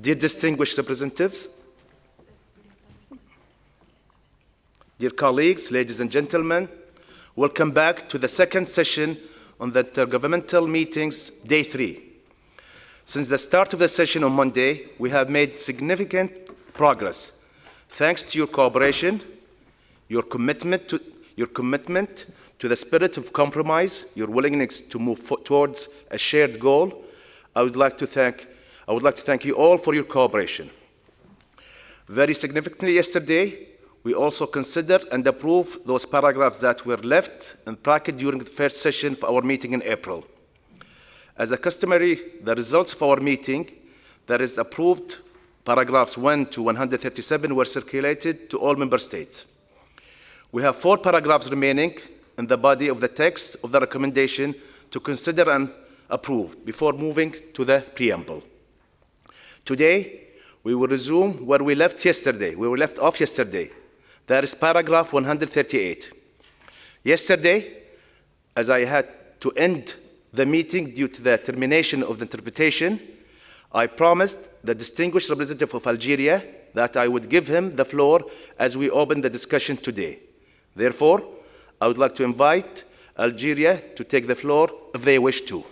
Dear distinguished representatives, dear colleagues, ladies and gentlemen, welcome back to the second session on the Intergovernmental Meetings, Day 3. Since the start of the session on Monday, we have made significant progress. Thanks to your cooperation, your commitment to the spirit of compromise, your willingness to move towards a shared goal, I would like to thank you all for your cooperation. Very significantly yesterday, we also considered and approved those paragraphs that were left in bracket during the first session of our meeting in April. As a customary, the results of our meeting, that is approved, paragraphs 1 to 137 were circulated to all member states. We have 4 paragraphs remaining in the body of the text of the recommendation to consider and approve before moving to the preamble. Today, we will resume where we left yesterday. We were left off yesterday. That is paragraph 138. Yesterday, as I had to end the meeting due to the termination of the interpretation, I promised the distinguished representative of Algeria that I would give him the floor as we open the discussion today. Therefore, I would like to invite Algeria to take the floor if they wish to.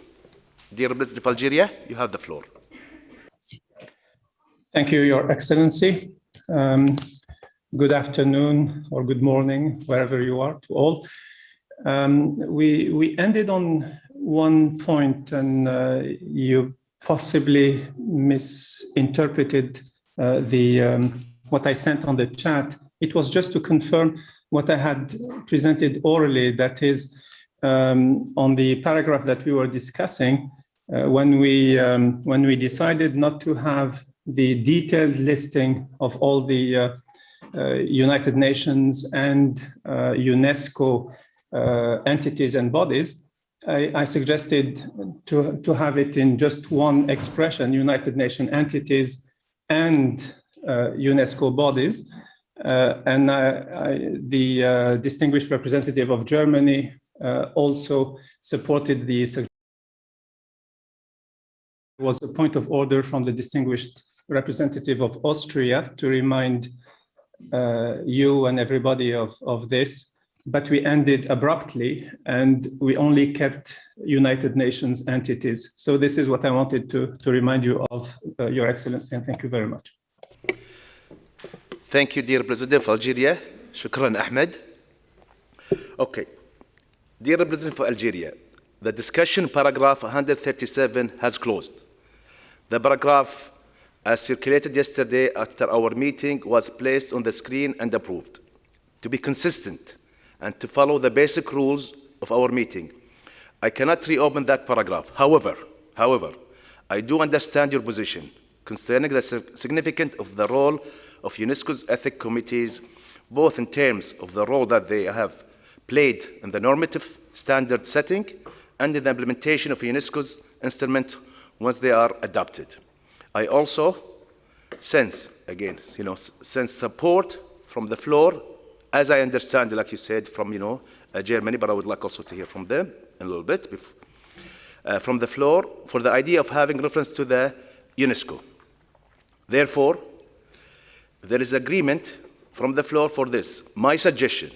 Dear Representative of Algeria, you have the floor. Thank you, Your Excellency. Good afternoon or good morning, wherever you are, to all. We ended on one point, and you possibly misinterpreted what I sent on the chat. It was just to confirm what I had presented orally, that is, on the paragraph that we were discussing, when we decided not to have the detailed listing of all the United Nations and UNESCO entities and bodies, I suggested to have it in just one expression: United Nations entities and UNESCO bodies. And the distinguished representative of Germany also supported the suggestion. There was a point of order from the distinguished representative of Austria to remind you and everybody of this. But we ended abruptly, and we only kept United Nations entities. So this is what I wanted to remind you of, Your Excellency, and thank you very much. Thank you, dear Representative of Algeria. Shukran, Ahmed. Okay. Dear Representative of Algeria, the discussion paragraph 137 has closed. The paragraph, as circulated yesterday after our meeting, was placed on the screen and approved. To be consistent and to follow the basic rules of our meeting, I cannot reopen that paragraph. However, I do understand your position concerning the significance of the role of UNESCO's ethics committees, both in terms of the role that they have played in the normative standard setting and in the implementation of UNESCO's instrument once they are adopted. I also sense support from the floor, as I understand, like you said, from Germany, but I would like also to hear from them in a little bit, from the floor, for the idea of having reference to the UNESCO. Therefore, there is agreement from the floor for this. My suggestion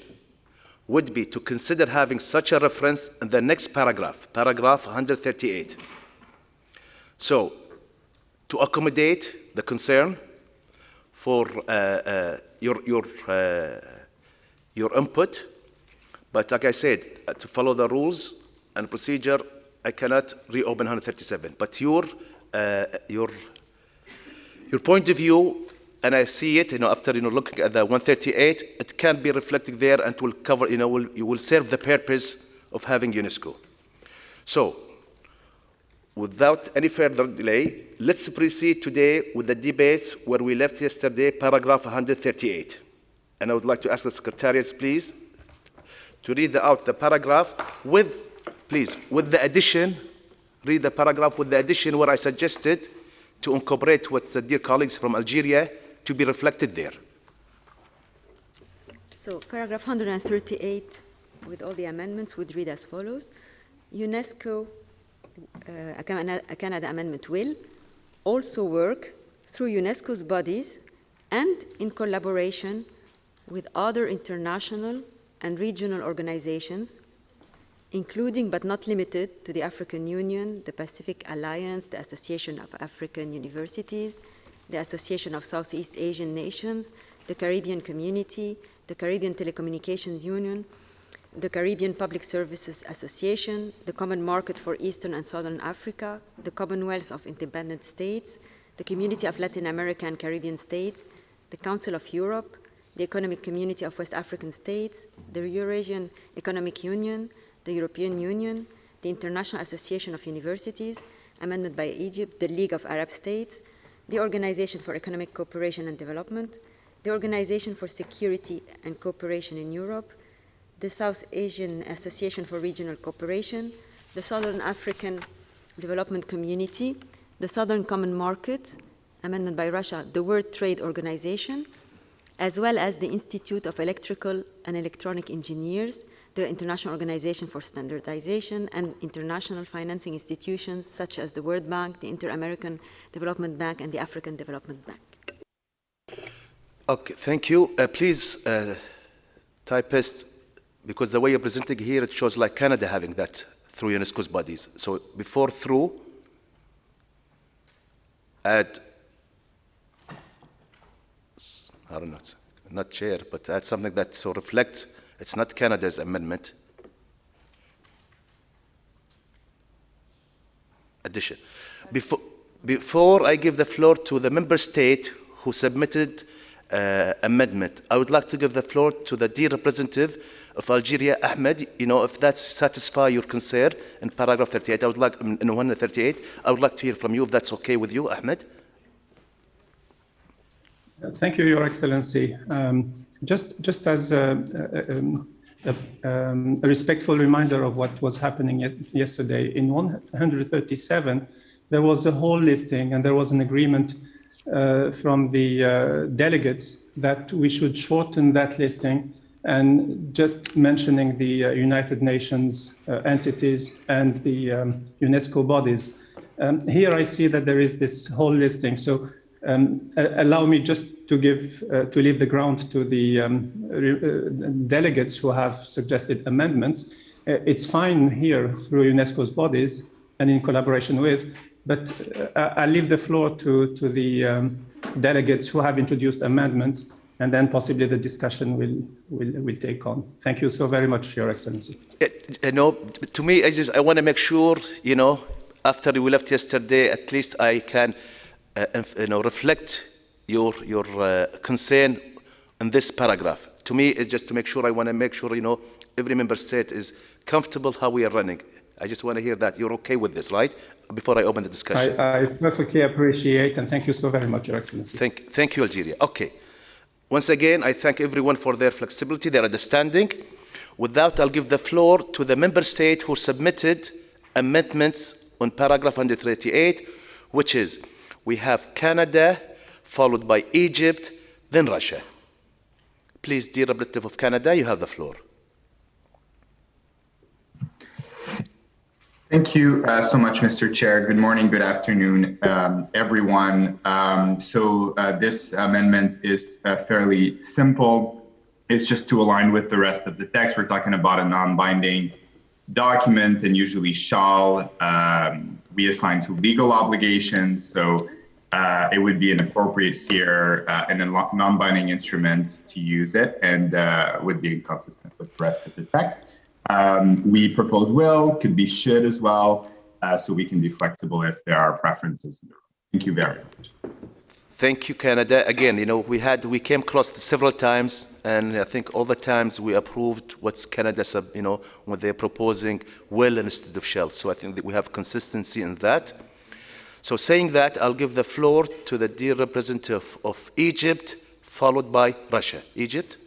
would be to consider having such a reference in the next paragraph, paragraph 138. So, to accommodate the concern for your input, but like I said, to follow the rules and procedure, I cannot reopen 137. But your point of view, and I see it, after looking at the 138, it can be reflected there and will cover, you will serve the purpose of having UNESCO. So, without any further delay, let's proceed today with the debates where we left yesterday, paragraph 138. And I would like to ask the secretariats, please, to read out the paragraph with the addition, read the paragraph with the addition where I suggested to incorporate what the dear colleagues from Algeria to be reflected there. So paragraph 138 with all the amendments would read as follows. UNESCO, a Canada amendment will also work through UNESCO's bodies and in collaboration with other international and regional organizations, including but not limited to the African Union, the Pacific Alliance, the Association of African Universities, the Association of Southeast Asian Nations, the Caribbean Community, the Caribbean Telecommunications Union, the Caribbean Public Services Association, the Common Market for Eastern and Southern Africa, the Commonwealth of Independent States, the Community of Latin America and Caribbean States, the Council of Europe, the Economic Community of West African States, the Eurasian Economic Union, the European Union, the International Association of Universities, amended by Egypt, the League of Arab States, the Organization for Economic Cooperation and Development, the Organization for Security and Cooperation in Europe, the South Asian Association for Regional Cooperation, the Southern African Development Community, the Southern Common Market, amended by Russia, the World Trade Organization, as well as the Institute of Electrical and Electronic Engineers, the International Organization for Standardization, and international financing institutions such as the World Bank, the Inter-American Development Bank, and the African Development Bank. Okay, thank you. Please, typist, because the way you're presenting here, it shows like Canada having that through UNESCO's bodies. So before through, add, I don't know, not chair, but add something that so reflects it's not Canada's amendment. Addition. Before I give the floor to the member state who submitted amendment, I would like to give the floor to the dear representative of Algeria, Ahmed. You know, if that satisfies your concern in paragraph 38, I would like, in 138, I would like to hear from you if that's okay with you, Ahmed. Thank you, Your Excellency. Just as a respectful reminder of what was happening yesterday, in 137, there was a whole listing and there was an agreement from the delegates that we should shorten that listing and just mentioning the United Nations entities and the UNESCO bodies. Here I see that there is this whole listing. So allow me just to leave the ground to the delegates who have suggested amendments. It's fine here through UNESCO's bodies and in collaboration with, but I'll leave the floor to the delegates who have introduced amendments, and then possibly the discussion will take on. Thank you so very much, Your Excellency. You know, to me, I want to make sure, you know, after we left yesterday, at least I can you know, reflect your concern in this paragraph. To me, it's just to make sure, I want to make sure, you know, every member state is comfortable how we are running. I just want to hear that you're okay with this, right? Before I open the discussion. I perfectly appreciate, and thank you so very much, Your Excellency. Thank you, Algeria. Okay. Once again, I thank everyone for their flexibility, their understanding. With that, I'll give the floor to the member state who submitted amendments on paragraph 138, which is, we have Canada, followed by Egypt, then Russia. Please, dear representative of Canada, you have the floor. Thank you so much, Mr. Chair. Good morning, good afternoon, everyone. This amendment is fairly simple. It's just to align with the rest of the text. We're talking about a non-binding document, and usually shall be assigned to legal obligations. So it would be inappropriate here in a non-binding instrument to use it, and would be inconsistent with the rest of the text. We propose will, could be should as well, so we can be flexible if there are preferences. Thank you very much. Thank you, Canada. Again, you know, we came close several times, and I think all the times we approved what's Canada, you know, when they're proposing will instead of shall. So I think that we have consistency in that. So saying that, I'll give the floor to the dear representative of Egypt, followed by Russia. Egypt.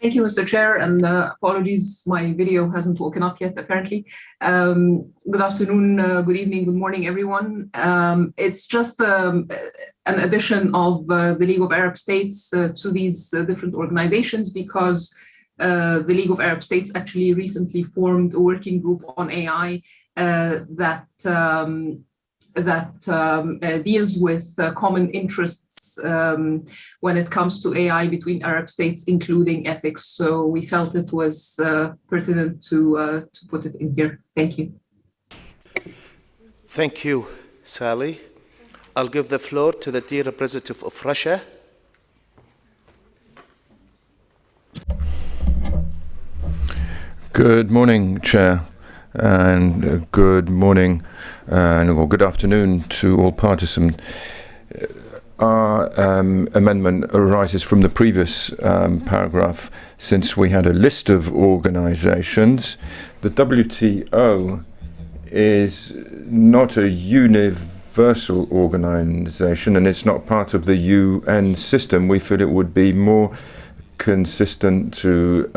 Thank you, Mr. Chair, and apologies, my video hasn't woken up yet, apparently. Good afternoon, good evening, good morning, everyone. It's just an addition of the League of Arab States to these different organizations, because the League of Arab States actually recently formed a working group on AI that that deals with common interests when it comes to AI between Arab states, including ethics. So we felt it was pertinent to put it in here. Thank you. Thank you, Sally. I'll give the floor to the dear representative of Russia. Good morning, Chair, and good morning or good afternoon to all participants. Our amendment arises from the previous paragraph, since we had a list of organizations. The WTO is not a universal organization, and it's not part of the UN system. We feel it would be more consistent to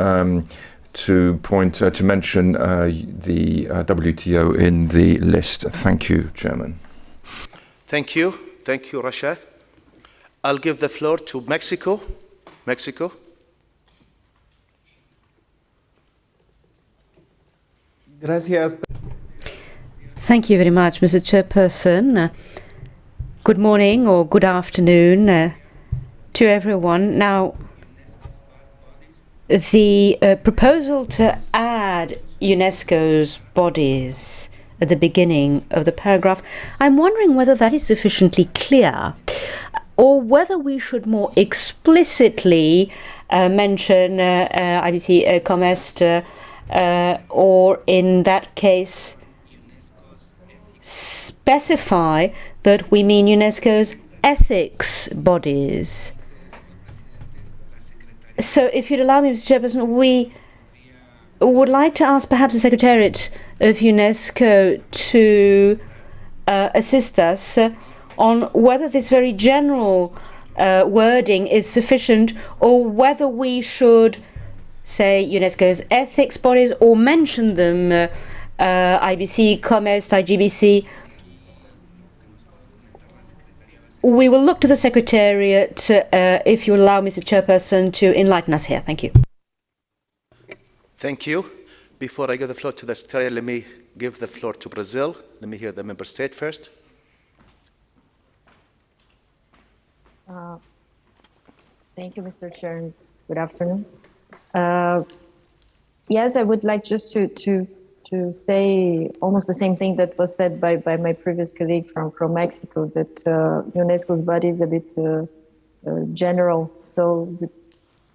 mention the WTO in the list. Thank you, Chairman. Thank you. Thank you, Russia. I'll give the floor to Mexico. Mexico. Gracias. Thank you very much, Mr. Chairperson. Good morning or good afternoon to everyone. Now, the proposal to add UNESCO's bodies at the beginning of the paragraph, I'm wondering whether that is sufficiently clear, or whether we should more explicitly mention IBC, COMEST, or in that case specify that we mean UNESCO's ethics bodies. So if you'd allow me, Mr. Chairperson, we would like to ask perhaps the Secretariat of UNESCO to assist us on whether this very general wording is sufficient, or whether we should say UNESCO's ethics bodies or mention them, IBC, COMEST, IGBC. We will look to the Secretariat, if you allow, Mr. Chairperson, to enlighten us here. Thank you. Thank you. Before I give the floor to the Secretariat, let me give the floor to Brazil. Let me hear the member state first. Thank you, Mr. Chair, and good afternoon. Yes, I would like just to say almost the same thing that was said by my previous colleague from Mexico, that UNESCO's body is a bit general. So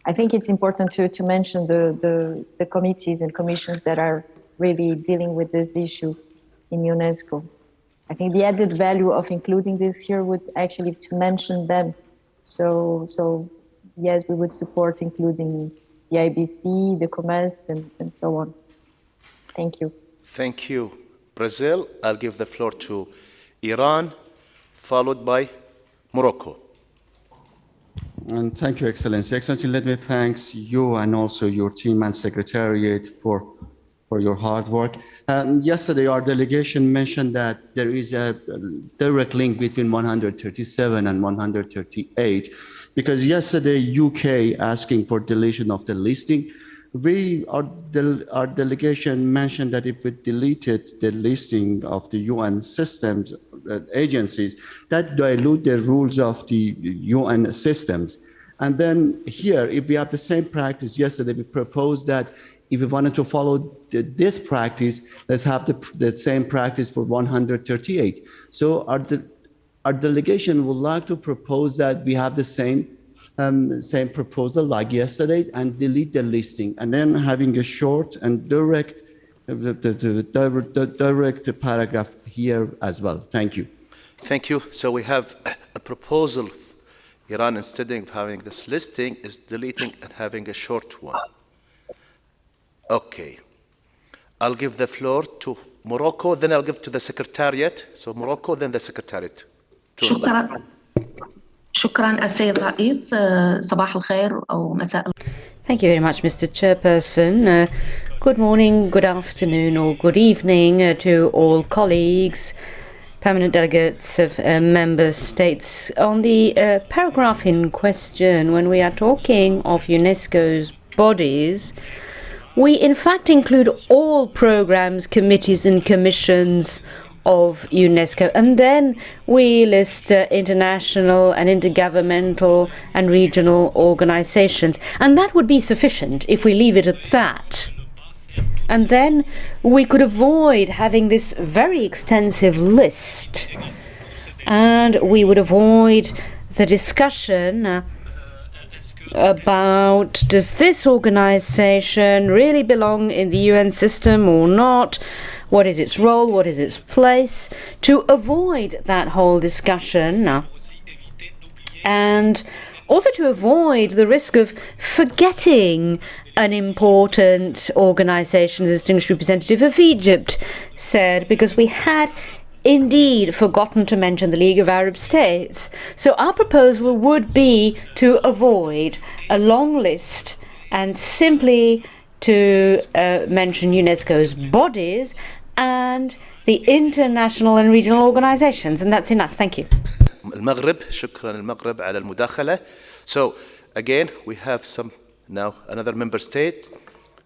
I think it's important to mention the committees and commissions that are really dealing with this issue in UNESCO. I think the added value of including this here would actually to mention them. So yes, we would support including the IBC, the COMEST, and so on. Thank you. Thank you, Brazil. I'll give the floor to Iran, followed by Morocco. And thank you, Excellency. Excellency, let me thank you and also your team and Secretariat for your hard work. Yesterday, our delegation mentioned that there is a direct link between 137 and 138, because yesterday, UK asking for deletion of the listing. Our delegation mentioned that if we deleted the listing of the UN systems, agencies, that dilute the rules of the UN systems. And then here, if we have the same practice, yesterday we proposed that if we wanted to follow this practice, let's have the same practice for 138. So our delegation would like to propose that we have the same proposal like yesterday and delete the listing, and then having a short and direct paragraph here as well. Thank you. Thank you. So we have a proposal. Iran, instead of having this listing, is deleting and having a short one. Okay. I'll give the floor to Morocco, then I'll give to the Secretariat. So Morocco, then the Secretariat. شكرا السيد الرئيس صباح الخير أو مساء. Thank you very much, Mr. Chairperson. Good morning, good afternoon, or good evening to all colleagues, permanent delegates of member states. On the paragraph in question, when we are talking of UNESCO's bodies, we in fact include all programs, committees and commissions of UNESCO, and then we list international and intergovernmental and regional organizations. And that would be sufficient if we leave it at that. And then we could avoid having this very extensive list, and we would avoid the discussion about, does this organization really belong in the UN system or not? What is its role? What is its place? To avoid that whole discussion, and also to avoid the risk of forgetting an important organization. The distinguished representative of Egypt said, because we had indeed forgotten to mention the League of Arab States. So our proposal would be to avoid a long list and simply to mention UNESCO's bodies and the international and regional organizations, and that's enough. Thank you. المغرب شكرا المغرب على المداخلة. So again we have some now another member state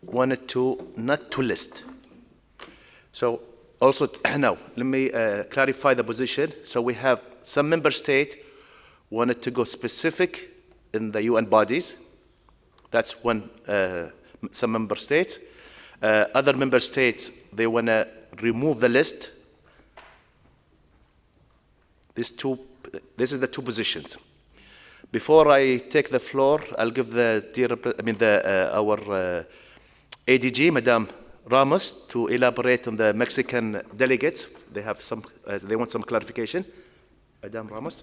wanted to not to list. So also now let me clarify the position. So we have some member state wanted to go specific in the UN bodies. That's one. Some member states. Other member states, they want to remove the list. This is the two positions. Before I take the floor, I'll give our ADG, Madame Ramos, to elaborate on the Mexican delegates. They have some. They want some clarification. Madame Ramos.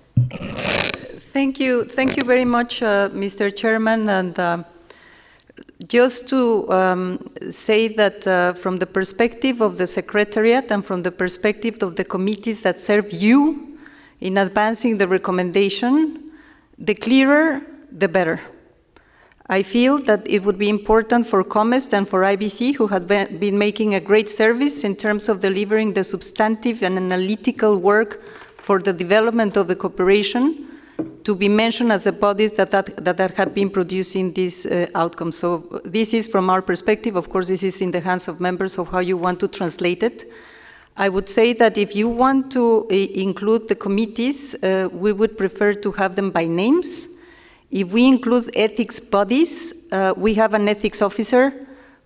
Thank you very much, Mr. Chairman, and just to say that from the perspective of the Secretariat and from the perspective of the committees that serve you in advancing the recommendation, the clearer, the better. I feel that it would be important for COMEST and for IBC, who have been making a great service in terms of delivering the substantive and analytical work for the development of the cooperation, to be mentioned as the bodies that have been producing this outcome. So this is from our perspective. Of course, this is in the hands of members of how you want to translate it. I would say that if you want to include the committees, we would prefer to have them by names. If we include ethics bodies, we have an ethics officer.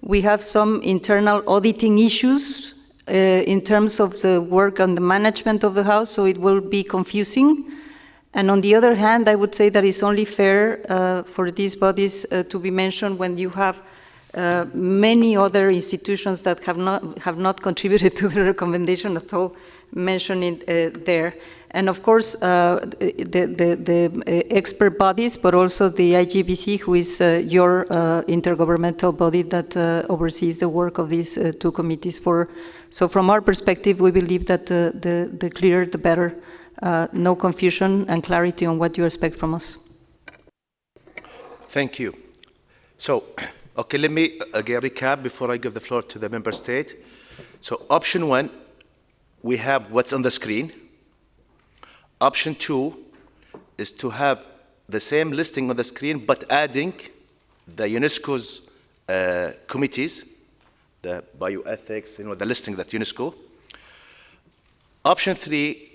We have some internal auditing issues in terms of the work on the management of the House, so it will be confusing. And on the other hand, I would say that it's only fair for these bodies to be mentioned when you have many other institutions that have not contributed to the recommendation at all mentioned there. And of course, the expert bodies, but also the IGBC, who is your intergovernmental body that oversees the work of these two committees. So from our perspective, we believe that the clearer, the better. No confusion and clarity on what you expect from us. Thank you. So, okay, let me again recap before I give the floor to the member state. So option 1, we have what's on the screen. Option 2 is to have the same listing on the screen, but adding the UNESCO's committees, the bioethics, the listing that UNESCO. Option 3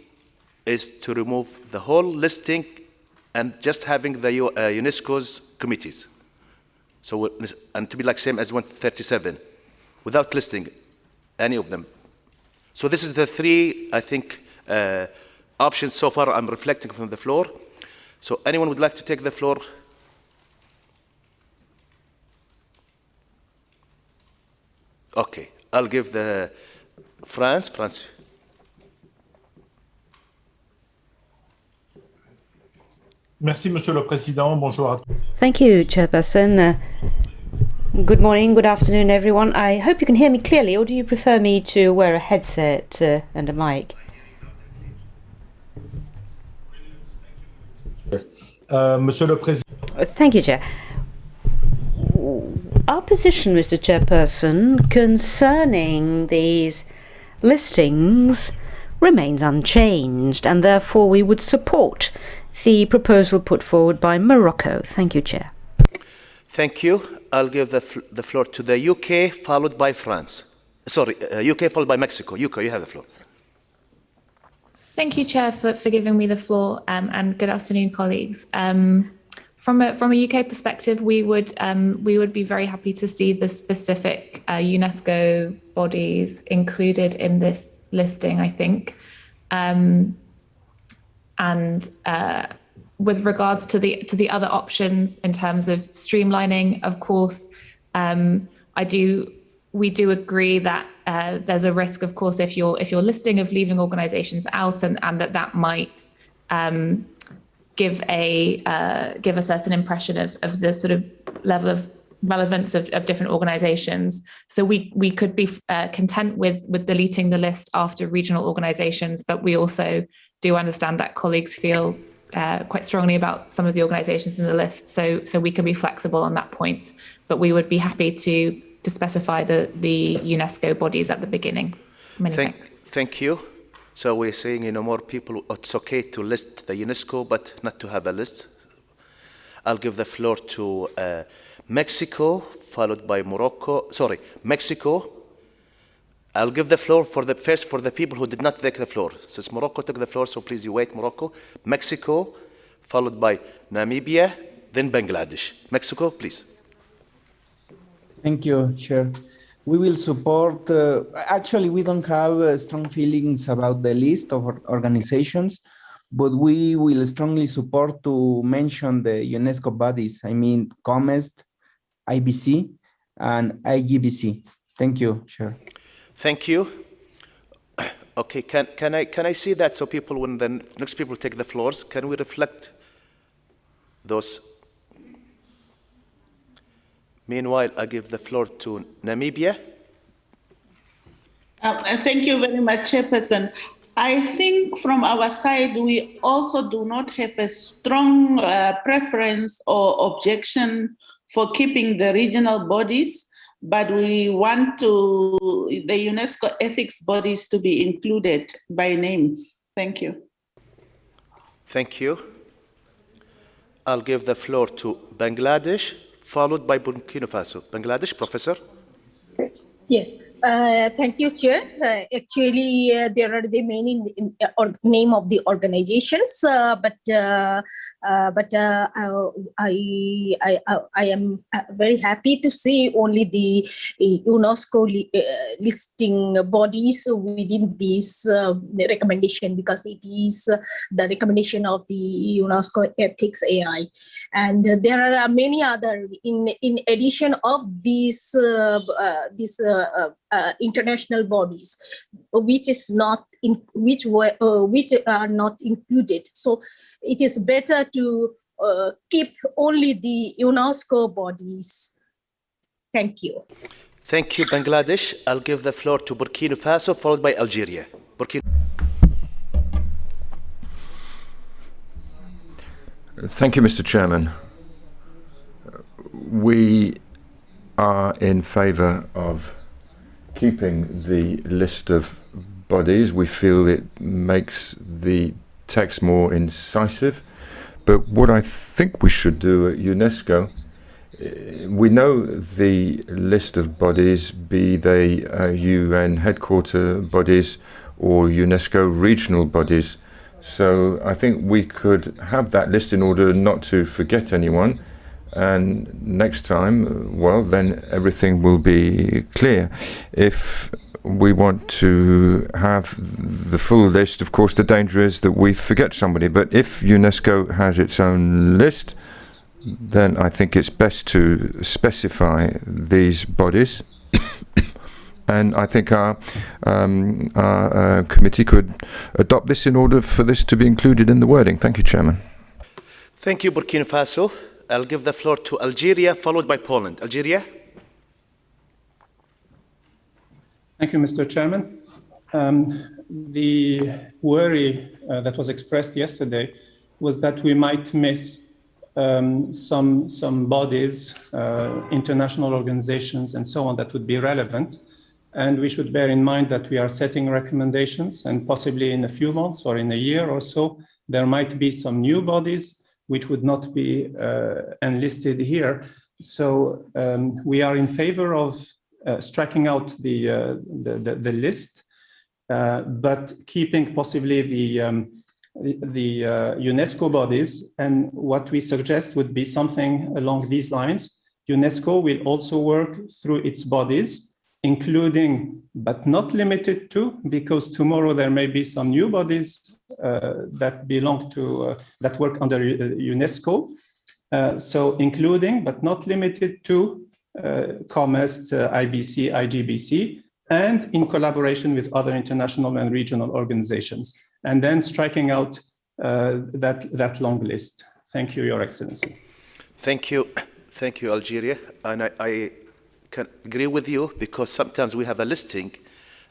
is to remove the whole listing and just having the UNESCO's committees. So, and to be like same as 137, without listing any of them. So this is the three, I think, options so far I'm reflecting from the floor. So anyone would like to take the floor? Okay, I'll give the France. Merci, Monsieur le Président. Bonjour à tous. Thank you, Chairperson. Good morning, good afternoon, everyone. I hope you can hear me clearly, or do you prefer me to wear a headset and a mic? Monsieur le Président. Thank you, Chair. Our position, Mr. Chairperson, concerning these listings remains unchanged, and therefore we would support the proposal put forward by Morocco. Thank you, Chair. Thank you. I'll give the floor to the UK, followed by France. Sorry, UK followed by Mexico. UK, you have the floor. Thank you, Chair, for giving me the floor, and good afternoon, colleagues. From a UK perspective, we would be very happy to see the specific UNESCO bodies included in this listing, I think. With regards to the other options in terms of streamlining, of course, we do agree that there's a risk, of course, if you're listing of leaving organizations out, and that might give a certain impression of the sort of level of relevance of different organizations. So we could be content with deleting the list after regional organizations, but we also do understand that colleagues feel quite strongly about some of the organizations in the list. So we can be flexible on that point, but we would be happy to specify the UNESCO bodies at the beginning. Many thanks. Thank you. So we're saying, more people, it's okay to list the UNESCO, but not to have a list. I'll give the floor to Mexico, followed by Morocco. Sorry, Mexico. I'll give the floor for the people who did not take the floor. Since Morocco took the floor, so please you wait, Morocco. Mexico, followed by Namibia, then Bangladesh. Mexico, please. Thank you, Chair. We will support, actually we don't have strong feelings about the list of organizations, but we will strongly support to mention the UNESCO bodies. I mean, COMEST, IBC, and IGBC. Thank you, Chair. Thank you. Okay, can I see that so people, when the next people take the floors, can we reflect those? Meanwhile, I give the floor to Namibia. Thank you very much, Chairperson. I think from our side, we also do not have a strong preference or objection for keeping the regional bodies, but we want the UNESCO ethics bodies to be included by name. Thank you. Thank you. I'll give the floor to Bangladesh, followed by Burkina Faso. Bangladesh, Professor. Yes, thank you, Chair. Actually, there are the many name of the organizations, but I am very happy to see only the UNESCO listing bodies within this recommendation, because it is the recommendation of the UNESCO Ethics AI, and there are many other in addition of these international bodies, which are not included. So it is better to keep only the UNESCO bodies. Thank you. Thank you, Bangladesh. I'll give the floor to Burkina Faso, followed by Algeria. Thank you, Mr. Chairman. We are in favour of keeping the list of bodies. We feel it makes the text more incisive. But what I think we should do at UNESCO, we know the list of bodies, be they UN headquarter bodies or UNESCO regional bodies. So I think we could have that list in order not to forget anyone. And next time, well, then everything will be clear. If we want to have the full list, of course, the danger is that we forget somebody. But if UNESCO has its own list, then I think it's best to specify these bodies. And I think our committee could adopt this in order for this to be included in the wording. Thank you, Chairman. Thank you, Burkina Faso. I'll give the floor to Algeria, followed by Poland. Algeria. Thank you, Mr. Chairman. The worry that was expressed yesterday was that we might miss some bodies, international organizations, and so on that would be relevant. And we should bear in mind that we are setting recommendations, and possibly in a few months or in a year or so, there might be some new bodies which would not be enlisted here. So we are in favor of striking out the list. but keeping possibly the UNESCO bodies. And what we suggest would be something along these lines. UNESCO will also work through its bodies, including, but not limited to, because tomorrow there may be some new bodies that belong to, that work under UNESCO. So including, but not limited to, COMEST, IBC, IGBC, and in collaboration with other international and regional organizations, and then striking out that long list. Thank you, Your Excellency. Thank you. Thank you, Algeria. And I can agree with you, because sometimes we have a listing,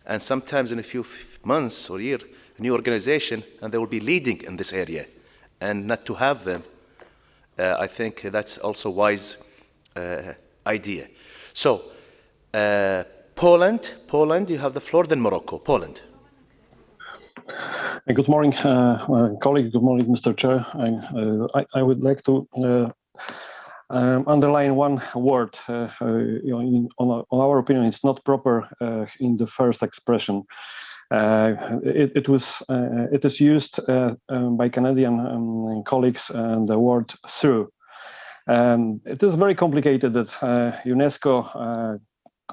and sometimes in a few months or year, a new organization, and they will be leading in this area. And not to have them, I think that's also a wise idea. So, Poland, you have the floor, then Morocco. Poland. Good morning, colleague. Good morning, Mr. Chair. I would like to underline one word. On our opinion, it's not proper in the first expression. It is used by Canadian colleagues, the word through. It is very complicated that UNESCO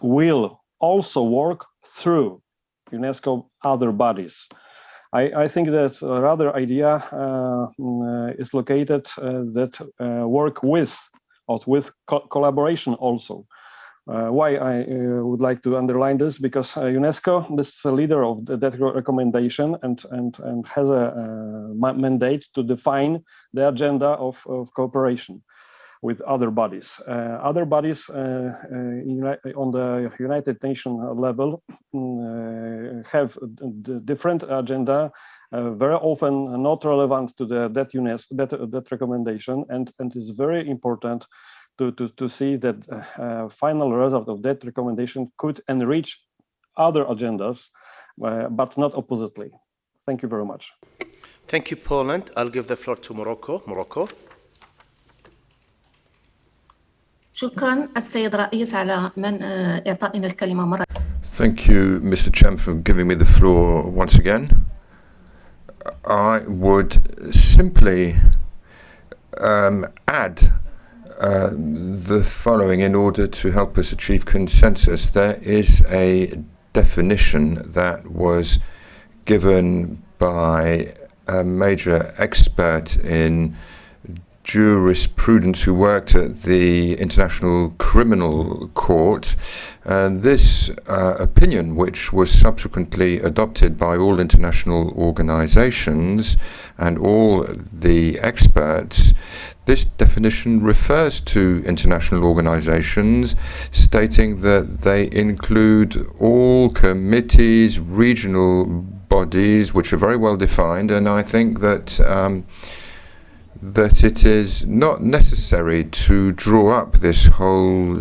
will also work through UNESCO other bodies. I think that rather idea is located that work with, or with collaboration also. Why I would like to underline this? Because UNESCO is the leader of that recommendation and has a mandate to define the agenda of cooperation with other bodies. Other bodies on the United Nations level have a different agenda, very often not relevant to that recommendation, and is very important to see that final result of that recommendation could enrich other agendas, but not oppositely. Thank you very much. Thank you, Poland. I'll give the floor to Morocco. Morocco. شكرا السيد رئيس على من إعطائنا الكلمة مرة. Thank you, Mr. Chairman, for giving me the floor once again. I would simply add the following in order to help us achieve consensus. There is a definition that was given by a major expert in jurisprudence who worked at the International Criminal Court, and this opinion, which was subsequently adopted by all international organizations and all the experts, this definition refers to international organizations, stating that they include all committees, regional bodies, which are very well defined, and I think that that it is not necessary to draw up this whole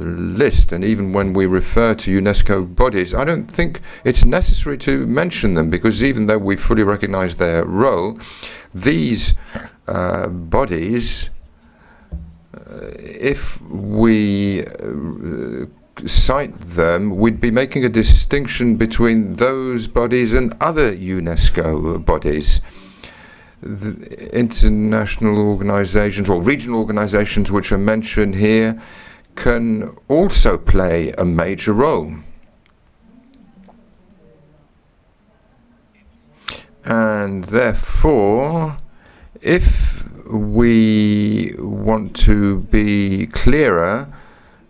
list. And even when we refer to UNESCO bodies, I don't think it's necessary to mention them, because even though we fully recognize their role, these bodies, if we cite them, we'd be making a distinction between those bodies and other UNESCO bodies. The international organizations or regional organizations which are mentioned here can also play a major role. And therefore, if we want to be clearer,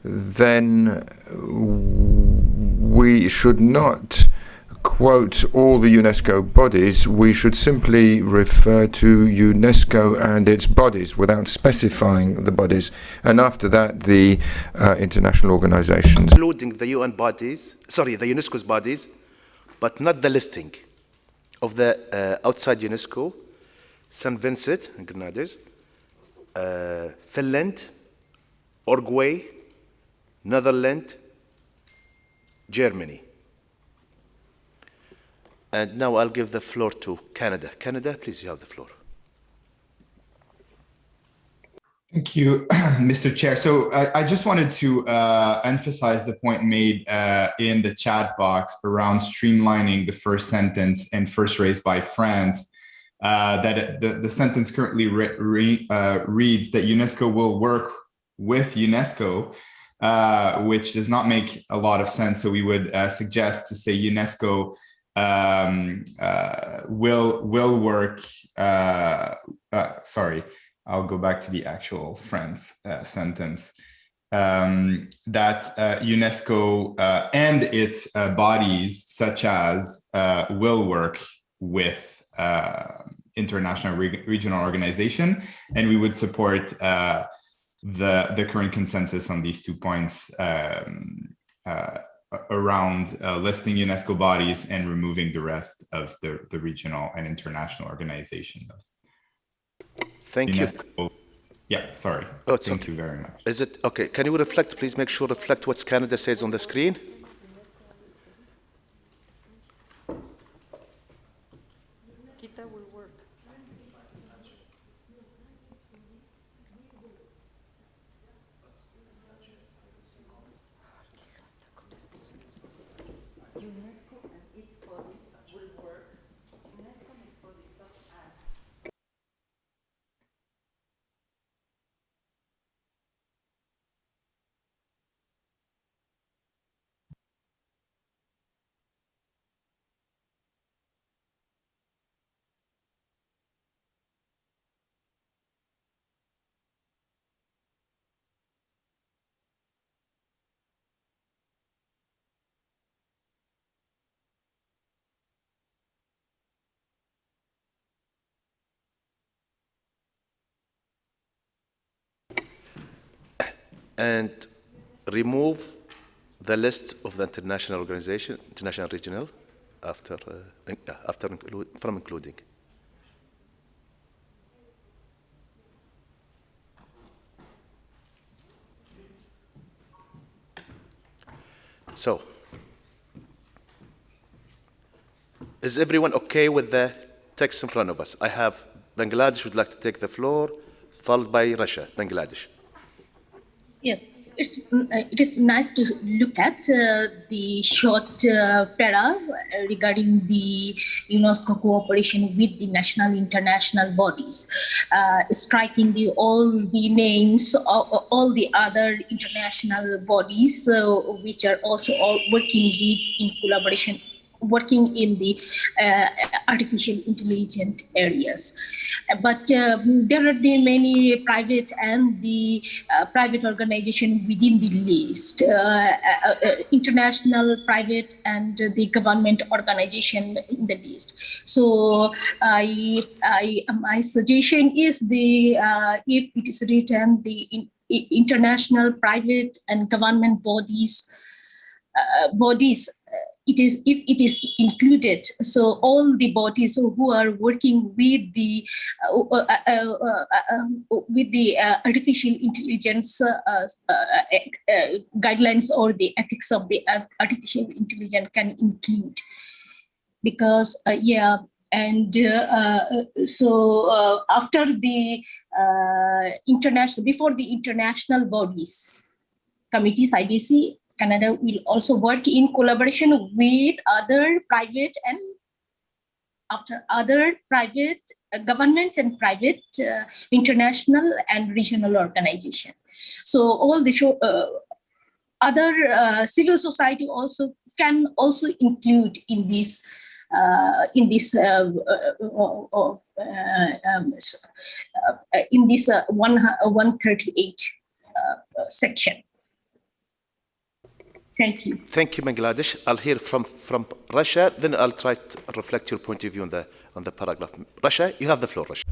then we should not quote all the UNESCO bodies. We should simply refer to UNESCO and its bodies without specifying the bodies. And after that, the international organizations. Including the UN bodies, sorry, the UNESCO's bodies, but not the listing of the outside UNESCO, St. Vincent and Grenadines, Finland, Uruguay, Netherlands, Germany. And now I'll give the floor to Canada. Canada, please, you have the floor. Thank you, Mr. Chair. So I just wanted to emphasize the point made in the chat box around streamlining the first sentence and first raised by France, that the sentence currently reads that UNESCO will work with UNESCO, which does not make a lot of sense. So we would suggest to say UNESCO will work, sorry, I'll go back to the actual France sentence, that UNESCO and its bodies, such as, will work with international regional organization, and we would support the current consensus on these 2 points around listing UNESCO bodies and removing the rest of the regional and international organizations. Thank you. Yeah, sorry. Oh, Thank you very much. Is it okay? Can you reflect, please make sure reflect what Canada says on the screen? And remove the list of the international organization, international regional, from including. So, is everyone okay with the text in front of us? I have Bangladesh would like to take the floor, followed by Russia, Bangladesh. Yes, it is nice to look at the short para regarding the UNESCO cooperation with the national international bodies, striking all the names of all the other international bodies which are also all working in collaboration, working in the artificial intelligence areas. But there are the many private and the private organization within the list, international, private, and the government organization in the list. So my suggestion is if it is written, the international, private, and government bodies, if it is included, so all the bodies who are working with the artificial intelligence guidelines or the ethics of the artificial intelligence can include, because so after the before the international bodies committees, IBC, Canada will also work in collaboration with other private and after other private government and private international and regional organization. So all the other civil society also can also include in this 138 section. Thank you. Thank you, Bangladesh. I'll hear from Russia, then I'll try to reflect your point of view on the paragraph. Russia, you have the floor, Russia.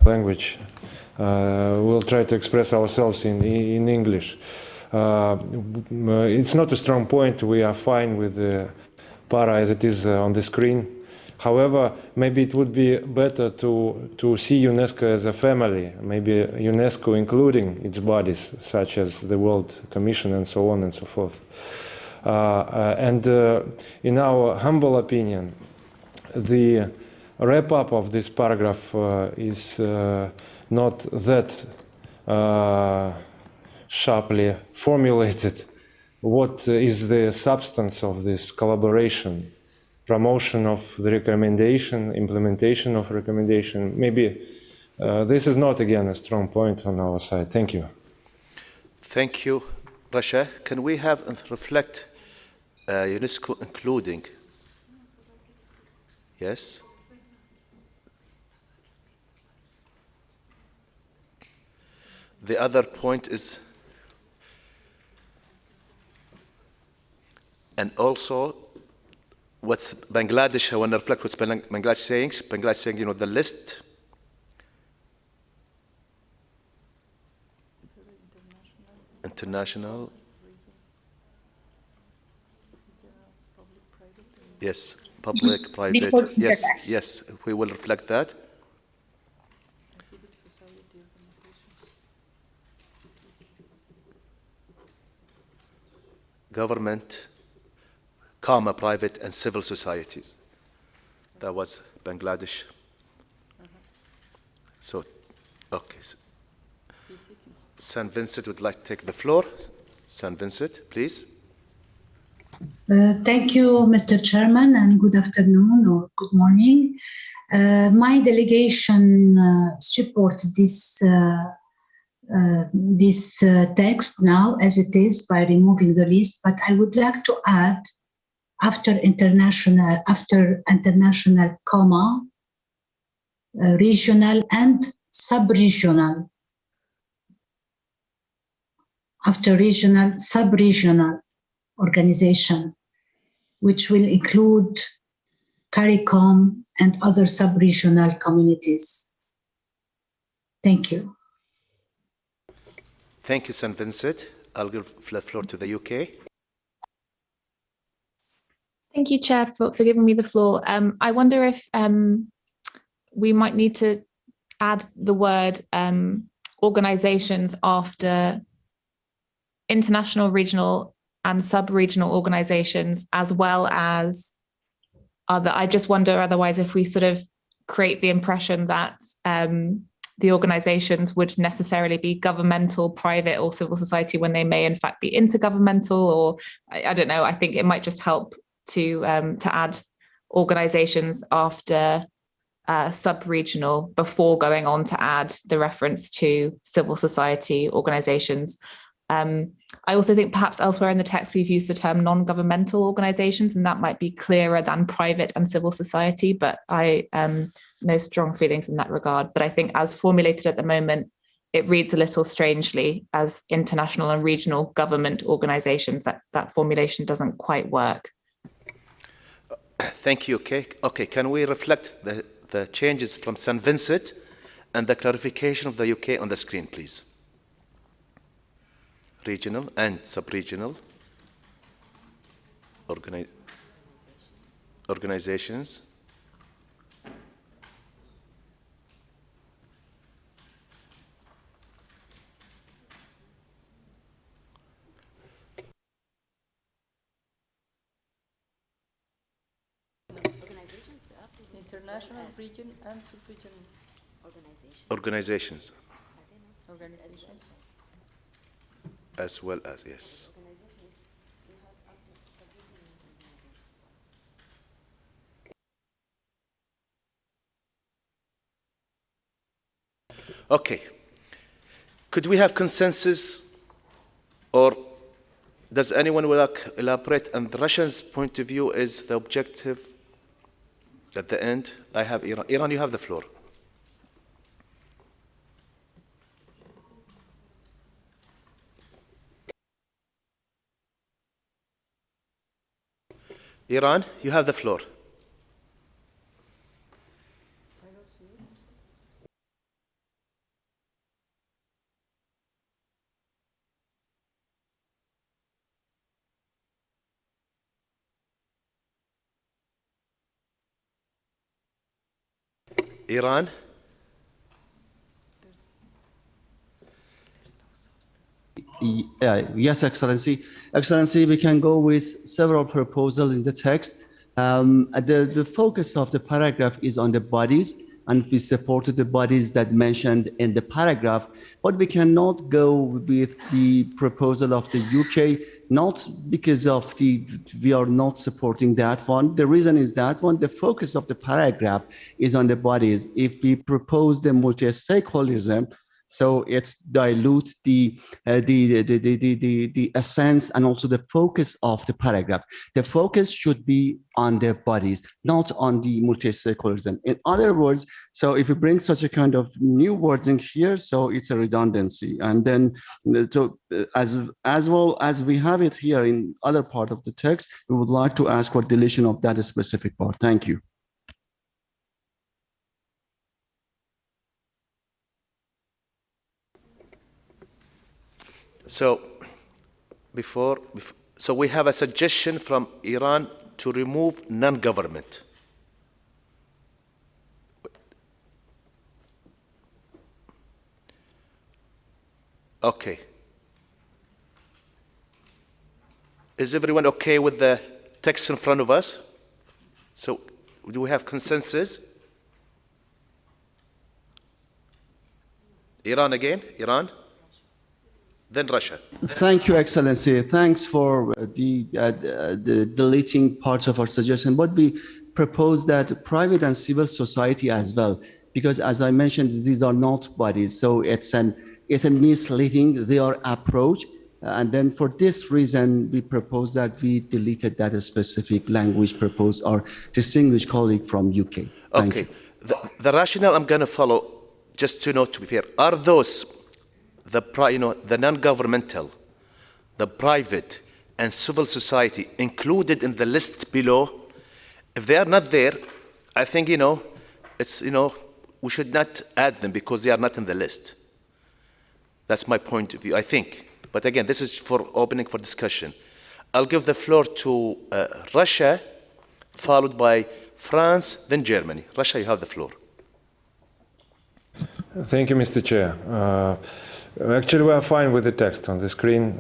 Language. We'll try to express ourselves in English. It's not a strong point. We are fine with the para as it is on the screen. However, maybe it would be better to see UNESCO as a family, maybe UNESCO including its bodies, such as the World Commission and so on and so forth. In our humble opinion, the wrap-up of this paragraph is not that sharply formulated. What is the substance of this collaboration? Promotion of the recommendation, implementation of recommendation. Maybe this is not, again, a strong point on our side. Thank you. Thank you, Rasha. Can we have and reflect UNESCO including? Yes? The other point is, and also, what's Bangladesh, I want to reflect what's Bangladesh saying. Bangladesh saying, you know, the list. International. Yes, public, private. Yes, yes, we will reflect that. Government, comma, private, and civil societies. That was Bangladesh. So, okay. St. Vincent would like to take the floor. St. Vincent, please. Thank you, Mr. Chairman, and good afternoon or good morning. My delegation supports this text now as it is by removing the list, but I would like to add after international comma, regional and sub-regional. After regional, sub-regional organization, which will include CARICOM and other sub-regional communities. Thank you. Thank you, St. Vincent. I'll give the floor to the UK. Thank you, Chair, for giving me the floor. I wonder if we might need to add the word organizations after international, regional, and sub-regional organizations, as well as other. I just wonder otherwise if we sort of create the impression that the organizations would necessarily be governmental, private, or civil society when they may in fact be intergovernmental, or I don't know. I think it might just help to add organizations after sub-regional before going on to add the reference to civil society organizations. I also think perhaps elsewhere in the text we've used the term non-governmental organizations, and that might be clearer than private and civil society, but I no strong feelings in that regard. But I think as formulated at the moment, it reads a little strangely as international and regional government organizations. That formulation doesn't quite work. Thank you. Okay. Can we reflect the changes from St. Vincent and the clarification of the UK on the screen, please? Regional and sub-regional organizations. International, region, and sub-regional organizations. As well as, yes. Okay. Could we have consensus, or does anyone will elaborate? And the Russians' point of view is the objective at the end. I have Iran. Iran, you have the floor. Iran, you have the floor. Iran. Yes, Excellency. Excellency, we can go with several proposals in the text. The focus of the paragraph is on the bodies, and we supported the bodies that mentioned in the paragraph, but we cannot go with the proposal of the UK, not because of we are not supporting that one. The reason is that one, the focus of the paragraph is on the bodies. If we propose the multi-stakeholderism, so it dilutes the essence and also the focus of the paragraph. The focus should be on the bodies, not on the multi-stakeholderism. In other words, so if you bring such a kind of new wording here, so it's a redundancy. And then so as well as we have it here in other part of the text, we would like to ask for deletion of that specific part. Thank you. So, so we have a suggestion from Iran to remove non-government. Okay. Is everyone okay with the text in front of us? So, do we have consensus? Iran again? Iran? Then Russia. Thank you, Excellency. Thanks for the deleting parts of our suggestion. But we propose that private and civil society as well, because as I mentioned, these are not bodies. So it's a misleading their approach. And then for this reason, we propose that we deleted that specific language proposed our distinguished colleague from UK. Thank you. The rationale I'm going to follow, just to note, to be fair, are those the non-governmental, the private, and civil society included in the list below? If they are not there, I think it's we should not add them because they are not in the list. That's my point of view, I think. But again, this is for opening for discussion. I'll give the floor to Russia, followed by France, then Germany. Russia, you have the floor. Thank you, Mr. Chair. Actually, we are fine with the text on the screen.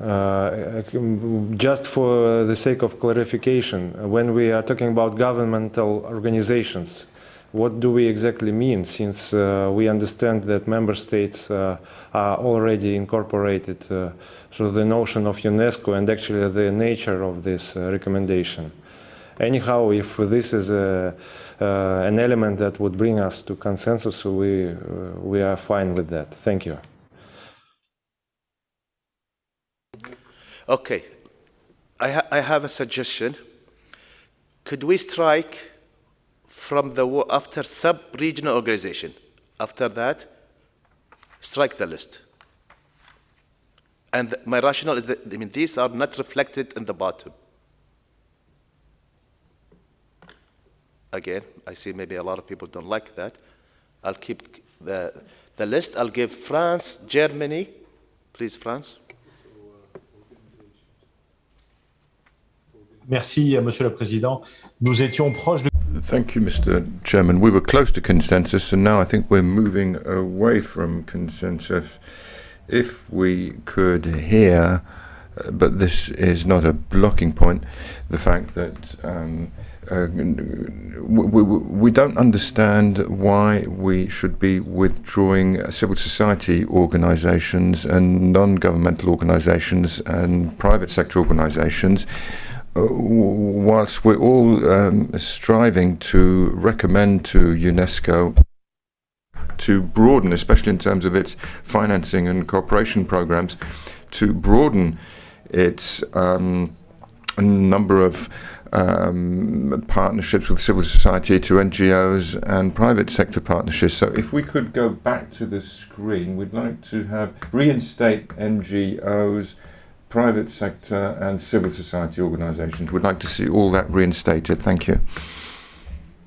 Just for the sake of clarification, when we are talking about governmental organizations, what do we exactly mean, since we understand that member states are already incorporated through the notion of UNESCO and actually the nature of this recommendation. Anyhow, if this is an element that would bring us to consensus, we are fine with that. Thank you. Okay, I have a suggestion. Could we strike from after sub-regional organization? After that, strike the list. And my rationale is that these are not reflected in the bottom. Again, I see maybe a lot of people don't like that. I'll keep the list. I'll give France, Germany. Please, France. Merci, Monsieur le Président. Nous étions proches de... Thank you, Mr. Chairman. We were close to consensus, and now I think we're moving away from consensus. If we could hear, but this is not a blocking point, the fact that we don't understand why we should be withdrawing civil society organizations and non-governmental organizations and private sector organizations, whilst we're all striving to recommend to UNESCO to broaden, especially in terms of its financing and cooperation programs, to broaden its number of partnerships with civil society to NGOs and private sector partnerships. So if we could go back to the screen, we'd like to reinstate NGOs, private sector and civil society organizations. We'd like to see all that reinstated. Thank you.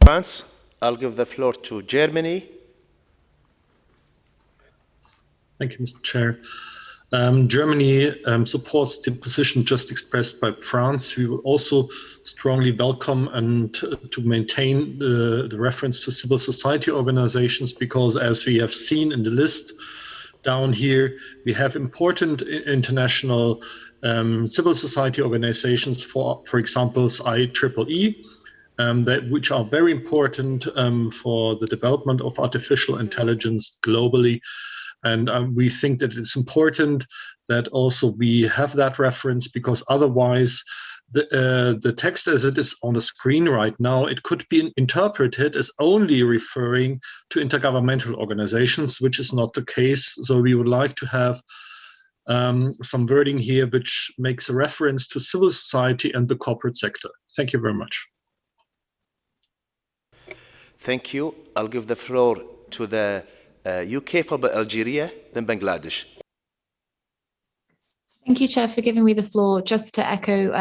France, I'll give the floor to Germany. Thank you, Mr. Chair. Germany supports the position just expressed by France. We will also strongly welcome and to maintain the reference to civil society organizations, because as we have seen in the list down here, we have important international civil society organizations, for example, IEEE, which are very important for the development of artificial intelligence globally. And we think that it's important that also we have that reference, because otherwise the text as it is on the screen right now, it could be interpreted as only referring to intergovernmental organizations, which is not the case. So we would like to have some wording here which makes a reference to civil society and the corporate sector. Thank you very much. Thank you. I'll give the floor to the UK for Algeria, then Bangladesh. Thank you, Chair, for giving me the floor. Just to echo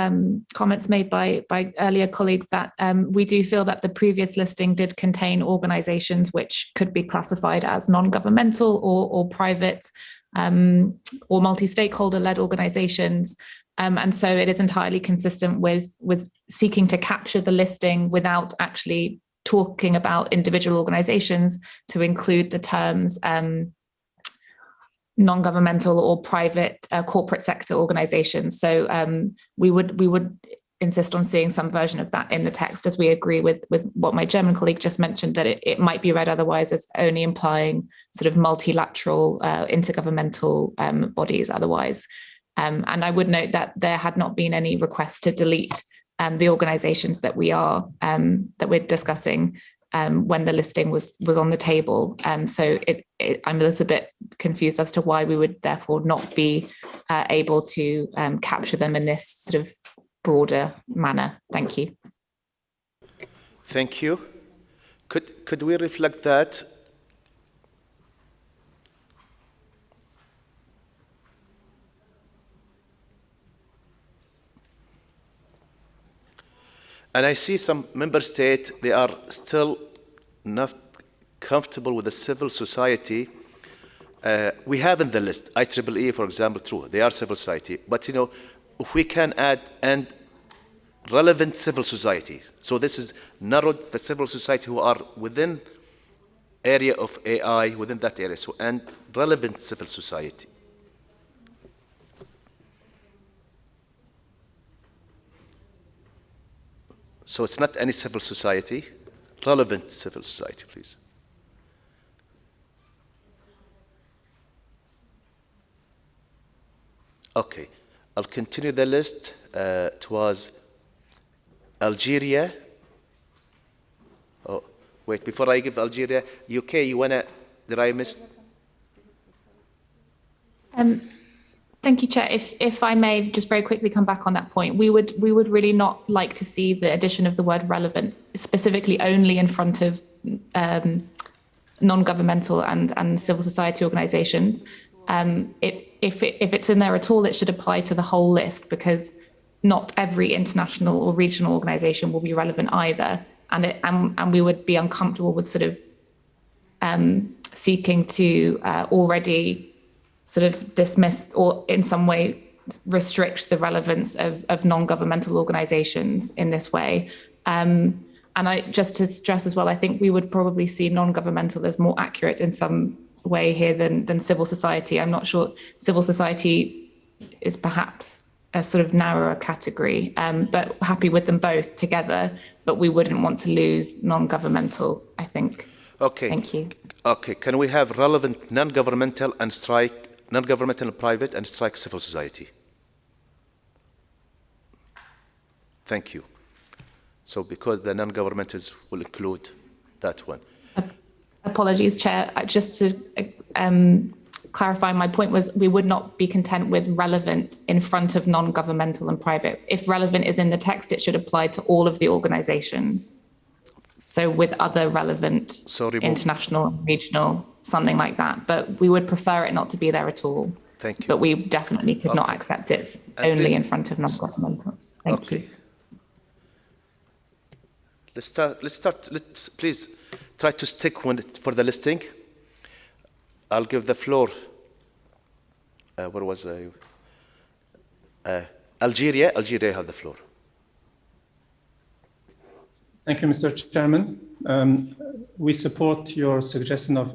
comments made by earlier colleagues, that we do feel that the previous listing did contain organisations which could be classified as non-governmental or private or multi-stakeholder-led organisations. And so it is entirely consistent with seeking to capture the listing without actually talking about individual organisations, to include the terms non-governmental or private corporate sector organisations. So we would insist on seeing some version of that in the text, as we agree with what my German colleague just mentioned, that it might be read otherwise as only implying sort of multilateral intergovernmental bodies otherwise. And I would note that there had not been any request to delete the organisations that we're discussing when the listing was on the table. So I'm a little bit confused as to why we would therefore not be able to capture them in this sort of broader manner. Thank you. Thank you. Could we reflect that? And I see some member states, they are still not comfortable with the civil society. We have in the list, IEEE, for example, true, they are civil society. But, you know, if we can add and relevant civil society. So this is narrowed the civil society who are within area of AI, within that area. So, and relevant civil society. So it's not any civil society, relevant civil society, please. Okay, I'll continue the list. It was Algeria. Oh, wait, before I give Algeria, UK, you wanna, did I miss? Thank you, Chair. If I may just very quickly come back on that point, we would really not like to see the addition of the word relevant specifically only in front of non-governmental and civil society organisations. If it's in there at all, it should apply to the whole list, because not every international or regional organisation will be relevant either, and we would be uncomfortable with sort of seeking to already sort of dismiss or in some way restrict the relevance of non-governmental organisations in this way. And I just to stress as well, I think we would probably see non-governmental as more accurate in some way here than civil society. I'm not sure civil society is perhaps a sort of narrower category, but happy with them both together, but we wouldn't want to lose non-governmental, I think. Okay. Thank you. Okay, can we have relevant non-governmental and strike non-governmental and private and strike civil society? Thank you. So because the non-governmentals will include that one. Apologies, Chair. Just to clarify, my point was we would not be content with relevant in front of non-governmental and private. If relevant is in the text, it should apply to all of the organisations. So with other relevant international and regional, something like that. But we would prefer it not to be there at all. Thank you. But we definitely could not accept it only in front of non-governmental. Thank you. Let's please try to stick for the listing. I'll give the floor. Where was I? Algeria. Algeria have the floor. Thank you, Mr. Chairman. We support your suggestion of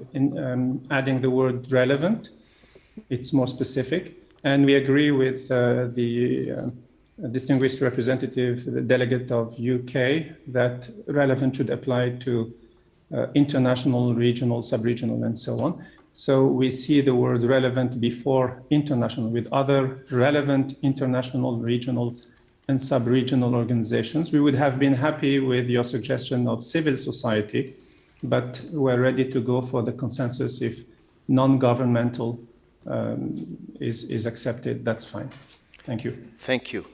adding the word relevant. It's more specific. And we agree with the distinguished representative, the delegate of UK, that relevant should apply to international, regional, sub-regional, and so on. So we see the word relevant before international with other relevant international, regional, and sub-regional organizations. We would have been happy with your suggestion of civil society, but we're ready to go for the consensus if non-governmental is accepted. That's fine. Thank you. Thank you.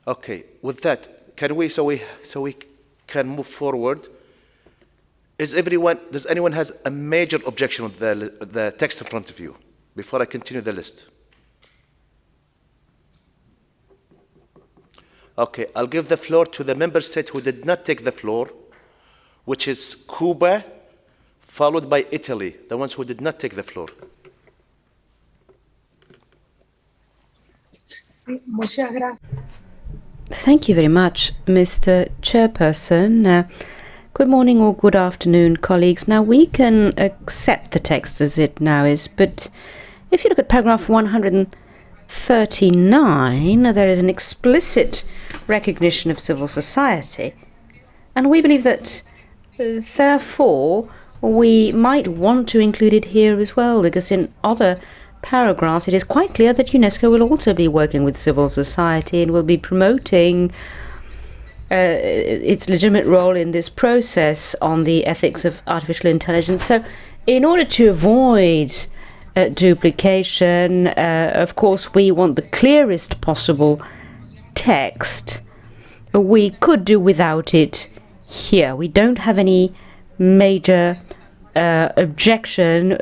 Okay, with that, can we, so we can move forward. Does anyone has a major objection with the text in front of you before I continue the list? Okay, I'll give the floor to the member state who did not take the floor, which is Cuba, followed by Italy, the ones who did not take the floor. Thank you very much, Mr. Chairperson. Good morning or good afternoon, colleagues. Now, we can accept the text as it now is, but if you look at paragraph 139, there is an explicit recognition of civil society. And we believe that, therefore, we might want to include it here as well, because in other paragraphs, it is quite clear that UNESCO will also be working with civil society and will be promoting its legitimate role in this process on the ethics of artificial intelligence. So in order to avoid duplication, of course, we want the clearest possible text. We could do without it here. We don't have any major objection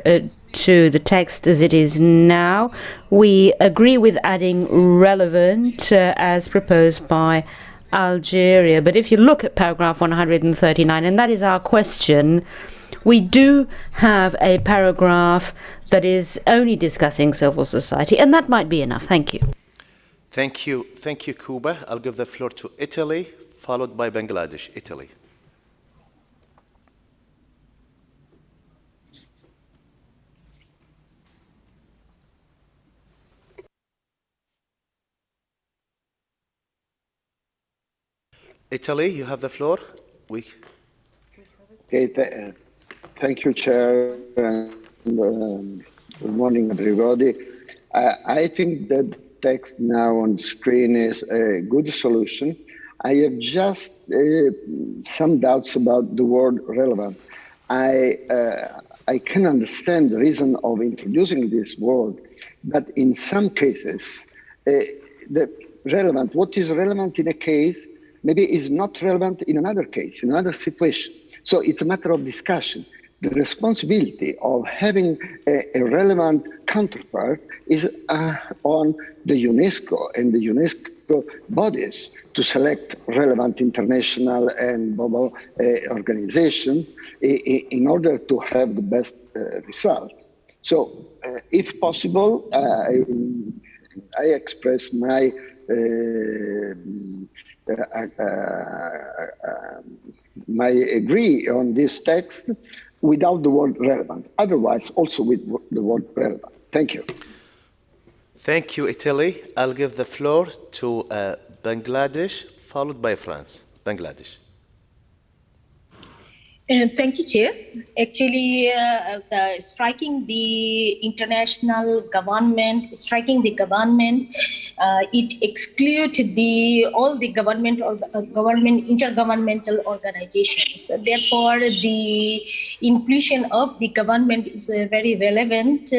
to the text as it is now. We agree with adding relevant as proposed by Algeria. But if you look at paragraph 139, and that is our question, we do have a paragraph that is only discussing civil society, and that might be enough. Thank you. Thank you. Thank you, Cuba. I'll give the floor to Italy, followed by Bangladesh. Italy. Italy, you have the floor. Okay, thank you, Chair, and good morning, everybody. I think that text now on the screen is a good solution. I have just some doubts about the word relevant. I can understand the reason of introducing this word, but in some cases, the relevant, what is relevant in a case, maybe is not relevant in another case, in another situation. So it's a matter of discussion. The responsibility of having a relevant counterpart is on the UNESCO and the UNESCO bodies to select relevant international and global organizations in order to have the best result. So if possible, I express my my agree on this text without the word relevant. Otherwise, also with the word relevant. Thank you. Thank you, Italy. I'll give the floor to Bangladesh, followed by France. Bangladesh. Thank you, Chair. Actually, striking the international government, it excludes all the government or intergovernmental organizations. Therefore, the inclusion of the government is very relevant.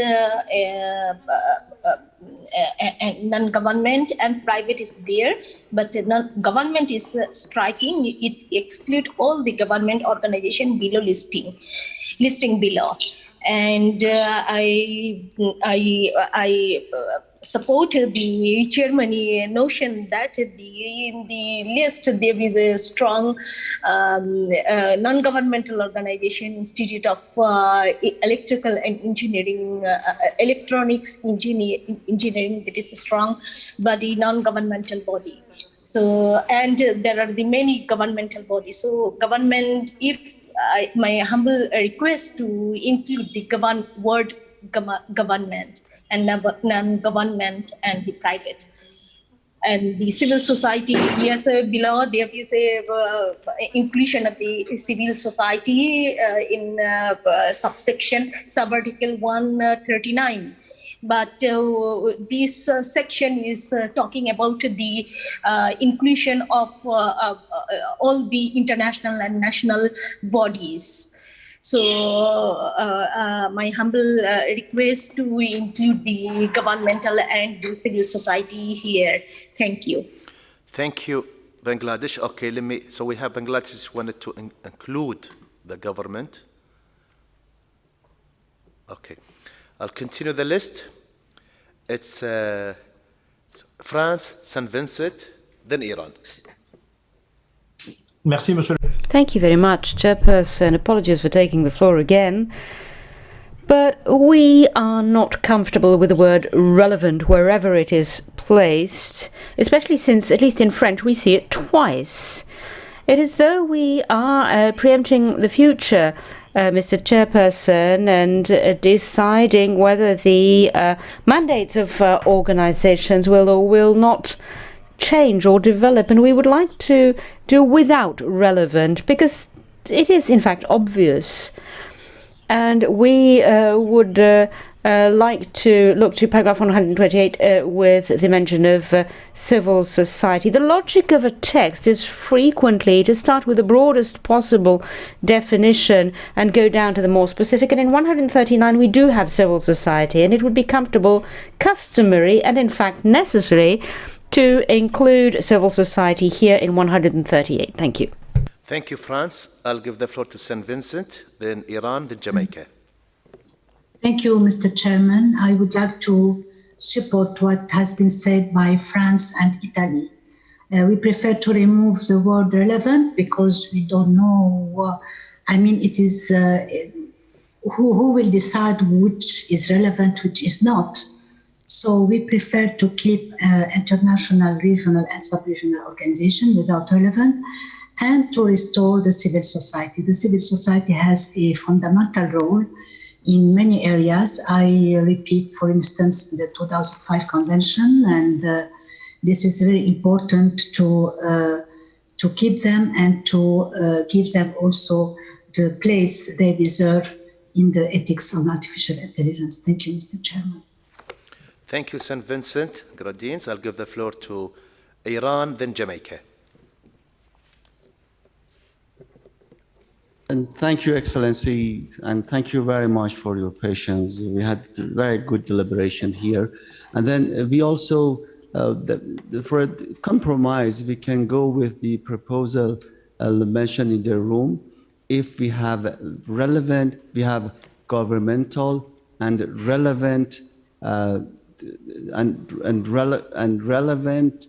And non-government and private is there, but non-government is striking. It excludes all the government organization below listing below. And I support the chairman notion that in the list there is a strong non-governmental organization, Institute of Electrical and Engineering, Electronics Engineering, that is a strong body, non-governmental body. So, and there are the many governmental bodies. So government, if my humble request to include the word government and non-government and the private. and the civil society. Yes, below there is a inclusion of the civil society in subsection subarticle 139. But this section is talking about the inclusion of all the international and national bodies. So my humble request to include the governmental and the civil society here. Thank you. Thank you, Bangladesh. Okay, so we have Bangladesh wanted to include the government. Okay, I'll continue the list. It's France, St. Vincent, then Iran. Merci, Monsieur. Thank you very much, Chairperson. Apologies for taking the floor again. But we are not comfortable with the word relevant wherever it is placed, especially since, at least in French, we see it twice. It is though we are preempting the future, Mr. Chairperson, and deciding whether the mandates of organizations will or will not change or develop, and we would like to do without relevant because it is in fact obvious, and we would like to look to paragraph 128 with the mention of civil society. The logic of a text is frequently to start with the broadest possible definition and go down to the more specific, and in 139 we do have civil society, and it would be comfortable, customary, and in fact necessary to include civil society here in 138. Thank you. Thank you, France. I'll give the floor to St. Vincent, then Iran, then Jamaica. Thank you, Mr. Chairman. I would like to support what has been said by France and Italy. We prefer to remove the word relevant because we don't know, it is who will decide which is relevant, which is not. So we prefer to keep international, regional, and sub-regional organization without relevant, and to restore the civil society. The civil society has a fundamental role in many areas. I repeat, for instance, the 2005 Convention, and this is very important to keep them and to give them also the place they deserve in the ethics on artificial intelligence. Thank you, Mr. Chairman. Thank you, St. Vincent Grenadines. I'll give the floor to Iran, then Jamaica. And thank you, Excellency, and thank you very much for your patience. We had very good deliberation here. And then we also, for a compromise, we can go with the proposal mentioned in the room. If we have relevant, we have governmental and relevant and relevant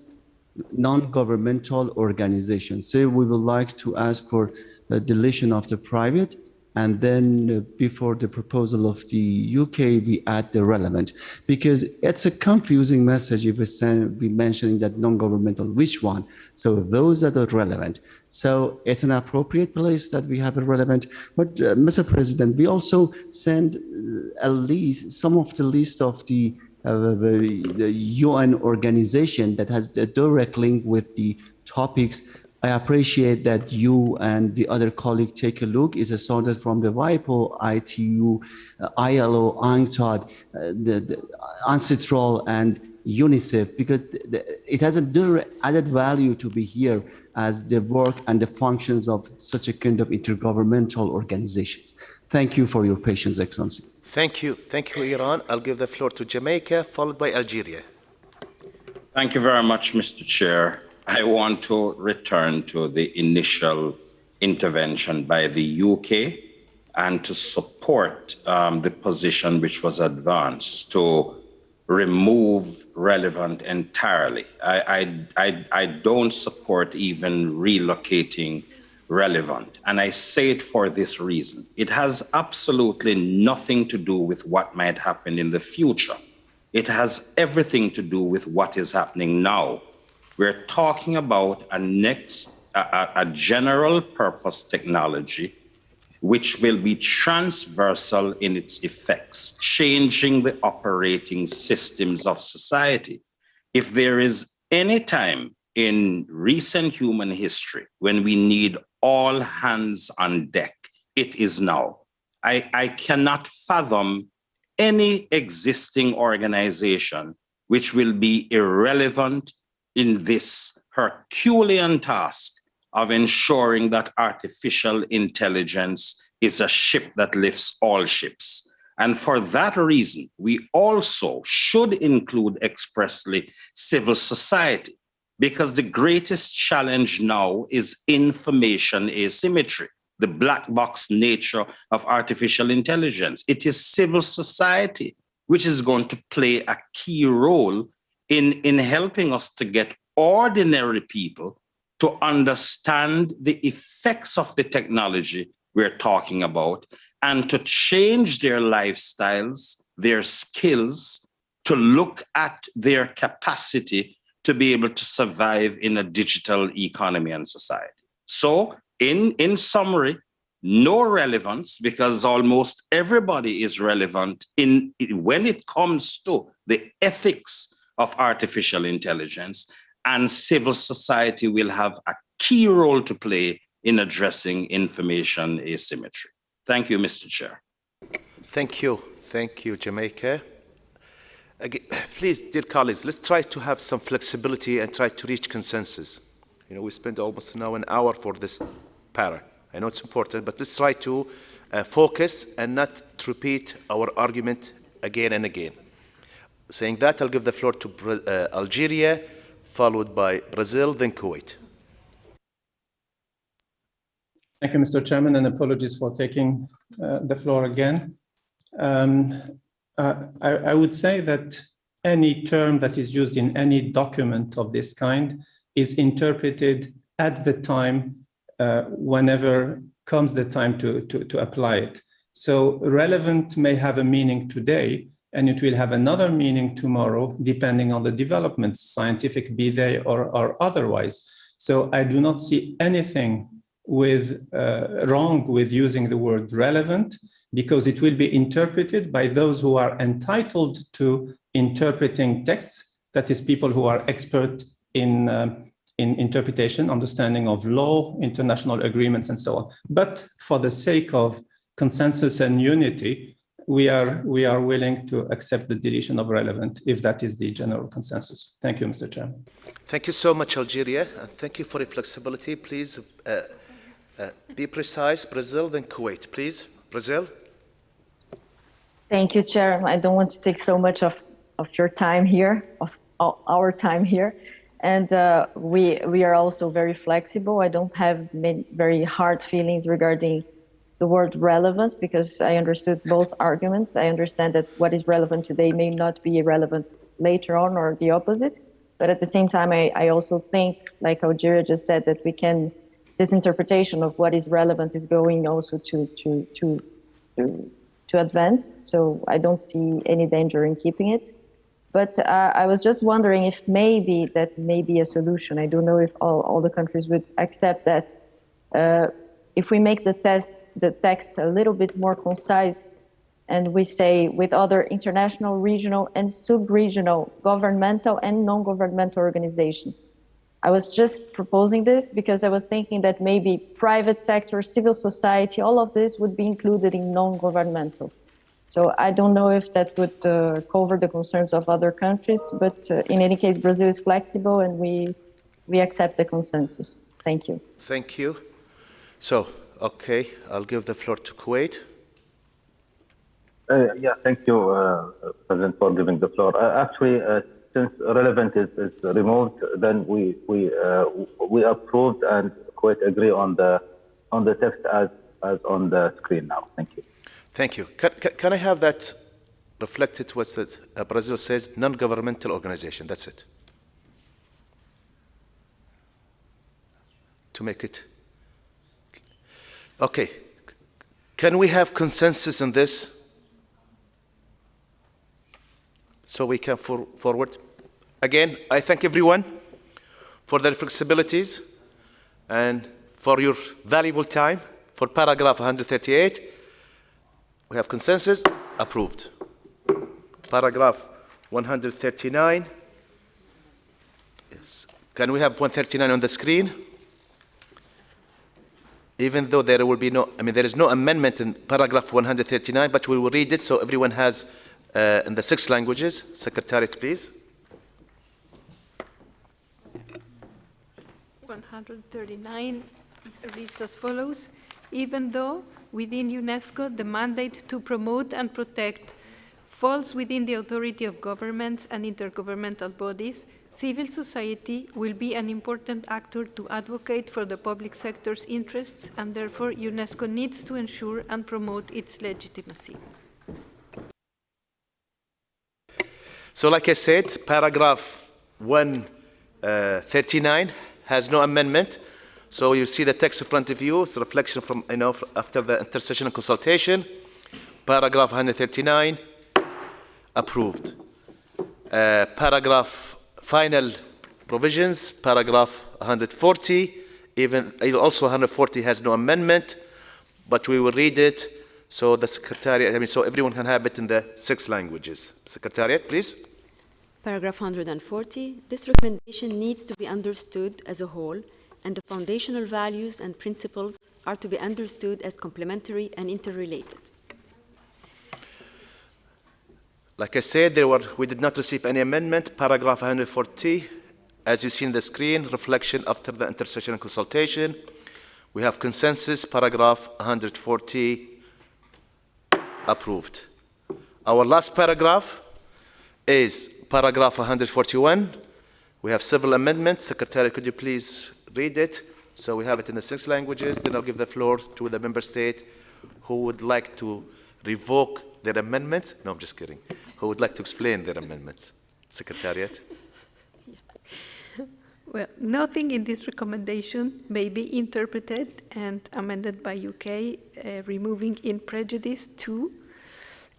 non-governmental organizations. So we would like to ask for the deletion of the private, and then before the proposal of the UK, we add the relevant, because it's a confusing message if we mentioning that non-governmental, which one? So those that are relevant. So it's an appropriate place that we have a relevant. But Mr. President, we also send at least some of the list of the UN organization that has a direct link with the topics. I appreciate that you and the other colleague take a look. It's started from the WIPO, ITU, ILO, UNCTAD, the Ancestral, and UNICEF, because it has a added value to be here as the work and the functions of such a kind of intergovernmental organizations. Thank you for your patience, Excellency. Thank you. Thank you, Iran. I'll give the floor to Jamaica, followed by Algeria. Thank you very much, Mr. Chair. I want to return to the initial intervention by the UK and to support the position which was advanced to remove relevant entirely. I don't support even relocating relevant, and I say it for this reason. It has absolutely nothing to do with what might happen in the future. It has everything to do with what is happening now. We're talking about a general purpose technology which will be transversal in its effects, changing the operating systems of society. If there is any time in recent human history when we need all hands on deck, it is now. I cannot fathom any existing organization which will be irrelevant in this Herculean task of ensuring that artificial intelligence is a ship that lifts all ships. And for that reason, we also should include expressly civil society, because the greatest challenge now is information asymmetry, the black box nature of artificial intelligence. It is civil society which is going to play a key role in helping us to get ordinary people to understand the effects of the technology we're talking about and to change their lifestyles, their skills, to look at their capacity to be able to survive in a digital economy and society. So in summary, no relevance, because almost everybody is relevant when it comes to the ethics of artificial intelligence, and civil society will have a key role to play in addressing information asymmetry. Thank you, Mr. Chair. Thank you. Thank you, Jamaica. Again, please, dear colleagues, let's try to have some flexibility and try to reach consensus. You know, we spent almost now an hour for this para. I know it's important, but let's try to focus and not repeat our argument again and again. Saying that, I'll give the floor to Algeria, followed by Brazil, then Kuwait. Thank you, Mr. Chairman, and apologies for taking the floor again. I would say that any term that is used in any document of this kind is interpreted at the time whenever comes the time to apply it. So relevant may have a meaning today, and it will have another meaning tomorrow, depending on the developments, scientific be they or otherwise. So I do not see anything wrong with using the word relevant, because it will be interpreted by those who are entitled to interpreting texts, that is, people who are expert in interpretation, understanding of law, international agreements, and so on. But for the sake of consensus and unity, we are willing to accept the deletion of relevant if that is the general consensus. Thank you, Mr. Chairman. Thank you so much, Algeria, and thank you for your flexibility. Please be precise. Brazil, then Kuwait. Please, Brazil. Thank you, Chair. I don't want to take so much of your time here, of our time here. And we are also very flexible. I don't have very hard feelings regarding the word relevant, because I understood both arguments. I understand that what is relevant today may not be relevant later on, or the opposite. But at the same time, I also think, like Algeria just said, that we can, this interpretation of what is relevant is going also to advance. So I don't see any danger in keeping it. But I was just wondering if maybe that may be a solution. I don't know if all the countries would accept that. If we make the text a little bit more concise, and we say with other international, regional, and sub-regional governmental and non-governmental organizations. I was just proposing this because I was thinking that maybe private sector, civil society, all of this would be included in non-governmental. So I don't know if that would cover the concerns of other countries, but in any case, Brazil is flexible and we accept the consensus. Thank you. Thank you. So, okay, I'll give the floor to Kuwait. Yeah, thank you, President, for giving the floor. Actually, since relevant is removed, then we approved and Kuwait agree on the text as on the screen now. Thank you. Thank you. Can I have that reflected? What's that? Brazil says non-governmental organization. That's it. To make it. Okay. Can we have consensus on this? So we can forward. Again, I thank everyone for their flexibilities and for your valuable time. For paragraph 138, we have consensus, approved. Paragraph 139, Yes. Can we have 139 on the screen? Even though there will be no, there is no amendment in paragraph 139, but we will read it so everyone has in the 6 languages. Secretariat, please. 139 reads as follows. Even though within UNESCO the mandate to promote and protect falls within the authority of governments and intergovernmental bodies, civil society will be an important actor to advocate for the public sector's interests, and therefore UNESCO needs to ensure and promote its legitimacy. So like I said, paragraph 139 has no amendment. So you see the text in front of you. It's a reflection from, after the intercession and consultation. Paragraph 139, approved. Paragraph final provisions, paragraph 140, also 140 has no amendment, but we will read it so the Secretariat, so everyone can have it in the 6 languages. Secretariat, please. Paragraph 140, this recommendation needs to be understood as a whole, and the foundational values and principles are to be understood as complementary and interrelated. Like I said, we did not receive any amendment. Paragraph 140, as you see on the screen, reflection after the intercession and consultation. We have consensus, paragraph 140, approved. Our last paragraph is paragraph 141. We have several amendments. Secretary, could you please read it? So we have it in the 6 languages. Then I'll give the floor to the member state who would like to revoke their amendments. No, I'm just kidding. Who would like to explain their amendments? Secretariat. Well, nothing in this recommendation may be interpreted and amended by UK, removing in prejudice to,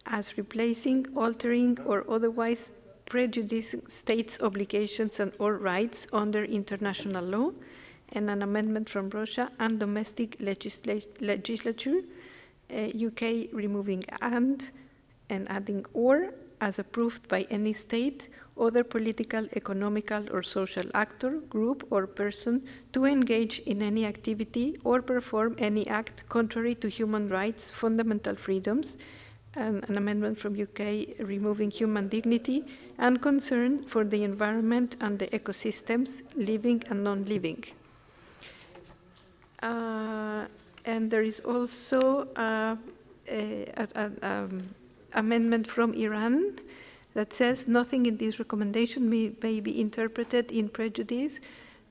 as replacing, altering, or otherwise prejudicing states' obligations and or rights under international law, and an amendment from Russia and domestic legislature, UK removing and adding or, as approved by any state, other political, economical, or social actor, group, or person to engage in any activity or perform any act contrary to human rights, fundamental freedoms, and an amendment from UK removing human dignity and concern for the environment and the ecosystems, living and non-living. And there is also an amendment from Iran that says nothing in this recommendation may be interpreted in prejudice.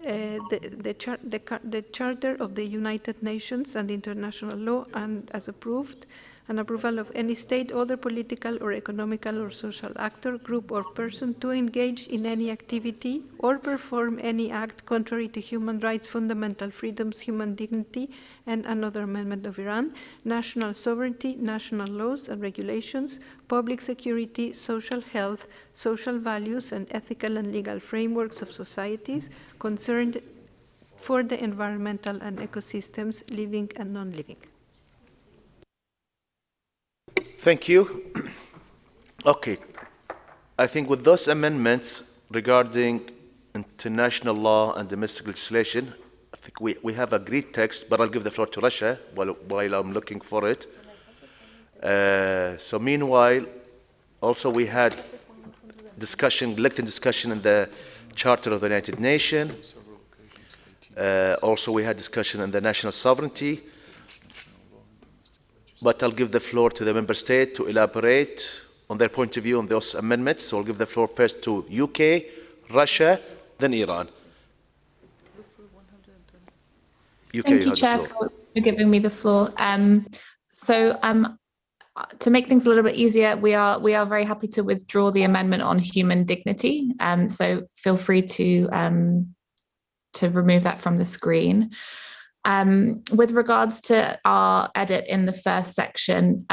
The Charter of the United Nations and international law, and as approved, an approval of any state, other political or economical or social actor, group, or person to engage in any activity or perform any act contrary to human rights, fundamental freedoms, human dignity, and another amendment of Iran, national sovereignty, national laws and regulations, public security, social health, social values, and ethical and legal frameworks of societies concerned for the environmental and ecosystems, living and non-living. Thank you. Okay. I think with those amendments regarding international law and domestic legislation, I think we have a great text, but I'll give the floor to Russia while I'm looking for it. So meanwhile, also we had discussion, elected discussion in the Charter of the United Nations. Also we had discussion on the national sovereignty. But I'll give the floor to the member state to elaborate on their point of view on those amendments. So I'll give the floor first to UK, Russia, then Iran. UK, Thank you, Chair, for giving me the floor. To make things a little bit easier, we are very happy to withdraw the amendment on human dignity. So feel free to remove that from the screen. With regards to our edit in the first section,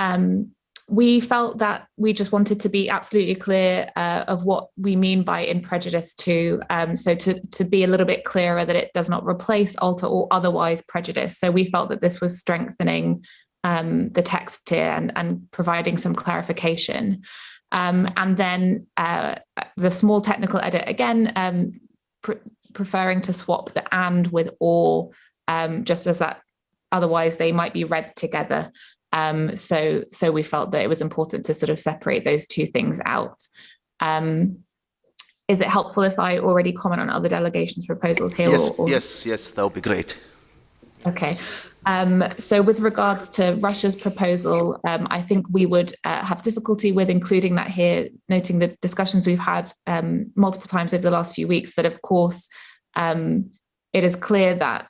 we felt that we just wanted to be absolutely clear of what we mean by in prejudice to, so to be a little bit clearer that it does not replace, alter, or otherwise prejudice. So we felt that this was strengthening the text here and providing some clarification. And then the small technical edit again, preferring to swap the and with or, just as that otherwise they might be read together. So we felt that it was important to sort of separate those two things out. Is it helpful if I already comment on other delegations' proposals here? Yes, that would be great. Okay. So with regards to Russia's proposal, I think we would have difficulty with including that here, noting the discussions we've had multiple times over the last few weeks, that of course it is clear that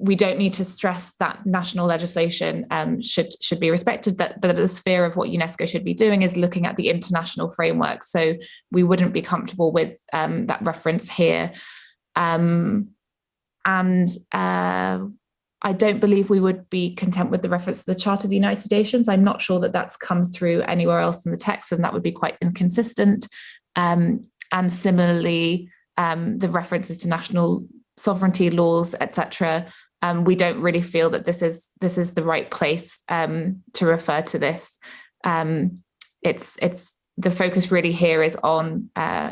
we don't need to stress that national legislation should be respected, that the sphere of what UNESCO should be doing is looking at the international framework. So we wouldn't be comfortable with that reference here. I don't believe we would be content with the reference to the Charter of the United Nations. I'm not sure that that's come through anywhere else in the text, and that would be quite inconsistent. And similarly, the references to national sovereignty laws, etc. We don't really feel that this is the right place to refer to this. It's the focus really here is on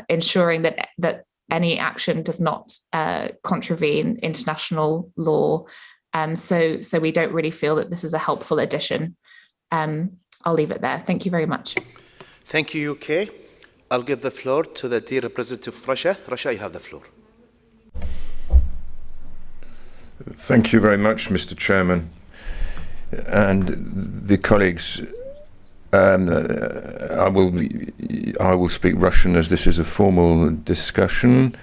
ensuring that any action does not contravene international law. So we don't really feel that this is a helpful addition. I'll leave it there. Thank you very much. Thank you, UK. I'll give the floor to the dear representative of Russia. Russia, you have the floor. Thank you very much, Mr. Chairman. And the colleagues, I will speak Russian as this is a formal discussion.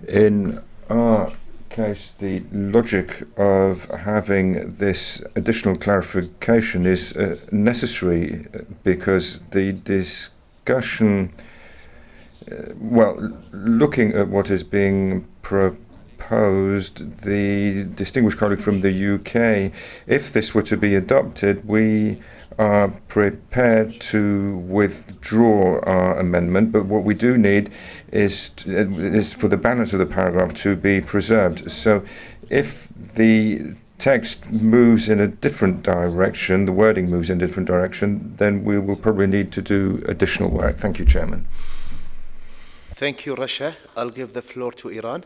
In our case, the logic of having this additional clarification is necessary because the discussion, looking at what is being proposed, the distinguished colleague from the UK, if this were to be adopted, we are prepared to withdraw our amendment, but what we do need is for the balance of the paragraph to be preserved. So if the text moves in a different direction, the wording moves in a different direction, then we will probably need to do additional work. Thank you, Chairman. Thank you, Russia. I'll give the floor to Iran.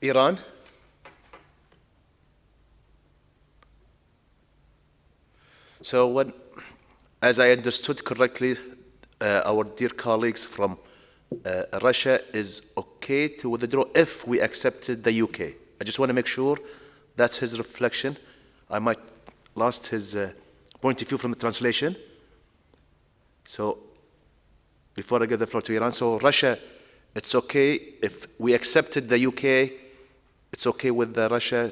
Iran. So as I understood correctly, our dear colleagues from Russia is okay to withdraw if we accepted the UK. I just want to make sure that's his reflection. I might lost his point of view from the translation. So before I give the floor to Iran, so Russia, it's okay if we accepted the UK, it's okay with Russia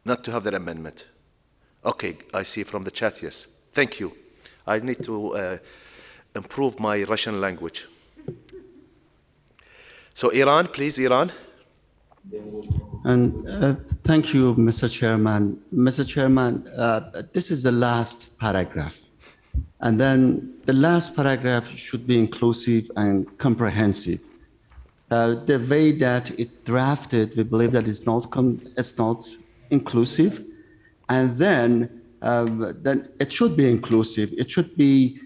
not to have their amendment. Okay, I see from the chat, yes. Thank you. I need to improve my Russian language. So Iran, please, Iran. And thank you, Mr. Chairman. Mr. Chairman, this is the last paragraph. And then the last paragraph should be inclusive and comprehensive. The way that it drafted, we believe that it's not inclusive. And then it should be inclusive. It should be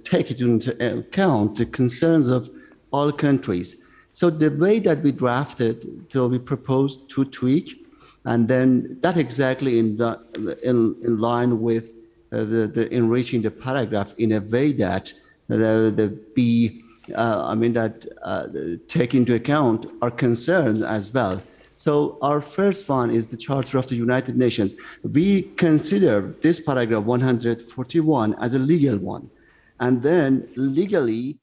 take into account the concerns of all countries. So the way that we drafted, so we proposed to tweak, and then that exactly in line with the enriching the paragraph in a way that take into account our concerns as well. So our first one is the Charter of the United Nations. We consider this paragraph 141 as a legal one. And then legally,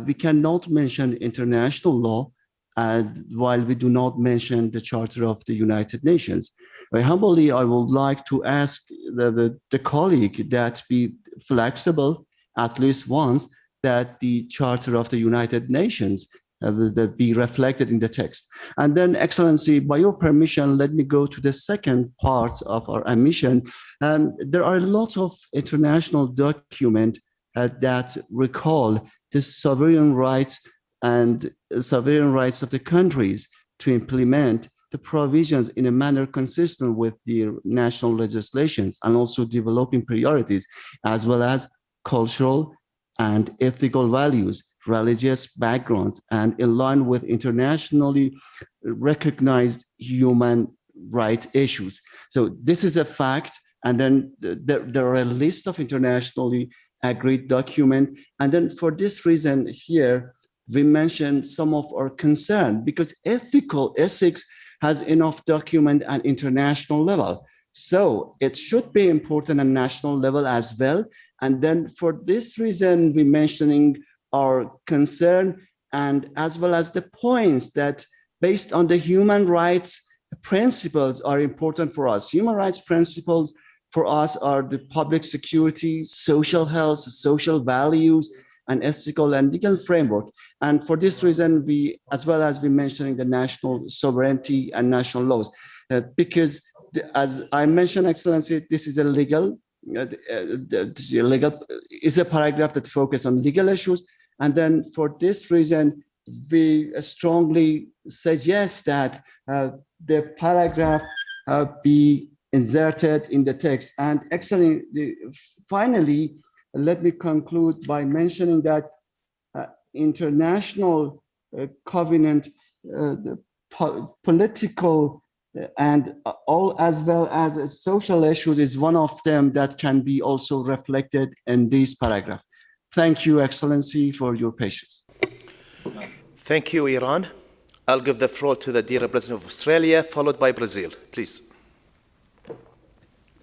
we cannot mention international law while we do not mention the Charter of the United Nations. Very humbly, I would like to ask the colleague that be flexible at least once, that the Charter of the United Nations will be reflected in the text. And then, Excellency, by your permission, let me go to the second part of our admission. There are a lot of international documents that recall the sovereign rights and sovereign rights of the countries. to implement the provisions in a manner consistent with the national legislations and also developing priorities, as well as cultural and ethical values, religious backgrounds, and in line with internationally recognized human rights issues. So this is a fact. And then there are a list of internationally agreed documents. And then for this reason here, we mentioned some of our concern because ethics has enough document at international level. So it should be important at national level as well. And then for this reason, we're mentioning our concern and as well as the points that based on the human rights principles are important for us. Human rights principles for us are the public security, social health, social values, and ethical and legal framework. And for this reason, we, as well as we mentioning the national sovereignty and national laws, because as I mentioned, Excellency, this is a legal, is a paragraph that focuses on legal issues. And then for this reason, we strongly suggest that the paragraph be inserted in the text. And actually, finally, let me conclude by mentioning that international covenant, the political and all as well as social issues is one of them that can be also reflected in this paragraph. Thank you, Excellency, for your patience. Thank you, Iran. I'll give the floor to the Dear Representative of Australia, followed by Brazil, please.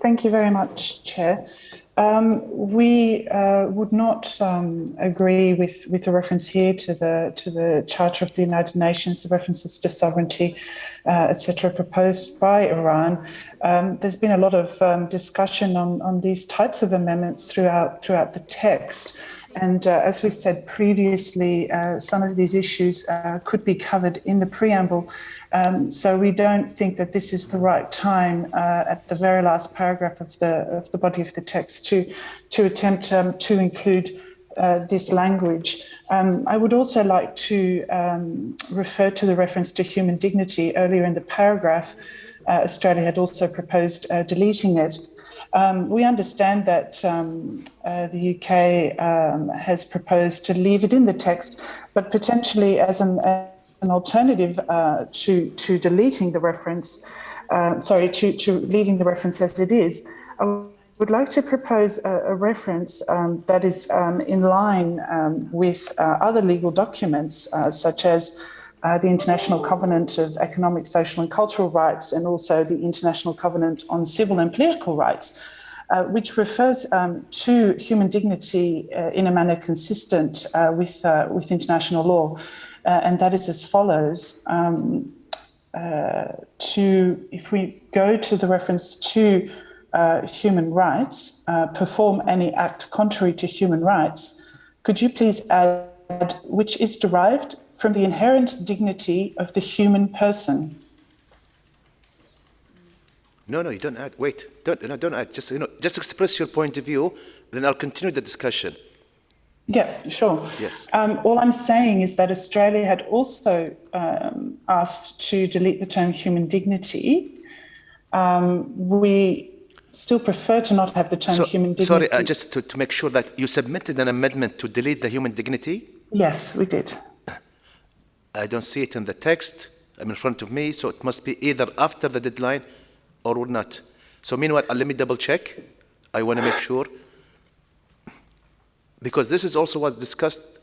Thank you very much, Chair. We would not agree with the reference here to the Charter of the United Nations, the references to sovereignty, etc., proposed by Iran. There's been a lot of discussion on these types of amendments throughout the text. And as we've said previously, some of these issues could be covered in the preamble. So we don't think that this is the right time at the very last paragraph of the body of the text to attempt to include this language. I would also like to refer to the reference to human dignity earlier in the paragraph. Australia had also proposed deleting it. We understand that the UK has proposed to leave it in the text, but potentially as an alternative to deleting the reference, to leaving the reference as it is, I would like to propose a reference that is in line with other legal documents, such as the International Covenant of Economic, Social and Cultural Rights, and also the International Covenant on Civil and Political Rights, which refers to human dignity in a manner consistent with international law. And that is as follows. If we go to the reference to human rights, perform any act contrary to human rights, could you please add which is derived from the inherent dignity of the human person? No, you don't add. Wait, don't add. Just express your point of view, then I'll continue the discussion. Yeah, sure. Yes. All I'm saying is that Australia had also asked to delete the term human dignity. We still prefer to not have the term human dignity. Sorry, just to make sure that you submitted an amendment to delete the human dignity? Yes, we did. I don't see it in the text. I'm in front of me, so it must be either after the deadline or not. So meanwhile, let me double check. I want to make sure. Because this is also what's discussed.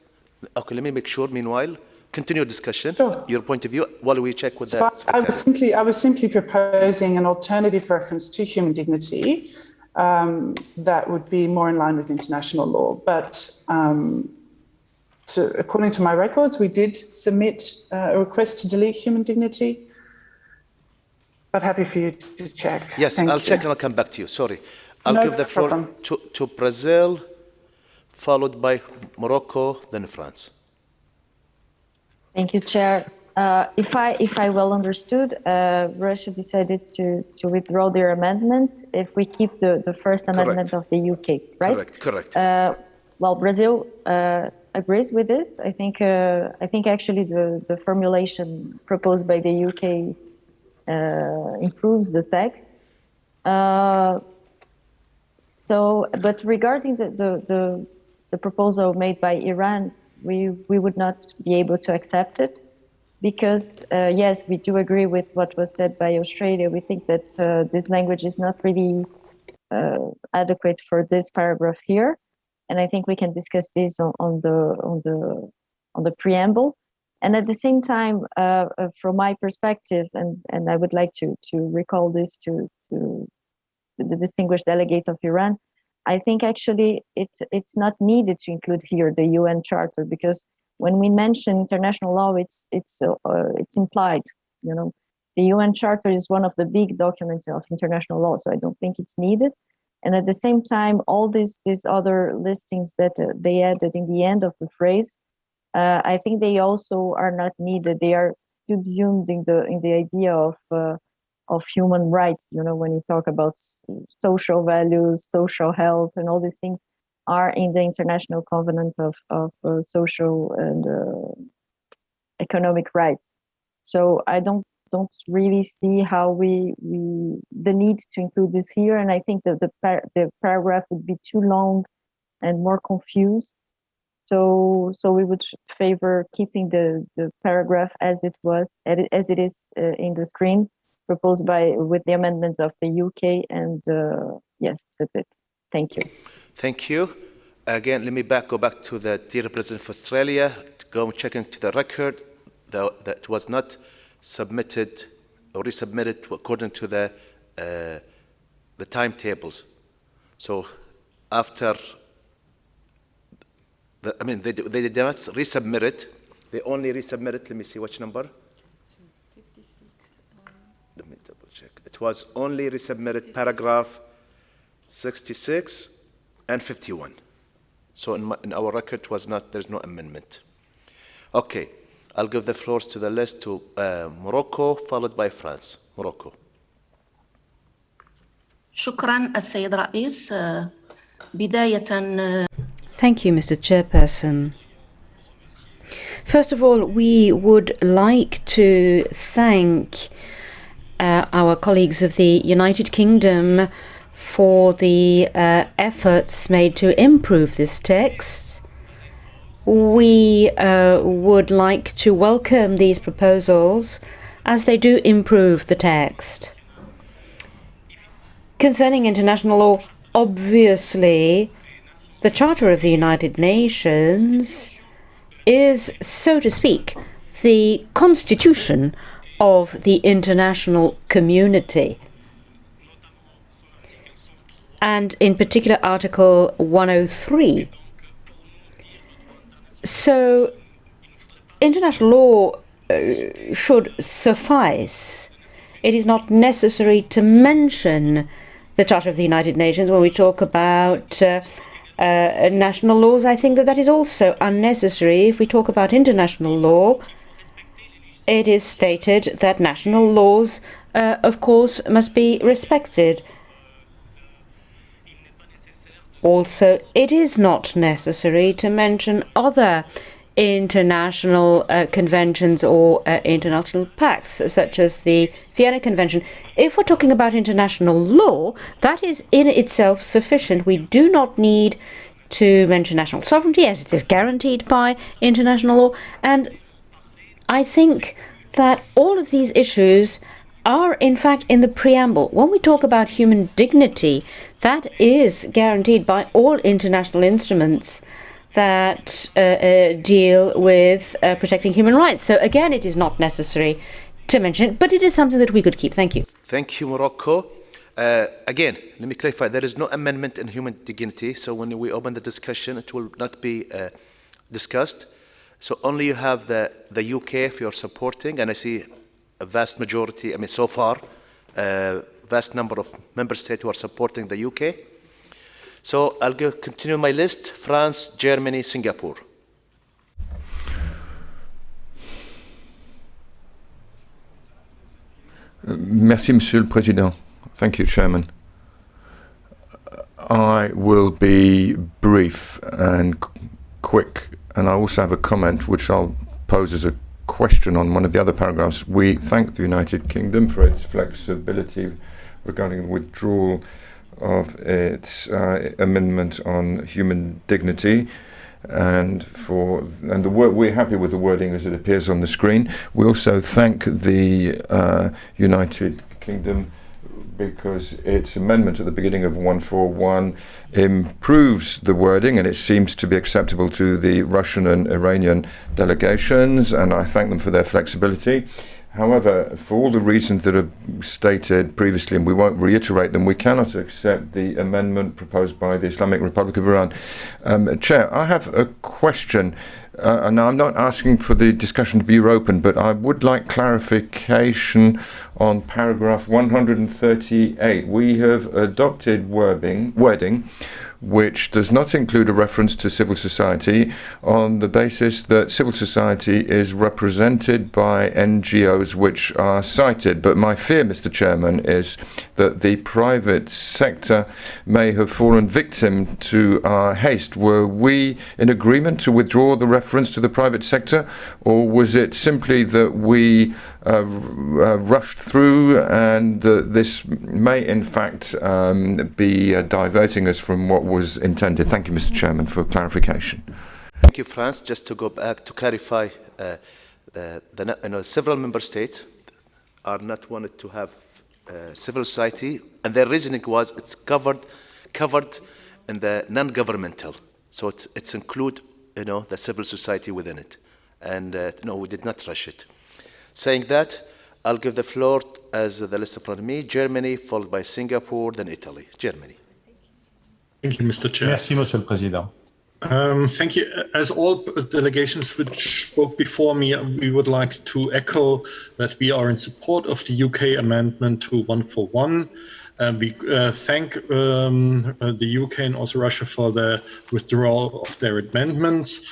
Okay, let me make sure. Meanwhile, continue discussion. Sure. Your point of view while we check with So that. I was simply proposing an alternative reference to human dignity that would be more in line with international law. But according to my records, we did submit a request to delete human dignity. But happy for you to check. Yes, I'll check and I'll come back to you. Sorry. I'll give the floor to Brazil, followed by Morocco, then France. Thank you, Chair. If I well understood, Russia decided to withdraw their amendment if we keep the first amendment of the UK, right? Correct. Well, Brazil agrees with this. I think actually the formulation proposed by the UK improves the text. But regarding the proposal made by Iran, we would not be able to accept it because yes, we do agree with what was said by Australia. We think that this language is not really adequate for this paragraph here, and I think we can discuss this on the preamble. And at the same time, from my perspective, and I would like to recall this to the distinguished delegate of Iran, I think actually it's not needed to include here the UN Charter, because when we mention international law, it's implied. You know, the UN Charter is one of the big documents of international law, so I don't think it's needed. And at the same time, all these other listings that they added in the end of the phrase, I think they also are not needed. They are subsumed in the idea of human rights. You know, when you talk about social values, social health, and all these things are in the International Covenant of social and economic rights. So I don't really see how the need to include this here, and I think that the paragraph would be too long and more confused. So we would favor keeping the paragraph as it is in the screen, proposed with the amendments of the UK, and yes, that's it. Thank you. Thank you. Again, let me go back to the dear representative of Australia to go and check into the record that was not submitted or resubmitted according to the timetables. So after, they did not resubmit it. They only resubmitted. Let me see which number. 56. Let me double check. It was only resubmitted 66. Paragraph 66 and 51. So in our record was not. There's no amendment. Okay, I'll give the floors to the list to Morocco, followed by France. Morocco. شكرا السيد رئيس. بداية. Thank you, Mr. Chairperson. First of all, we would like to thank our colleagues of the United Kingdom for the efforts made to improve this text. We would like to welcome these proposals as they do improve the text. Concerning international law, obviously, the Charter of the United Nations is, so to speak, the constitution of the international community. And in particular, Article 103. So, international law should suffice. It is not necessary to mention the Charter of the United Nations when we talk about national laws. I think that is also unnecessary. If we talk about international law, it is stated that national laws, of course, must be respected. Also, it is not necessary to mention other international conventions or international pacts, such as the Vienna Convention. If we're talking about international law, that is in itself sufficient. We do not need to mention national sovereignty, as it is guaranteed by international law. And I think that all of these issues are, in fact, in the preamble. When we talk about human dignity, that is guaranteed by all international instruments that deal with protecting human rights. So again, it is not necessary to mention it, but it is something that we could keep. Thank you. Thank you, Morocco. Again, let me clarify, there is no amendment in human dignity, so when we open the discussion, it will not be discussed. So only you have the UK if you're supporting, and I see a vast majority, so far, vast number of member states who are supporting the UK. So I'll continue my list: France, Germany, Singapore. Merci, Monsieur le Président. Thank you, Chairman. I will be brief and quick and I also have a comment which I'll pose as a question on one of the other paragraphs. We thank the United Kingdom for its flexibility regarding the withdrawal of its amendment on human dignity, and we're happy with the wording as it appears on the screen. We also thank the United Kingdom because its amendment at the beginning of 141 improves the wording, and it seems to be acceptable to the Russian and Iranian delegations, and I thank them for their flexibility. However, for all the reasons that are stated previously, and we won't reiterate them, we cannot accept the amendment proposed by the Islamic Republic of Iran. Chair, I have a question. And I'm not asking for the discussion to be open, but I would like clarification on paragraph 138. We have adopted wording which does not include a reference to civil society on the basis that civil society is represented by NGOs which are cited. But my fear, Mr. Chairman, is that the private sector may have fallen victim to our haste. Were we in agreement to withdraw the reference to the private sector, or was it simply that we rushed through, and this may in fact be diverting us from what was intended? Thank you, Mr. Chairman, for clarification. Thank you, Franz. Just to go back to clarify, several member states are not wanted to have civil society, and their reasoning was it's covered in the non-governmental, so it's include the civil society within it, and no, we did not rush it. Saying that, I'll give the floor, as the list in front of me, Germany, followed by Singapore, then Italy. Germany. Thank you, Mr. Chair. Merci, Monsieur le Président. Thank you. As all delegations which spoke before me, we would like to echo that we are in support of the UK amendment to 141. We thank the UK and also Russia for the withdrawal of their amendments.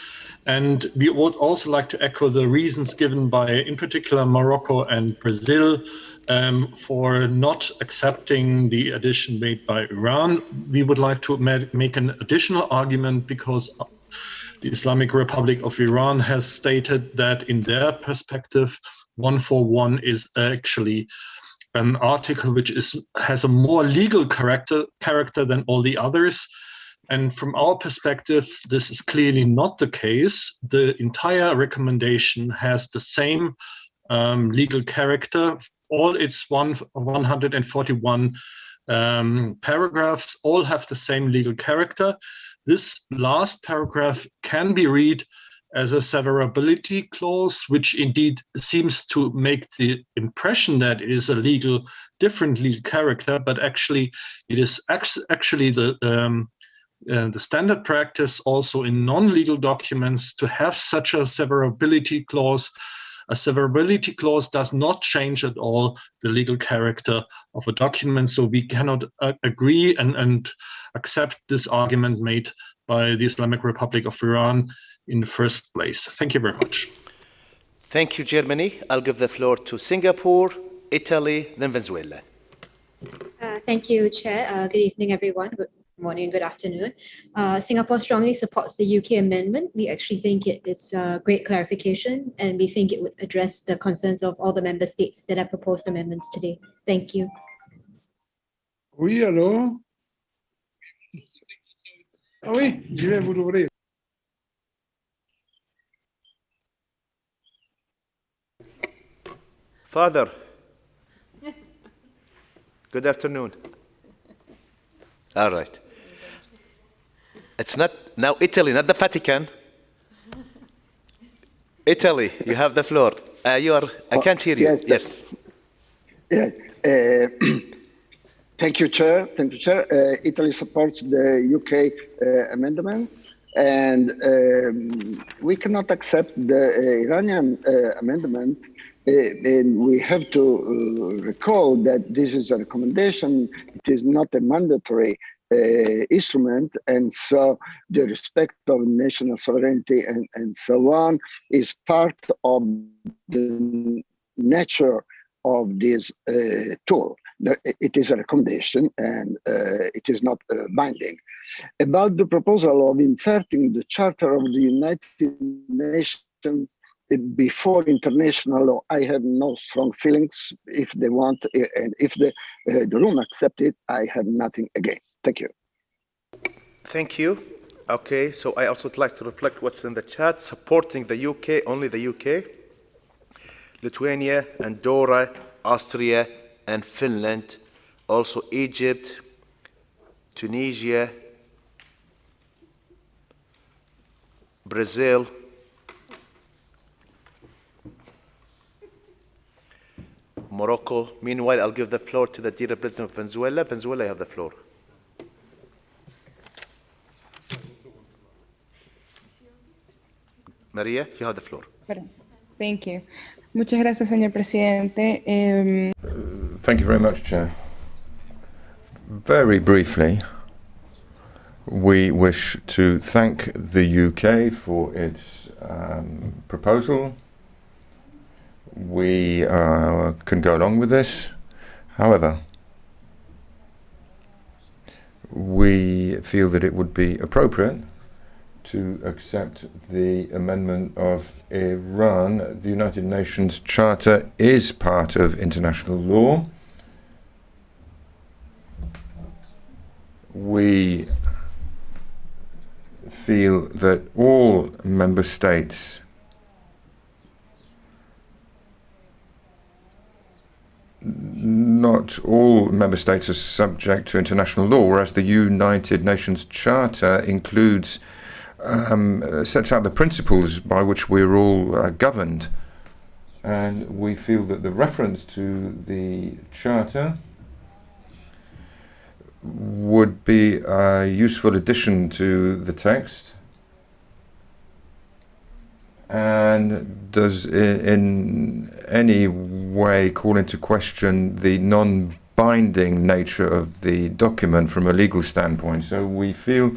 And we would also like to echo the reasons given by, in particular, Morocco and Brazil for not accepting the addition made by Iran. We would like to make an additional argument because the Islamic Republic of Iran has stated that in their perspective, 141 is actually an article which has a more legal character than all the others. And from our perspective, this is clearly not the case. The entire recommendation has the same legal character. All its 141 paragraphs all have the same legal character. This last paragraph can be read as a severability clause, which indeed seems to make the impression that it is a different legal character, but actually it is actually the standard practice also in non-legal documents to have such a severability clause. A severability clause does not change at all the legal character of a document, so we cannot agree and accept this argument made by the Islamic Republic of Iran in the first place. Thank you very much. Thank you, Germany. I'll give the floor to Singapore, Italy, then Venezuela. Thank you, Chair. Good evening, everyone. Good morning, good afternoon. Singapore strongly supports the UK amendment. We actually think it's a great clarification, and we think it would address the concerns of all the member states that have proposed amendments today. Thank you. Oui, alors? Ah oui, je vais vous ouvrir. Father, good afternoon. All right. It's not now Italy, not the Vatican. Italy, you have the floor. I can't hear you. Yes. Yeah. Thank you, Chair. Thank you, Chair. Italy supports the UK amendment, and we cannot accept the Iranian amendment. And we have to recall that this is a recommendation. It is not a mandatory instrument, and so the respect of national sovereignty and so on is part of the nature of this tool. It is a recommendation, and it is not binding. About the proposal of inserting the Charter of the United Nations before international law, I have no strong feelings. If they want, and if the room accepts it, I have nothing against. Thank you. Thank you. Okay, so I also would like to reflect what's in the chat, supporting the UK, only the UK, Lithuania, Andorra, Austria, and Finland, also Egypt, Tunisia, Brazil, Morocco. Meanwhile, I'll give the floor to the dear President of Venezuela. Venezuela, you have the floor. Maria, you have the floor. Thank you. Muchas gracias, señor presidente. Thank you very much, Chair. Very briefly, we wish to thank the UK for its proposal. We can go along with this. However, we feel that it would be appropriate to accept the amendment of Iran. The United Nations Charter is part of international law. We feel that all member states not all member states are subject to international law, whereas the United Nations Charter includes sets out the principles by which we're all governed. And we feel that the reference to the Charter would be a useful addition to the text and does in any way call into question the non-binding nature of the document from a legal standpoint. So we feel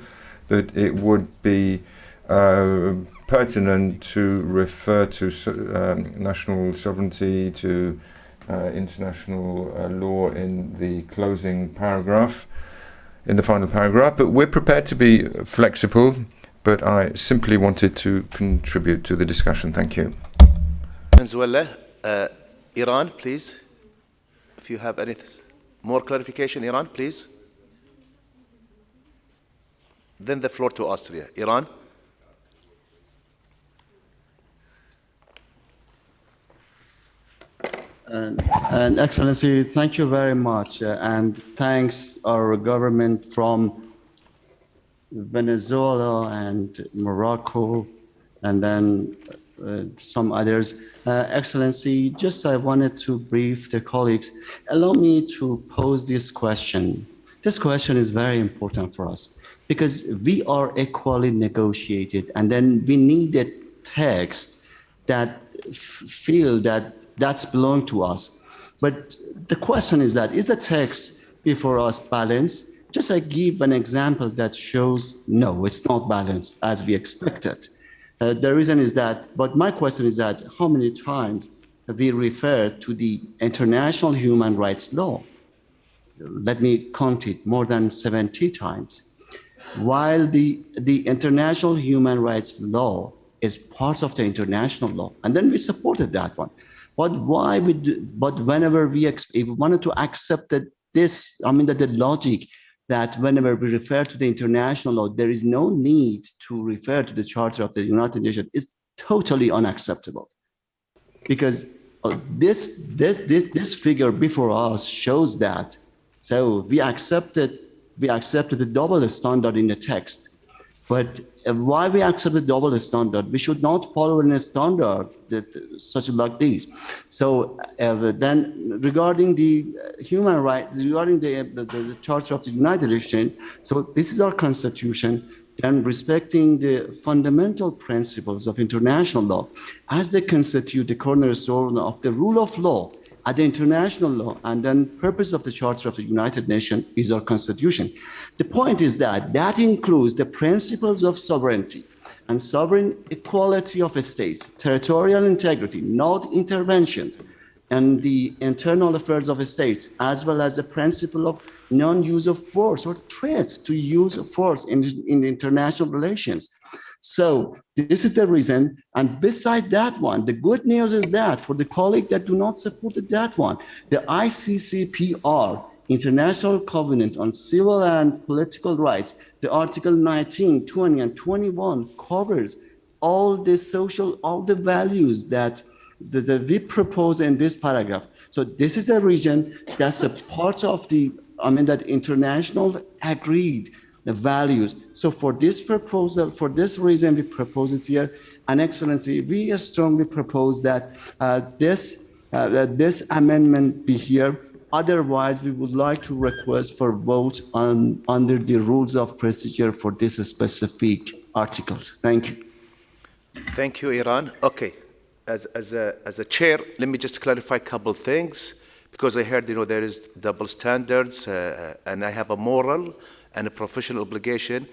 that it would be pertinent to refer to national sovereignty, to international law in the closing paragraph, in the final paragraph, but we're prepared to be flexible, but I simply wanted to contribute to the discussion. Thank you. Venezuela, Iran, please. If you have any more clarification, Iran, please. Then the floor to Austria. Iran. And Excellency, thank you very much. And thanks our government from Venezuela and Morocco, and then some others. Excellency, just I wanted to brief the colleagues. Allow me to pose this question. This question is very important for us because we are equally negotiated, and then we need a text that feel that that's belong to us. But the question is that, is the text before us balanced? Just I give an example that shows, no, it's not balanced as we expected. The reason is that, but my question is that, how many times have we referred to the international human rights law? Let me count it, more than 70 times. While the international human rights law is part of the international law, and then we supported that one. But why but whenever we wanted to accept that this, I mean that the logic that whenever we refer to the international law, there is no need to refer to the Charter of the United Nations is totally unacceptable. Because this figure before us shows that. So we accepted the double standard in the text. But why we accept the double standard? We should not follow a standard such like this. So then, regarding the human rights, regarding the Charter of the United Nations, so this is our constitution, and respecting the fundamental principles of international law, as they constitute the cornerstone of the rule of law at the international law, and then purpose of the Charter of the United Nations is our constitution. The point is that that includes the principles of sovereignty and sovereign equality of states, territorial integrity, not interventions, and the internal affairs of states, as well as the principle of non-use of force or threats to use of force in international relations. So this is the reason. And beside that one, the good news is that for the colleague that do not support that one, the ICCPR, International Covenant on Civil and Political Rights, the Article 19, 20, and 21 covers all the values that we propose in this paragraph. So this is a region that's a part of that international agreed the values. So for this proposal, for this reason, we propose it here. And Excellency, we strongly propose that this amendment be here. Otherwise, we would like to request for vote under the rules of procedure for this specific articles. Thank you. Thank you, Iran. Okay, as a chair, let me just clarify a couple of things, because I heard there is double standards, and I have a moral and a professional obligation.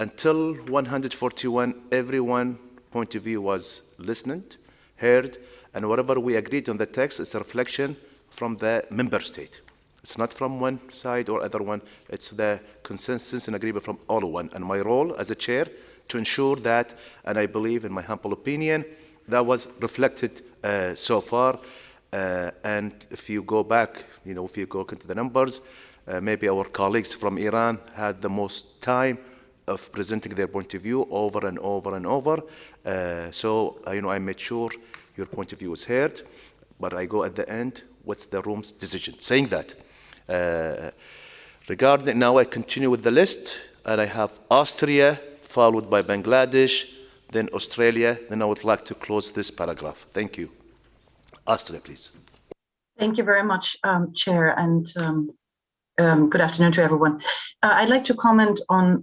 Until 141, everyone's point of view was listened, heard, and whatever we agreed on the text is a reflection from the member state. It's not from one side or other one. It's the consensus and agreement from all one. And my role as a chair to ensure that, and I believe, in my humble opinion, that was reflected so far. And if you go back, if you go into the numbers, maybe our colleagues from Iran had the most time of presenting their point of view over and over and over. So I made sure your point of view was heard, but I go at the end, what's the room's decision? Saying that, regarding now, I continue with the list, and I have Austria, followed by Bangladesh, then Australia, then I would like to close this paragraph. Thank you. Austria, please. Thank you very much, Chair, and good afternoon to everyone. I'd like to comment on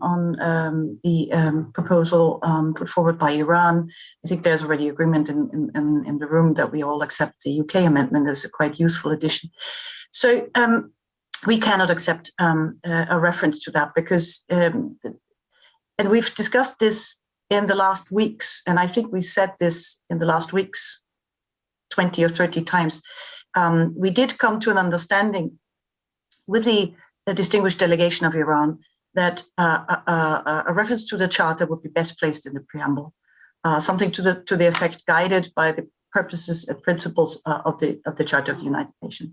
the proposal put forward by Iran. I think there's already agreement in the room that we all accept the UK amendment as a quite useful addition. So we cannot accept a reference to that because, and we've discussed this in the last weeks, and I think we said this in the last weeks 20 or 30 times. We did come to an understanding with the distinguished delegation of Iran that a reference to the Charter would be best placed in the preamble, something to the effect guided by the purposes and principles of the Charter of the United Nations.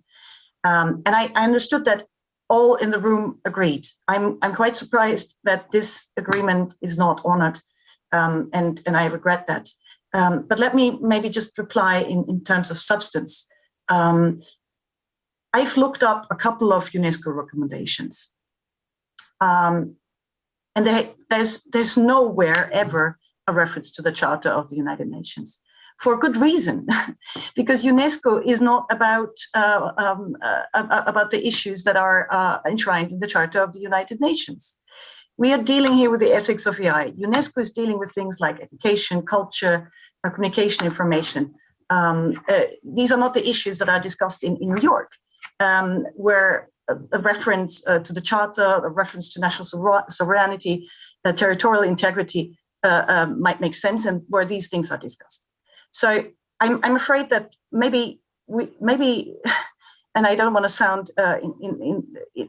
And I understood that all in the room agreed. I'm quite surprised that this agreement is not honored, and I regret that. But let me maybe just reply in terms of substance. I've looked up a couple of UNESCO recommendations, and there's nowhere ever a reference to the Charter of the United Nations, for a good reason, because UNESCO is not about the issues that are enshrined in the Charter of the United Nations. We are dealing here with the ethics of AI. UNESCO is dealing with things like education, culture, communication, information. These are not the issues that are discussed in New York, where a reference to the Charter, a reference to national sovereignty, territorial integrity might make sense, and where these things are discussed. So I'm afraid that maybe, and I don't want to sound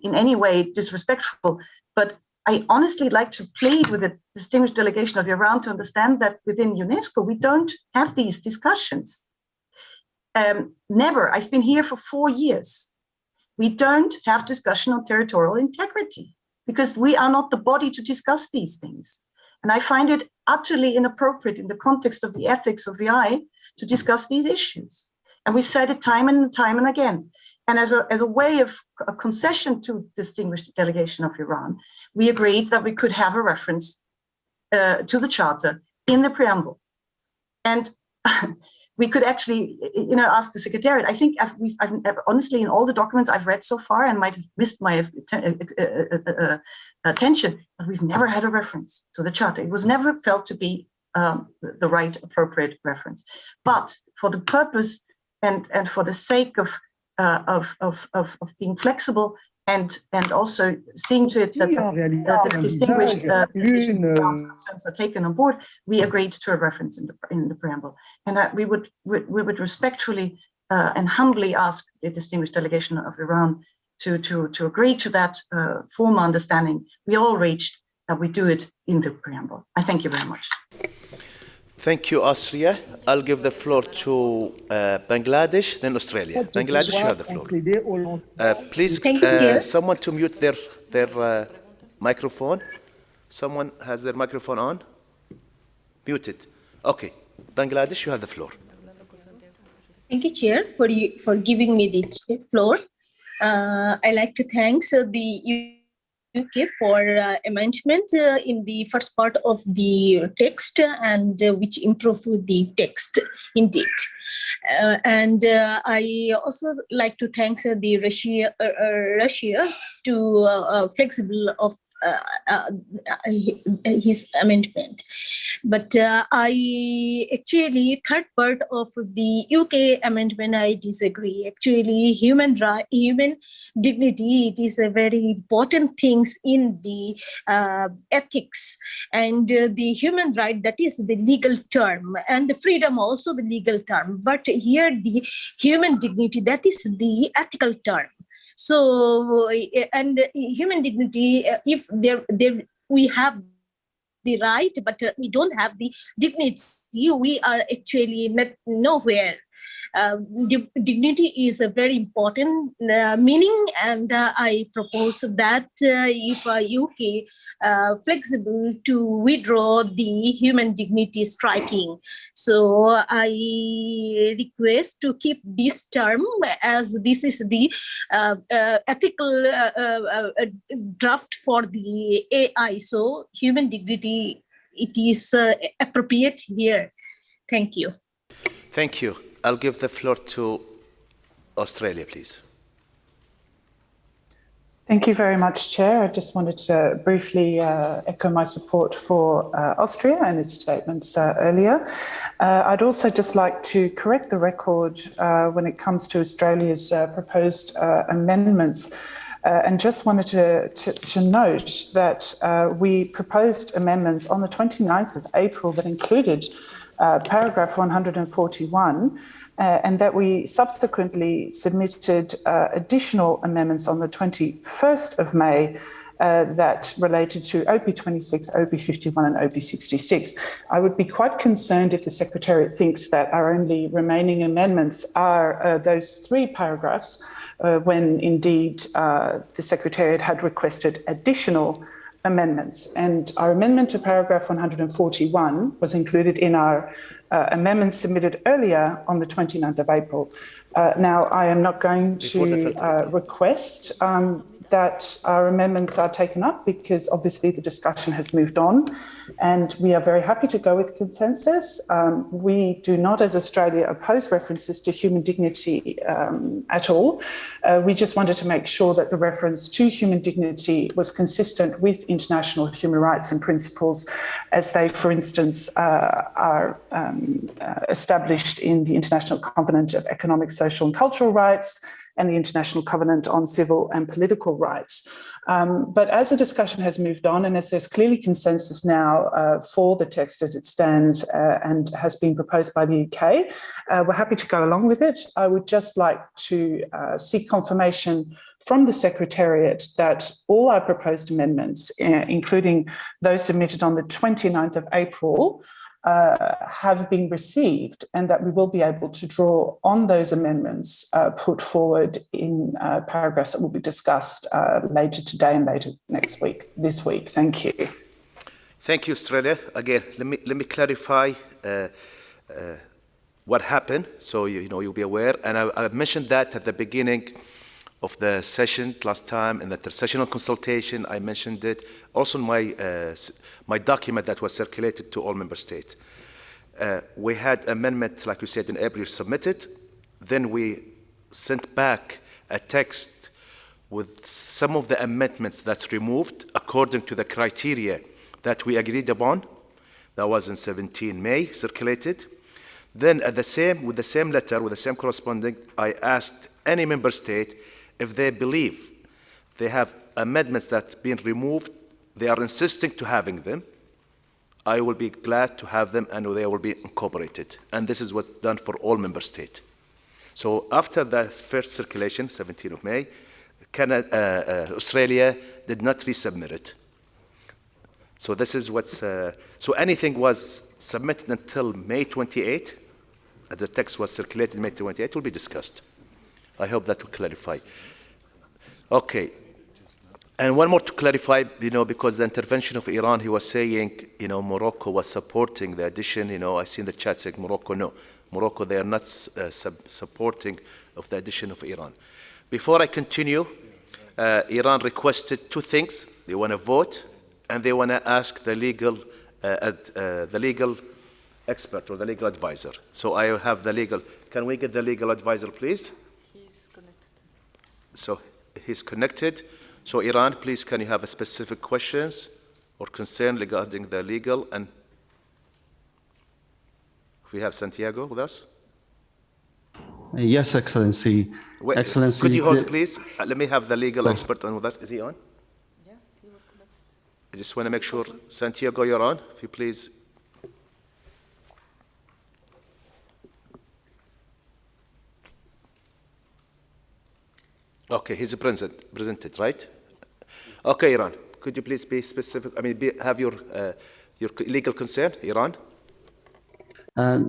in any way disrespectful, but I honestly like to plead with the distinguished delegation of Iran to understand that within UNESCO, we don't have these discussions. Never. I've been here for 4 years. We don't have discussion on territorial integrity because we are not the body to discuss these things. And I find it utterly inappropriate in the context of the ethics of AI to discuss these issues. And we said it time and time and again. And as a way of a concession to distinguished delegation of Iran, we agreed that we could have a reference to the Charter in the preamble. And we could actually, ask the Secretariat. I think I've honestly, in all the documents I've read so far, and might have missed my attention, but we've never had a reference to the Charter. It was never felt to be the right, appropriate reference. But for the purpose and for the sake of being flexible and also seeing to it that the distinguished concerns are taken on board, we agreed to a reference in the preamble, and we would respectfully and humbly ask the distinguished delegation of Iran to agree to that formal understanding we all reached, that we do it in the preamble. I thank you very much. Thank you, Austria. I'll give the floor to Bangladesh, then Australia. Bangladesh, you have the floor. Please, someone to mute their microphone. Someone has their microphone on? Muted. Okay. Bangladesh, you have the floor. Thank you, Chair, for giving me the floor. I'd like to thank the UK for amendment in the first part of the text and which improved the text indeed. And I also like to thank the Russia to flexible of his amendment. But I actually, third part of the UK amendment, I disagree. Actually, human dignity, it is a very important thing in the ethics, and the human right, that is the legal term, and the freedom also the legal term. But here the human dignity, that is the ethical term. So, and human dignity, if we have the right, but we don't have the dignity, we are actually nowhere. Dignity is a very important meaning, and I propose that if UK flexible to withdraw the human dignity striking. So I request to keep this term, as this is the ethical draft for the AI. So human dignity, it is appropriate here. Thank you. Thank you. I'll give the floor to Australia, please. Thank you very much, Chair. I just wanted to briefly echo my support for Austria and its statements earlier. I'd also just like to correct the record when it comes to Australia's proposed amendments. And just wanted to note that we proposed amendments on the 29th of April that included paragraph 141, and that we subsequently submitted additional amendments on the 21st of May that related to OP26, OP51 and OP66. I would be quite concerned if the Secretariat thinks that our only remaining amendments are those three paragraphs, when indeed the Secretariat had requested additional amendments. And our amendment to paragraph 141 was included in our amendments submitted earlier on the 29th of April. Now, I am not going to request that our amendments are taken up, because obviously the discussion has moved on and we are very happy to go with consensus. We do not, as Australia, oppose references to human dignity at all. We just wanted to make sure that the reference to human dignity was consistent with international human rights and principles, as they, for instance, are established in the International Covenant of Economic, Social and Cultural Rights and the International Covenant on Civil and Political Rights. But as the discussion has moved on, and as there's clearly consensus now for the text as it stands and has been proposed by the UK, we're happy to go along with it. I would just like to seek confirmation from the Secretariat that all our proposed amendments, including those submitted on the 29th of April, have been received, and that we will be able to draw on those amendments put forward in paragraphs that will be discussed later today and later this week. Thank you. Thank you, Australia. Again, let me clarify what happened, so you'll be aware. And I mentioned that at the beginning of the session last time, in the session on consultation. I mentioned it also in my document that was circulated to all member states. We had amendment, like you said, in April submitted. Then we sent back a text with some of the amendments that's removed according to the criteria that we agreed upon. That was in 17 May circulated. Then with the same letter, with the same corresponding, I asked any member state if they believe they have amendments that's been removed, they are insisting to having them, I will be glad to have them and they will be incorporated. And this is what's done for all member states. So after the first circulation, 17th of May, Australia did not resubmit it. So this is what's, so anything was submitted until May 28, the text was circulated May 28, will be discussed. I hope that will clarify. Okay. And one more to clarify, because the intervention of Iran, he was saying, Morocco was supporting the addition, I see in the chat saying Morocco, no. Morocco, they are not supporting of the addition of Iran. Before I continue, Iran requested two things. They want to vote, and they want to ask the legal expert or the legal advisor. So I have the legal. Can we get the legal advisor, please? He's connected. So he's connected. So Iran, please, can you have a specific questions or concern regarding the legal? And we have Santiago with us. Yes, Excellency. Wait, Excellency, could you hold, please? Let me have the legal expert on with us. Is he on? Yeah, he was connected. I just want to make sure, Santiago, you're on. If you please. Okay, he's presented, right? Okay, Iran, could you please be specific? I mean, have your legal concern, Iran?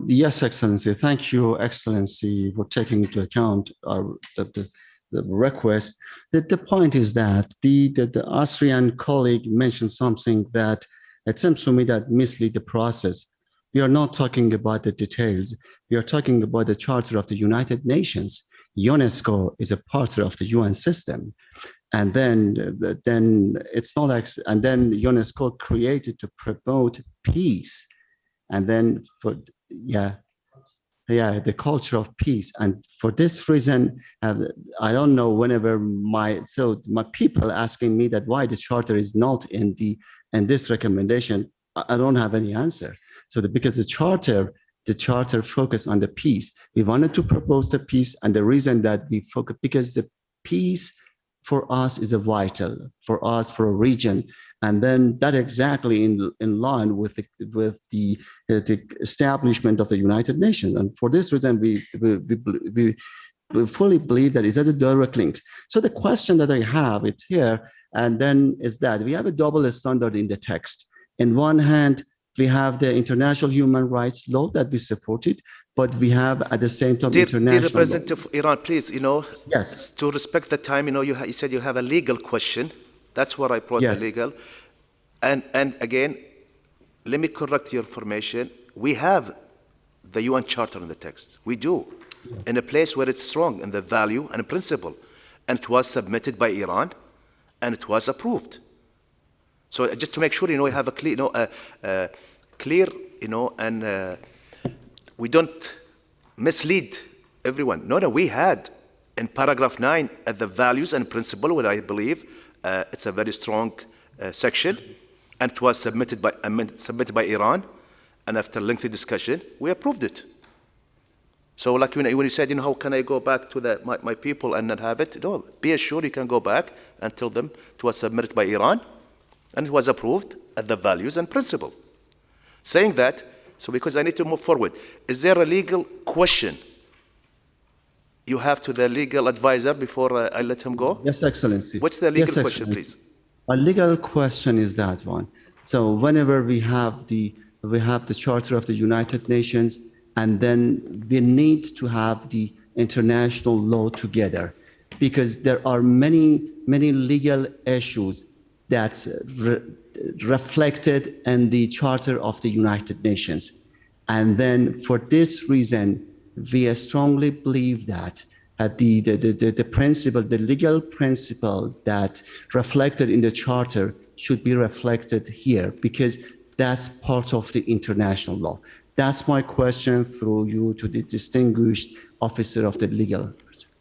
Yes, Excellency. Thank you, Excellency, for taking into account the request. The point is that the Austrian colleague mentioned something that it seems to me that mislead the process. We are not talking about the details. We are talking about the Charter of the United Nations. UNESCO is a part of the UN system. And then it's not like, and then UNESCO created to promote peace. And then the culture of peace. And for this reason, I don't know, whenever my people asking me that why the charter is not in this recommendation, I don't have any answer. So because the charter focused on the peace. We wanted to propose the peace, and the reason that we focus, because the peace for us is a vital, for us, for a region. And then that exactly in line with the establishment of the United Nations. And for this reason, we fully believe that it's a direct link. So the question that I have it here, and then is that we have a double standard in the text. In one hand, we have the international human rights law that we supported, but we have at the same time international. Dear Representative of Iran, please, yes, to respect the time, you said you have a legal question. That's what I brought, the legal. And again, let me correct your information. We have the UN Charter in the text. We do, in a place where it's strong in the value and principle, and it was submitted by Iran, and it was approved. So just to make sure, you have a clear, and we don't mislead everyone. No, we had in paragraph 9 at the values and principle, where I believe it's a very strong section, and it was submitted by Iran, and after lengthy discussion, we approved it. So like when you said, how can I go back to my people and not have it? No, be assured you can go back and tell them it was submitted by Iran, and it was approved at the values and principle. Saying that, so because I need to move forward, is there a legal question you have to the legal advisor before I let him go? Yes, Excellency. What's the legal question, please? A legal question is that one. So whenever we have the Charter of the United Nations, and then we need to have the international law together, because there are many legal issues that's reflected in the Charter of the United Nations. And then for this reason, we strongly believe that the principle, the legal principle that reflected in the Charter should be reflected here, because that's part of the international law. That's my question through you to the distinguished officer of the legal.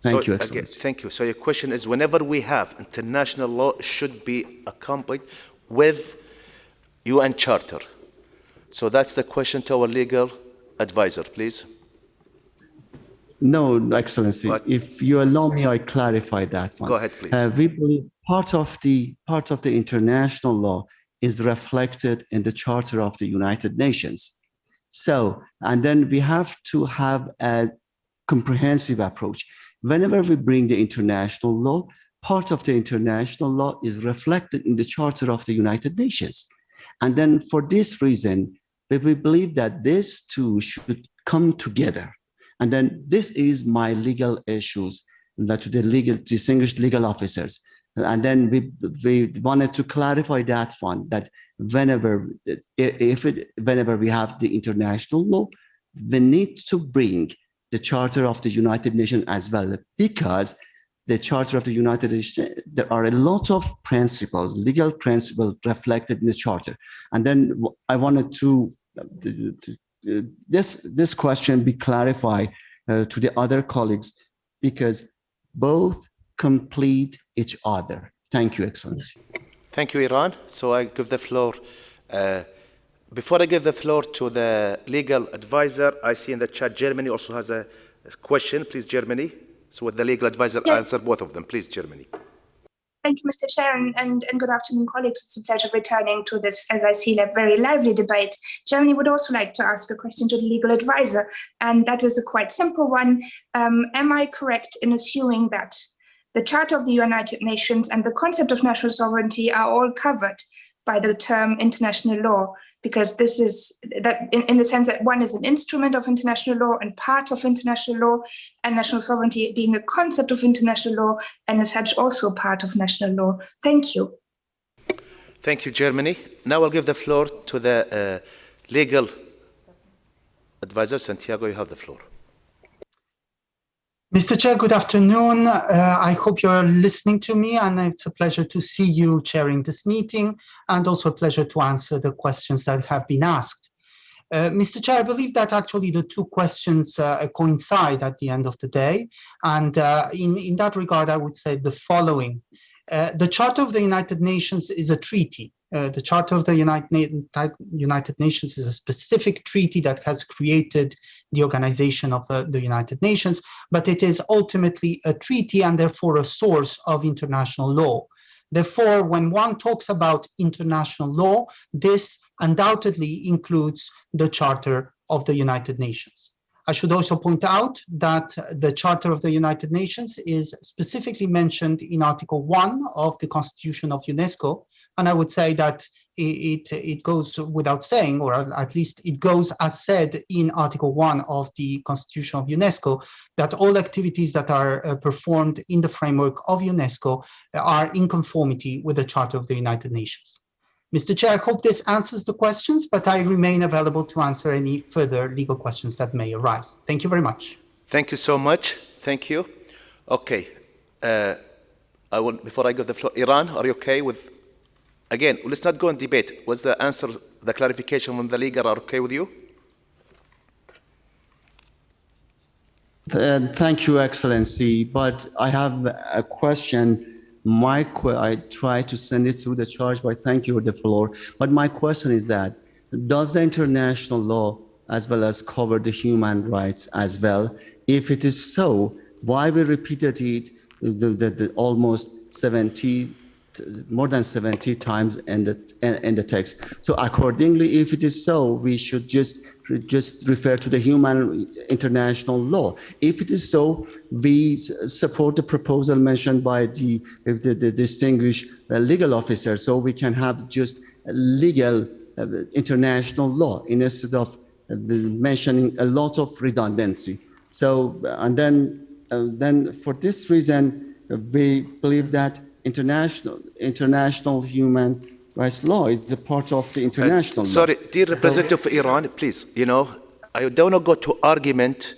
Thank you, Excellency. Okay, thank you. So your question is, whenever we have international law, should be accompanied with UN Charter. So that's the question to our legal advisor, please. No, Excellency. If you allow me, I clarify that one. Go ahead, please. We believe part of the international law is reflected in the Charter of the United Nations. So, and then we have to have a comprehensive approach. Whenever we bring the international law, part of the international law is reflected in the Charter of the United Nations. And then for this reason, we believe that these two should come together. And then this is my legal issues that to the distinguished legal officers. And then we wanted to clarify that one, that whenever we have the international law, we need to bring the Charter of the United Nations as well, because the Charter of the United Nations, there are a lot of principles, legal principles reflected in the Charter. And then I wanted to this question be clarified to the other colleagues, because both complete each other. Thank you, Excellency. Thank you, Iran. So I give the floor. Before I give the floor to the legal advisor, I see in the chat Germany also has a question. Please, Germany. So would the legal advisor answer both of them? Please, Germany. Thank you, Mr. Chair, and good afternoon, colleagues. It's a pleasure returning to this, as I see, a very lively debate. Germany would also like to ask a question to the legal advisor, and that is a quite simple one. Am I correct in assuming that the Charter of the United Nations and the concept of national sovereignty are all covered by the term international law? Because this is that in the sense that one is an instrument of international law and part of international law, and national sovereignty being a concept of international law and as such also part of national law. Thank you. Thank you, Germany. Now I'll give the floor to the legal advisor. Santiago, you have the floor. Mr. Chair, good afternoon. I hope you're listening to me, and it's a pleasure to see you chairing this meeting, and also a pleasure to answer the questions that have been asked. Mr. Chair, I believe that actually the two questions coincide at the end of the day, and in that regard, I would say the following. The Charter of the United Nations is a treaty. The Charter of the United Nations is a specific treaty that has created the organization of the United Nations, but it is ultimately a treaty and therefore a source of international law. Therefore, when one talks about international law, this undoubtedly includes the Charter of the United Nations. I should also point out that the Charter of the United Nations is specifically mentioned in Article 1 of the Constitution of UNESCO, and I would say that it goes without saying, or at least it goes as said in Article 1 of the Constitution of UNESCO, that all activities that are performed in the framework of UNESCO are in conformity with the Charter of the United Nations. Mr. Chair, I hope this answers the questions, but I remain available to answer any further legal questions that may arise. Thank you very much. Thank you so much. Thank you. Okay. Before I give the floor, Iran, are you okay with? Again, let's not go and debate. Was the answer, the clarification from the legal are okay with you? Thank you, Excellency. But I have a question. I try to send it through the charge, but thank you for the floor. But my question is that, does the international law as well as cover the human rights as well? If it is so, why we repeated it almost more than 70 times in the text? So accordingly, if it is so, we should just refer to the human international law. If it is so, we support the proposal mentioned by the distinguished legal officer, so we can have just legal international law instead of mentioning a lot of redundancy. So, and then for this reason, we believe that international human rights law is a part of the international law. Sorry, dear representative of Iran, please, I don't want to go to argument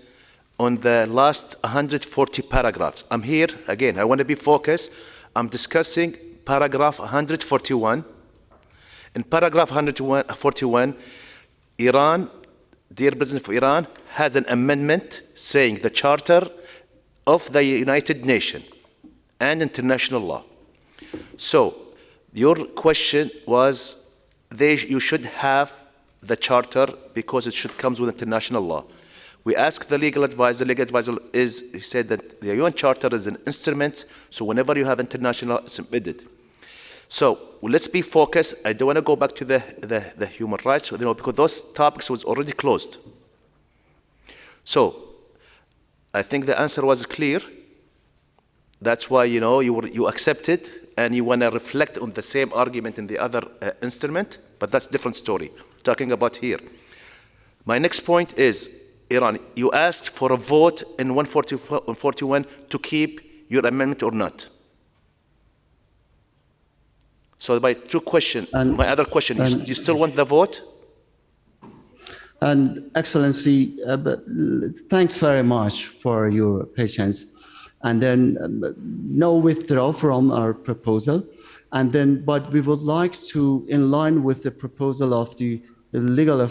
on the last 140 paragraphs. I'm here, again, I want to be focused. I'm discussing paragraph 141. In paragraph 141, Iran, dear President of Iran, has an amendment saying the Charter of the United Nations and international law. So your question was, you should have the charter because it should come with international law. We asked the legal advisor. He said that the UN Charter is an instrument, so whenever you have international, it's embedded. So let's be focused. I don't want to go back to the human rights, because those topics was already closed. So I think the answer was clear. That's why, you know, you accepted and you want to reflect on the same argument in the other instrument, but that's a different story. Talking about here. My next point is, Iran, you asked for a vote in 141 to keep your amendment or not. So my my other question, you still want the vote? And Excellency, thanks very much for your patience. And then no withdrawal from our proposal. And then, but we would like to, in line with the proposal of the legal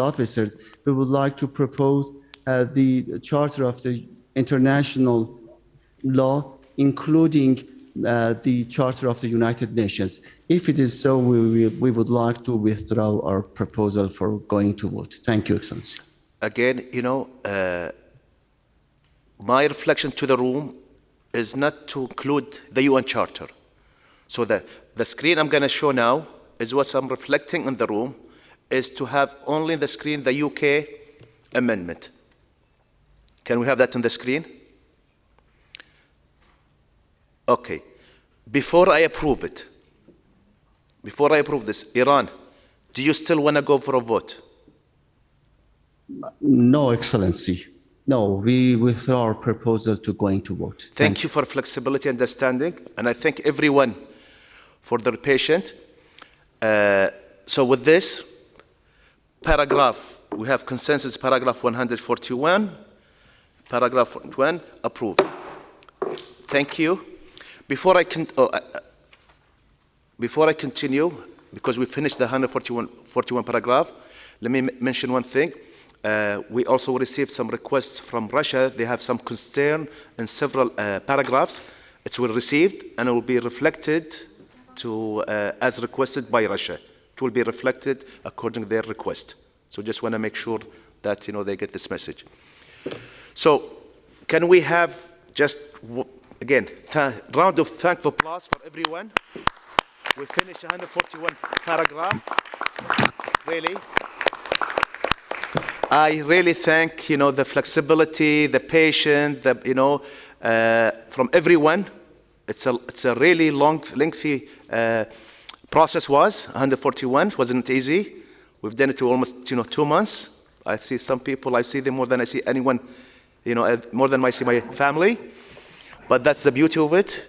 officers, we would like to propose the Charter of the International Law, including the Charter of the United Nations. If it is so, we would like to withdraw our proposal for going to vote. Thank you, Excellency. Again, you know, my reflection to the room is not to include the UN Charter. So the screen I'm going to show now is what I'm reflecting in the room, is to have only the screen the UK amendment. Can we have that on the screen? Okay. Before I approve this, Iran, do you still want to go for a vote? No, Excellency. No, we withdraw our proposal to going to vote. Thank you for flexibility and understanding, and I thank everyone for their patience. So with this paragraph, we have consensus paragraph 141, paragraph 1 approved. Thank you. Before I continue, because we finished the 141 paragraph, let me mention one thing. We also received some requests from Russia. They have some concern in several paragraphs. It will be received and it will be reflected to as requested by Russia. It will be reflected according to their request. So just want to make sure that, you know, they get this message. So can we have just again round of thankful applause for everyone? We finished 141 paragraph. Really. I really thank, you know, the flexibility, the patience, you know, from everyone. It's a really lengthy process. 141 wasn't easy. We've done it to almost, you know, 2 months. I see some people, I see them more than I see anyone, you know, more than I see my family. But that's the beauty of it.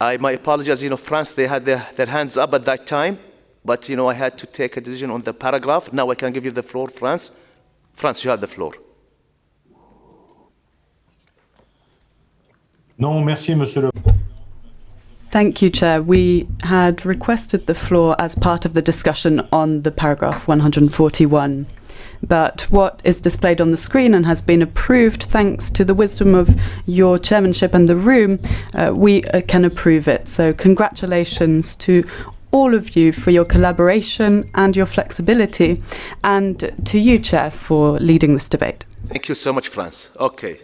My apologies, you know, France, they had their hands up at that time, but, you know, I had to take a decision on the paragraph. Now I can give you the floor, France. France, you have the floor. Non, merci, Monsieur le. Thank you, Chair. We had requested the floor as part of the discussion on the paragraph 141. But what is displayed on the screen and has been approved thanks to the wisdom of your chairmanship and the room, we can approve it. So congratulations to all of you for your collaboration and your flexibility, and to you, Chair, for leading this debate. Thank you so much, France. Okay.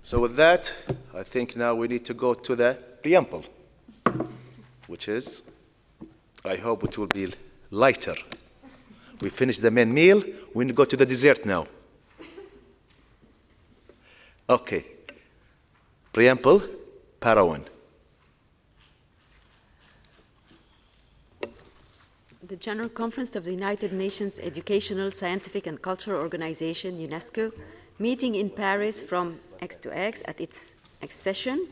So with that, I think now we need to go to the preamble, which is, I hope it will be lighter. We finished the main meal. We need to go to the dessert now. Okay. Preamble, para 1. The General Conference of the United Nations Educational, Scientific and Cultural Organization, UNESCO, meeting in Paris from X to X at its next session.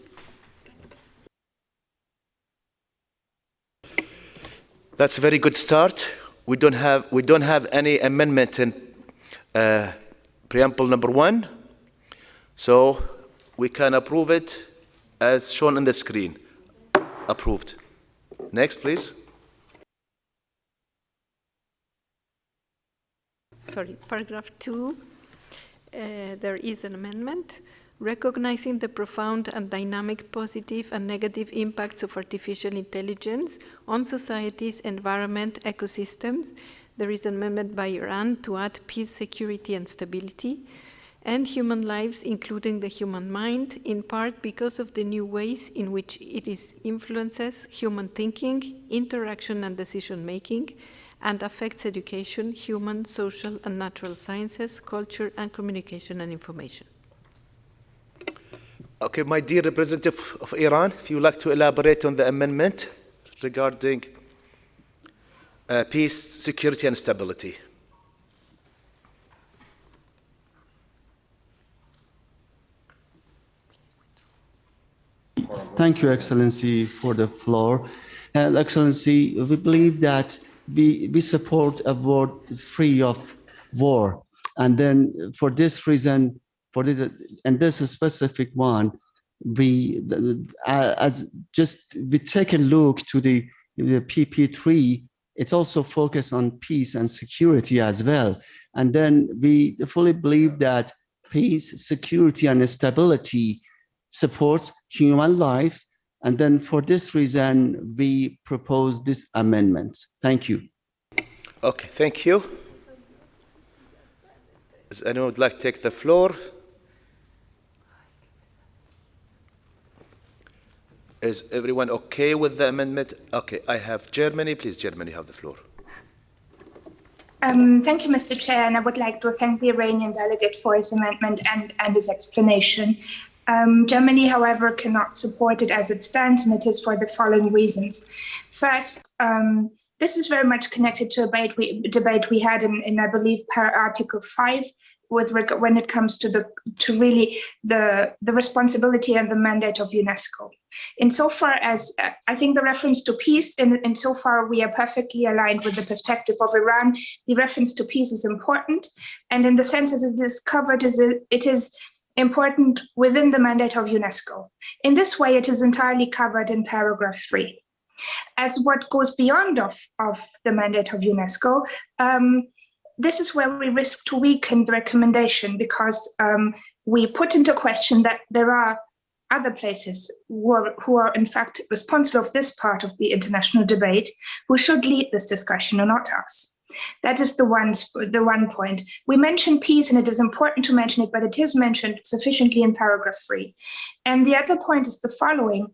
That's a very good start. We don't have any amendment in preamble number 1, so we can approve it as shown on the screen. Approved. Next, please. Sorry, paragraph 2, there is an amendment recognizing the profound and dynamic positive and negative impacts of artificial intelligence on societies, environment, ecosystems. There is an amendment by Iran to add peace, security, and stability, and human lives, including the human mind, in part because of the new ways in which it influences human thinking, interaction, and decision-making, and affects education, human, social, and natural sciences, culture, and communication and information. Okay, my dear representative of Iran, if you would like to elaborate on the amendment regarding peace, security, and stability. Thank you, Excellency, for the floor. Excellency, we believe that we support a world free of war. And then for this reason, and this specific one, we take a look to the PP3, it's also focused on peace and security as well. And then we fully believe that peace, security, and stability supports human lives. And then for this reason, we propose this amendment. Thank you. Okay, thank you. Does anyone would like to take the floor? Is everyone okay with the amendment? Okay, I have Germany. Please, Germany, have the floor. Thank you, Mr. Chair, and I would like to thank the Iranian delegate for his amendment and his explanation. Germany, however, cannot support it as it stands, and it is for the following reasons. First, this is very much connected to a debate we had in I believe, Article 5, when it comes to the responsibility and the mandate of UNESCO. Insofar as I think the reference to peace, insofar we are perfectly aligned with the perspective of Iran, the reference to peace is important, and in the sense as it is covered, it is important within the mandate of UNESCO. In this way, it is entirely covered in paragraph 3. As what goes beyond of the mandate of UNESCO, this is where we risk to weaken the recommendation, because we put into question that there are other places who are in fact responsible of this part of the international debate, who should lead this discussion and not us. That is the one point. We mentioned peace, and it is important to mention it, but it is mentioned sufficiently in paragraph 3. And the other point is the following.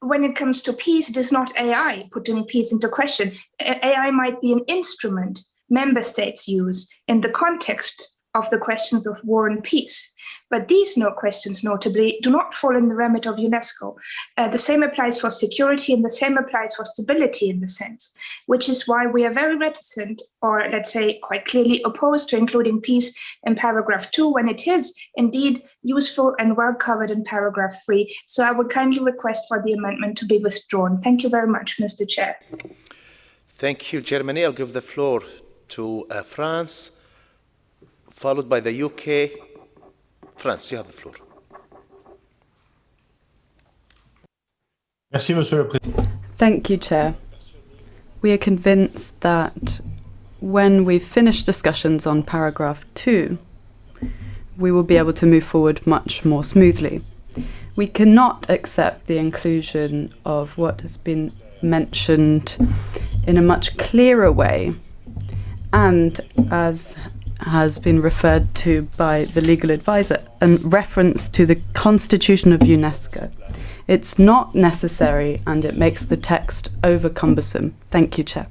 When it comes to peace, it is not AI putting peace into question. AI might be an instrument member states use in the context of the questions of war and peace. But these questions, notably, do not fall in the remit of UNESCO. The same applies for security, and the same applies for stability in the sense, which is why we are very reticent, or let's say quite clearly opposed to including peace in paragraph 2, when it is indeed useful and well covered in paragraph 3. So I would kindly request for the amendment to be withdrawn. Thank you very much, Mr. Chair. Thank you, Germany. I'll give the floor to France, followed by the UK. France, you have the floor. Merci, Monsieur le Président. Thank you, Chair. We are convinced that when we finish discussions on paragraph 2, we will be able to move forward much more smoothly. We cannot accept the inclusion of what has been mentioned in a much clearer way, and as has been referred to by the legal advisor, in reference to the Constitution of UNESCO. It's not necessary, and it makes the text over cumbersome. Thank you, Chair.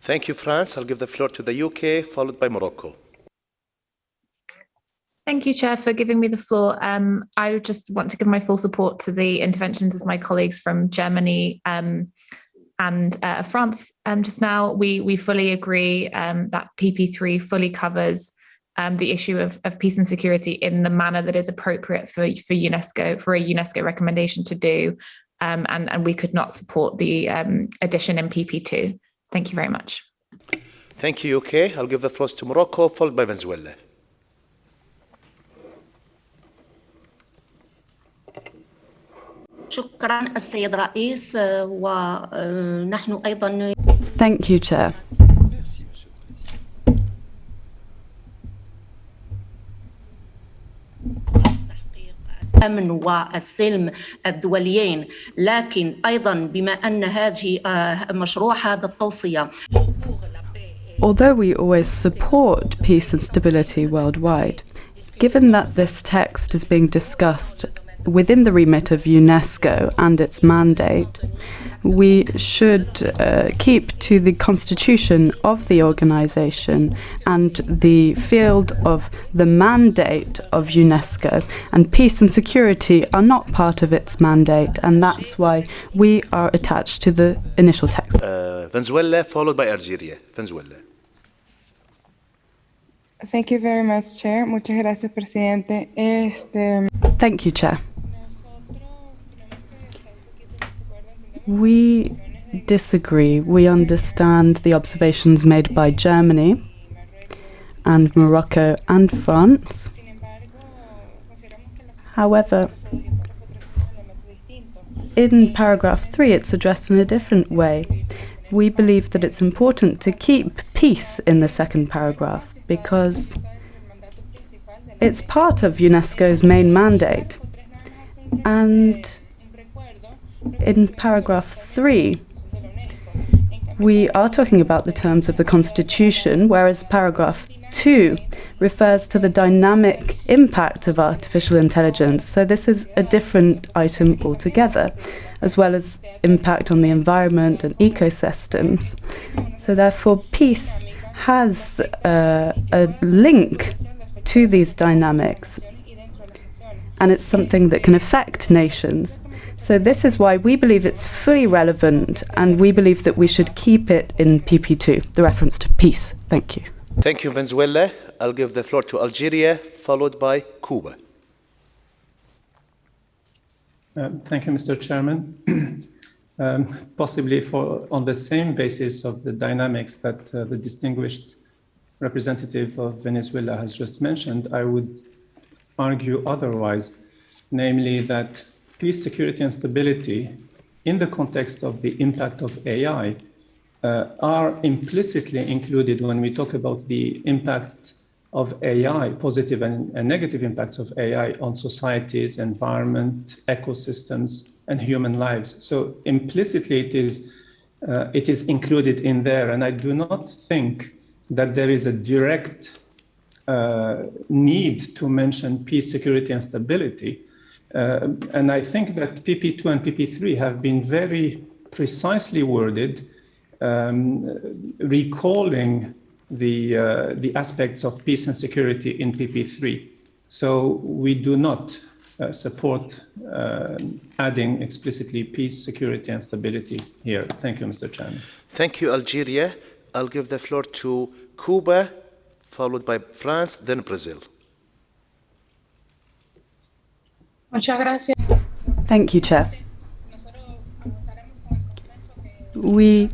Thank you, France. I'll give the floor to the UK, followed by Morocco. Thank you, Chair, for giving me the floor. I just want to give my full support to the interventions of my colleagues from Germany and France. Just now, we fully agree that PP3 fully covers the issue of peace and security in the manner that is appropriate for UNESCO, for a UNESCO recommendation to do, and we could not support the addition in PP2. Thank you very much. Thank you, UK. I'll give the floor to Morocco, followed by Venezuela. شكرا السيد رئيس ونحن أيضا. Thank you, Chair. الأمن والسلم الدوليين، لكن أيضا بما أن هذه مشروع هذا التوصية. Although we always support peace and stability worldwide, given that this text is being discussed within the remit of UNESCO and its mandate, we should keep to the constitution of the organization and the field of the mandate of UNESCO. And peace and security are not part of its mandate, and that's why we are attached to the initial text. Venezuela, followed by Algeria. Venezuela. Thank you very much, Chair. Muchas gracias, Presidente. Thank you, Chair. We disagree. We understand the observations made by Germany and Morocco and France. However, in paragraph 3, it's addressed in a different way. We believe that it's important to keep peace in the second paragraph because it's part of UNESCO's main mandate. And in paragraph 3, we are talking about the terms of the Constitution, whereas paragraph 2 refers to the dynamic impact of artificial intelligence. So this is a different item altogether, as well as impact on the environment and ecosystems. So therefore, peace has a link to these dynamics, and it's something that can affect nations. So this is why we believe it's fully relevant, and we believe that we should keep it in PP2, the reference to peace. Thank you. Thank you, Venezuela. I'll give the floor to Algeria, followed by Cuba. Thank you, Mr. Chairman. Possibly on the same basis of the dynamics that the distinguished representative of Venezuela has just mentioned, I would argue otherwise, namely that peace, security, and stability in the context of the impact of AI are implicitly included when we talk about the impact of AI, positive and negative impacts of AI on societies, environment, ecosystems, and human lives. So implicitly it is included in there, and I do not think that there is a direct need to mention peace, security, and stability. And I think that PP2 and PP3 have been very precisely worded, recalling the aspects of peace and security in PP3. So we do not support adding explicitly peace, security, and stability here. Thank you, Mr. Chairman. Thank you, Algeria. I'll give the floor to Cuba, followed by France, then Brazil. Thank you, Chair. We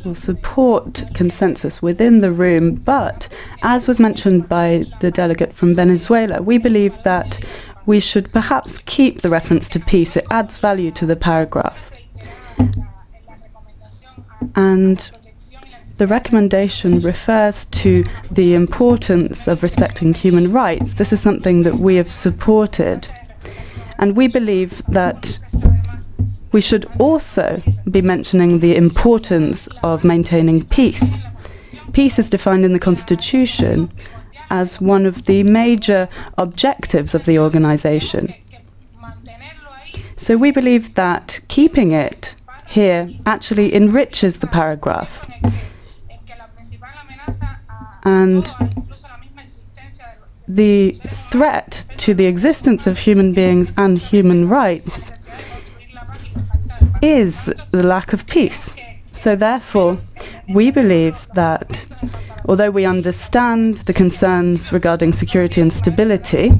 will support consensus within the room, but as was mentioned by the delegate from Venezuela, we believe that we should perhaps keep the reference to peace. It adds value to the paragraph. And the recommendation refers to the importance of respecting human rights. This is something that we have supported. And we believe that we should also be mentioning the importance of maintaining peace. Peace is defined in the Constitution as one of the major objectives of the organization. So we believe that keeping it here actually enriches the paragraph. And the threat to the existence of human beings and human rights is the lack of peace. So therefore, we believe that although we understand the concerns regarding security and stability,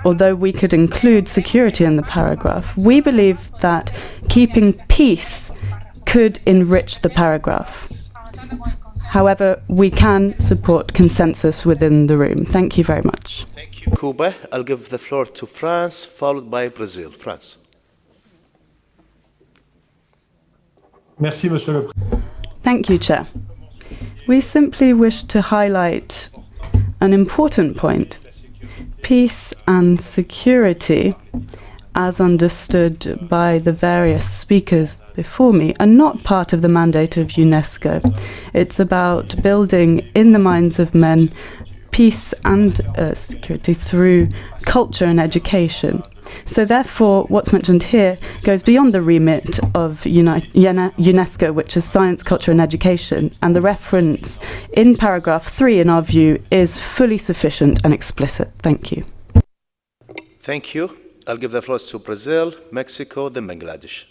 although we could include security in the paragraph, we believe that keeping peace could enrich the paragraph. However, we can support consensus within the room. Thank you very much. Thank you, Cuba. I'll give the floor to France, followed by Brazil. France. Merci, Monsieur le Président. Thank you, Chair. We simply wish to highlight an important point. Peace and security, as understood by the various speakers before me, are not part of the mandate of UNESCO. It's about building in the minds of men peace and security through culture and education. So therefore, what's mentioned here goes beyond the remit of UNESCO, which is science, culture and education, and the reference in paragraph 3, in our view, is fully sufficient and explicit. Thank you. Thank you. I'll give the floor to Brazil, Mexico, then Bangladesh.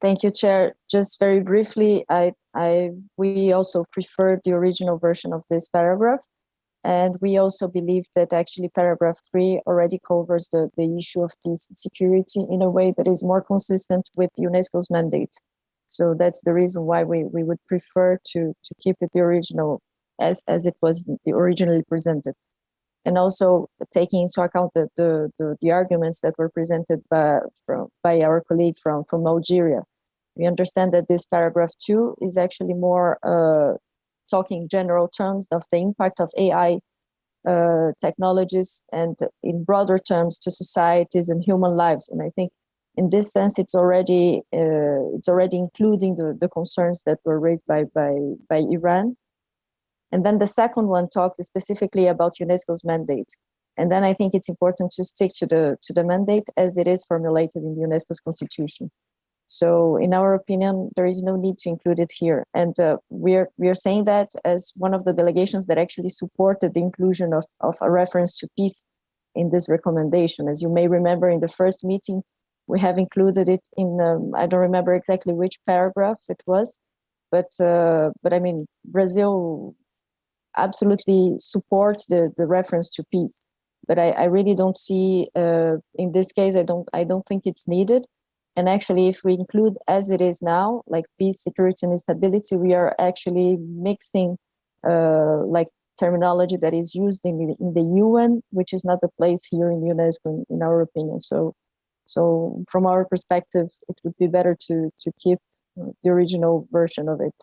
Thank you, Chair. Just very briefly, we also prefer the original version of this paragraph. And we also believe that actually paragraph 3 already covers the issue of peace and security in a way that is more consistent with UNESCO's mandate. So that's the reason why we would prefer to keep it the original as it was originally presented. And also taking into account the arguments that were presented by our colleague from Algeria. We understand that this paragraph 2 is actually more talking general terms of the impact of AI technologies and in broader terms to societies and human lives. And I think in this sense, it's already including the concerns that were raised by Iran. And then the second one talks specifically about UNESCO's mandate. And then I think it's important to stick to the mandate as it is formulated in UNESCO's constitution. So in our opinion, there is no need to include it here. And we are saying that as one of the delegations that actually supported the inclusion of a reference to peace in this recommendation. As you may remember, in the first meeting, we have included it in, I don't remember exactly which paragraph it was, but I mean, Brazil absolutely supports the reference to peace. But I really don't see, in this case, I don't think it's needed. And actually, if we include as it is now, like peace, security, and stability, we are actually mixing like terminology that is used in the UN, which is not the place here in UNESCO, in our opinion. So from our perspective, it would be better to keep the original version of it.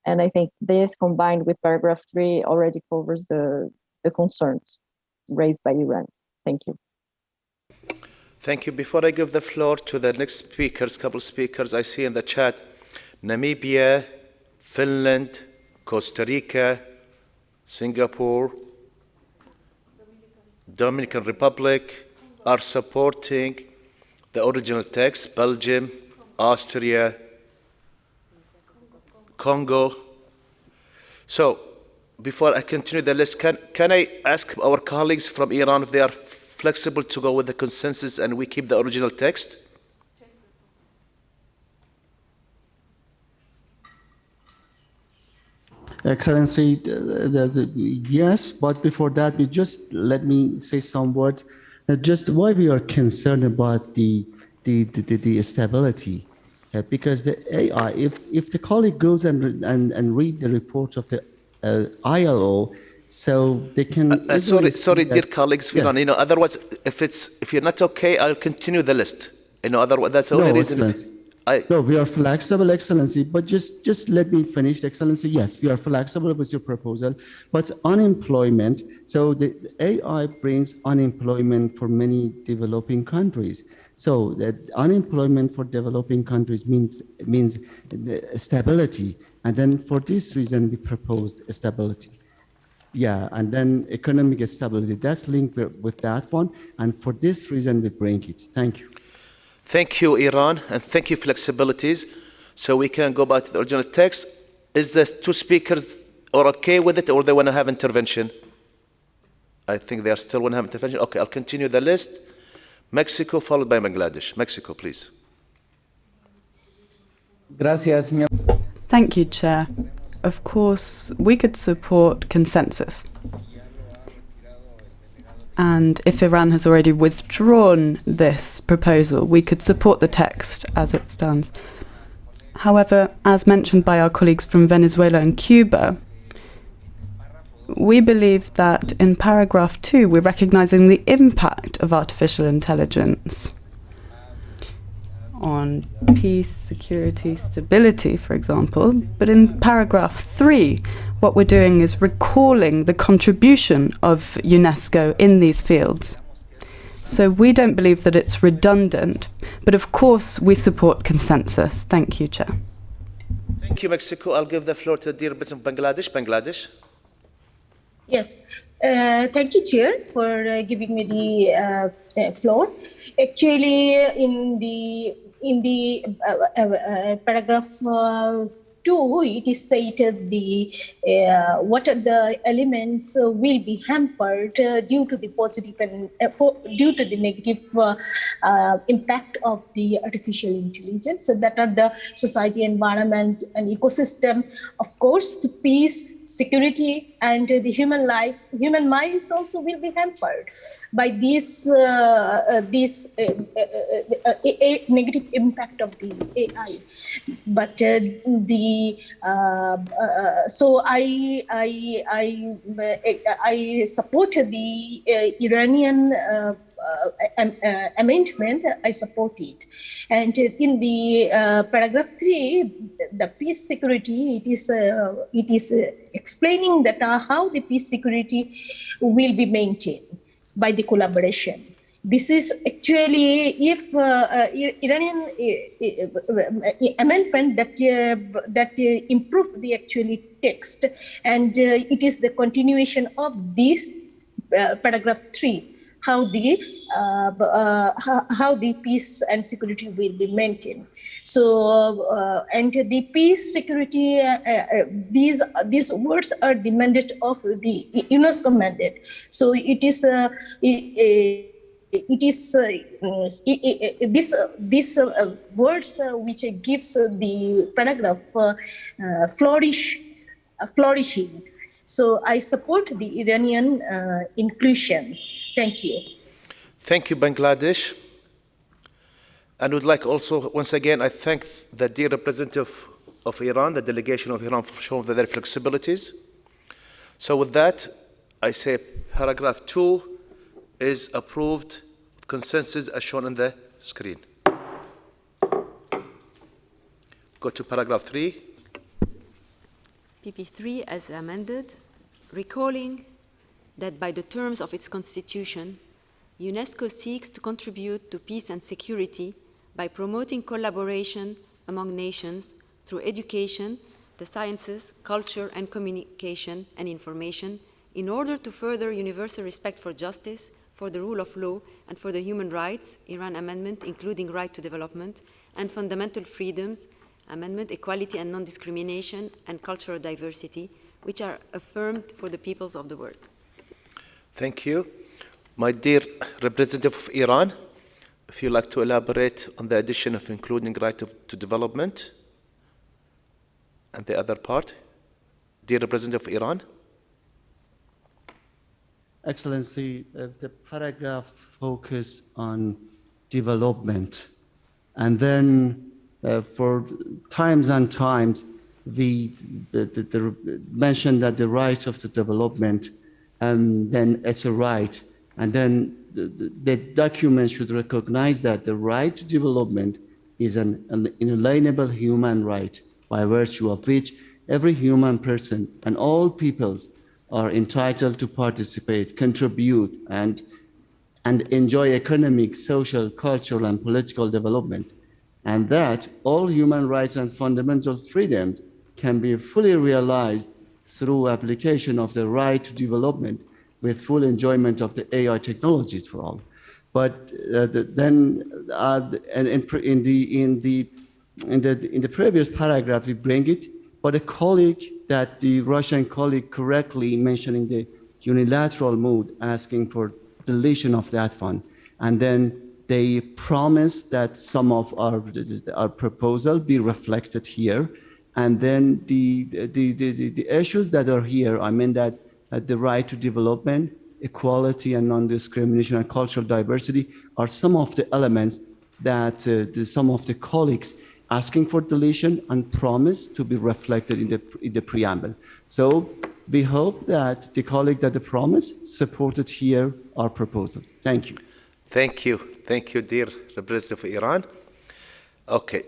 And I think this, combined with paragraph 3, already covers the concerns raised by Iran. Thank you. Thank you. Before I give the floor to the next speakers, couple speakers, I see in the chat, Namibia, Finland, Costa Rica, Singapore, Dominican Republic are supporting the original text, Belgium, Austria, Congo. So before I continue the list, can I ask our colleagues from Iran if they are flexible to go with the consensus and we keep the original text? Excellency, yes, but before that, let me say some words. Just why we are concerned about the stability, because the AI, if the colleague goes and read the report of the ILO, so they can. Sorry, dear colleagues, yeah. Otherwise, if you're not okay, I'll continue the list. Otherwise, that's the only reason. No, we are flexible, Excellency, but just let me finish, Excellency. Yes, we are flexible with your proposal, but unemployment. So the AI brings unemployment for many developing countries. So that unemployment for developing countries means stability, and then for this reason we proposed stability. Yeah, and then economic stability, that's linked with that one. And for this reason, we bring it. Thank you. Thank you, Iran, and thank you, flexibilities. So we can go back to the original text. Is the two speakers are okay with it, or they want to have intervention? I think they are still want to have intervention. Okay, I'll continue the list. Mexico, followed by Bangladesh. Mexico, please. Gracias, señor. Thank you, Chair. Of course, we could support consensus. And if Iran has already withdrawn this proposal, we could support the text as it stands. However, as mentioned by our colleagues from Venezuela and Cuba, we believe that in paragraph 2, we're recognizing the impact of artificial intelligence on peace, security, stability, for example. But in paragraph 3, what we're doing is recalling the contribution of UNESCO in these fields. So we don't believe that it's redundant, but of course we support consensus. Thank you, Chair. Thank you, Mexico. I'll give the floor to the dear representative of Bangladesh. Bangladesh. Yes, thank you, Chair, for giving me the floor. Actually, in the paragraph 2, it is stated the what are the elements will be hampered due to the positive and due to the negative impact of the artificial intelligence. So that are the society, environment, and ecosystem. Of course, the peace, security, and the human lives, human minds also will be hampered by this negative impact of the AI. But so I support the Iranian amendment. I support it, and in the paragraph 3, the peace security, it is explaining that how the peace security will be maintained by the collaboration. This is actually if Iranian amendment that improve the actually text, and it is the continuation of this paragraph 3. How the peace and security will be maintained. So and the peace security, these words are the mandate of the UNESCO mandate. So it is this words which gives the paragraph flourishing. So I support the Iranian inclusion. Thank you. Thank you, Bangladesh. And would like also, once again, I thank the dear representative of Iran, the delegation of Iran, for showing their flexibilities. So with that, I say paragraph 2 is approved with consensus as shown on the screen. Go to paragraph 3. PP3 as amended, recalling that by the terms of its constitution, UNESCO seeks to contribute to peace and security by promoting collaboration among nations through education, the sciences, culture, and communication and information in order to further universal respect for justice, for the rule of law, and for the human rights, Iran Amendment, including right to development, and fundamental freedoms, Amendment, equality and non-discrimination, and cultural diversity, which are affirmed for the peoples of the world. Thank you. My dear representative of Iran, if you'd like to elaborate on the addition of including right to development and the other part. Dear representative of Iran. Excellency, the paragraph focuses on development. And then for times and times, we mentioned that the right of the development, then it's a right. And then the document should recognize that the right to development is an inalienable human right, by virtue of which every human person and all peoples are entitled to participate, contribute, and enjoy economic, social, cultural, and political development. And that all human rights and fundamental freedoms can be fully realized through application of the right to development with full enjoyment of the AI technologies for all. But in the previous paragraph, we bring it, but a colleague that the Russian colleague correctly mentioning the unilateral mode, asking for deletion of that one. And then they promise that some of our proposal be reflected here. And then the issues that are here, I mean that the right to development, equality and non-discrimination and cultural diversity are some of the elements that some of the colleagues asking for deletion and promise to be reflected in the preamble. So we hope that the colleague that the promise supported here our proposal. Thank you. Thank you. Thank you, dear representative of Iran. Okay.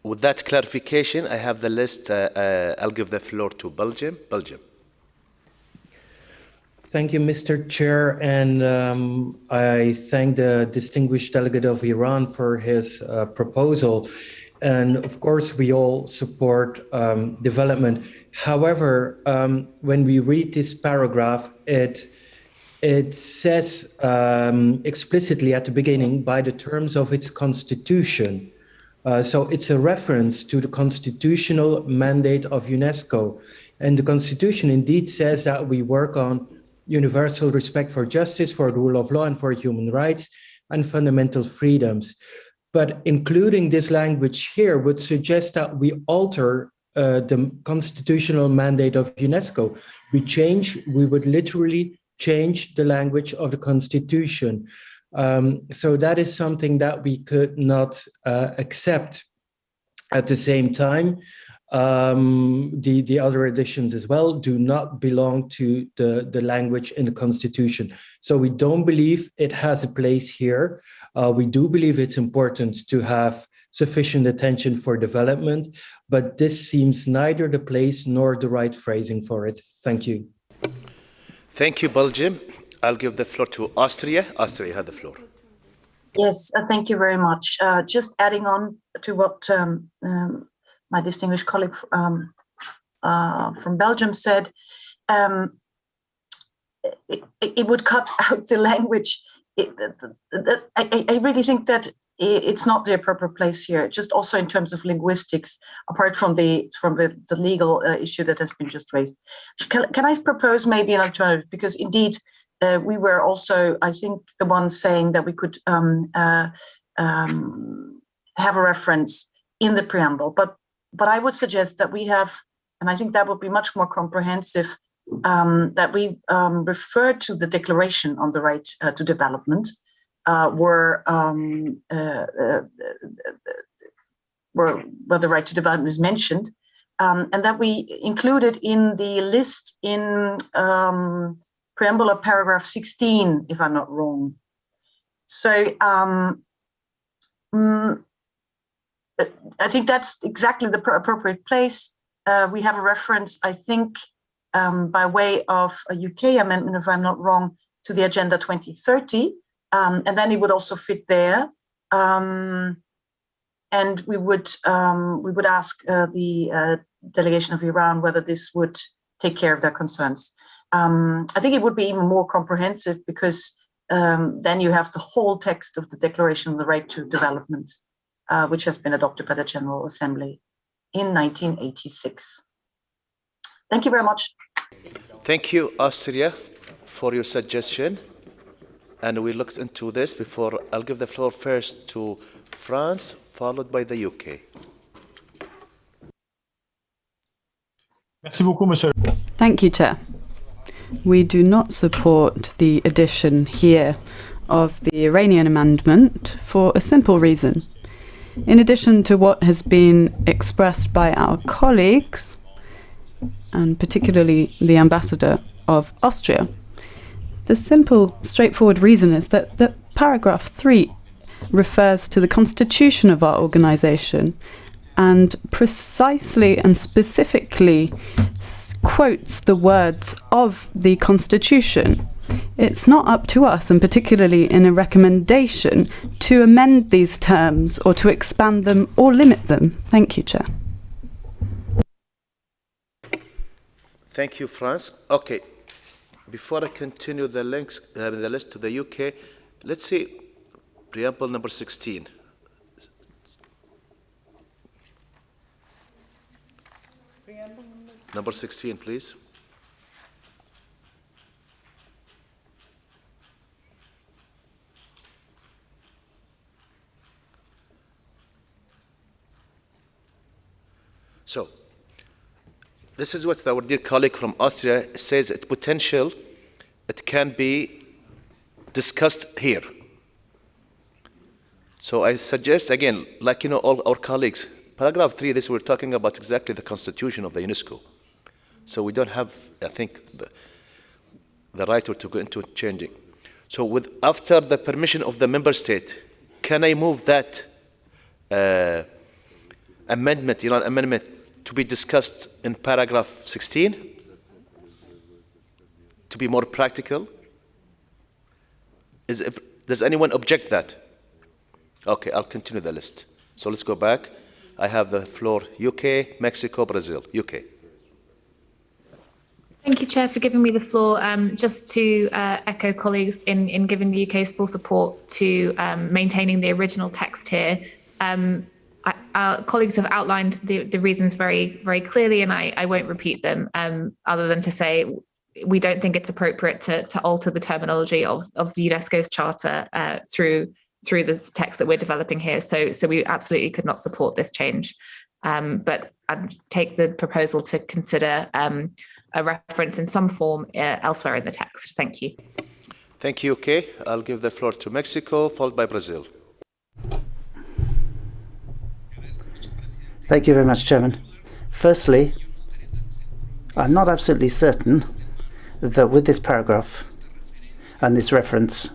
With that clarification, I have the list. I'll give the floor to Belgium. Belgium. Thank you, Mr. Chair, and I thank the distinguished delegate of Iran for his proposal. and of course, we all support development. However, when we read this paragraph, it says explicitly at the beginning, by the terms of its constitution. So it's a reference to the constitutional mandate of UNESCO. And the constitution indeed says that we work on universal respect for justice, for the rule of law, and for human rights and fundamental freedoms. But including this language here would suggest that we alter the constitutional mandate of UNESCO. We would literally change the language of the constitution. So that is something that we could not accept. At the same time, the other editions as well do not belong to the language in the constitution. So we don't believe it has a place here. We do believe it's important to have sufficient attention for development, but this seems neither the place nor the right phrasing for it. Thank you. Thank you, Belgium. I'll give the floor to Austria. Austria, you have the floor. Yes, thank you very much. Just adding on to what my distinguished colleague from Belgium said, it would cut out the language. I really think that it's not the appropriate place here, just also in terms of linguistics, apart from the legal issue that has been just raised. Can I propose maybe an alternative? Because indeed, we were also, I think, the ones saying that we could have a reference in the preamble. But I would suggest that we have, and I think that would be much more comprehensive, that we refer to the Declaration on the Right to Development, where the right to development is mentioned, and that we included in the list in preamble of paragraph 16, if I'm not wrong. So I think that's exactly the appropriate place. We have a reference, I think, by way of a UK amendment, if I'm not wrong, to the Agenda 2030, and then it would also fit there. And we would ask the delegation of Iran whether this would take care of their concerns. I think it would be even more comprehensive because then you have the whole text of the Declaration on the Right to Development, which has been adopted by the General Assembly in 1986. Thank you very much. Thank you, Austria, for your suggestion. And we looked into this before. I'll give the floor first to France, followed by the UK. Merci beaucoup, Monsieur. Thank you, Chair. We do not support the addition here of the Iranian amendment for a simple reason. In addition to what has been expressed by our colleagues, and particularly the ambassador of Austria, the simple, straightforward reason is that paragraph 3 refers to the constitution of our organization and precisely and specifically quotes the words of the constitution. It's not up to us, and particularly in a recommendation, to amend these terms or to expand them or limit them. Thank you, Chair. Thank you, France. Okay, before I continue the links, the list to the UK, let's see preamble number 16. Preamble number 16, please. So, this is what our dear colleague from Austria says. Its potential, it can be discussed here. So I suggest, again, like all our colleagues, paragraph 3, this we're talking about exactly the constitution of the UNESCO. So we don't have, I think, the right to go into changing. So after the permission of the member state, can I move that amendment, Iran amendment, to be discussed in paragraph 16 to be more practical? Does anyone object that? Okay, I'll continue the list. So let's go back. I have the floor. UK, Mexico, Brazil. UK. Thank you, Chair, for giving me the floor. Just to echo colleagues in giving the UK's full support to maintaining the original text here. Our colleagues have outlined the reasons very, very clearly, and I won't repeat them, other than to say we don't think it's appropriate to alter the terminology of UNESCO's charter through this text that we're developing here. So we absolutely could not support this change. But I'd take the proposal to consider a reference in some form elsewhere in the text. Thank you. Thank you, UK. I'll give the floor to Mexico, followed by Brazil. Thank you very much, Chairman. Firstly, I'm not absolutely certain that with this paragraph and this reference,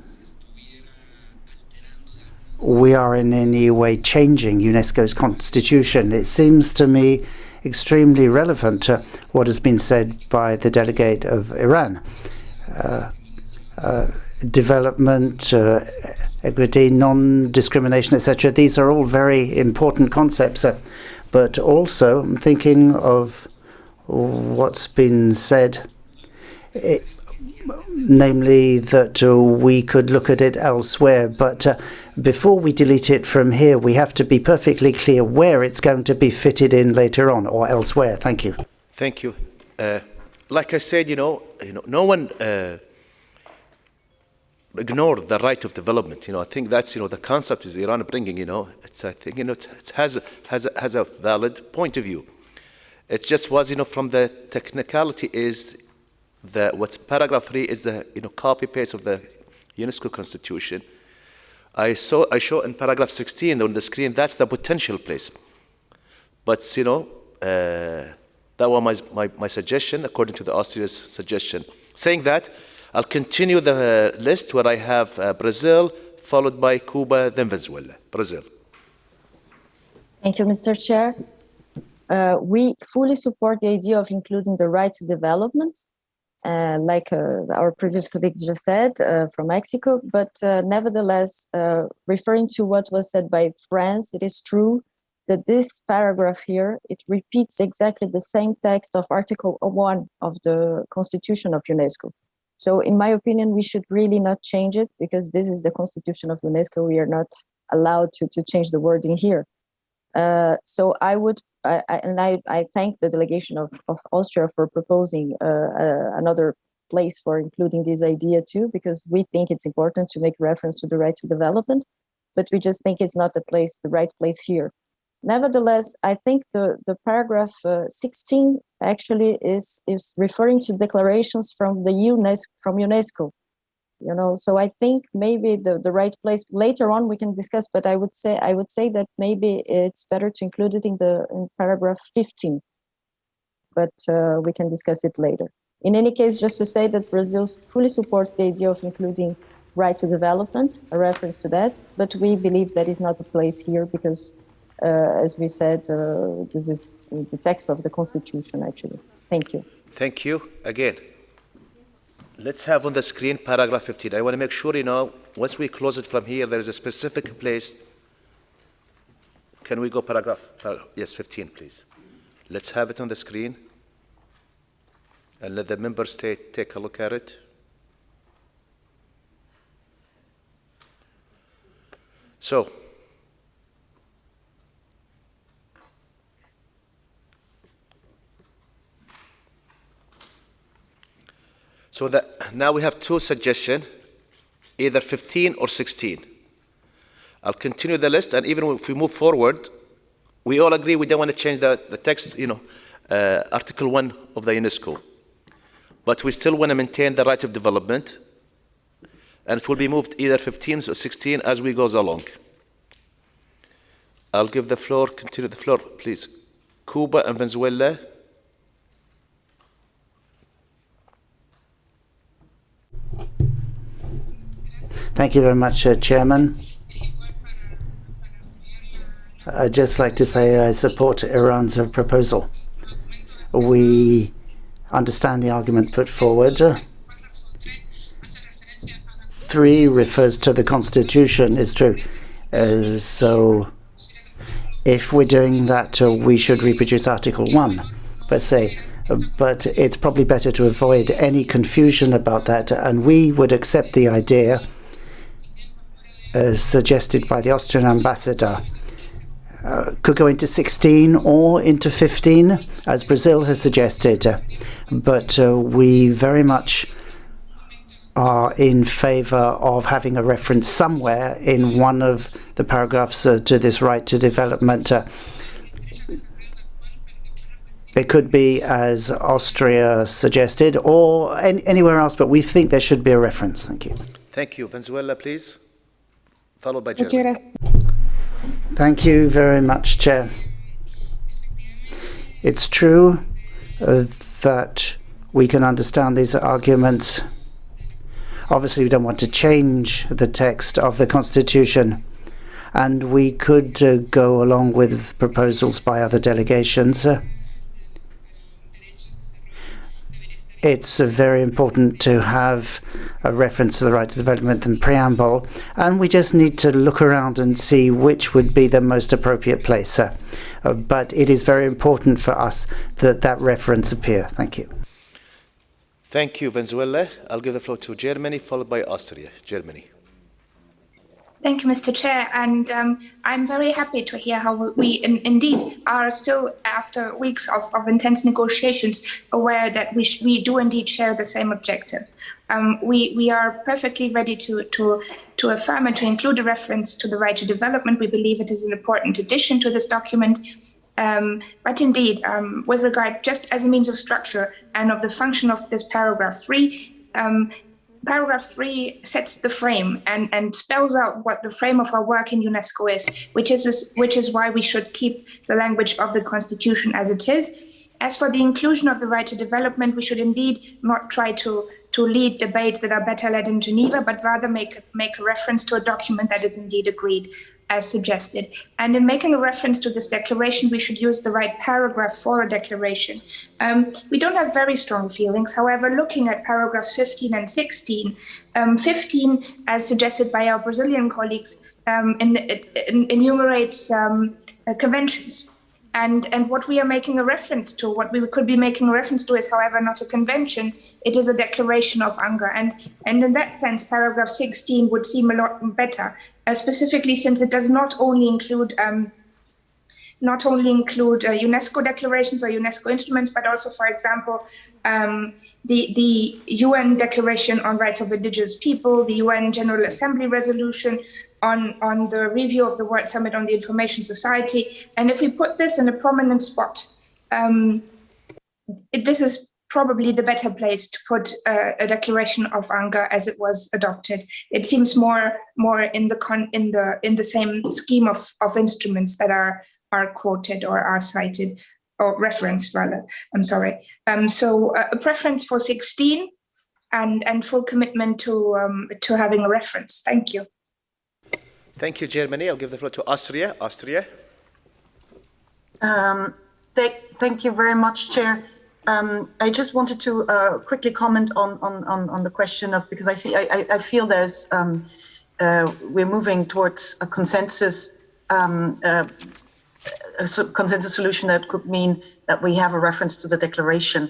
we are in any way changing UNESCO's constitution. It seems to me extremely relevant to what has been said by the delegate of Iran. Development, equity, non-discrimination, etc. These are all very important concepts. But also, I'm thinking of what's been said, namely that we could look at it elsewhere. But before we delete it from here, we have to be perfectly clear where it's going to be fitted in later on or elsewhere. Thank you. Thank you. Like I said, no one ignored the right of development. I think that's the concept is Iran bringing. It's I think it has a valid point of view. It just was from the technicality is what paragraph 3 is the copy paste of the UNESCO Constitution. I show in paragraph 16 on the screen that's the potential place. But that was my suggestion according to the Austria's suggestion. Saying that, I'll continue the list where I have Brazil, followed by Cuba, then Venezuela. Brazil. Thank you, Mr. Chair. We fully support the idea of including the right to development, like our previous colleagues just said from Mexico, but nevertheless, referring to what was said by France, it is true that this paragraph here, it repeats exactly the same text of Article 1 of the Constitution of UNESCO. So in my opinion, we should really not change it because this is the Constitution of UNESCO. We are not allowed to change the wording here. So I thank the delegation of Austria for proposing another place for including this idea too, because we think it's important to make reference to the right to development, but we just think it's not the right place here. Nevertheless, I think the paragraph 16 actually is referring to declarations from UNESCO. So I think maybe the right place later on we can discuss, but I would say that maybe it's better to include it in paragraph 15, but we can discuss it later. In any case, just to say that Brazil fully supports the idea of including right to development, a reference to that, but we believe that is not the place here because as we said, this is the text of the Constitution, actually. Thank you. Thank you. Again, let's have on the screen paragraph 15. I want to make sure, once we close it from here, there is a specific place. Can we go paragraph yes, 15, please. Let's have it on the screen. And let the member state take a look at it. So that now we have two suggestions, either 15 or 16. I'll continue the list, and even if we move forward, we all agree we don't want to change the text, Article 1 of the UNESCO. But we still want to maintain the right of development, and it will be moved either 15 or 16 as we go along. I'll give the floor, continue the floor, please. Cuba and Venezuela. Thank you very much, Chairman. I'd just like to say I support Iran's proposal. We understand the argument put forward. 3 refers to the Constitution, it's true. So if we're doing that, we should reproduce Article 1 per se. But it's probably better to avoid any confusion about that, and we would accept the idea suggested by the Austrian ambassador. Could go into 16 or into 15, as Brazil has suggested. But we very much are in favor of having a reference somewhere in one of the paragraphs to this right to development. It could be, as Austria suggested, or anywhere else, but we think there should be a reference. Thank you. Thank you. Venezuela, please. Followed by Germany. Thank you very much, Chair. It's true that we can understand these arguments. Obviously, we don't want to change the text of the Constitution, and we could go along with proposals by other delegations. It's very important to have a reference to the right to development and preamble, and we just need to look around and see which would be the most appropriate place. But it is very important for us that that reference appear. Thank you. Thank you, Venezuela. I'll give the floor to Germany, followed by Austria. Germany. Thank you, Mr. Chair, and I'm very happy to hear how we indeed are still, after weeks of intense negotiations, aware that we do indeed share the same objective. We are perfectly ready to affirm and to include a reference to the right to development. We believe it is an important addition to this document. But indeed, with regard, just as a means of structure and of the function of this paragraph 3, Paragraph 3 sets the frame and spells out what the frame of our work in UNESCO is, which is why we should keep the language of the Constitution as it is. As for the inclusion of the right to development, we should indeed not try to lead debates that are better led in Geneva, but rather make a reference to a document that is indeed agreed, as suggested. And in making a reference to this declaration, we should use the right paragraph for a declaration. We don't have very strong feelings. However, looking at paragraphs 15 and 16, 15, as suggested by our Brazilian colleagues, enumerates conventions. And what we are making a reference to, what we could be making a reference to is, however, not a convention, it is a declaration of UNGA. And in that sense, paragraph 16 would seem a lot better, specifically since it does not only include UNESCO declarations or UNESCO instruments, but also, for example, the UN Declaration on Rights of Indigenous People, the UN General Assembly resolution on the review of the World Summit on the Information Society. And if we put this in a prominent spot, this is probably the better place to put a declaration of UNGA as it was adopted. It seems more in the same scheme of instruments that are quoted or are cited, or referenced rather. I'm sorry. So a preference for 16 and full commitment to having a reference. Thank you. Thank you, Germany. I'll give the floor to Austria. Austria. Thank you very much, Chair. I just wanted to quickly comment on the question of, because I feel there's we're moving towards a consensus solution that could mean that we have a reference to the declaration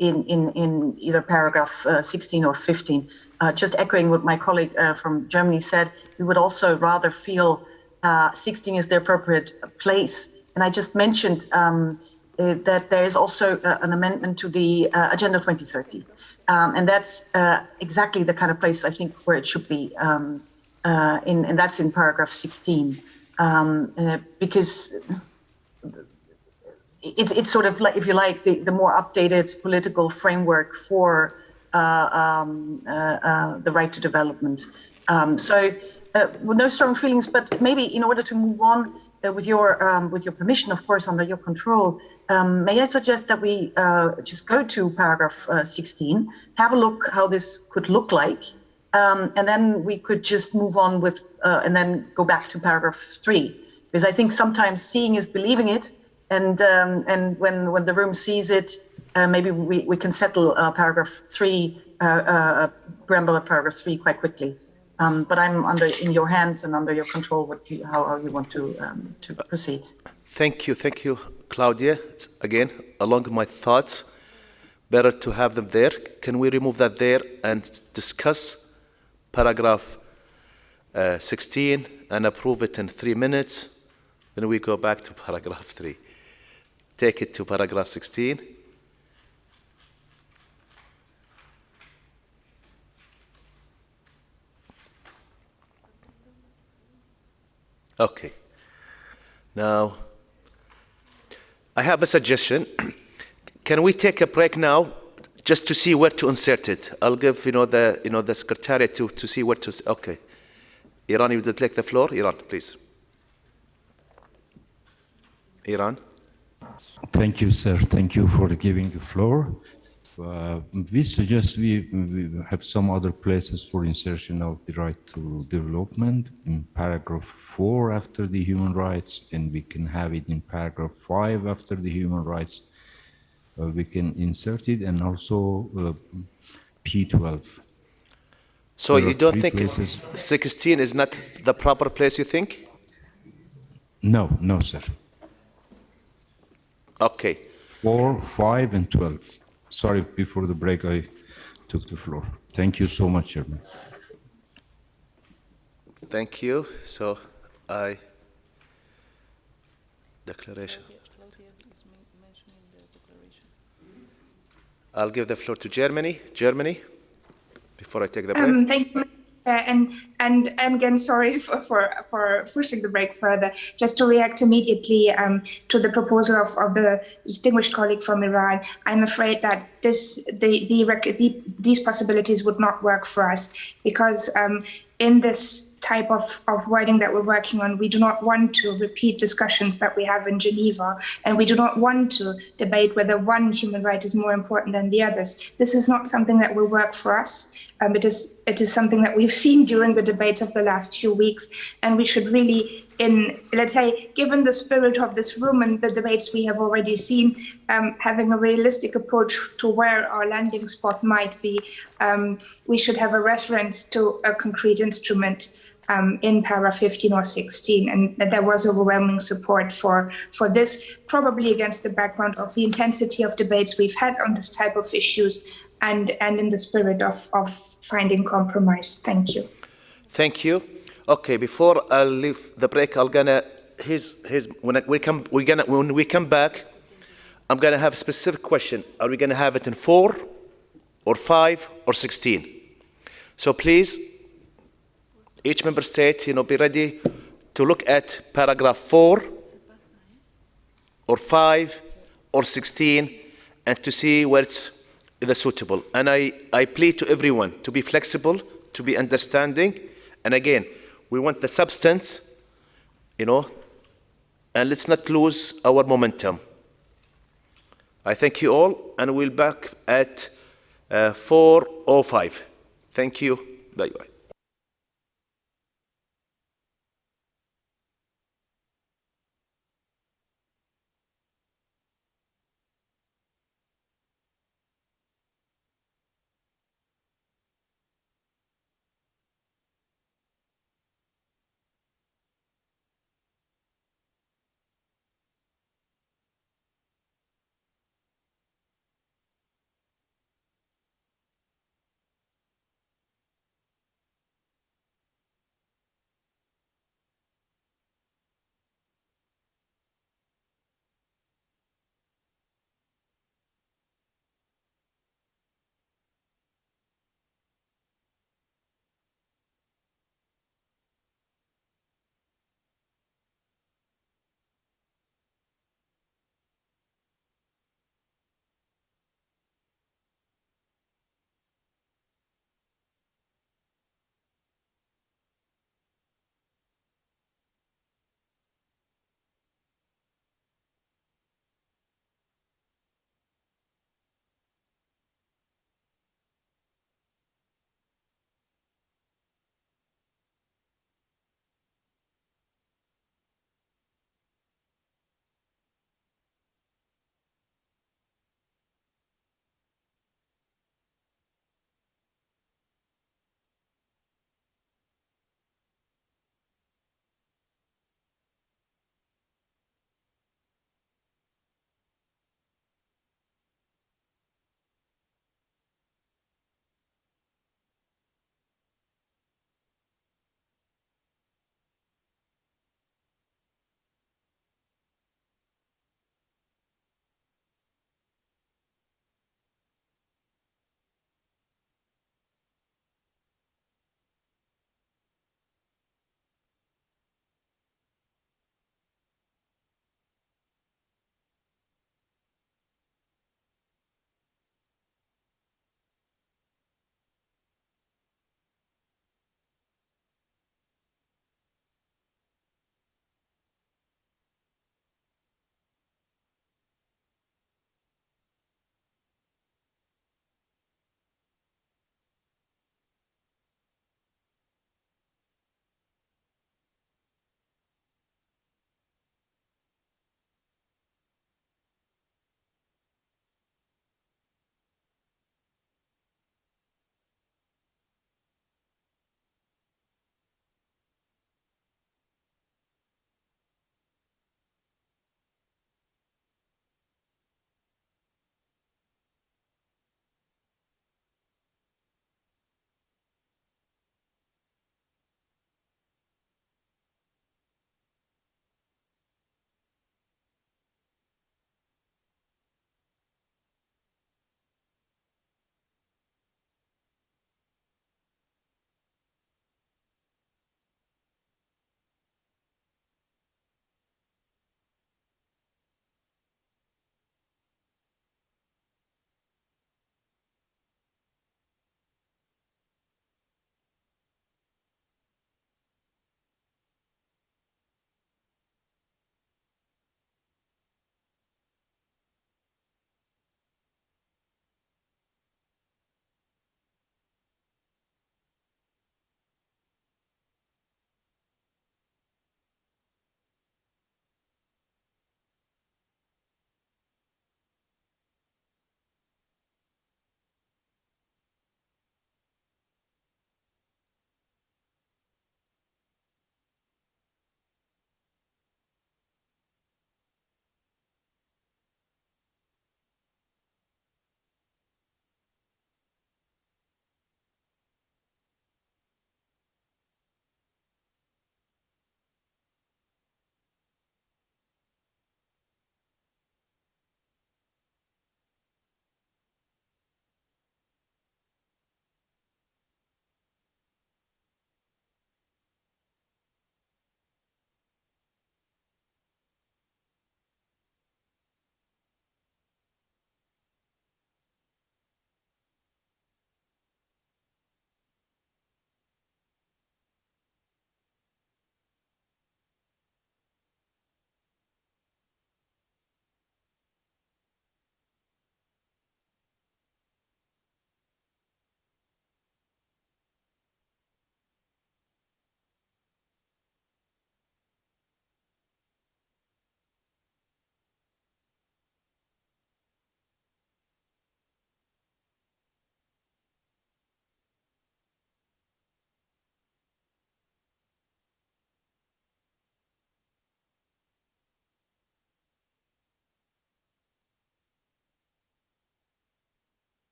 in either paragraph 16 or 15. Just echoing what my colleague from Germany said, we would also rather feel 16 is the appropriate place. And I just mentioned that there is also an amendment to the Agenda 2030. And that's exactly the kind of place I think where it should be. And that's in paragraph 16. Because it's sort of like, if you like, the more updated political framework for the right to development. With no strong feelings, but maybe in order to move on with your permission, of course, under your control, may I suggest that we just go to paragraph 16, have a look how this could look like, and then we could just move on with, and then go back to paragraph 3, because I think sometimes seeing is believing it, and when the room sees it, maybe we can settle paragraph 3, preamble of paragraph 3 quite quickly. But I'm in your hands and under your control. How you want to proceed? Thank you, Claudia. Again, along my thoughts, better to have them there. Can we remove that there and discuss paragraph 16 and approve it in 3 minutes? Then we go back to paragraph 3. Take it to paragraph 16. Okay. Now, I have a suggestion. Can we take a break now, just to see where to insert it? I'll give the secretariat to see where to. Okay. Iran, you would take the floor. Iran, please. Iran. Thank you, sir. Thank you for giving the floor. We suggest we have some other places for insertion of the right to development in paragraph 4 after the human rights, and we can have it in paragraph 5 after the human rights. We can insert it, and also P12. So you don't think places. 16 is not the proper place, you think? No, sir. Okay. 4, 5, and 12. Sorry, before the break I took the floor. Thank you so much, Chairman. Thank you. So declaration. I'll give the floor to Germany. Germany, before I take the break. Thank you. And again, sorry for pushing the break further. Just to react immediately to the proposal of the distinguished colleague from Iran, I'm afraid that these possibilities would not work for us, because in this type of wording that we're working on, we do not want to repeat discussions that we have in Geneva, and we do not want to debate whether one human right is more important than the others. This is not something that will work for us. It is something that we've seen during the debates of the last few weeks, and we should really, let's say, given the spirit of this room and the debates we have already seen, having a realistic approach to where our landing spot might be, we should have a reference to a concrete instrument in para 15 or 16, and there was overwhelming support for this, probably against the background of the intensity of debates we've had on this type of issues, and in the spirit of finding compromise. Thank you. Thank you. Okay, before I leave the break, when we come back, I'm gonna have a specific question. Are we gonna have it in 4 or 5 or 16? So please, each member state, be ready to look at paragraph 4 or 5 or 16 and to see where it's suitable. And I plead to everyone to be flexible, to be understanding. And again, we want the substance, and let's not lose our momentum. I thank you all, and we'll be back at 4:05. Thank you. Bye-bye.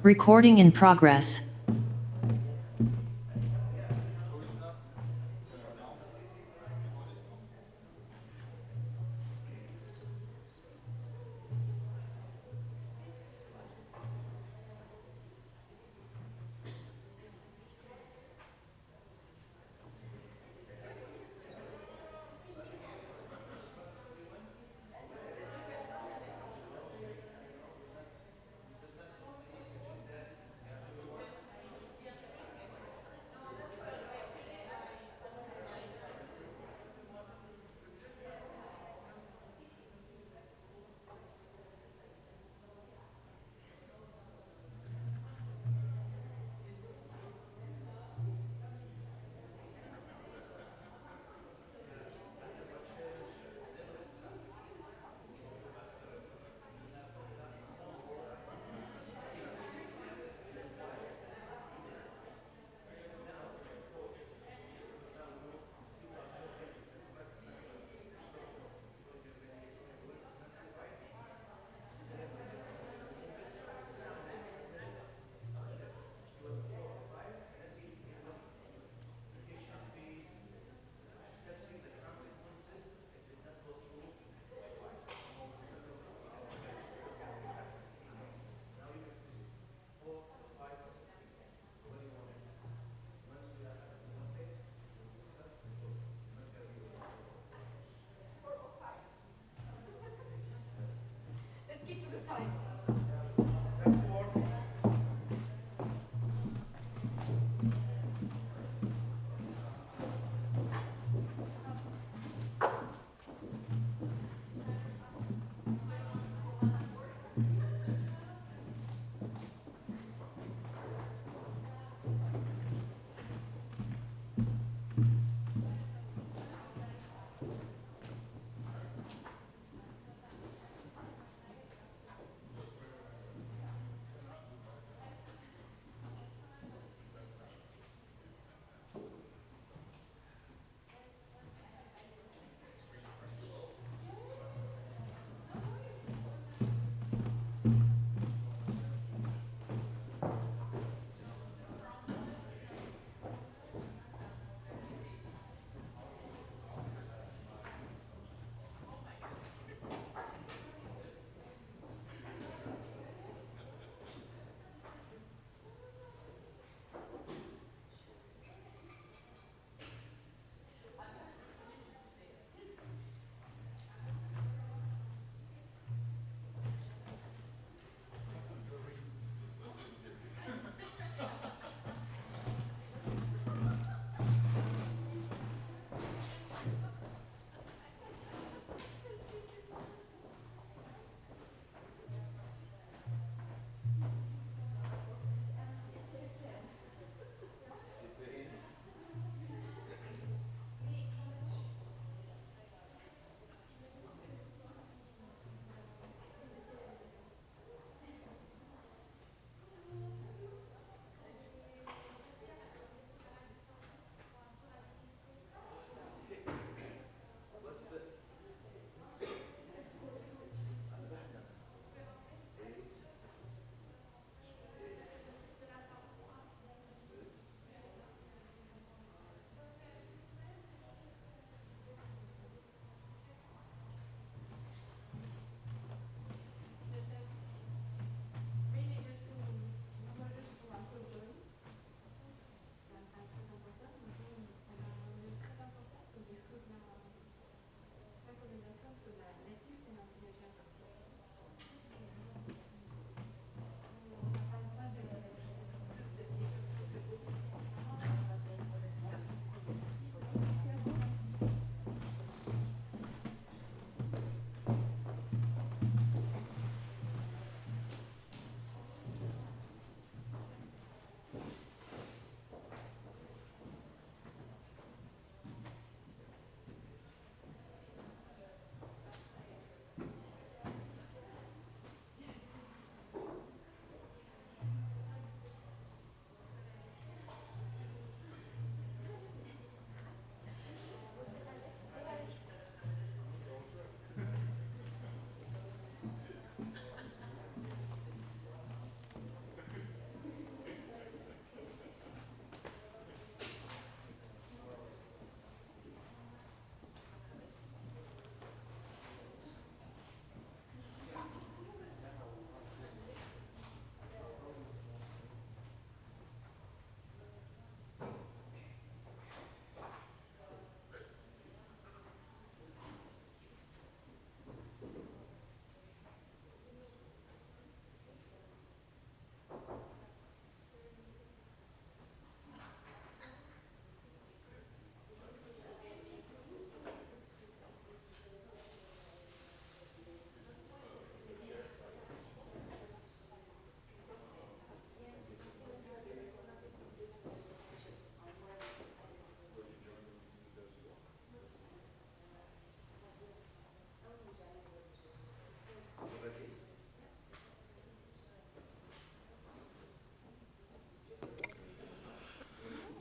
Recording in progress.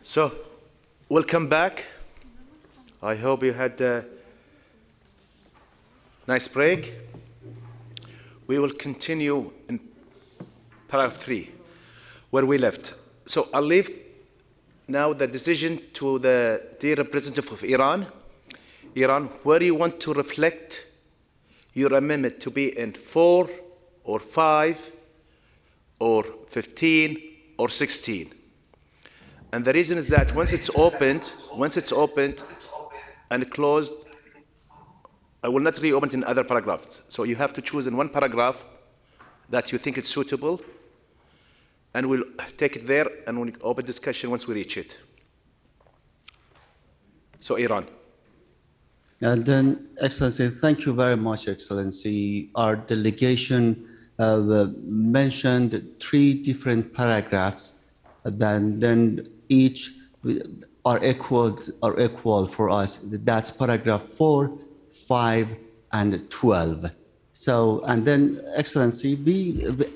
So, welcome back. I hope you had a nice break. We will continue in paragraph 3, where we left. So I'll leave now the decision to the dear representative of Iran. Iran, where you want to reflect your amendment to be in 4 or 5 or 15 or 16. And the reason is that once it's opened and closed, I will not reopen it in other paragraphs. So you have to choose in one paragraph that you think is suitable, and we'll take it there and we'll open discussion once we reach it. So Iran. And then, Excellency, thank you very much, Excellency. Our delegation mentioned 3 different paragraphs, then each are equal for us. That's paragraph 4, 5, and 12. So, and then, Excellency,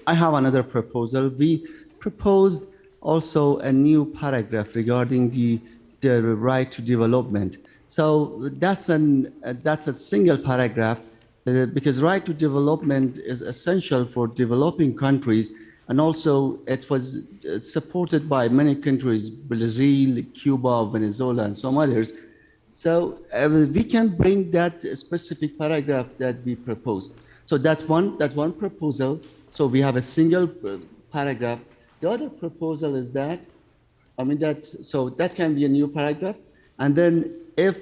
I have another proposal. We proposed also a new paragraph regarding the right to development. So that's a single paragraph because right to development is essential for developing countries, and also it was supported by many countries, Brazil, Cuba, Venezuela, and some others. So we can bring that specific paragraph that we proposed. So that's one proposal. So we have a single paragraph. The other proposal is that, so that can be a new paragraph. And then if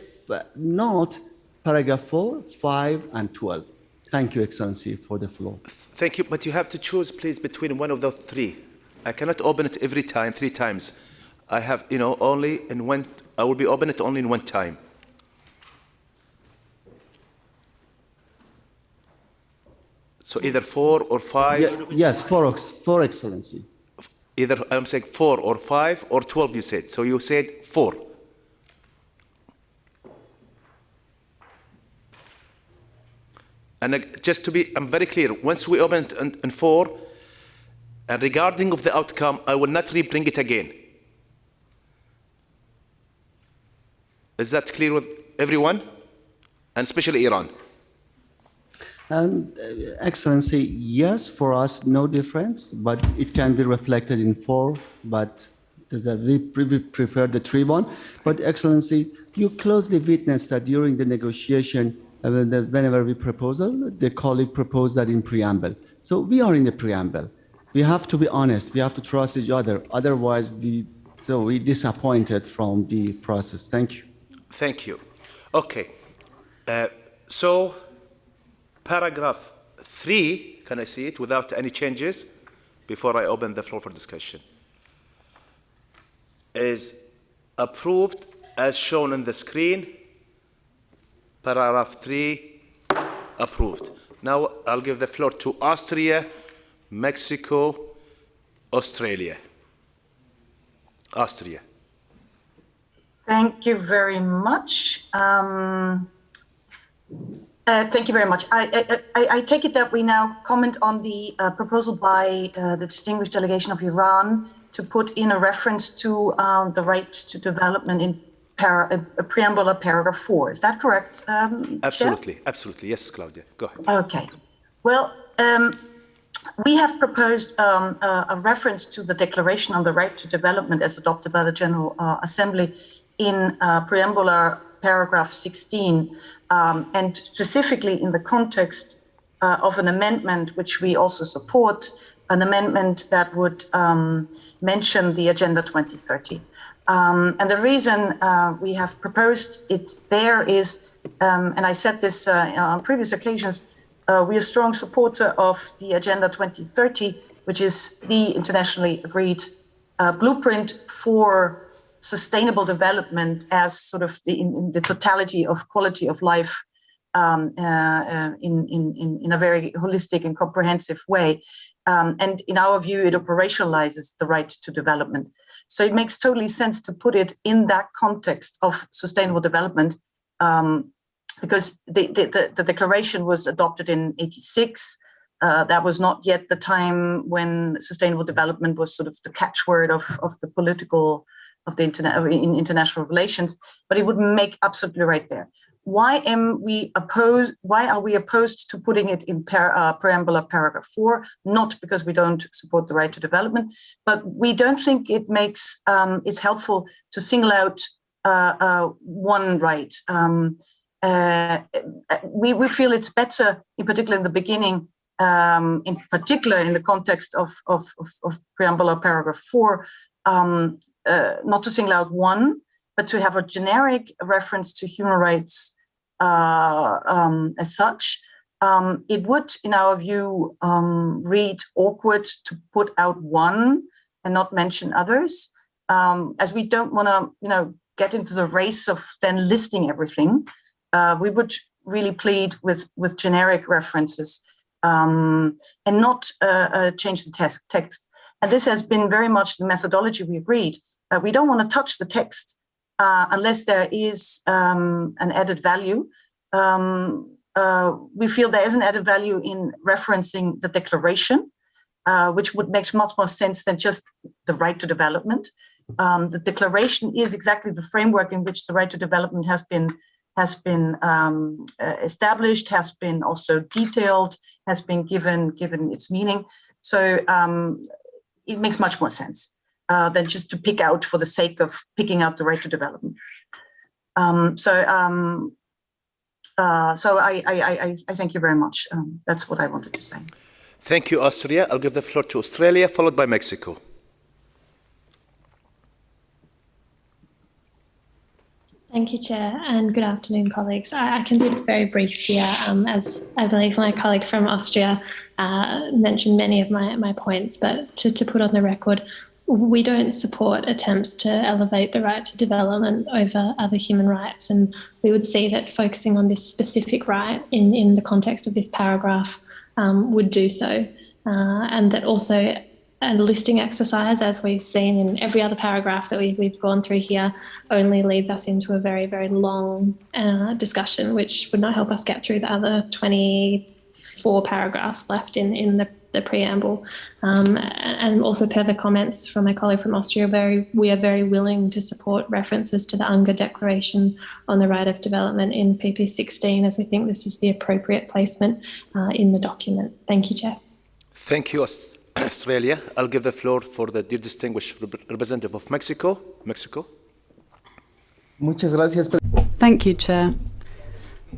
not, paragraph 4, 5, and 12. Thank you, Excellency, for the floor. Thank you, but you have to choose, please, between one of those 3. I cannot open it every time, 3 times. I have, only in one, I will be open it only in one time. So either 4 or 5? Yes, 4, Excellency. Either, I'm saying 4 or 5 or 12, you said. So you said 4. And just to be, I'm very clear, once we open it in 4, and regarding of the outcome, I will not re-bring it again. Is that clear with everyone? And especially Iran? And Excellency, yes, for us, no difference, but it can be reflected in 4, but we prefer the 3 one. But Excellency, you closely witnessed that during the negotiation, whenever we proposal, the colleague proposed that in preamble. So we are in the preamble. We have to be honest. We have to trust each other. Otherwise, we disappointed from the process. Thank you. Thank you. Okay. So paragraph 3, can I see it without any changes before I open the floor for discussion? Is approved as shown on the screen. Paragraph 3, approved. Now I'll give the floor to Austria, Mexico, Australia. Austria. Thank you very much. Thank you very much. I take it that we now comment on the proposal by the distinguished delegation of Iran to put in a reference to the right to development in a preamble of paragraph 4. Is that correct? Absolutely, Chair? absolutely. Yes, Claudia, go ahead. Okay. Well, we have proposed a reference to the Declaration on the Right to Development as adopted by the General Assembly in preambular paragraph 16, and specifically in the context of an amendment which we also support, an amendment that would mention the Agenda 2030. And the reason we have proposed it there is, and I said this on previous occasions, we are a strong supporter of the Agenda 2030, which is the internationally agreed blueprint for sustainable development as sort of in the totality of quality of life in a very holistic and comprehensive way. And in our view, it operationalizes the right to development. So it makes totally sense to put it in that context of sustainable development, because the declaration was adopted in '86. That was not yet the time when sustainable development was sort of the catchword of the political in international relations, but it would make absolutely right there. Why are we opposed to putting it in preamble of paragraph 4? Not because we don't support the right to development, but we don't think it makes it's helpful to single out one right. We feel it's better, in particular in the beginning, in particular in the context of preamble of paragraph 4, not to single out one, but to have a generic reference to human rights as such. It would, in our view, read awkward to put out one and not mention others, as we don't want to, get into the race of then listing everything. We would really plead with generic references and not change the text. And this has been very much the methodology we agreed. We don't want to touch the text unless there is an added value. We feel there is an added value in referencing the declaration, which would make much more sense than just the right to development. The declaration is exactly the framework in which the right to development has been established, has been also detailed, has been given its meaning. So it makes much more sense than just to pick out for the sake of picking out the right to development. So I thank you very much. That's what I wanted to say. Thank you, Austria. I'll give the floor to Australia, followed by Mexico. Thank you, Chair, and good afternoon, colleagues. I can be very brief here, as I believe my colleague from Austria mentioned many of my points, but to put on the record, we don't support attempts to elevate the right to development over other human rights, and we would see that focusing on this specific right in the context of this paragraph would do so, and that also a listing exercise, as we've seen in every other paragraph that we've gone through here, only leads us into a very, very long discussion, which would not help us get through the other 24 paragraphs left in the preamble. And also per the comments from my colleague from Austria, we are very willing to support references to the UNGA Declaration on the Right of Development in PP16, as we think this is the appropriate placement in the document. Thank you, Chair. Thank you, Australia. I'll give the floor for the dear distinguished representative of Mexico. Muchas gracias. Thank you, Chair.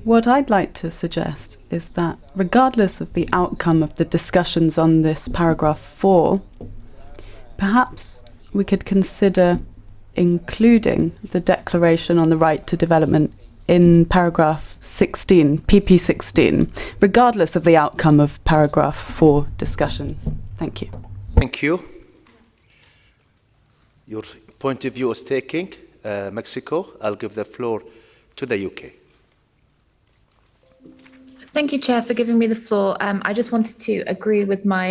What I'd like to suggest is that regardless of the outcome of the discussions on this paragraph 4, perhaps we could consider including the Declaration on the Right to Development in paragraph 16, PP16, regardless of the outcome of paragraph 4 discussions. Thank you. Thank you. Your point of view is taking. Mexico, I'll give the floor to the UK. Thank you, Chair, for giving me the floor. I just wanted to agree with my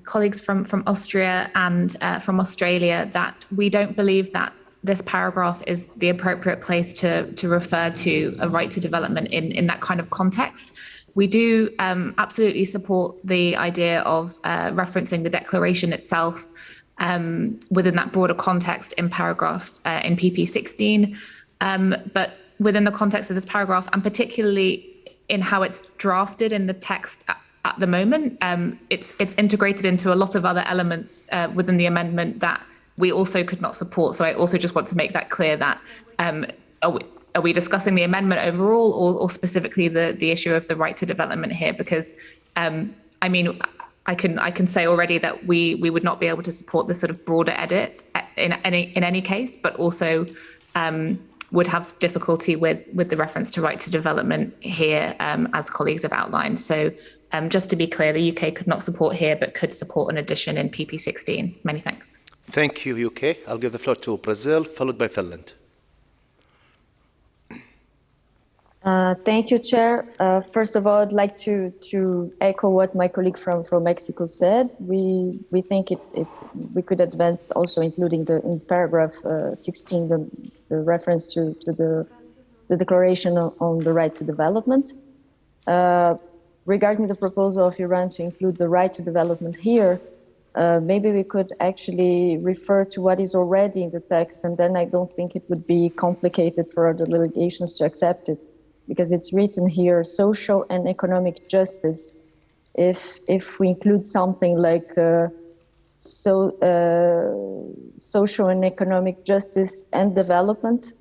colleagues from Austria and from Australia that we don't believe that this paragraph is the appropriate place to refer to a right to development in that kind of context. We do absolutely support the idea of referencing the declaration itself within that broader context in paragraph in PP16, but within the context of this paragraph, and particularly in how it's drafted in the text at the moment, it's integrated into a lot of other elements within the amendment that we also could not support. So I also just want to make that clear that are we discussing the amendment overall or specifically the issue of the right to development here? Because I mean, I can say already that we would not be able to support this sort of broader edit in any case, but also would have difficulty with the reference to right to development here, as colleagues have outlined. So just to be clear, the UK could not support here, but could support an addition in PP16. Many thanks. Thank you, UK. I'll give the floor to Brazil, followed by Finland. Thank you, Chair. First of all, I'd like to echo what my colleague from Mexico said. We think we could advance also including in paragraph 16 the reference to the Declaration on the Right to Development. Regarding the proposal of Iran to include the right to development here, maybe we could actually refer to what is already in the text, and then I don't think it would be complicated for other delegations to accept it, because it's written here, social and economic justice. If we include something like social and economic justice and development,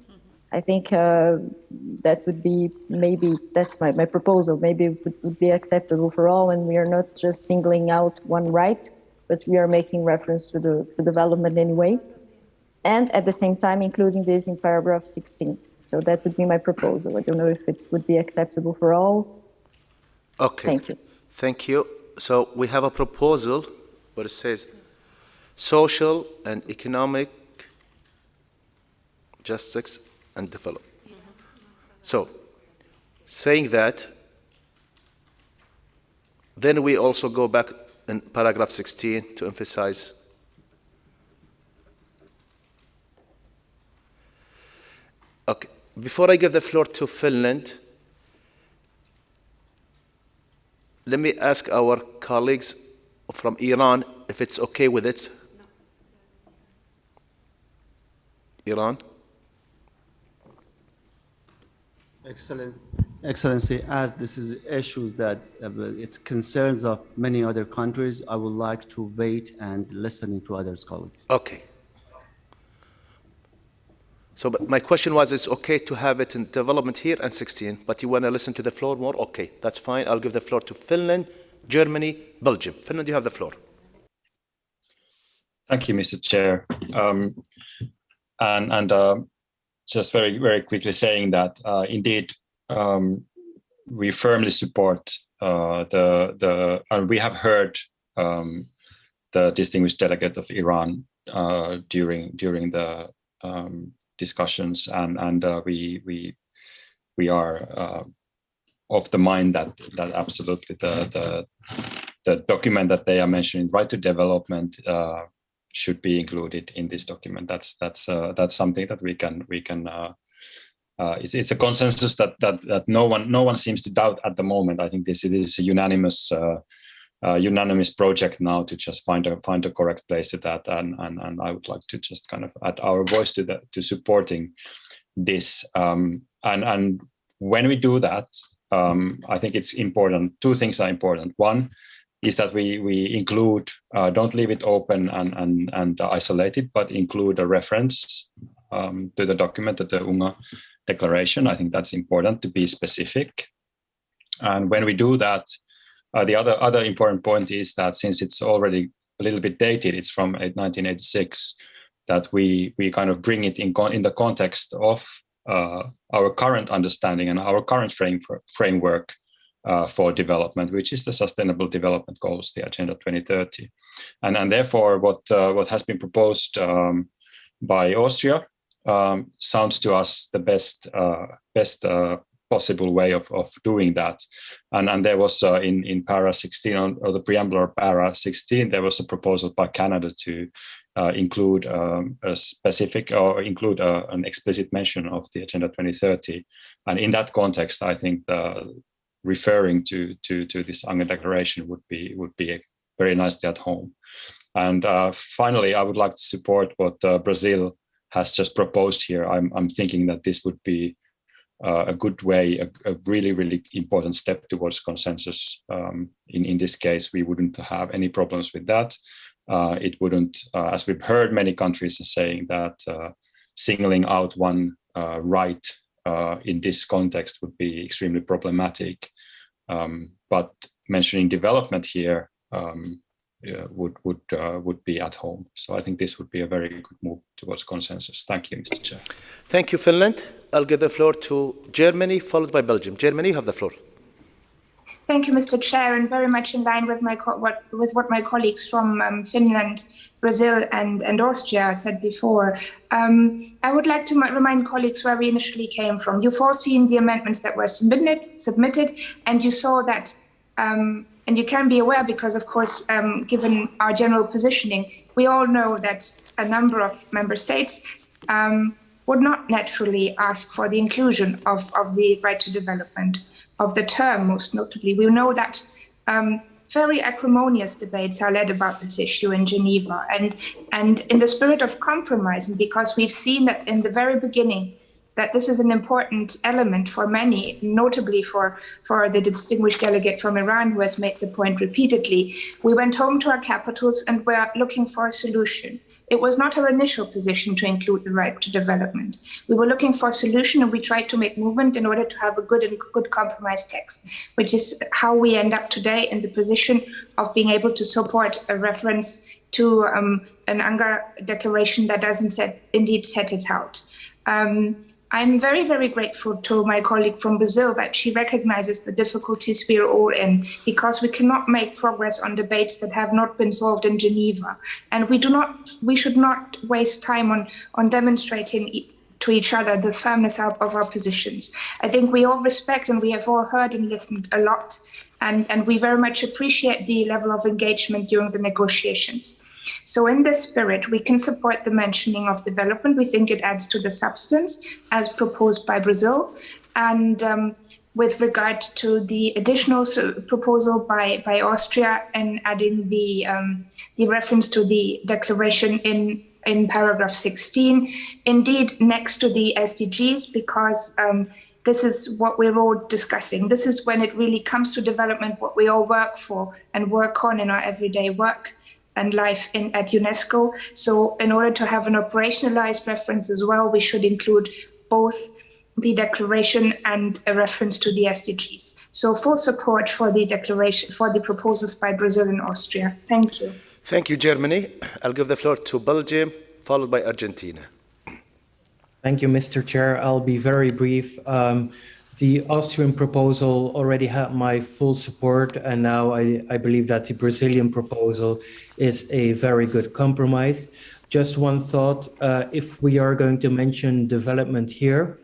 I think that would be, maybe that's my proposal, maybe it would be acceptable for all, and we are not just singling out one right, but we are making reference to the development anyway, and at the same time including this in paragraph 16. So that would be my proposal. I don't know if it would be acceptable for all. Okay. Thank you. Thank you. So we have a proposal where it says social and economic justice and development. So, saying that, then we also go back in paragraph 16 to emphasize okay. Before I give the floor to Finland, let me ask our colleagues from Iran if it's okay with it. Iran? Excellency, as this is issues that it's concerns of many other countries, I would like to wait and listen to others' colleagues. Okay. So, but my question was, it's okay to have it in development here and 16, but you want to listen to the floor more? Okay, that's fine. I'll give the floor to Finland, Germany, Belgium. Finland, you have the floor. Thank you, Mr. Chair. Just very, very quickly saying that indeed we firmly support and we have heard the distinguished delegate of Iran during the discussions, and we are of the mind that absolutely the document that they are mentioning, right to development, should be included in this document. That's something that we can. It's a consensus that no one seems to doubt at the moment. I think this is a unanimous project now to just find a correct place to that, and I would like to just kind of add our voice to supporting this. And when we do that, I think it's important. Two things are important. One is that we include, don't leave it open and isolated, but include a reference to the document, to the UNGA declaration. I think that's important to be specific. And when we do that, the other important point is that since it's already a little bit dated, it's from 1986, that we kind of bring it in the context of our current understanding and our current framework for development, which is the Sustainable Development Goals, the Agenda 2030, and therefore what has been proposed by Austria sounds to us the best possible way of doing that, and there was in para 16 or the preamble or para 16 there was a proposal by Canada to include a specific or include an explicit mention of the Agenda 2030, and in that context, I think referring to this UNGA declaration would be very nicely at home. And finally, I would like to support what Brazil has just proposed here. I'm thinking that this would be a good way, a really, really important step towards consensus. In this case, we wouldn't have any problems with that. It wouldn't, as we've heard many countries are saying, that singling out one right in this context would be extremely problematic. But mentioning development here would be at home. So I think this would be a very good move towards consensus. Thank you, Mr. Chair. Thank you, Finland. I'll give the floor to Germany, followed by Belgium. Germany, you have the floor. Thank you, Mr. Chair, and very much in line with what my colleagues from Finland, Brazil, and Austria said before. I would like to remind colleagues where we initially came from. You've all seen the amendments that were submitted, and you saw that, and you can be aware because, of course, given our general positioning, we all know that a number of member states would not naturally ask for the inclusion of the right to development, of the term most notably. We know that very acrimonious debates are led about this issue in Geneva. And in the spirit of compromise, and because we've seen that in the very beginning, that this is an important element for many, notably for the distinguished delegate from Iran, who has made the point repeatedly, we went home to our capitals and were looking for a solution. It was not our initial position to include the right to development. We were looking for a solution, and we tried to make movement in order to have a good compromise text, which is how we end up today in the position of being able to support a reference to an Ankara declaration that doesn't indeed set it out. I'm very, very grateful to my colleague from Brazil that she recognizes the difficulties we are all in, because we cannot make progress on debates that have not been solved in Geneva. And we should not waste time on demonstrating to each other the firmness of our positions. I think we all respect, and we have all heard and listened a lot, and we very much appreciate the level of engagement during the negotiations. So in this spirit, we can support the mentioning of development. We think it adds to the substance as proposed by Brazil. And with regard to the additional proposal by Austria and adding the reference to the declaration in paragraph 16, indeed next to the SDGs, because this is what we're all discussing. This is when it really comes to development, what we all work for and work on in our everyday work and life at UNESCO. So in order to have an operationalized reference as well, we should include both the declaration and a reference to the SDGs. So full support for the declaration, for the proposals by Brazil and Austria. Thank you. Thank you, Germany. I'll give the floor to Belgium, followed by Argentina. Thank you, Mr. Chair. I'll be very brief. The Austrian proposal already had my full support, and now I believe that the Brazilian proposal is a very good compromise. Just one thought, if we are going to mention development here,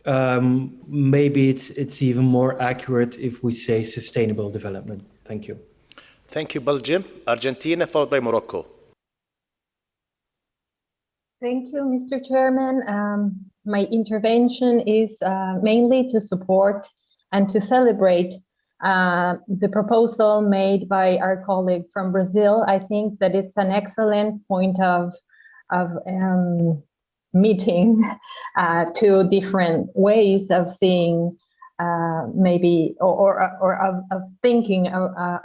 maybe it's even more accurate if we say sustainable development. Thank you. Thank you, Belgium. Argentina, followed by Morocco. Thank you, Mr. Chairman. My intervention is mainly to support and to celebrate the proposal made by our colleague from Brazil. I think that it's an excellent point of meeting two different ways of seeing maybe or of thinking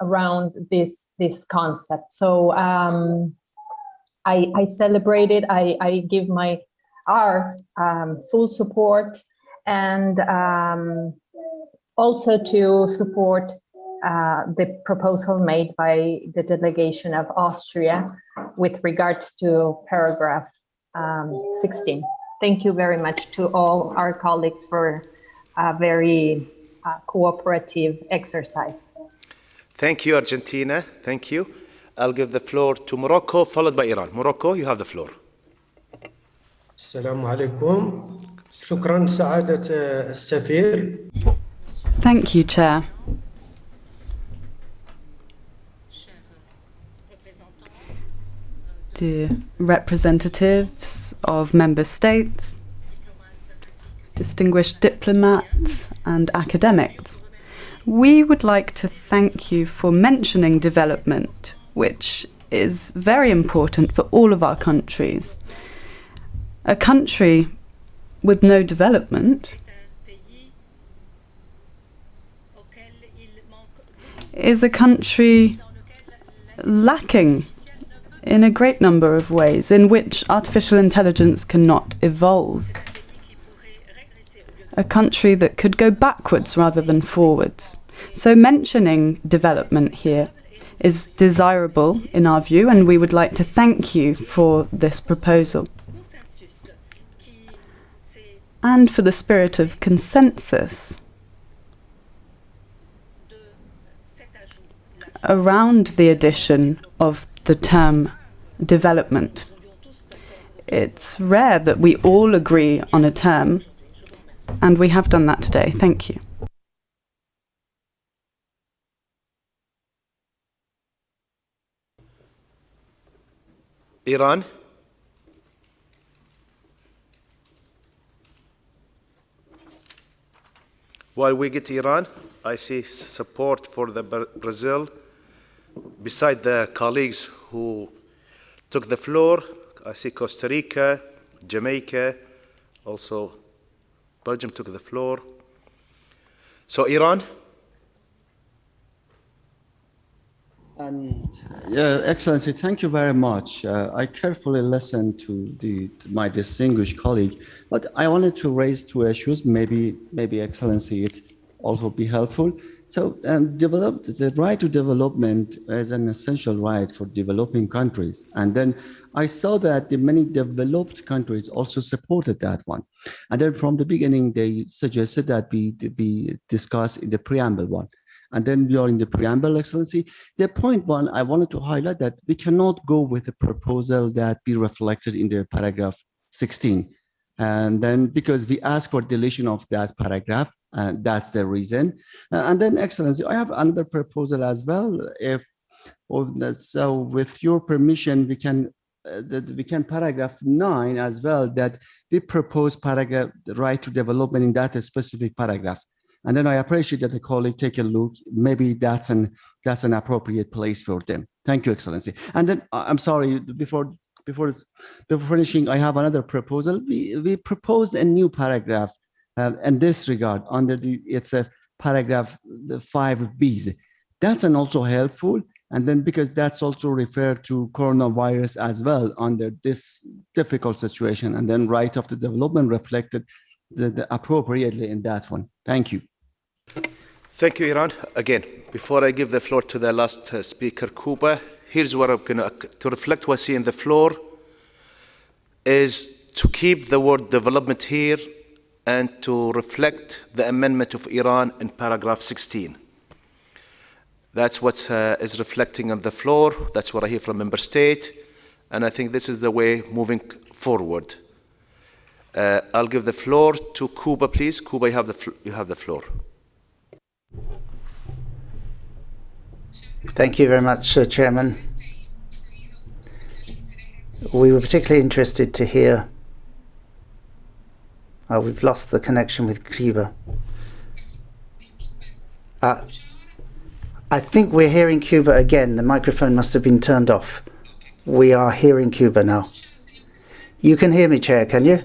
around this concept. So I celebrate it. I give our full support, and also to support the proposal made by the delegation of Austria with regards to paragraph 16. Thank you very much to all our colleagues for a very cooperative exercise. Thank you, Argentina. Thank you. I'll give the floor to Morocco, followed by Iran. Morocco, you have the floor. السلام عليكم. شكرا سعادة السفير. Thank you, Chair. Dear representatives of member states, distinguished diplomats and academics, we would like to thank you for mentioning development, which is very important for all of our countries. A country with no development is a country lacking in a great number of ways, in which artificial intelligence cannot evolve. A country that could go backwards rather than forwards. So mentioning development here is desirable in our view, and we would like to thank you for this proposal. And for the spirit of consensus around the addition of the term development. It's rare that we all agree on a term, and we have done that today. Thank you. Iran. While we get Iran, I see support for the Brazil beside the colleagues who took the floor, I see Costa Rica, Jamaica, also Belgium took the floor. So Iran? Yeah, Excellency, thank you very much. I carefully listened to my distinguished colleague, but I wanted to raise two issues. Maybe Excellency, it also be helpful. So, the right to development is an essential right for developing countries, and then I saw that the many developed countries also supported that one, and then from the beginning they suggested that be discussed in the preamble one. And then we are in the preamble, Excellency. The point one, I wanted to highlight that we cannot go with a proposal that be reflected in the paragraph 16. And then because we ask for deletion of that paragraph, and that's the reason. And then, Excellency, I have another proposal as well. So with your permission, we can paragraph 9 as well, that we propose paragraph the right to development in that specific paragraph. And then I appreciate that the colleague take a look. Maybe that's an appropriate place for them. Thank you, Excellency. And then I'm sorry, before finishing, I have another proposal. We proposed a new paragraph in this regard under it's a paragraph 5Bs. That's also helpful. And then because that's also referred to coronavirus as well under this difficult situation, and then right of the development reflected appropriately in that one. Thank you. Thank you, Iran. Again, before I give the floor to the last speaker, Kuba, here's what I'm going to reflect what I see in the floor is to keep the word development here and to reflect the amendment of Iran in paragraph 16. That's what is reflecting on the floor. That's what I hear from member state. And I think this is the way moving forward. I'll give the floor to Kuba, please. Kuba, you have the floor. Thank you very much, Chairman. We were particularly interested to hear. Oh, we've lost the connection with Cuba. I think we're hearing Cuba again. The microphone must have been turned off. We are hearing Cuba now. You can hear me, Chair, can you?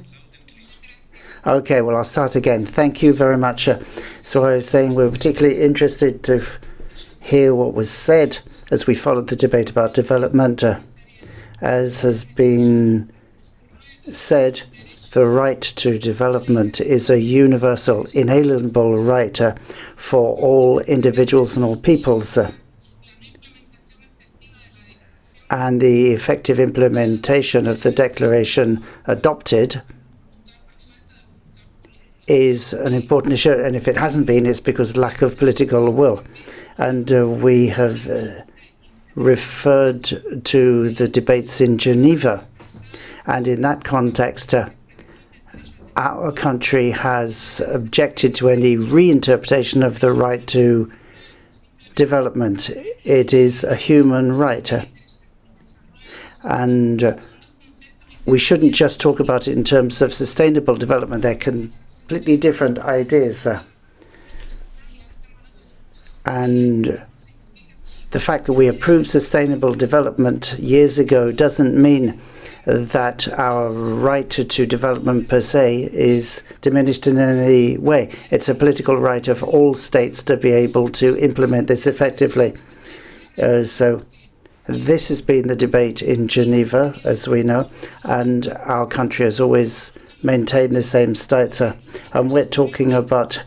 Okay, well, I'll start again. Thank you very much. So I was saying we're particularly interested to hear what was said as we followed the debate about development. As has been said, the right to development is a universal, inalienable right for all individuals and all peoples. And the effective implementation of the declaration adopted is an important issue, and if it hasn't been, it's because lack of political will. And we have referred to the debates in Geneva, and in that context, our country has objected to any reinterpretation of the right to development. It is a human right, and we shouldn't just talk about it in terms of sustainable development. They're completely different ideas. And the fact that we approved sustainable development years ago doesn't mean that our right to development per se is diminished in any way. It's a political right of all states to be able to implement this effectively. So this has been the debate in Geneva, as we know, and our country has always maintained the same status. And we're talking about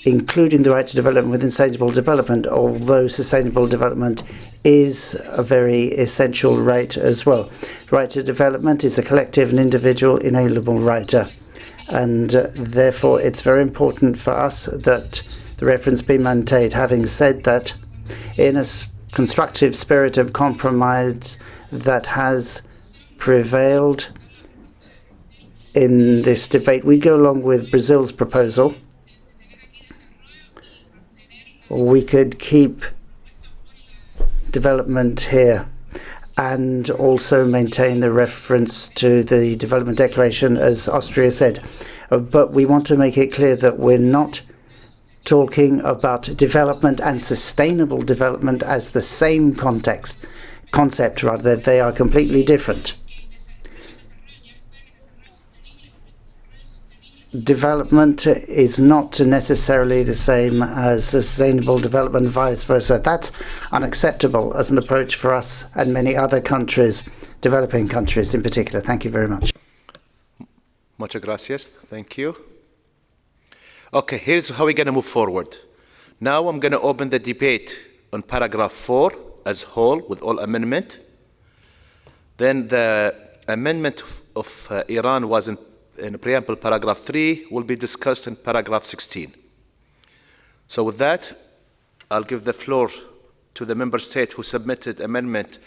including the right to development within sustainable development, although sustainable development is a very essential right as well. Right to development is a collective and individual inalienable right, and therefore it's very important for us that the reference be maintained. Having said that, in a constructive spirit of compromise that has prevailed in this debate, we go along with Brazil's proposal. We could keep development here and also maintain the reference to the development declaration, as Austria said. But we want to make it clear that we're not talking about development and sustainable development as the same concept, rather, that they are completely different. Development is not necessarily the same as sustainable development, vice versa. That's unacceptable as an approach for us and many other countries, developing countries in particular. Thank you very much. Muchas gracias. Thank you. Okay, here's how we're going to move forward. Now I'm going to open the debate on paragraph 4 as whole with all amendment. Then the amendment of Iran was in preamble paragraph 3 will be discussed in paragraph 16. So with that, I'll give the floor to the member state who submitted amendment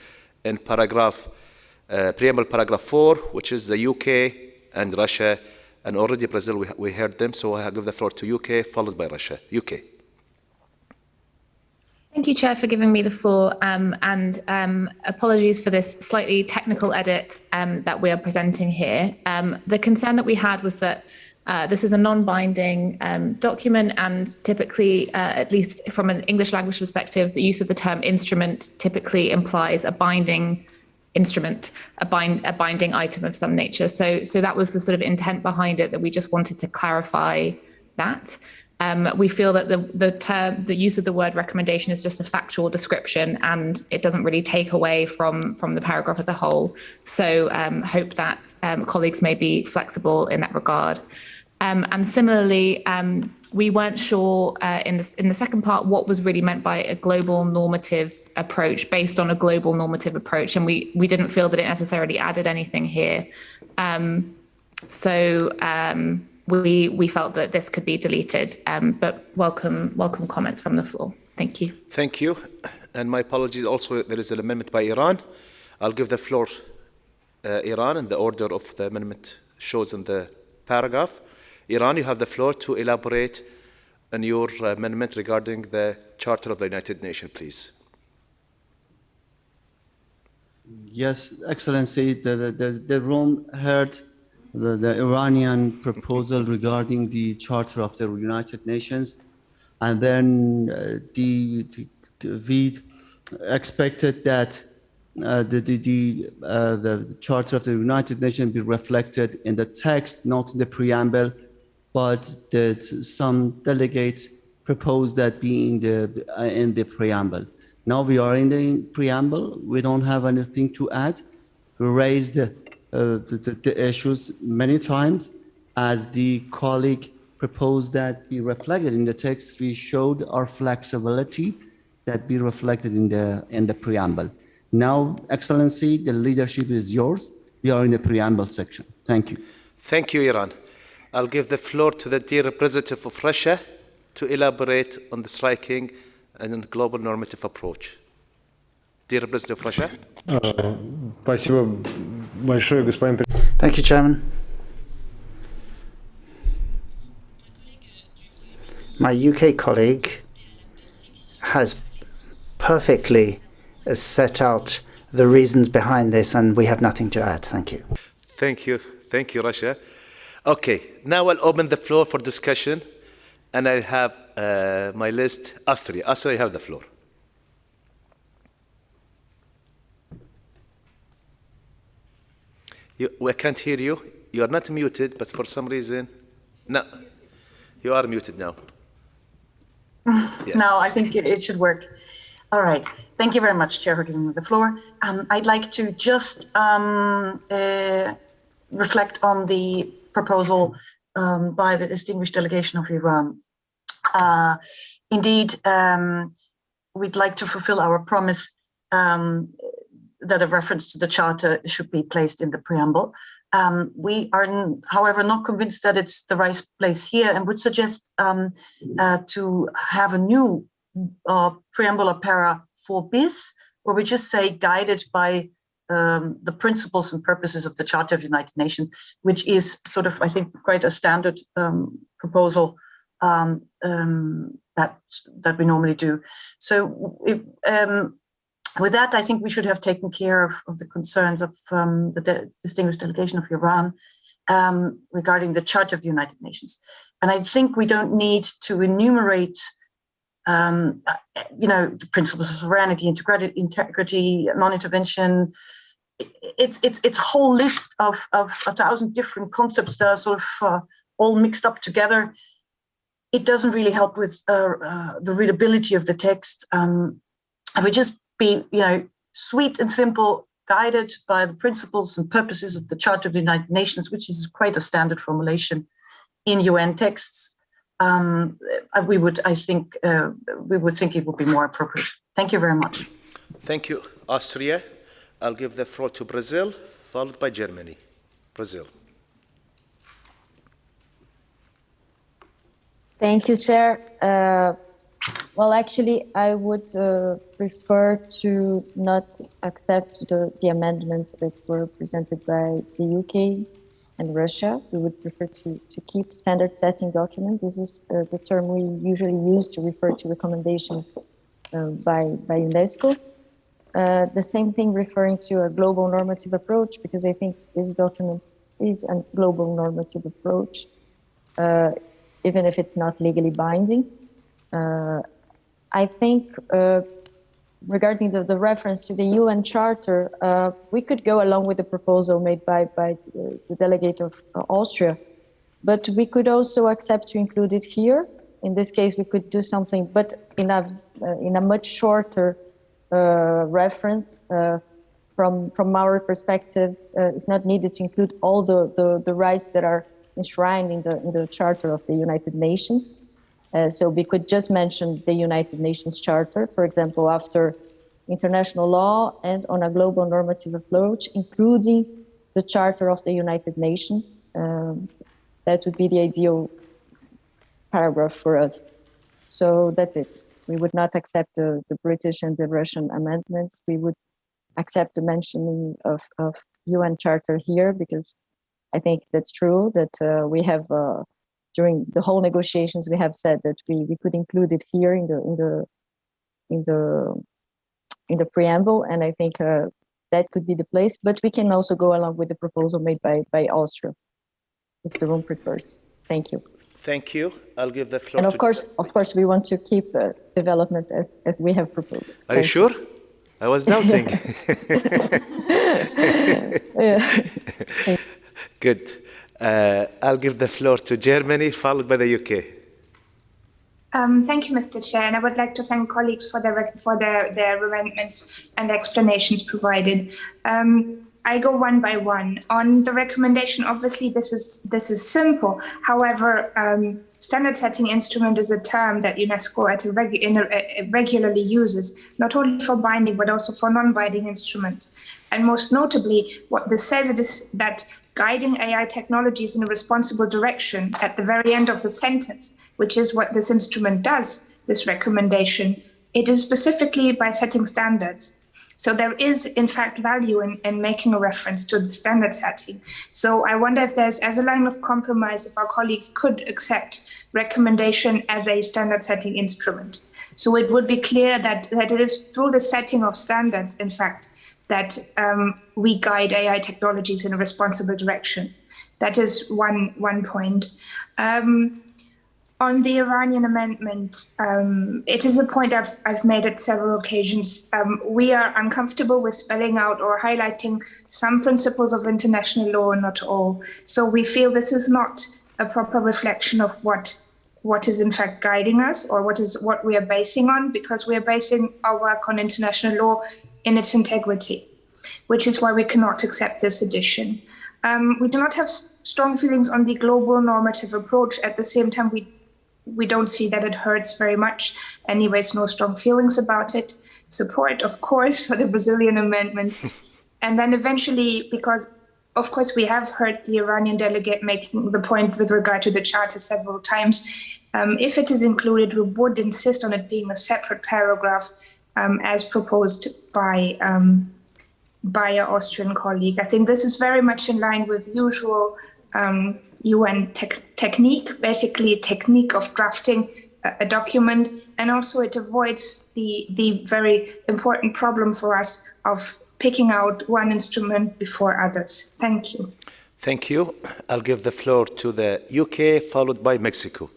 in preamble paragraph 4, which is the UK and Russia, and already Brazil, we heard them, so I'll give the floor to UK, followed by Russia. UK. Thank you, Chair, for giving me the floor, and apologies for this slightly technical edit that we are presenting here. The concern that we had was that this is a non-binding document, and typically, at least from an English language perspective, the use of the term instrument typically implies a binding instrument, a binding item of some nature. So that was the sort of intent behind it, that we just wanted to clarify that. We feel that the use of the word recommendation is just a factual description, and it doesn't really take away from the paragraph as a whole. So hope that colleagues may be flexible in that regard. And similarly, we weren't sure in the second part what was really meant by a global normative approach based on a global normative approach, and we didn't feel that it necessarily added anything here. We felt that this could be deleted, but welcome comments from the floor. Thank you. Thank you. And my apologies also, there is an amendment by Iran. I'll give the floor Iran in the order of the amendment shows in the paragraph. Iran, you have the floor to elaborate on your amendment regarding the Charter of the United Nations, please. Yes, Excellency, the room heard the Iranian proposal regarding the Charter of the United Nations, and then we expected that the Charter of the United Nations be reflected in the text, not in the preamble, but that some delegates proposed that be in the preamble. Now we are in the preamble. We don't have anything to add. We raised the issues many times. As the colleague proposed that be reflected in the text, we showed our flexibility that be reflected in the preamble. Now, Excellency, the leadership is yours. We are in the preamble section. Thank you. Thank you, Iran. I'll give the floor to the dear representative of Russia to elaborate on the striking and global normative approach. Dear representative of Russia. Thank you, Chairman. My UK colleague has perfectly set out the reasons behind this, and we have nothing to add. Thank you. Thank you. Thank you, Russia. Okay, now I'll open the floor for discussion, and I have my list. Austria, you have the floor. I can't hear you. You are not muted, but for some reason, no, you are muted now. Yes. Now I think it should work. All right. Thank you very much, Chair, for giving me the floor. I'd like to just reflect on the proposal by the distinguished delegation of Iran. Indeed, we'd like to fulfill our promise that a reference to the Charter should be placed in the preamble. We are, however, not convinced that it's the right place here, and would suggest to have a new preamble or para 4 bis, where we just say guided by the principles and purposes of the Charter of the United Nations, which is sort of, I think, quite a standard proposal that we normally do. So with that, I think we should have taken care of the concerns of the distinguished delegation of Iran. regarding the Charter of the United Nations. And I think we don't need to enumerate the principles of sovereignty, integrity, non-intervention. It's a whole list of 1,000 different concepts that are sort of all mixed up together. It doesn't really help with the readability of the text. I would just be, sweet and simple, guided by the principles and purposes of the Charter of the United Nations, which is quite a standard formulation in UN texts. We would think it would be more appropriate. Thank you very much. Thank you, Austria. I'll give the floor to Brazil, followed by Germany. Brazil. Thank you, Chair. Well, actually, I would prefer to not accept the amendments that were presented by the UK and Russia. We would prefer to keep standard setting document. This is the term we usually use to refer to recommendations by UNESCO. The same thing referring to a global normative approach, because I think this document is a global normative approach, even if it's not legally binding. I think regarding the reference to the UN Charter, we could go along with the proposal made by the delegate of Austria, but we could also accept to include it here. In this case, we could do something, but in a much shorter reference. From our perspective, it's not needed to include all the rights that are enshrined in the Charter of the United Nations. So we could just mention the United Nations Charter, for example, after international law and on a global normative approach, including the Charter of the United Nations. That would be the ideal paragraph for us. So that's it. We would not accept the British and the Russian amendments. We would accept the mentioning of UN Charter here, because I think that's true that we have during the whole negotiations we have said that we could include it here in the preamble, and I think that could be the place. But we can also go along with the proposal made by Austria, if the room prefers. Thank you. Thank you. I'll give the floor. And of course, we want to keep development as we have proposed. Are you sure? I was doubting. Good. I'll give the floor to Germany, followed by the UK. Thank you, Mr. Chair, and I would like to thank colleagues for their amendments and explanations provided. I go one by one. On the recommendation, obviously this is simple. However, standard setting instrument is a term that UNESCO regularly uses, not only for binding but also for non-binding instruments. And most notably, what this says is that guiding AI technologies in a responsible direction at the very end of the sentence, which is what this instrument does, this recommendation, it is specifically by setting standards. So there is, in fact, value in making a reference to the standard setting. So I wonder if there's, as a line of compromise, if our colleagues could accept recommendation as a standard setting instrument. So it would be clear that it is through the setting of standards, in fact, that we guide AI technologies in a responsible direction. That is one point. On the Iranian amendment, it is a point I've made at several occasions. We are uncomfortable with spelling out or highlighting some principles of international law and not all. So we feel this is not a proper reflection of what is in fact guiding us, or what we are basing on, because we are basing our work on international law in its integrity, which is why we cannot accept this addition. We do not have strong feelings on the global normative approach. At the same time, we don't see that it hurts very much. Anyways, no strong feelings about it. Support, of course, for the Brazilian amendment. And then eventually, because of course we have heard the Iranian delegate making the point with regard to the Charter several times, if it is included, we would insist on it being a separate paragraph as proposed by our Austrian colleague. I think this is very much in line with usual UN technique, basically technique of drafting a document, and also it avoids the very important problem for us of picking out one instrument before others. Thank you. Thank you. I'll give the floor to the UK, followed by Mexico.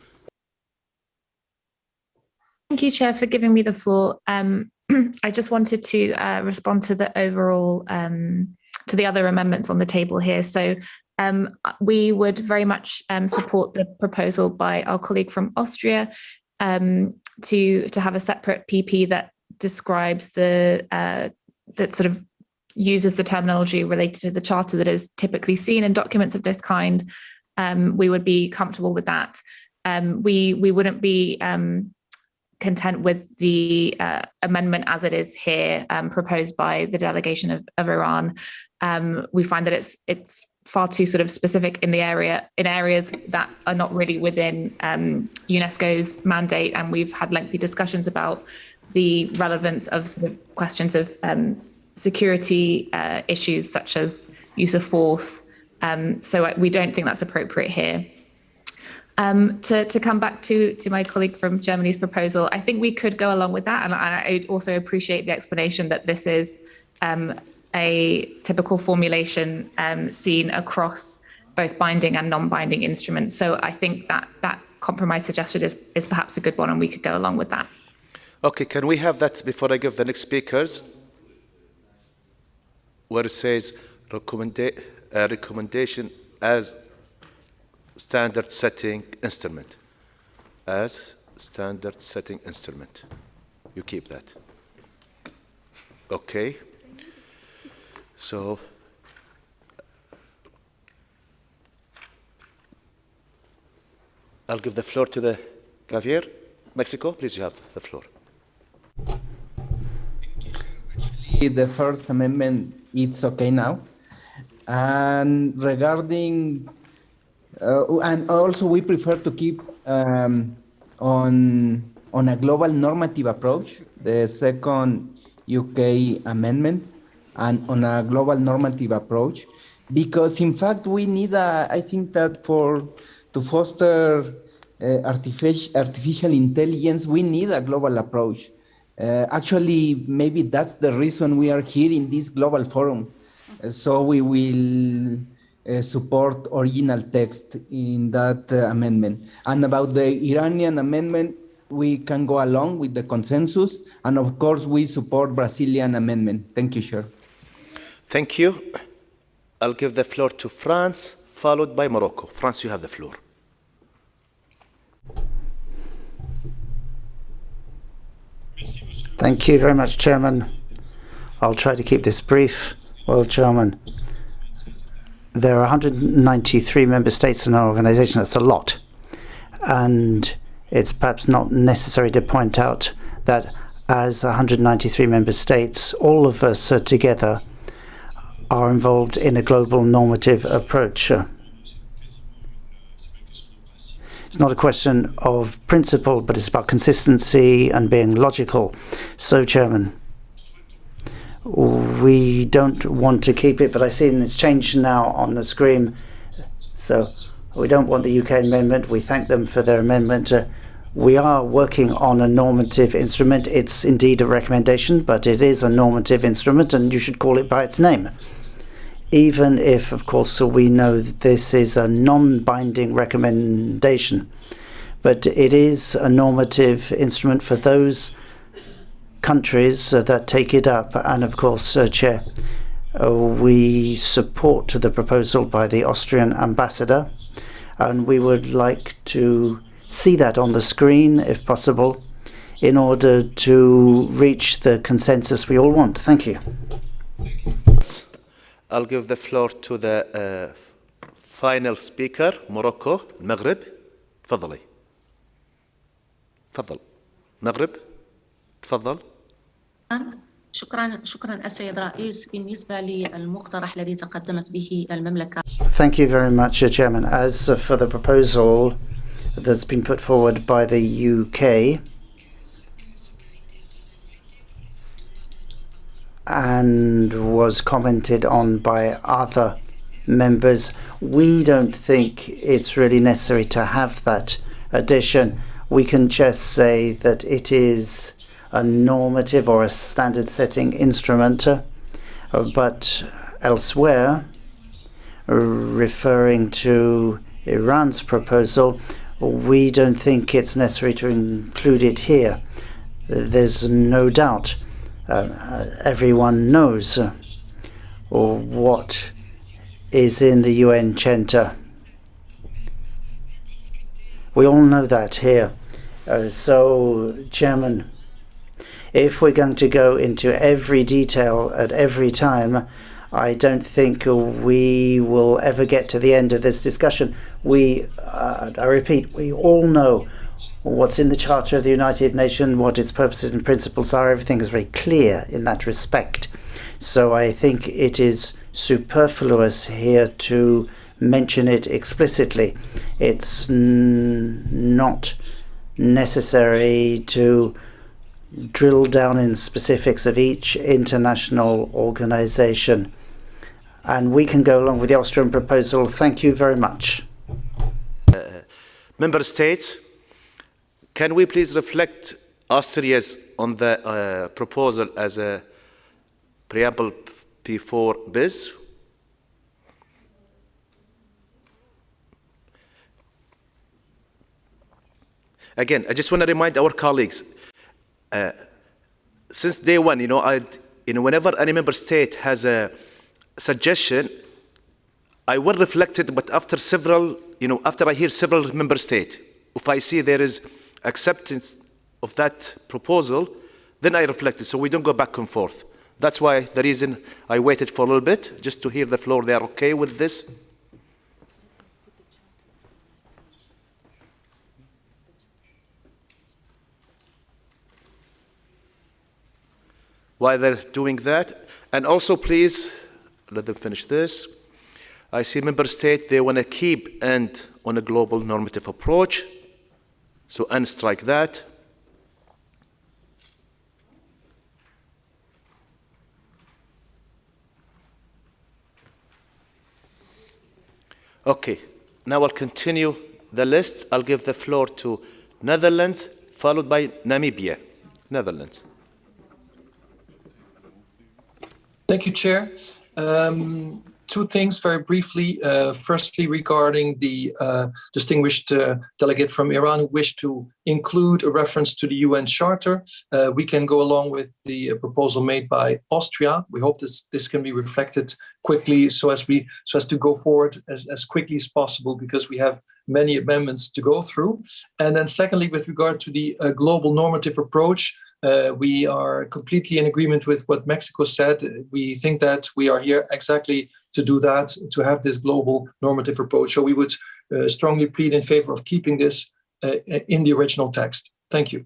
Thank you, Chair, for giving me the floor. I just wanted to respond to the overall, to the other amendments on the table here. So we would very much support the proposal by our colleague from Austria to have a separate PP that describes that sort of uses the terminology related to the Charter that is typically seen in documents of this kind. We would be comfortable with that. We wouldn't be content with the amendment as it is here, proposed by the delegation of Iran. We find that it's far too sort of specific in areas that are not really within UNESCO's mandate, and we've had lengthy discussions about the relevance of sort of questions of security issues such as use of force. So we don't think that's appropriate here. To come back to my colleague from Germany's proposal, I think we could go along with that. And I also appreciate the explanation that this is a typical formulation seen across both binding and non-binding instruments. So I think that compromise suggested is perhaps a good one, and we could go along with that. Okay, can we have that before I give the next speakers? Where it says recommendation as standard setting instrument. As standard setting instrument. You keep that. Okay. So I'll give the floor to the Javier. Mexico, please, you have the floor. The First Amendment, it's okay now. And regarding, and also we prefer to keep on a global normative approach, the second UK amendment, and on a global normative approach, because in fact we need I think that to foster artificial intelligence, we need a global approach. Actually, maybe that's the reason we are here in this global forum. So we will support original text in that amendment. And about the Iranian amendment, we can go along with the consensus. And of course, we support Brazilian amendment. Thank you, Chair. Thank you. I'll give the floor to France, followed by Morocco. France, you have the floor. Thank you very much, Chairman. I'll try to keep this brief. Well, Chairman, there are 193 member states in our organization. That's a lot. And it's perhaps not necessary to point out that as 193 member states, all of us together are involved in a global normative approach. It's not a question of principle, but it's about consistency and being logical. So, Chairman, we don't want to keep it, but I see it's changed now on the screen. So we don't want the UK amendment. We thank them for their amendment. We are working on a normative instrument. It's indeed a recommendation, but it is a normative instrument, and you should call it by its name. Even if, of course, we know that this is a non-binding recommendation, but it is a normative instrument for those countries that take it up. And of course, Chair, we support the proposal by the Austrian ambassador, and we would like to see that on the screen, if possible, in order to reach the consensus we all want. Thank you. I'll give the floor to the final speaker, Morocco, Maghreb. تفضلي. تفضل. مغرب. تفضل. شكرا السيد رئيس. بالنسبة للمقترح الذي تقدمت به المملكة. Thank you very much, Chairman. As for the proposal that's been put forward by the UK and was commented on by other members, we don't think it's really necessary to have that addition. We can just say that it is a normative or a standard setting instrument, but elsewhere referring to Iran's proposal, we don't think it's necessary to include it here. There's no doubt. Everyone knows what is in the UN Charter. We all know that here. So, Chairman, if we're going to go into every detail at every time, I don't think we will ever get to the end of this discussion. I repeat, we all know what's in the Charter of the United Nations, what its purposes and principles are. Everything is very clear in that respect. So I think it is superfluous here to mention it explicitly. It's not necessary to drill down in specifics of each international organization. And we can go along with the Austrian proposal. Thank you very much. Member States, can we please reflect Austria's on the proposal as a preamble P4 bis? Again, I just want to remind our colleagues, since day one, whenever any member state has a suggestion, I will reflect it, but after I hear several member states, if I see there is acceptance of that proposal, then I reflect it, so we don't go back and forth. That's why the reason I waited for a little bit, just to hear the floor. They are okay with this? While they're doing that, and also please, let them finish this. I see member state, they want to keep end on a global normative approach. So unstrike that. Okay, now I'll continue the list. I'll give the floor to Netherlands, followed by Namibia. Netherlands. Thank you, Chair. Two things very briefly. Firstly, regarding the distinguished delegate from Iran who wished to include a reference to the UN Charter, we can go along with the proposal made by Austria. We hope this can be reflected quickly so as to go forward as quickly as possible, because we have many amendments to go through. And then secondly, with regard to the global normative approach, we are completely in agreement with what Mexico said. We think that we are here exactly to do that, to have this global normative approach. So we would strongly plead in favor of keeping this in the original text. Thank you.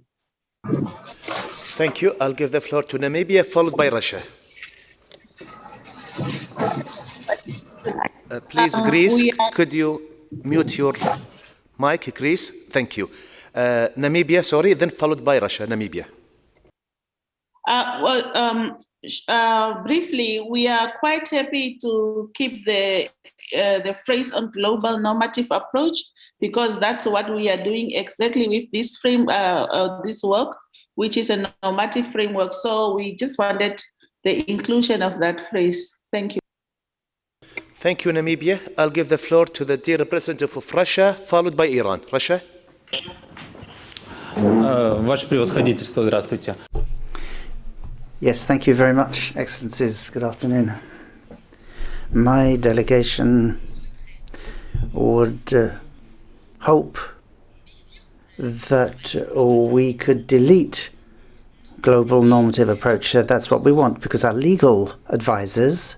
Thank you. I'll give the floor to Namibia, followed by Russia. Please, Greece, could you mute your mic, Greece? Thank you. Namibia, sorry, then followed by Russia, Namibia. Briefly, we are quite happy to keep the phrase on global normative approach, because that's what we are doing exactly with this this work, which is a normative framework. So we just wanted the inclusion of that phrase. Thank you. Thank you, Namibia. I'll give the floor to the dear representative of Russia, followed by Iran. Russia. Ваше превосходительство, здравствуйте. Yes, thank you very much, Excellencies. Good afternoon. My delegation would hope that we could delete global normative approach. That's what we want, because our legal advisors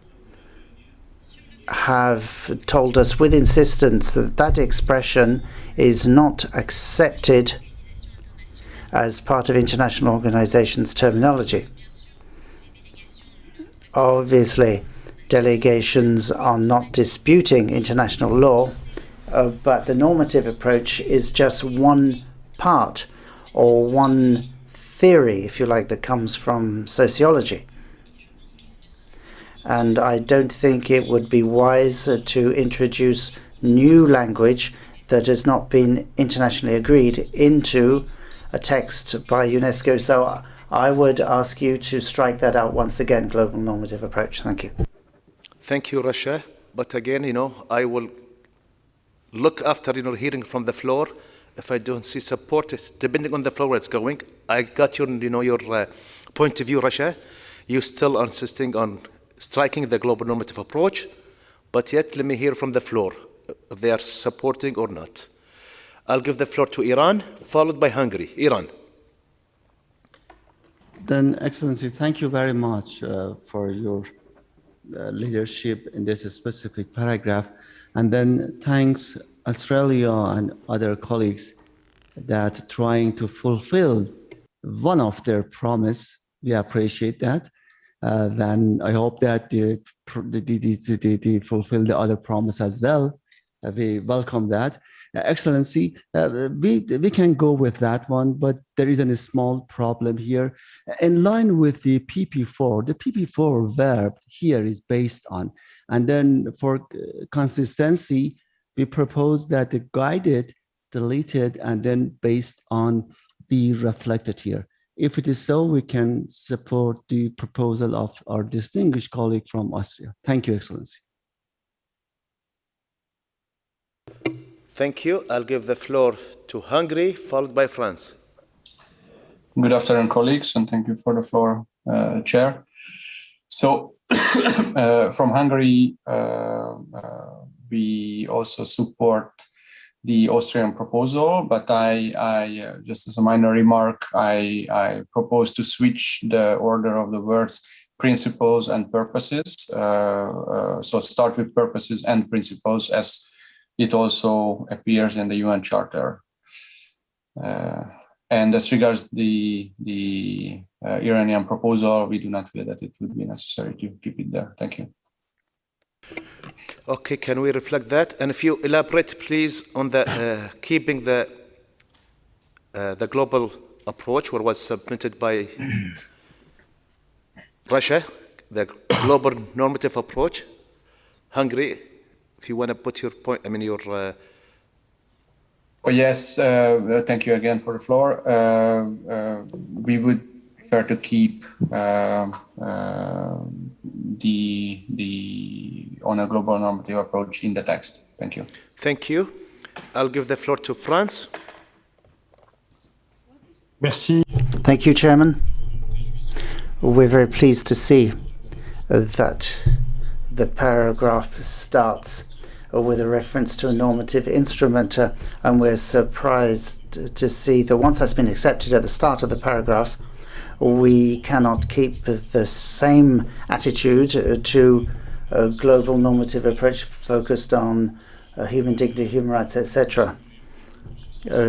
have told us with insistence that that expression is not accepted as part of international organizations' terminology. Obviously, delegations are not disputing international law, but the normative approach is just one part, or one theory, if you like, that comes from sociology. And I don't think it would be wise to introduce new language that has not been internationally agreed into a text by UNESCO. So I would ask you to strike that out once again, global normative approach. Thank you. Thank you, Russia. but again, I will look after, hearing from the floor. If I don't see support, depending on the floor where it's going. I got your, your point of view, Rasha. You still are insisting on striking the global normative approach, but yet let me hear from the floor if they are supporting or not. I'll give the floor to Iran, followed by Hungary. Iran. Then, Excellency, thank you very much for your leadership in this specific paragraph. And then thanks Australia and other colleagues that trying to fulfill one of their promise. We appreciate that. Then I hope that they fulfill the other promise as well. We welcome that. Excellency, we can go with that one, but there is a small problem here. In line with the PP4, the PP4 verb here is based on, and then for consistency, we propose that the guided, deleted, and then based on be reflected here. If it is so, we can support the proposal of our distinguished colleague from Austria. Thank you, Excellency. Thank you. I'll give the floor to Hungary, followed by France. Good afternoon, colleagues, and thank you for the floor, Chair. So, from Hungary, we also support the Austrian proposal, but I just as a minor remark, I propose to switch the order of the words principles and purposes. So start with purposes and principles, as it also appears in the UN Charter. And as regards the Iranian proposal, we do not feel that it would be necessary to keep it there. Thank you. Okay, can we reflect that? And if you elaborate, please, on the keeping the global approach, what was submitted by Russia, the global normative approach. Hungary, if you want to put your point, your. Oh, yes, thank you again for the floor. We would prefer to keep the on a global normative approach in the text. Thank you. Thank you. I'll give the floor to France. Merci. Thank you, Chairman. We're very pleased to see that the paragraph starts with a reference to a normative instrument, and we're surprised to see that once that's been accepted at the start of the paragraph, we cannot keep the same attitude to a global normative approach focused on human dignity, human rights, etc.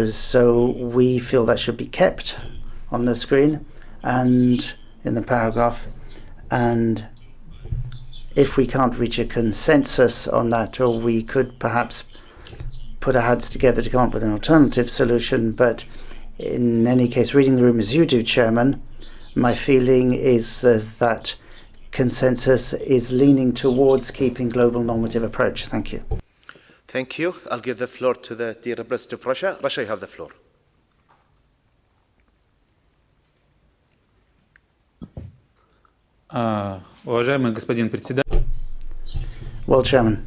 So we feel that should be kept on the screen and in the paragraph. And if we can't reach a consensus on that, or we could perhaps put our heads together to come up with an alternative solution. But in any case, reading the room as you do, Chairman, my feeling is that consensus is leaning towards keeping global normative approach. Thank you. Thank you. I'll give the floor to the dear representative of Russia. Russia, you have the floor. Уважаемый господин председатель. Well, Chairman,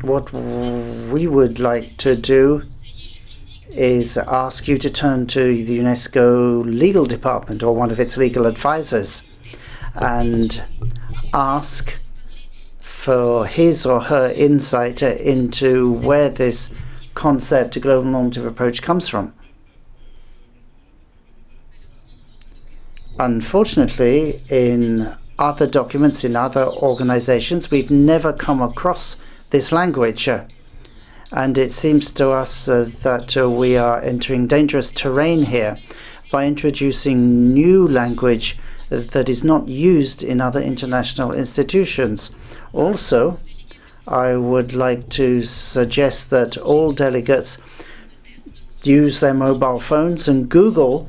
what we would like to do is ask you to turn to the UNESCO legal department or one of its legal advisors and ask for his or her insight into where this concept, a global normative approach, comes from. Unfortunately, in other documents, in other organizations, we've never come across this language. And it seems to us that we are entering dangerous terrain here by introducing new language that is not used in other international institutions. Also, I would like to suggest that all delegates use their mobile phones and Google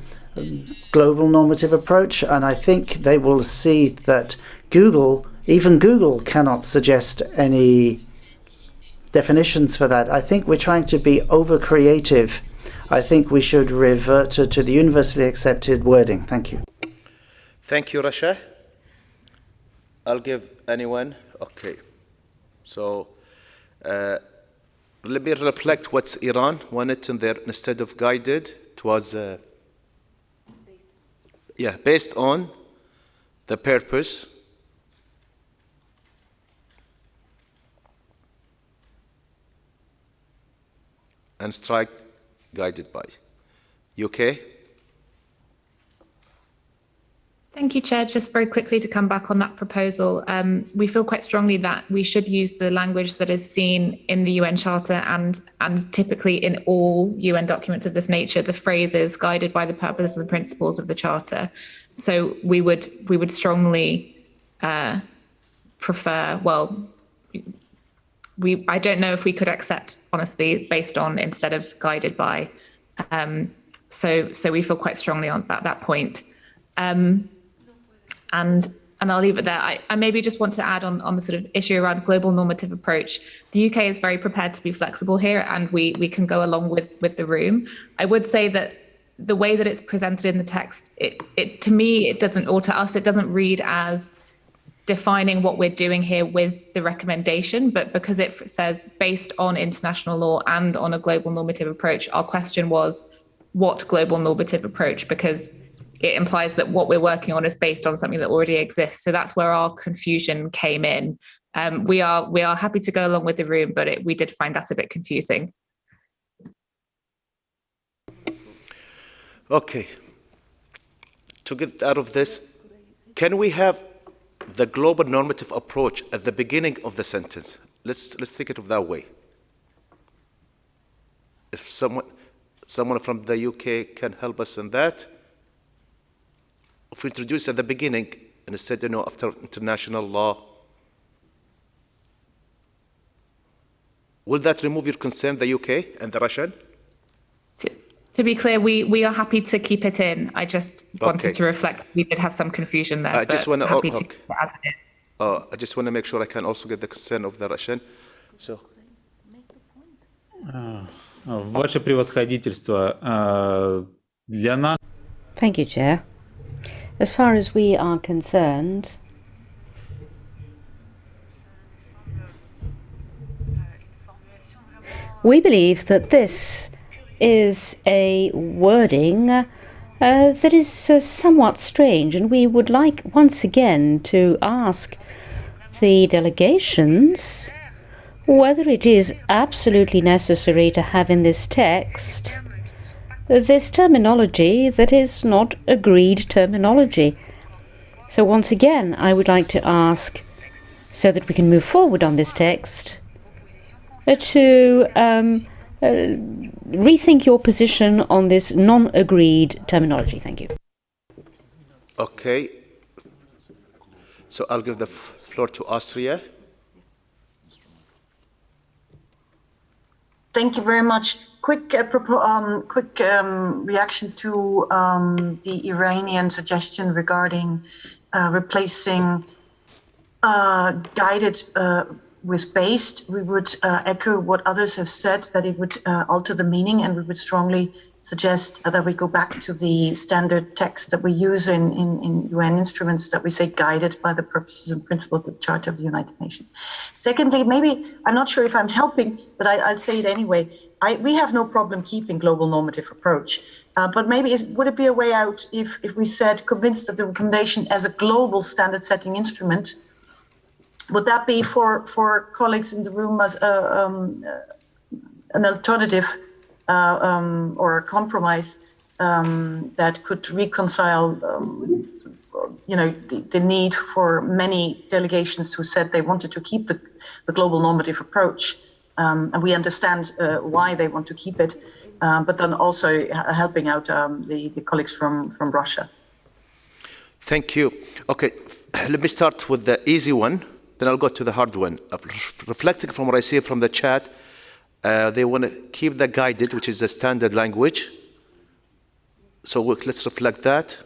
global normative approach, and I think they will see that even Google cannot suggest any definitions for that. I think we're trying to be over creative. I think we should revert to the universally accepted wording. Thank you. Thank you, Rasha. I'll give anyone. Okay. So let me reflect what Iran wanted in there instead of guided. It was, based on the purpose and strike guided by. UK? Thank you, Chair. Just very quickly to come back on that proposal, we feel quite strongly that we should use the language that is seen in the UN Charter and typically in all UN documents of this nature. The phrase is guided by the purposes and principles of the Charter. So we would strongly prefer. Well, I don't know if we could accept, honestly, based on instead of guided by. So we feel quite strongly on that point. And I'll leave it there. I maybe just want to add on the sort of issue around global normative approach. The UK is very prepared to be flexible here, and we can go along with the room. I would say that the way that it's presented in the text, it to me, it doesn't, or to us, it doesn't read as defining what we're doing here with the recommendation, but because it says based on international law and on a global normative approach, our question was, what global normative approach? Because it implies that what we're working on is based on something that already exists. So that's where our confusion came in. We are happy to go along with the room, but we did find that a bit confusing. Okay. To get out of this, can we have the global normative approach at the beginning of the sentence? Let's think it of that way. If someone from the UK can help us in that. If we introduce at the beginning and instead, after international law, will that remove your concern, the UK and the Russian? To be clear, we are happy to keep it in. I just wanted to reflect. We did have some confusion there. I just want to happy to keep it as it is. I just want to make sure I can also get the concern of the Russian. So. Ваше превосходительство, для нас. Thank you, Chair. As far as we are concerned, we believe that this is a wording that is somewhat strange, and we would like once again to ask the delegations whether it is absolutely necessary to have in this text this terminology that is not agreed terminology. So once again, I would like to ask, so that we can move forward on this text, to rethink your position on this non-agreed terminology. Thank you. Okay. So I'll give the floor to Austria. Thank you very much. Quick reaction to the Iranian suggestion regarding replacing guided with based. We would echo what others have said, that it would alter the meaning, and we would strongly suggest that we go back to the standard text that we use in UN instruments, that we say guided by the purposes and principles of the Charter of the United Nations. Secondly, maybe, I'm not sure if I'm helping, but I'll say it anyway. We have no problem keeping global normative approach, but maybe would it be a way out if we said convinced that the recommendation as a global standard setting instrument, would that be for colleagues in the room as an alternative or a compromise that could reconcile, the need for many delegations who said they wanted to keep the global normative approach, and we understand why they want to keep it, but then also helping out the colleagues from Russia. Thank you. Okay, let me start with the easy one, then I'll go to the hard one. Reflecting from what I see from the chat, they want to keep the guided, which is the standard language. So let's reflect that.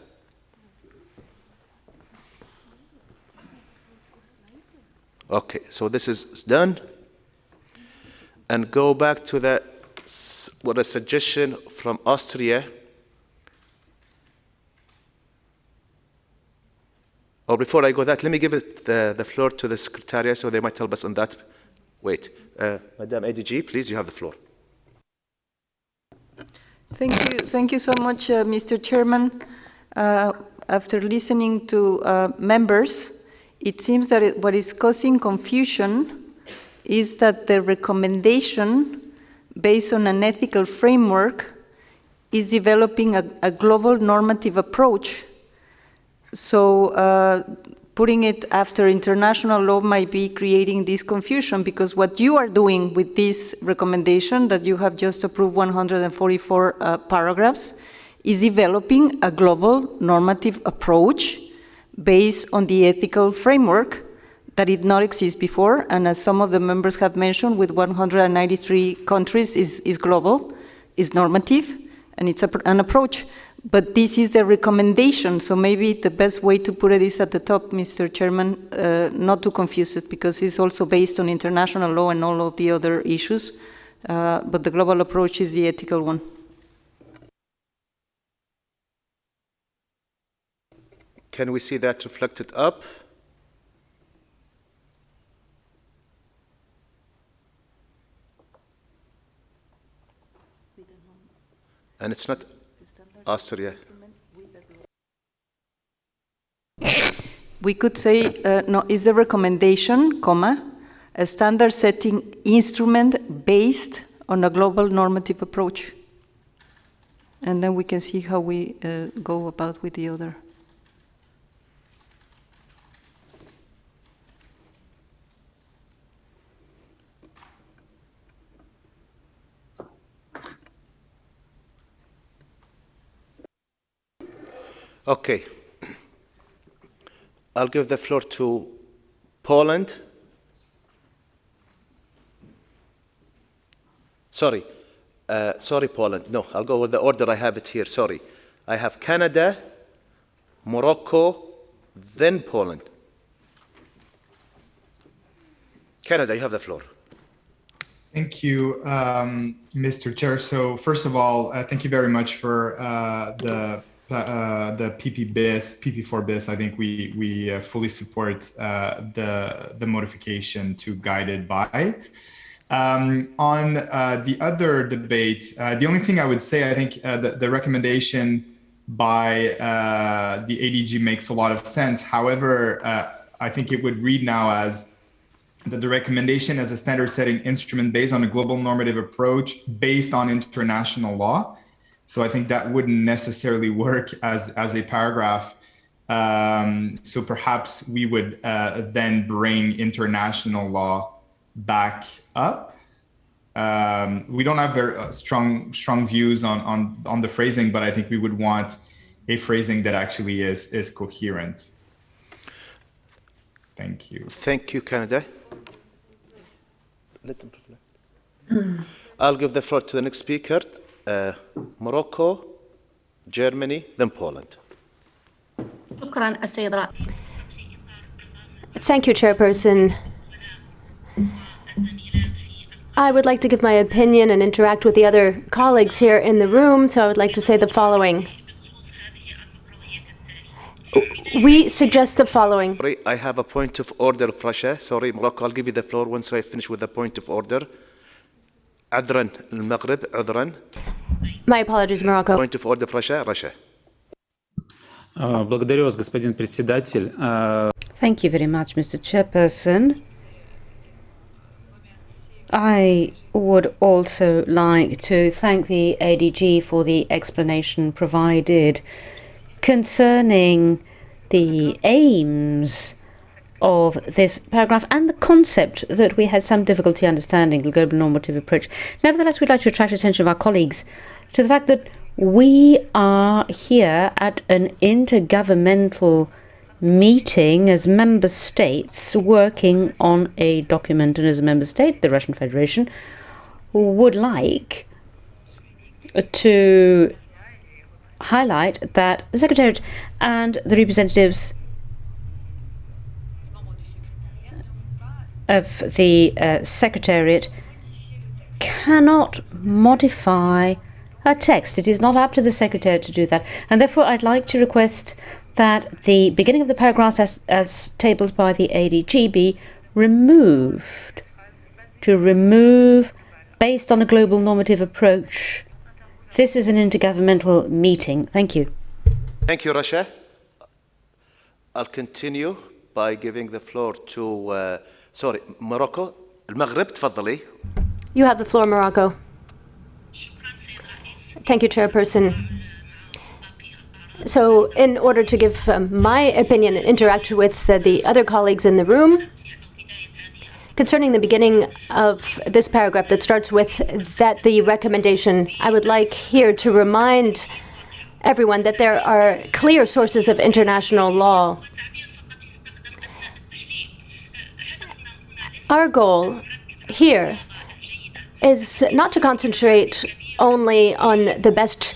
Okay, so this is done. And go back to a suggestion from Austria. Or before I go that, let me give the floor to the Secretariat so they might help us on that. Wait. Madam ADG, please, you have the floor. Thank you so much, Mr. Chairman. After listening to members, it seems that what is causing confusion is that the recommendation based on an ethical framework is developing a global normative approach. So putting it after international law might be creating this confusion, because what you are doing with this recommendation that you have just approved 144 paragraphs is developing a global normative approach based on the ethical framework that did not exist before, and as some of the members have mentioned, with 193 countries is global, is normative, and it's an approach. But this is the recommendation, so maybe the best way to put it is at the top, Mr. Chairman, not to confuse it, because it's also based on international law and all of the other issues, but the global approach is the ethical one. Can we see that reflected up? And it's not Austria. We could say, no, is a recommendation, comma, a standard setting instrument based on a global normative approach. And then we can see how we go about with the other. Okay. I'll give the floor to Poland. Sorry, Poland. No, I'll go with the order I have it here. Sorry. I have Canada, Morocco, then Poland. Canada, you have the floor. Thank you, Mr. Chair. So first of all, thank you very much for the PP4 bis. I think we fully support the modification to guided by. On the other debate, the only thing I would say, I think the recommendation by the ADG makes a lot of sense. However, I think it would read now as that the recommendation as a standard setting instrument based on a global normative approach based on international law. So I think that wouldn't necessarily work as a paragraph. So perhaps we would then bring international law back up. We don't have very strong views on the phrasing, but I think we would want a phrasing that actually is coherent. Thank you. Thank you, Canada. Let them reflect. I'll give the floor to the next speaker. Morocco, Germany, then Poland. Thank you, Chairperson. I would like to give my opinion and interact with the other colleagues here in the room, so I would like to say the following. We suggest the following. Sorry, I have a point of order of Russia. Sorry, Morocco, I'll give you the floor once I finish with the point of order. عذرا المغرب عذرا. My apologies, Morocco. Point of order of Russia. Благодарю вас, господин председатель. Thank you very much, Mr. Chairperson. I would also like to thank the ADG for the explanation provided concerning the aims of this paragraph and the concept that we had some difficulty understanding, the global normative approach. Nevertheless, we'd like to attract attention of our colleagues to the fact that we are here at an intergovernmental meeting as member states working on a document, and as a member state, the Russian Federation would like to highlight that the Secretariat and the representatives of the Secretariat cannot modify a text. It is not up to the Secretariat to do that. And therefore, I'd like to request that the beginning of the paragraphs as tabled by the ADG be removed. To remove based on a global normative approach. This is an intergovernmental meeting. Thank you. Thank you, Rasha. I'll continue by giving the floor to, Morocco. المغرب, تفضلي. You have the floor, Morocco. Thank you, Chairperson. So, in order to give my opinion and interact with the other colleagues in the room, concerning the beginning of this paragraph that starts with that the recommendation, I would like here to remind everyone that there are clear sources of international law. Our goal here is not to concentrate only on the best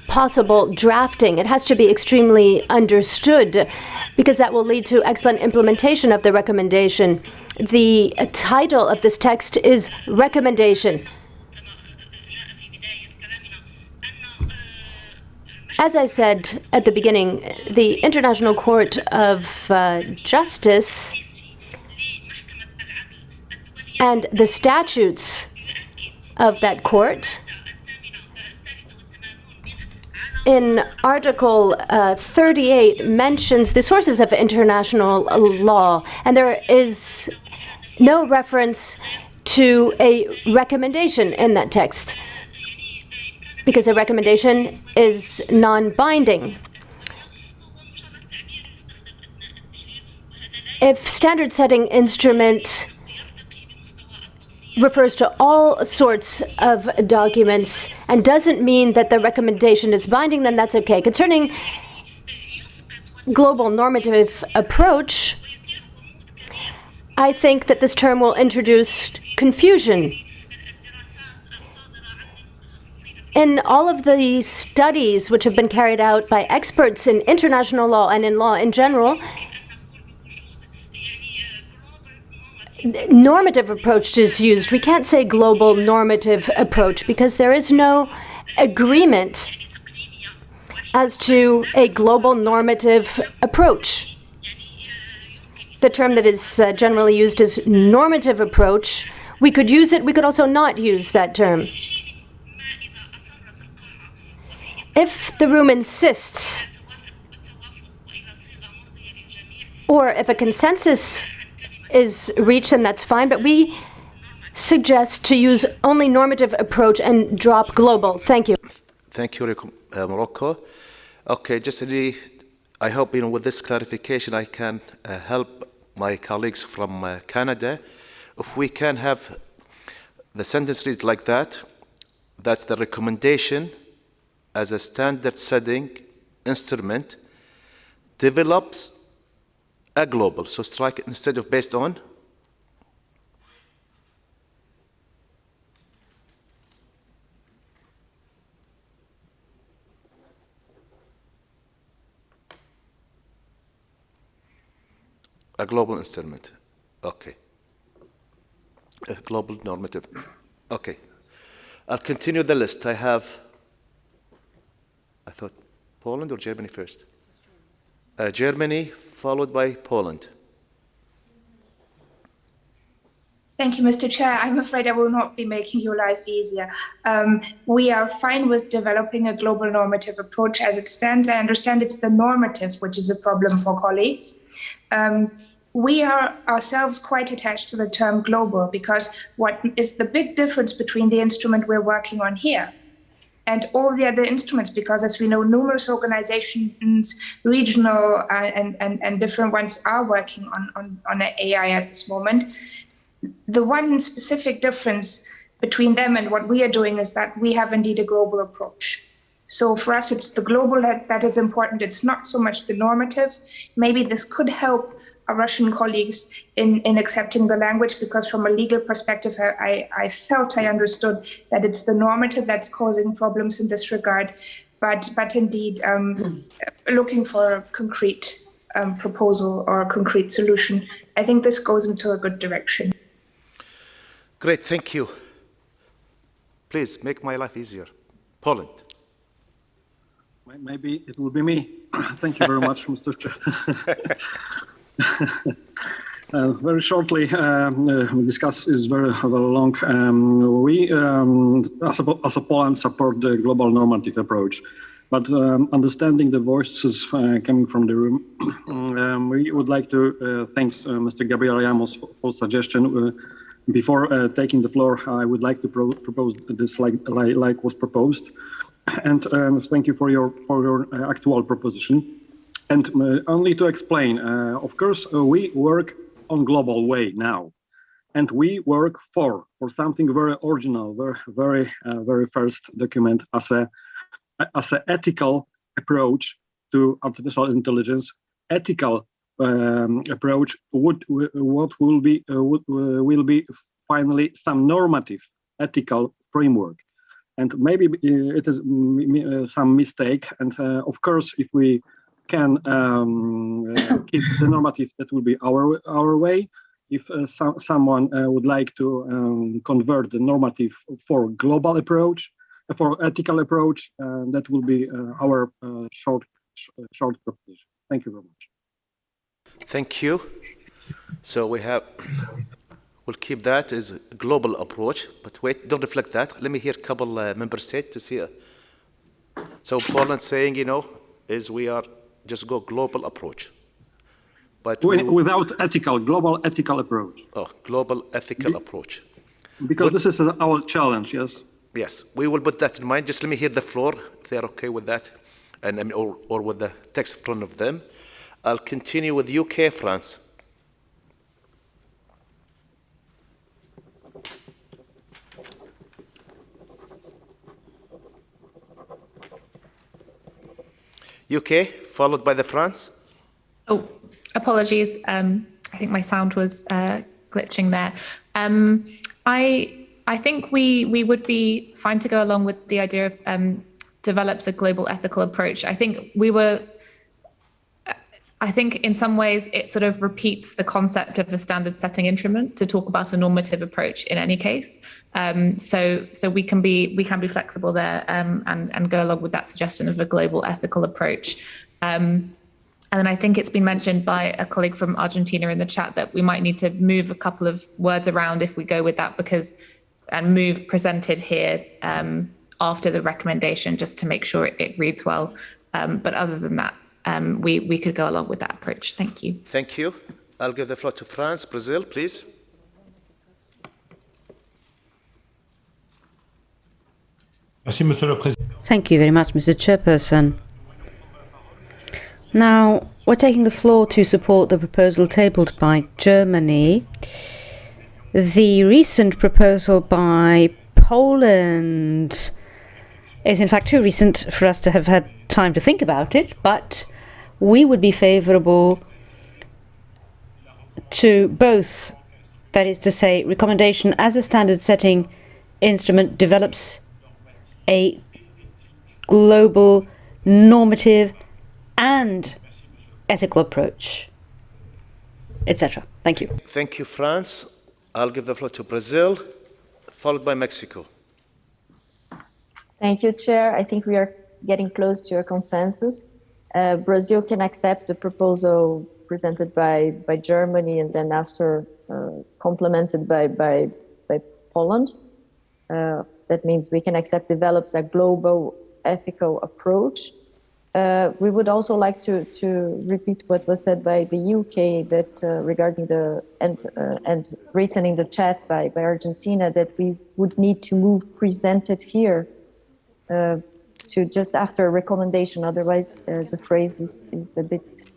possible drafting. It has to be extremely understood because that will lead to excellent implementation of the recommendation. The title of this text is Recommendation. As I said at the beginning, the International Court of Justice and the statutes of that court in Article 38 mentions the sources of international law, and there is no reference to a recommendation in that text because a recommendation is non-binding. If standard setting instrument refers to all sorts of documents and doesn't mean that the recommendation is binding, then that's okay. Concerning global normative approach, I think that this term will introduce confusion. In all of the studies which have been carried out by experts in international law and in law in general, normative approach is used. We can't say global normative approach because there is no agreement as to a global normative approach. The term that is generally used is normative approach. We could use it, we could also not use that term. If the room insists, or if a consensus is reached, then that's fine, but we suggest to use only normative approach and drop global. Thank you. Thank you, Morocco. Okay, just I hope with this clarification I can help my colleagues from Canada. If we can have the sentence read like that, that's the recommendation as a standard setting instrument develops a global. So strike it instead of based on. A global instrument. Okay. A global normative. Okay. I'll continue the list. I thought Poland or Germany first? Germany, followed by Poland. Thank you, Mr. Chair. I'm afraid I will not be making your life easier. We are fine with developing a global normative approach as it stands. I understand it's the normative which is a problem for colleagues. We are ourselves quite attached to the term global because what is the big difference between the instrument we're working on here and all the other instruments, because as we know, numerous organizations, regional and different ones are working on AI at this moment. The one specific difference between them and what we are doing is that we have indeed a global approach. So for us, it's the global that is important. It's not so much the normative. Maybe this could help our Russian colleagues in accepting the language, because from a legal perspective, I felt I understood that it's the normative that's causing problems in this regard. But indeed, looking for a concrete proposal or a concrete solution, I think this goes into a good direction. Great, thank you. Please make my life easier. Poland. Maybe it will be me. Thank you very much, Mr. Chair. Very shortly, discuss is very long. We, as a Poland, support the global normative approach, but understanding the voices coming from the room, we would like to thank Mr. Gabriel Ramos for suggestion. Before taking the floor, I would like to propose this like was proposed, and thank you for your actual proposition. And only to explain, of course, we work on global way now, and we work for something very original, very first document as a ethical approach to artificial intelligence. Ethical approach what will be finally some normative ethical framework, and maybe it is some mistake. And of course, if we can keep the normative, that will be our way. If someone would like to convert the normative for global approach, for ethical approach, that will be our short proposition. Thank you very much. Thank you. So we'll keep that as a global approach, but wait, don't reflect that. Let me hear a couple member states to see. So Poland saying, is we are just go global approach. But without global ethical approach. Oh, global ethical approach. Because this is our challenge, yes. Yes, we will put that in mind. Just let me hear the floor, if they're okay with that, and I mean, or with the text in front of them. I'll continue with UK, France. UK, followed by the France. Oh, apologies. I think my sound was glitching there. I think we would be fine to go along with the idea of develops a global ethical approach. I think in some ways it sort of repeats the concept of a standard setting instrument to talk about a normative approach in any case. So we can be flexible there and go along with that suggestion of a global ethical approach. And then I think it's been mentioned by a colleague from Argentina in the chat that we might need to move a couple of words around if we go with that, and move presented here after the recommendation just to make sure it reads well. But other than that, we could go along with that approach. Thank you. Thank you. I'll give the floor to France. Brazil, please. Thank you very much, Mr. Chairperson. Now, we're taking the floor to support the proposal tabled by Germany. The recent proposal by Poland is in fact too recent for us to have had time to think about it, but we would be favourable to both. That is to say, recommendation as a standard setting instrument develops a global normative and ethical approach, etc. Thank you. Thank you, France. I'll give the floor to Brazil, followed by Mexico. Thank you, Chair. I think we are getting close to a consensus. Brazil can accept the proposal presented by Germany and then after complemented by Poland. That means we can accept develops a global ethical approach. We would also like to repeat what was said by the UK that regarding the and written in the chat by Argentina, that we would need to move presented here to just after a recommendation. Otherwise, the phrase is a bit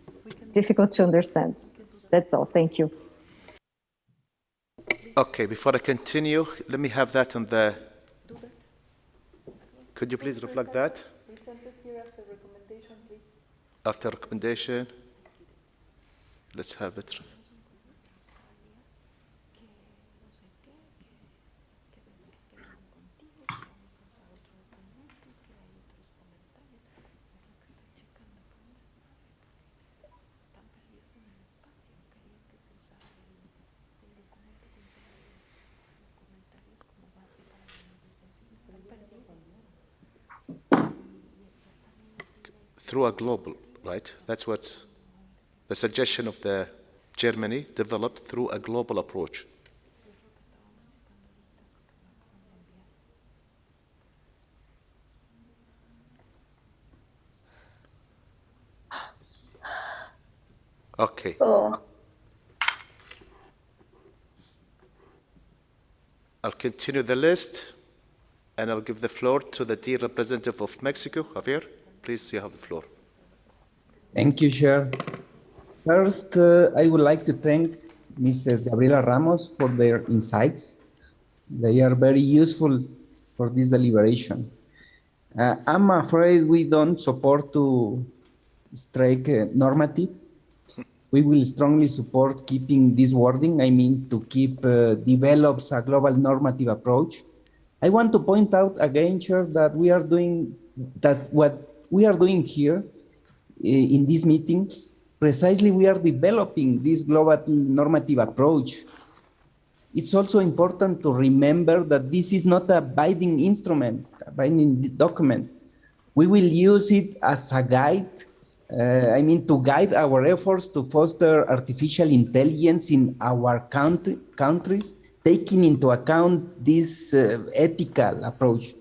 difficult to understand. That's all. Thank you. Okay, before I continue, let me have that on the... Could you please reflect that? After recommendation, let's have it. through a global, right? That's what the suggestion of the Germany developed through a global approach. Okay. I'll continue the list, and I'll give the floor to the dear representative of Mexico, Javier. Please, you have the floor. Thank you, Chair. First, I would like to thank Mrs. Gabriela Ramos for their insights. They are very useful for this deliberation. I'm afraid we don't support to strike normative. We will strongly support keeping this wording. I mean, to keep develops a global normative approach. I want to point out again, Chair, that what we are doing here in this meeting, precisely we are developing this global normative approach. It's also important to remember that this is not a binding instrument, a binding document. We will use it as a guide, to guide our efforts to foster artificial intelligence in our countries, taking into account this ethical approach.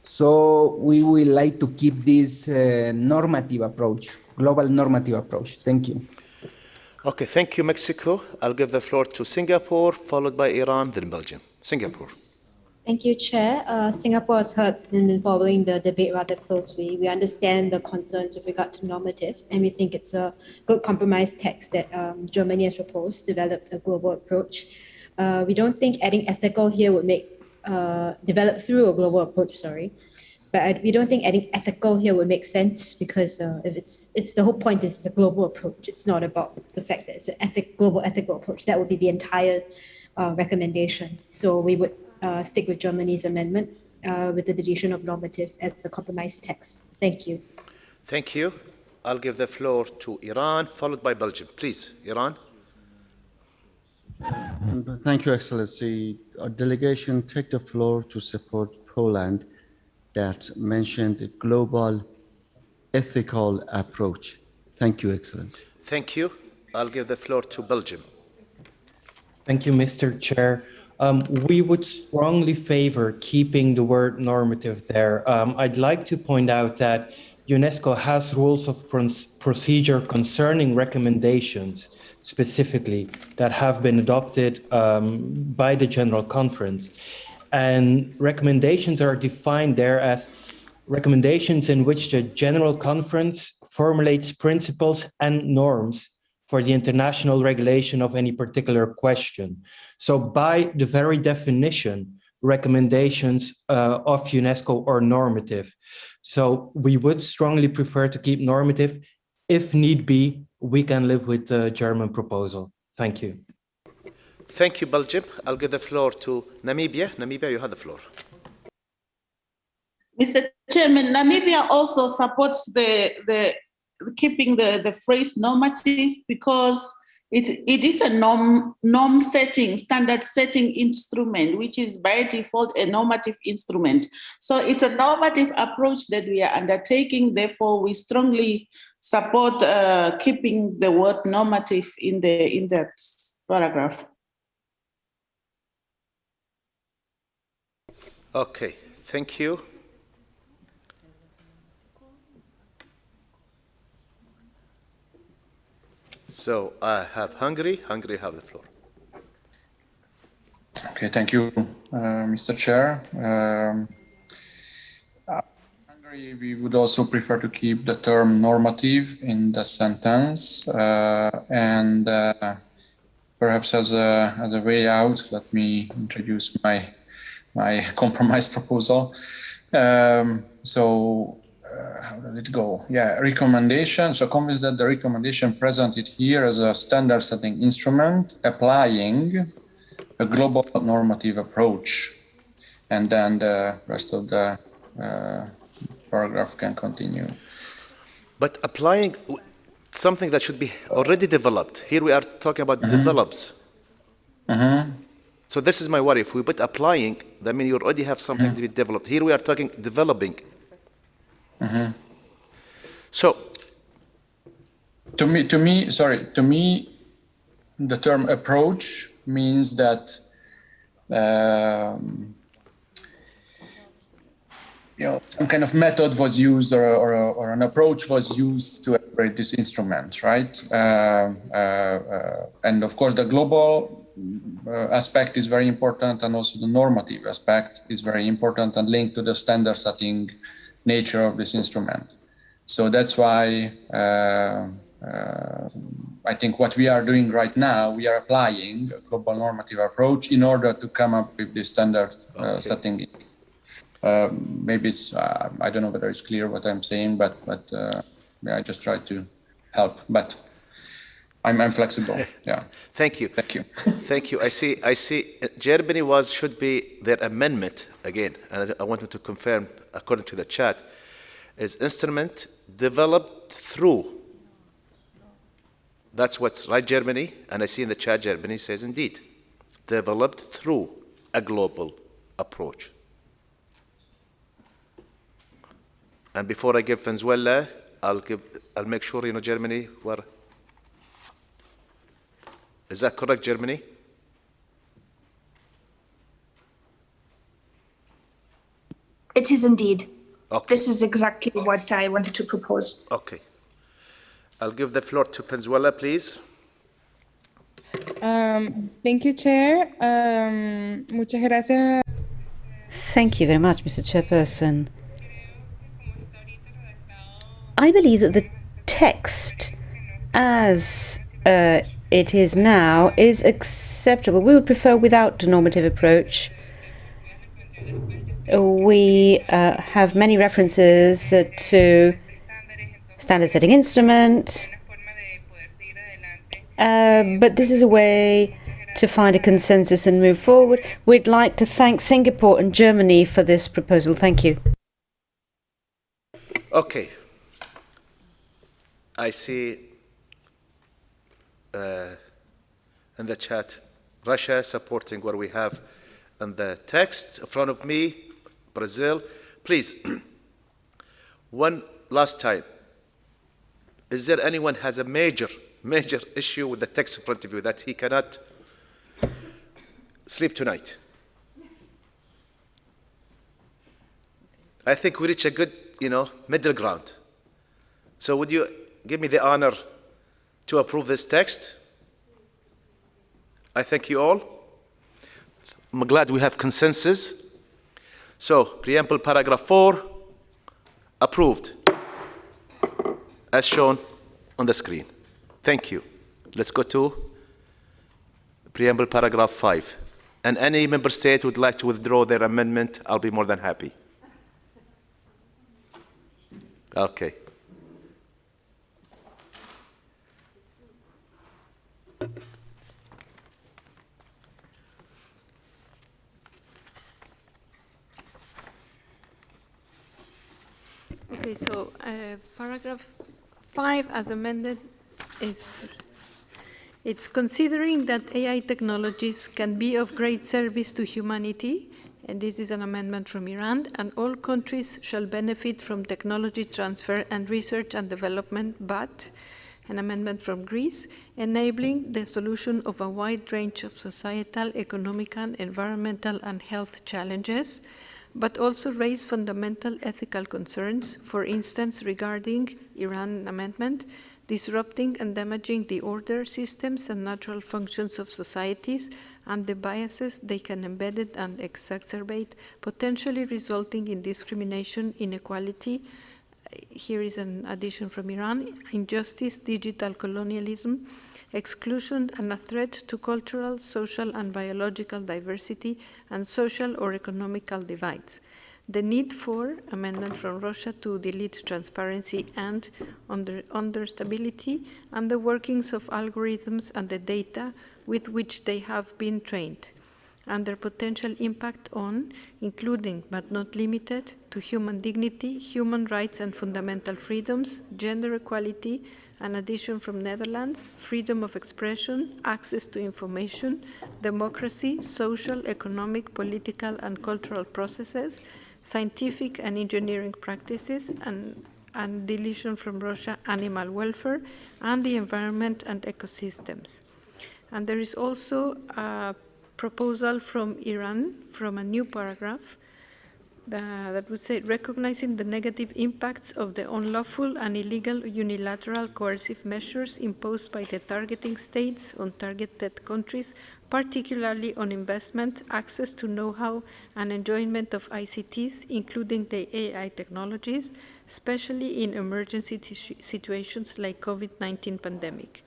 So we would like to keep this normative approach, global normative approach. Thank you. Okay, thank you, Mexico. I'll give the floor to Singapore, followed by Iran, then Belgium. Singapore. Thank you, Chair. Singapore has heard and been following the debate rather closely. We understand the concerns with regard to normative, and we think it's a good compromise text that Germany has proposed, developed a global approach. We don't think adding ethical here would make, develop through a global approach, sorry. But we don't think adding ethical here would make sense because if it's the whole point is the global approach. It's not about the fact that it's an global ethical approach. That would be the entire recommendation. So we would stick with Germany's amendment with the deletion of normative as a compromise text. Thank you. Thank you. I'll give the floor to Iran, followed by Belgium. Please, Iran. Thank you, Excellency. Our delegation take the floor to support Poland that mentioned a global ethical approach. Thank you, Excellency. Thank you. I'll give the floor to Belgium. Thank you, Mr. Chair. We would strongly favor keeping the word normative there. I'd like to point out that UNESCO has rules of procedure concerning recommendations specifically that have been adopted by the General Conference. And recommendations are defined there as recommendations in which the General Conference formulates principles and norms for the international regulation of any particular question. So by the very definition, recommendations of UNESCO are normative. So we would strongly prefer to keep normative. If need be, we can live with the German proposal. Thank you. Thank you, Belgium. I'll give the floor to Namibia. Namibia, you have the floor. Mr. Chairman, Namibia also supports the keeping the phrase normative because it is a norm setting, standard setting instrument, which is by default a normative instrument. So it's a normative approach that we are undertaking. Therefore, we strongly support keeping the word normative in that paragraph. Okay, thank you. So I have Hungary. Hungary, have the floor. Okay, thank you, Mr. Chair. Hungary, we would also prefer to keep the term normative in the sentence, and perhaps as a way out, let me introduce my compromise proposal. How does it go? Yeah, recommendation. So convinced that the recommendation presented here as a standard setting instrument applying a global normative approach. And then the rest of the paragraph can continue. But applying something that should be already developed. Here we are talking about develops. So this is my worry. If we put applying, that means you already have something to be developed. Here we are talking developing. So to me, the term approach means that some kind of method was used or an approach was used to operate this instrument, right? And of course, the global aspect is very important, and also the normative aspect is very important and linked to the standard setting nature of this instrument. So that's why I think what we are doing right now, we are applying a global normative approach in order to come up with this standard setting. Maybe it's, I don't know whether it's clear what I'm saying, but yeah, I just try to help, but I'm flexible. Yeah. Thank you. Thank you. Thank you. I see. Germany should be their amendment again, and I wanted to confirm, according to the chat, is instrument developed through. That's what's right, Germany, and I see in the chat Germany says indeed, developed through a global approach. And before I give Venezuela, I'll make sure Germany where. Is that correct, Germany? It is indeed. Okay. This is exactly what I wanted to propose. Okay. I'll give the floor to Venezuela, please. Thank you, Chair. Muchas gracias. Thank you very much, Mr. Chairperson. I believe that the text, as it is now, is acceptable. We would prefer without the normative approach. We have many references to standard setting instrument, but this is a way to find a consensus and move forward. We'd like to thank Singapore and Germany for this proposal. Thank you. Okay. I see in the chat Russia supporting what we have in the text in front of me, Brazil. Please, one last time. Is there anyone has a major issue with the text in front of you that he cannot sleep tonight? I think we reach a good, middle ground. So would you give me the honor to approve this text? I thank you all. I'm glad we have consensus. So, preamble paragraph 4, approved, as shown on the screen. Thank you. Let's go to preamble paragraph 5. And any member state would like to withdraw their amendment, I'll be more than happy. Okay. Okay, so paragraph 5 as amended it's considering that AI technologies can be of great service to humanity, and this is an amendment from Iran, and all countries shall benefit from technology transfer and research and development, but an amendment from Greece, enabling the solution of a wide range of societal, economical, environmental, and health challenges, but also raise fundamental ethical concerns, for instance, regarding Iran amendment, disrupting and damaging the order, systems, and natural functions of societies, and the biases they can embed and exacerbate, potentially resulting in discrimination, inequality. Here is an addition from Iran: injustice, digital colonialism, exclusion, and a threat to cultural, social, and biological diversity, and social or economical divides. The need for amendment from Russia to delete transparency and understability, and the workings of algorithms and the data with which they have been trained, and their potential impact on, including but not limited to, human dignity, human rights and fundamental freedoms, gender equality, an addition from Netherlands, freedom of expression, access to information, democracy, social, economic, political, and cultural processes, scientific and engineering practices, and and deletion from Russia, animal welfare, and the environment and ecosystems. And there is also a proposal from Iran, from a new paragraph, that would say, recognizing the negative impacts of the unlawful and illegal unilateral coercive measures imposed by the targeting states on targeted countries, particularly on investment, access to know-how, and enjoyment of ICTs, including the AI technologies, especially in emergency situations like COVID-19 pandemic.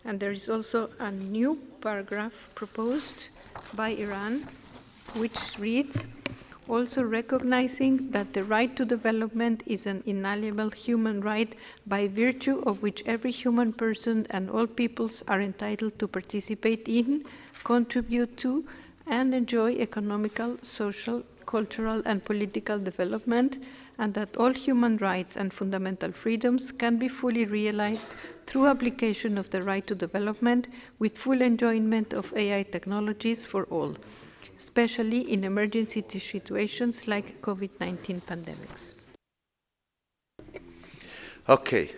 And there is also a new paragraph proposed by Iran, which reads, also recognizing that the right to development is an inalienable human right by virtue of which every human person and all peoples are entitled to participate in, contribute to, and enjoy economical, social, cultural, and political development, and that all human rights and fundamental freedoms can be fully realized through application of the right to development with full enjoyment of AI technologies for all, especially in emergency situations like COVID-19 pandemics. Okay.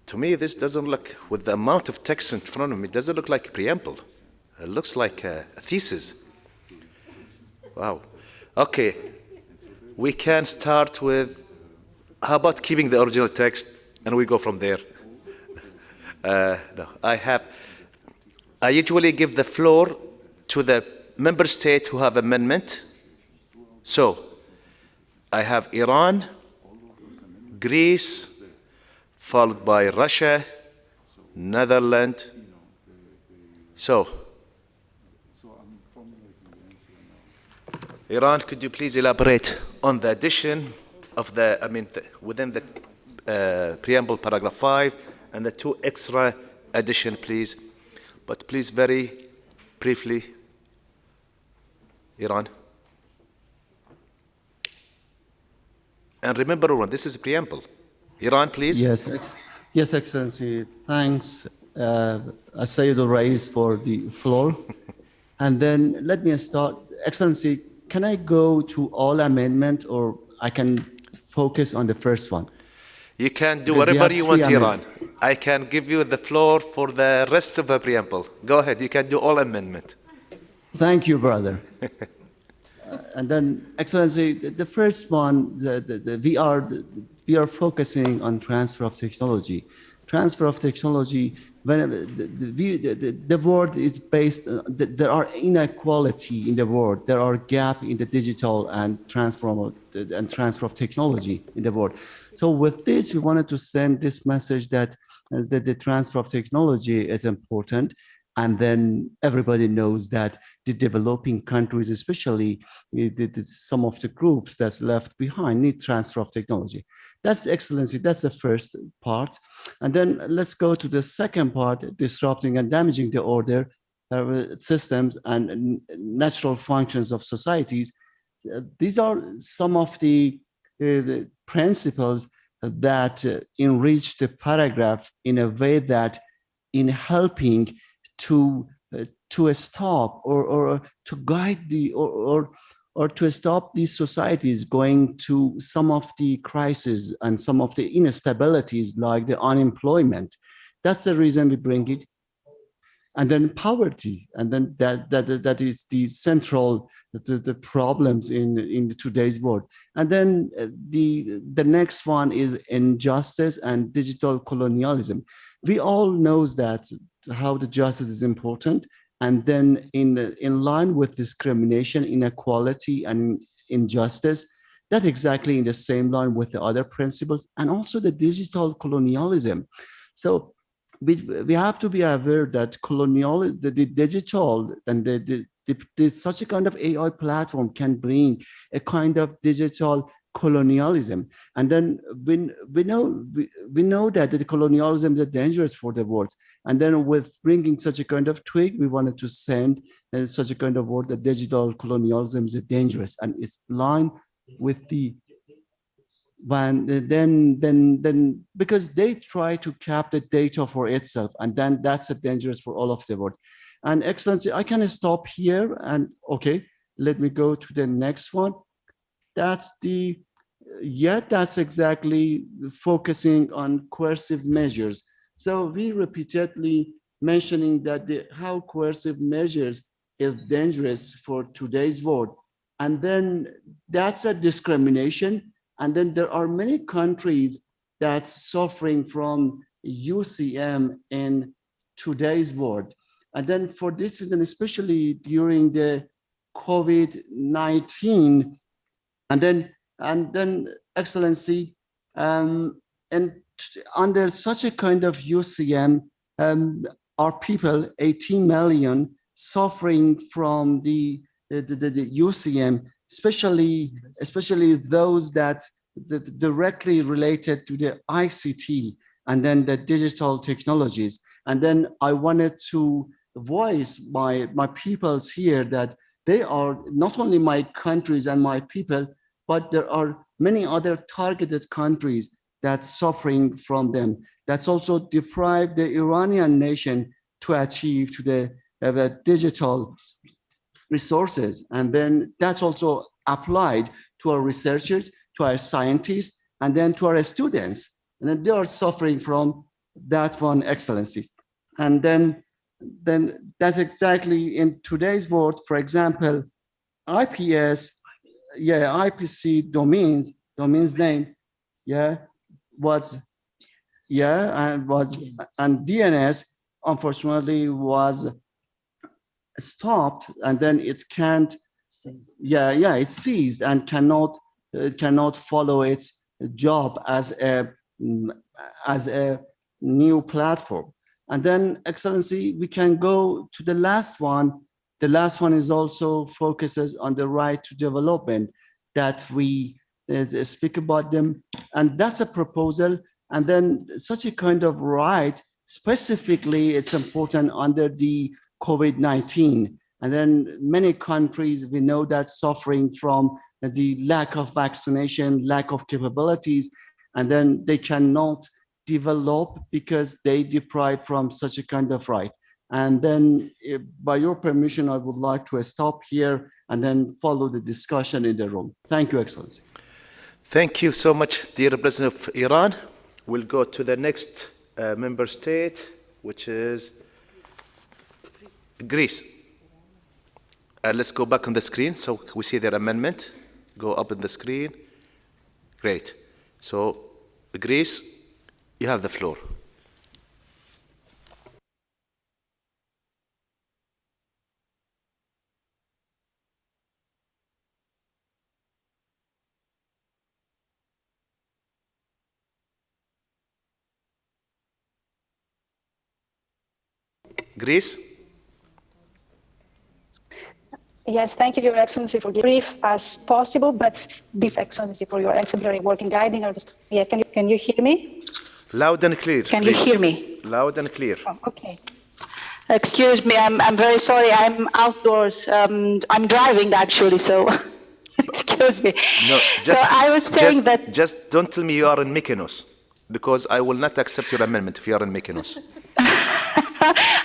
To me, this doesn't look, with the amount of text in front of me, it doesn't look like a preamble. It looks like a thesis. Wow. Okay. We can start with, how about keeping the original text and we go from there? No, I usually give the floor to the member state who have amendment. So I have Iran, Greece, followed by Russia, Netherlands. So, Iran, could you please elaborate on the addition of within the preamble paragraph 5 and the 2 extra addition, please. But please very briefly, Iran. And remember, Iran, this is a preamble. Iran, please. Yes, Excellency. Thanks, Sayyid al-Rais, for the floor. And then let me start. Excellency, can I go to all amendment, or I can focus on the first one? You can do whatever you want, Iran. I can give you the floor for the rest of the preamble. Go ahead. You can do all amendment. Thank you, brother. And then, Excellency, the first one, we are focusing on transfer of technology. Transfer of technology, when the world is based, there are inequality in the world. There are gap in the digital and transfer of technology in the world. So with this, we wanted to send this message that the transfer of technology is important. And then everybody knows that the developing countries, especially some of the groups that's left behind, need transfer of technology. That's Excellency, that's the first part. And then let's go to the second part, disrupting and damaging the order, systems and natural functions of societies. These are some of the principles that enrich the paragraph in a way that in helping to stop or to guide or to stop these societies going to some of the crises and some of the instabilities like the unemployment. That's the reason we bring it. And then poverty, and then that is the central the problems in today's world. And then the next one is injustice and digital colonialism. We all knows that how the justice is important, and then in line with discrimination, inequality, and injustice, that exactly in the same line with the other principles, and also the digital colonialism. So we have to be aware that the digital and such a kind of AI platform can bring a kind of digital colonialism. And then we know that the colonialism is dangerous for the world. And then with bringing such a kind of tweak, we wanted to send such a kind of word that digital colonialism is dangerous, and it's line with the then because they try to cap the data for itself, and then that's dangerous for all of the world. And Excellency, I can stop here, and okay, let me go to the next one. That's the yet that's exactly focusing on coercive measures. So we repeatedly mentioning that how coercive measures is dangerous for today's world. And then that's a discrimination. And then there are many countries that's suffering from UCM in today's world. And then for this reason, especially during the COVID-19, and then Excellency, and under such a kind of UCM, our people, 18 million, suffering from the UCM, especially those that directly related to the ICT and then the digital technologies. And then I wanted to voice my peoples here that they are not only my countries and my people, but there are many other targeted countries that's suffering from them. That's also deprived the Iranian nation to achieve to the digital resources. And then that's also applied to our researchers, to our scientists, and then to our students. And then they are suffering from that one, Excellency. And then that's exactly in today's world, for example, IPC domains name, and DNS unfortunately was stopped, and then it can't, it's seized and cannot follow its job as a new platform. And then, Excellency, we can go to the last one. The last one is also focuses on the right to development that we speak about them. And that's a proposal. And then such a kind of right, specifically, it's important under the COVID-19. And then many countries, we know that suffering from the lack of vaccination, lack of capabilities, and then they cannot develop because they deprive from such a kind of right. And then by your permission, I would like to stop here and then follow the discussion in the room. Thank you, Excellency. Thank you so much, dear President of Iran. We'll go to the next member state, which is Greece. Let's go back on the screen so we see their amendment. Go up on the screen. Great. So, Greece, you have the floor. Greece? Yes, thank you, Your Excellency, for brief as possible, but brief, Excellency, for your exemplary work in guiding our. Yes, can you hear me? Loud and clear. Can please. you hear me? Loud and clear. Oh, okay. Excuse me, I'm very sorry. I'm outdoors. I'm driving actually, so excuse me. No, just, so I was saying that. Just don't tell me you are in Mykonos, because I will not accept your amendment if you are in Mykonos.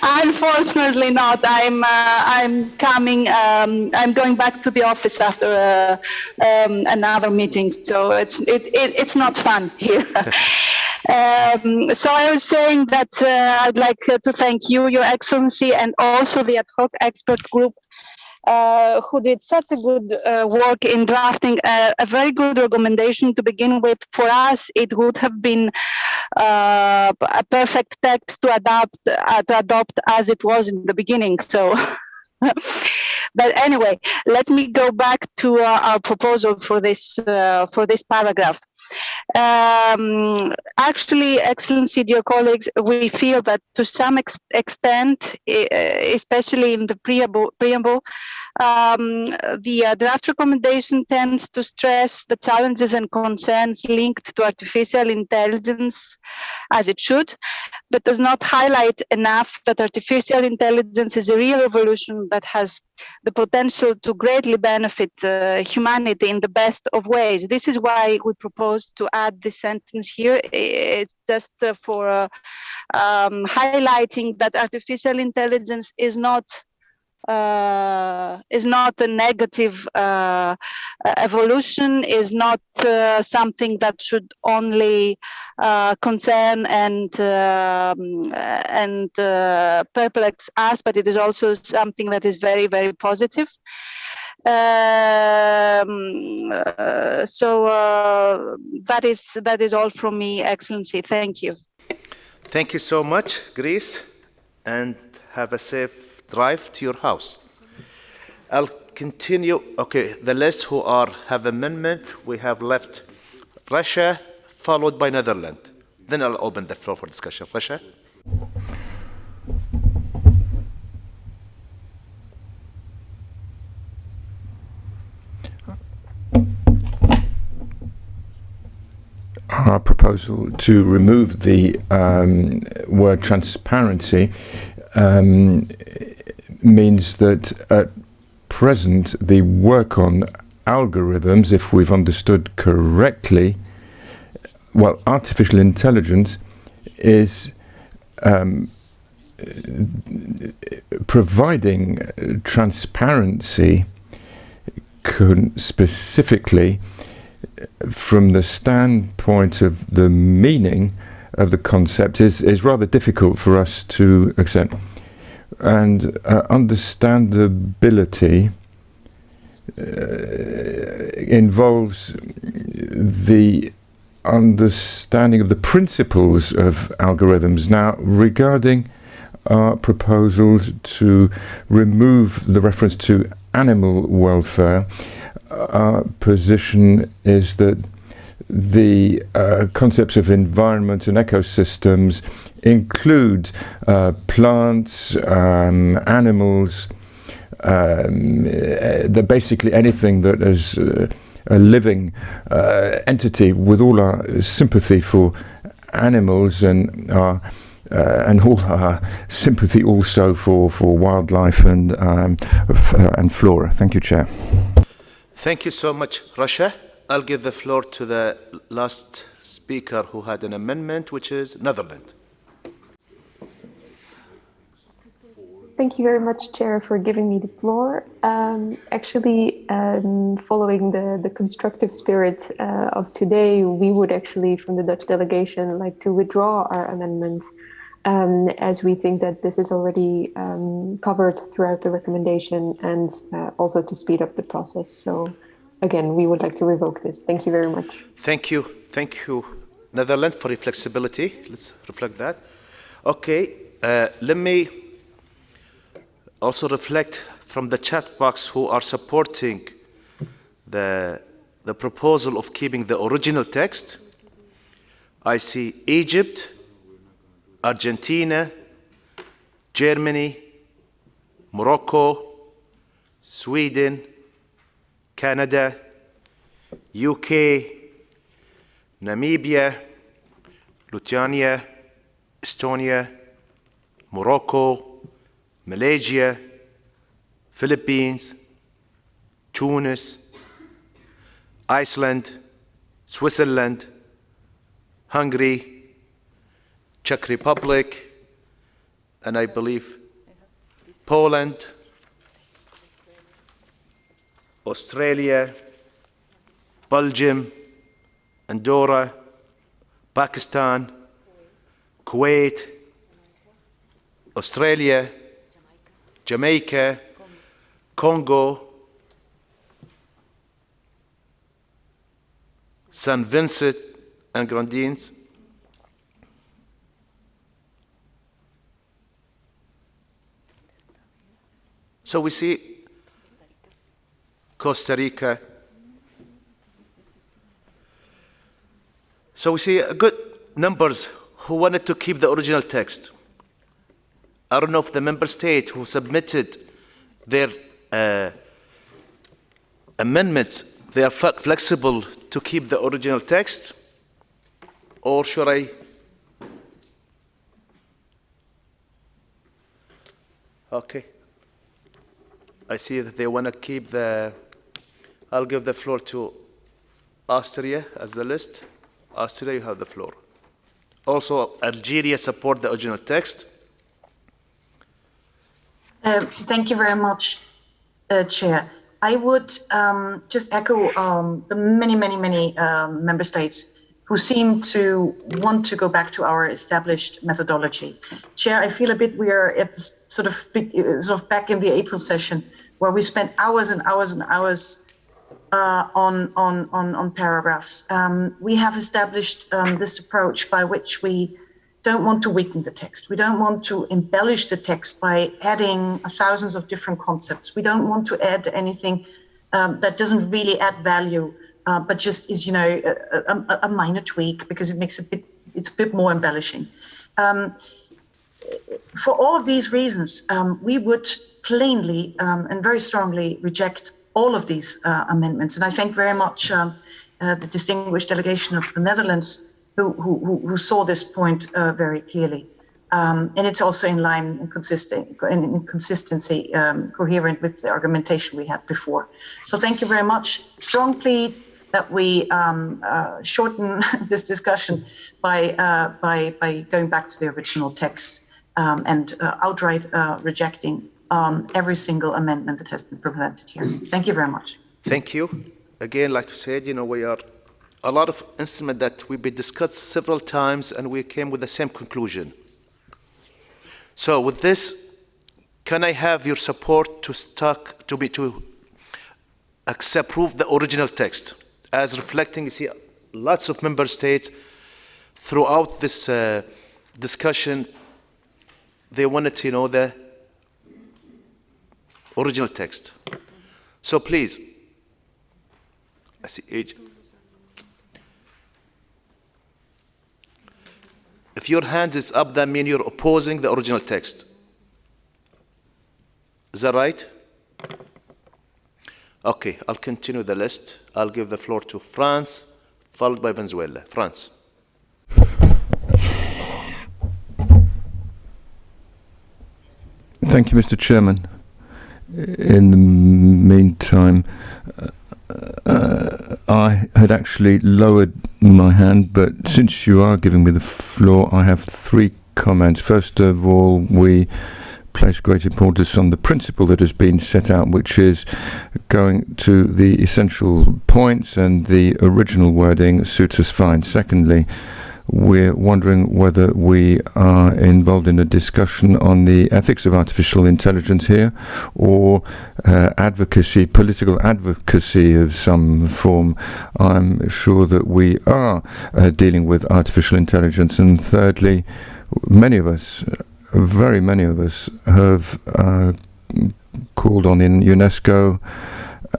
Unfortunately not. I'm coming. I'm going back to the office after another meeting, so it's not fun here. So I was saying that I'd like to thank you, Your Excellency, and also the ad hoc expert group who did such a good work in drafting a very good recommendation to begin with. For us, it would have been a perfect text to adopt as it was in the beginning. So, but anyway, let me go back to our proposal for this paragraph. Actually, Excellency, dear colleagues, we feel that to some extent, especially in the preamble, the draft recommendation tends to stress the challenges and concerns linked to artificial intelligence, as it should, but does not highlight enough that artificial intelligence is a real revolution that has the potential to greatly benefit humanity in the best of ways. This is why we propose to add this sentence here, just for highlighting that artificial intelligence is not a negative evolution, is not something that should only concern and perplex us, but it is also something that is very, very positive. That is all from me, Excellency. Thank you. Thank you so much, Greece, and have a safe drive to your house. I'll continue. Okay, the list who have amendment, we have left Russia, followed by Netherlands. Then I'll open the floor for discussion. Russia. Our proposal to remove the word transparency means that at present the work on algorithms, if we've understood correctly, well, artificial intelligence is providing transparency specifically from the standpoint of the meaning of the concept is rather difficult for us to accept. And understandability involves the understanding of the principles of algorithms. Now, regarding our proposals to remove the reference to animal welfare, our position is that the concepts of environment and ecosystems include plants, animals, basically anything that is a living entity, with all our sympathy for animals and all our sympathy also for wildlife and flora. Thank you, Chair. Thank you so much, Russia. I'll give the floor to the last speaker who had an amendment, which is Netherlands. Thank you very much, Chair, for giving me the floor. Actually, following the constructive spirit of today, we would actually, from the Dutch delegation, like to withdraw our amendments, as we think that this is already covered throughout the recommendation, and also to speed up the process. So again, we would like to revoke this. Thank you very much. Thank you. Thank you, Netherlands, for your flexibility. Let's reflect that. Okay, let me also reflect from the chat box who are supporting the proposal of keeping the original text. I see Egypt, Argentina, Germany, Morocco, Sweden, Canada, UK, Namibia, Lithuania, Estonia, Morocco, Malaysia, Philippines, Tunis, Iceland, Switzerland, Hungary, Czech Republic, and I believe Poland, Australia, Belgium, Andorra, Pakistan, Kuwait, Australia, Jamaica, Congo, St. Vincent and Grenadines, so we see Costa Rica. So we see good numbers who wanted to keep the original text. I don't know if the member state who submitted their amendments, they are flexible to keep the original text, or should I? Okay. I see that they want to keep I'll give the floor to Austria as the list. Austria, you have the floor. Also, Algeria support the original text. Thank you very much. Chair. I would just echo the many member states who seem to want to go back to our established methodology. Chair, I feel a bit we are at this sort of back in the April session where we spent hours and hours and hours on paragraphs. We have established this approach by which we don't want to weaken the text. We don't want to embellish the text by adding thousands of different concepts. We don't want to add anything that doesn't really add value, but just is, you know, a minor tweak because it makes it's a bit more embellishing. For all of these reasons, we would plainly and very strongly reject all of these amendments. And I thank very much the distinguished delegation of the Netherlands who saw this point very clearly. And it's also in line and consistency, coherent with the argumentation we had before. So thank you very much. Strong plea that we shorten this discussion by going back to the original text and outright rejecting every single amendment that has been presented here. Thank you very much. Thank you. Again, like you said, you know, we are a lot of instruments that we've been discussed several times and we came with the same conclusion. So with this, can I have your support to approve the original text as reflecting, you see, lots of member states throughout this discussion, they wanted to know the original text. So please, I see age. If your hand is up, that means you're opposing the original text. Is that right? Okay, I'll continue the list. I'll give the floor to France, followed by Venezuela. France. Thank you, Mr. Chairman. In the meantime, I had actually lowered my hand, but since you are giving me the floor, I have three comments. First of all, we place great importance on the principle that has been set out, which is going to the essential points, and the original wording suits us fine. Secondly, we're wondering whether we are involved in a discussion on the ethics of artificial intelligence here, or advocacy, political advocacy of some form. I'm sure that we are dealing with artificial intelligence. And thirdly, many of us, very many of us, have called on in UNESCO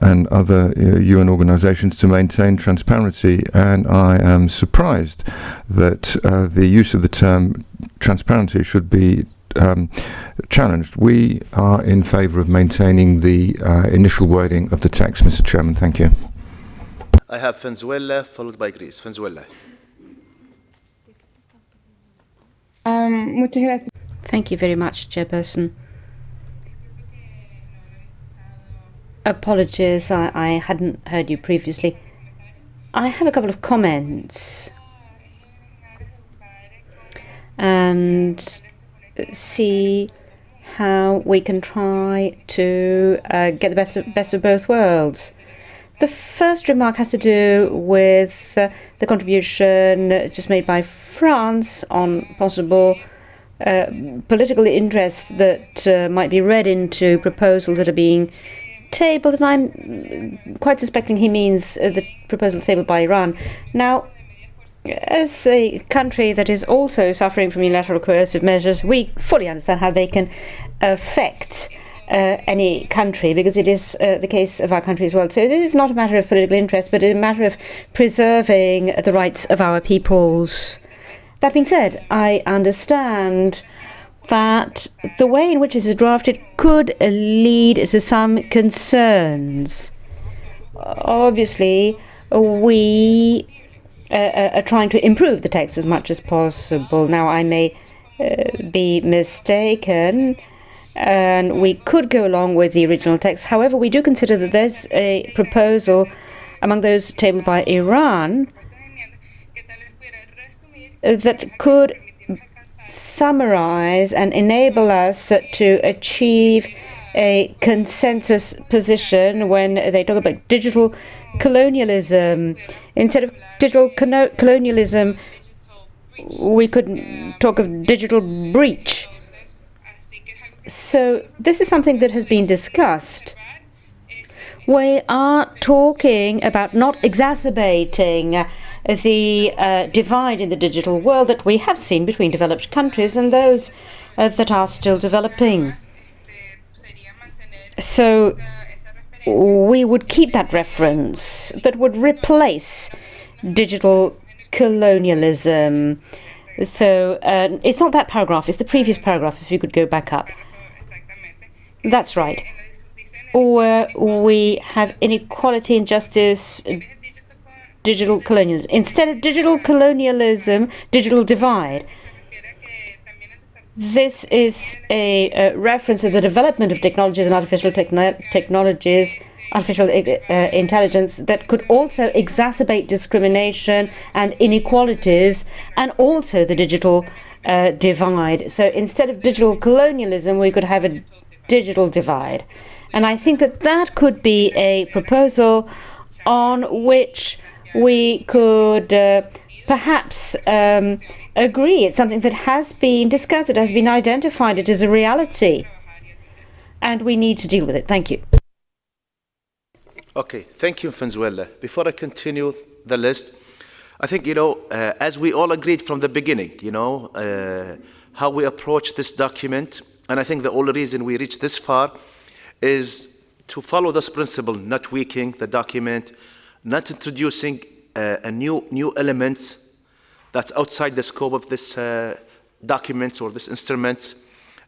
and other UN organizations to maintain transparency, and I am surprised that the use of the term transparency should be challenged. We are in favor of maintaining the initial wording of the text, Mr. Chairman. Thank you. I have Venezuela, followed by Greece. Venezuela. Muchas gracias. Thank you very much, Chairperson. Apologies, I hadn't heard you previously. I have a couple of comments and see how we can try to get the best of both worlds. The first remark has to do with the contribution just made by France on possible political interests that might be read into proposals that are being tabled, and I'm quite suspecting he means the proposal tabled by Iran. Now, as a country that is also suffering from unilateral coercive measures, we fully understand how they can affect any country, because it is the case of our country as well. So this is not a matter of political interest, but a matter of preserving the rights of our peoples. That being said, I understand that the way in which it is drafted could lead to some concerns. Obviously, we are trying to improve the text as much as possible. Now, I may be mistaken, and we could go along with the original text. However, we do consider that there's a proposal among those tabled by Iran that could summarize and enable us to achieve a consensus position when they talk about digital colonialism. Instead of digital colonialism, we could talk of digital breach. So this is something that has been discussed. We are talking about not exacerbating the divide in the digital world that we have seen between developed countries and those that are still developing. So we would keep that reference that would replace digital colonialism. So it's not that paragraph, it's the previous paragraph, if you could go back up. That's right. Where we have inequality, injustice, digital colonialism. Instead of digital colonialism, digital divide. This is a reference to the development of technologies and artificial intelligence that could also exacerbate discrimination and inequalities, and also the digital divide. So instead of digital colonialism, we could have a digital divide. And I think that that could be a proposal on which we could perhaps agree. It's something that has been discussed, it has been identified, it is a reality, and we need to deal with it. Thank you. Okay, thank you, Venezuela. Before I continue the list, I think, as we all agreed from the beginning, how we approach this document, and I think the only reason we reached this far is to follow this principle, not weakening the document, not introducing new elements that's outside the scope of this document or this instrument,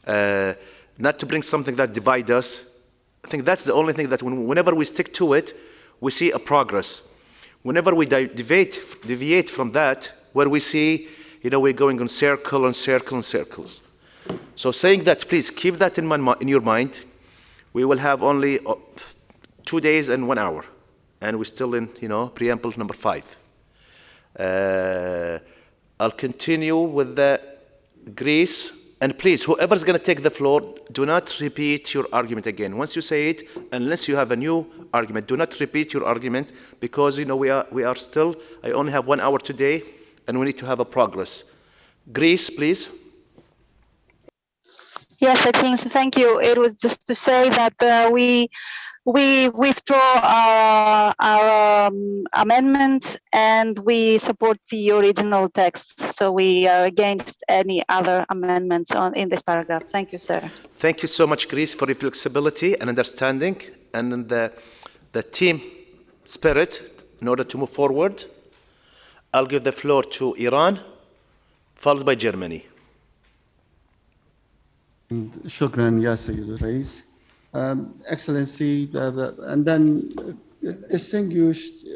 not to bring something that divides us. I think that's the only thing that whenever we stick to it, we see a progress. Whenever we deviate from that, where we see, we're going on circle and circle and circles. So saying that, please keep that in your mind. We will have only 2 days and 1 hour, and we're still in, preamble number 5. I'll continue with the Greece, and please, whoever's going to take the floor, do not repeat your argument again. Once you say it, unless you have a new argument, do not repeat your argument, because we are still. I only have 1 hour today, and we need to have a progress. Greece, please. Yes, Excellency, thank you. It was just to say that we withdraw our amendment and we support the original text. So we are against any other amendments in this paragraph. Thank you, sir. Thank you so much, Greece, for your flexibility and understanding and the team spirit in order to move forward. I'll give the floor to Iran, followed by Germany. Shukran, ya Sayyid Rais. Excellency, and then distinguished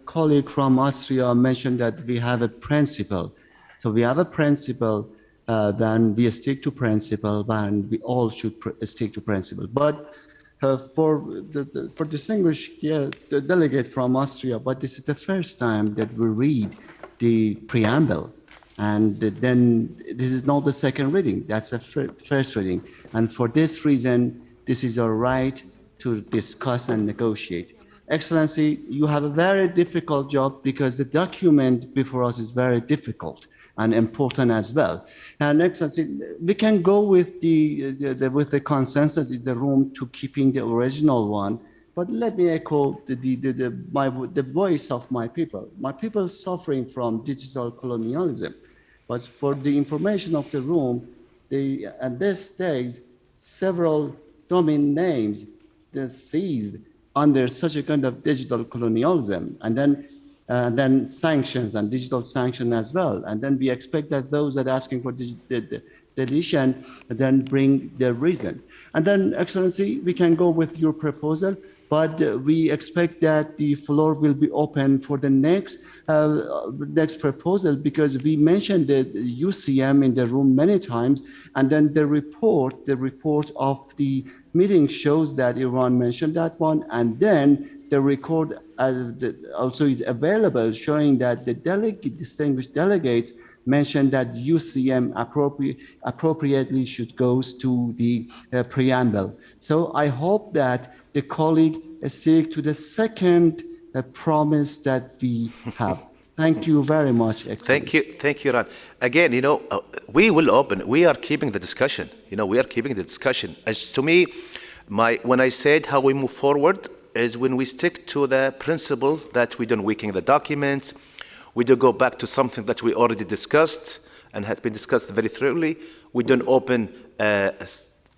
colleague from Austria mentioned that we have a principle. So we have a principle, then we stick to principle, and we all should stick to principle. But for distinguished the delegate from Austria, but this is the first time that we read the preamble. And then this is not the second reading, that's the first reading. And for this reason, this is our right to discuss and negotiate. Excellency, you have a very difficult job because the document before us is very difficult and important as well. And Excellency, we can go with the consensus in the room to keeping the original one, but let me echo the voice of my people. My people suffering from digital colonialism. But for the information of the room, at this stage, several domain names seized under such a kind of digital colonialism, and then sanctions and digital sanction as well. And then we expect that those that are asking for deletion then bring their reason. And then, Excellency, we can go with your proposal, but we expect that the floor will be open for the next proposal, because we mentioned the UCM in the room many times, and then the report of the meeting shows that Iran mentioned that one, and then the record also is available showing that the distinguished delegates mentioned that UCM appropriately should goes to the preamble. So I hope that the colleague stick to the second promise that we have. Thank you very much, Excellency. Thank you, Ran. Again, we will open. We are keeping the discussion. We are keeping the discussion. As to me, when I said how we move forward is when we stick to the principle that we don't weaken the documents, we don't go back to something that we already discussed and has been discussed very thoroughly. We don't open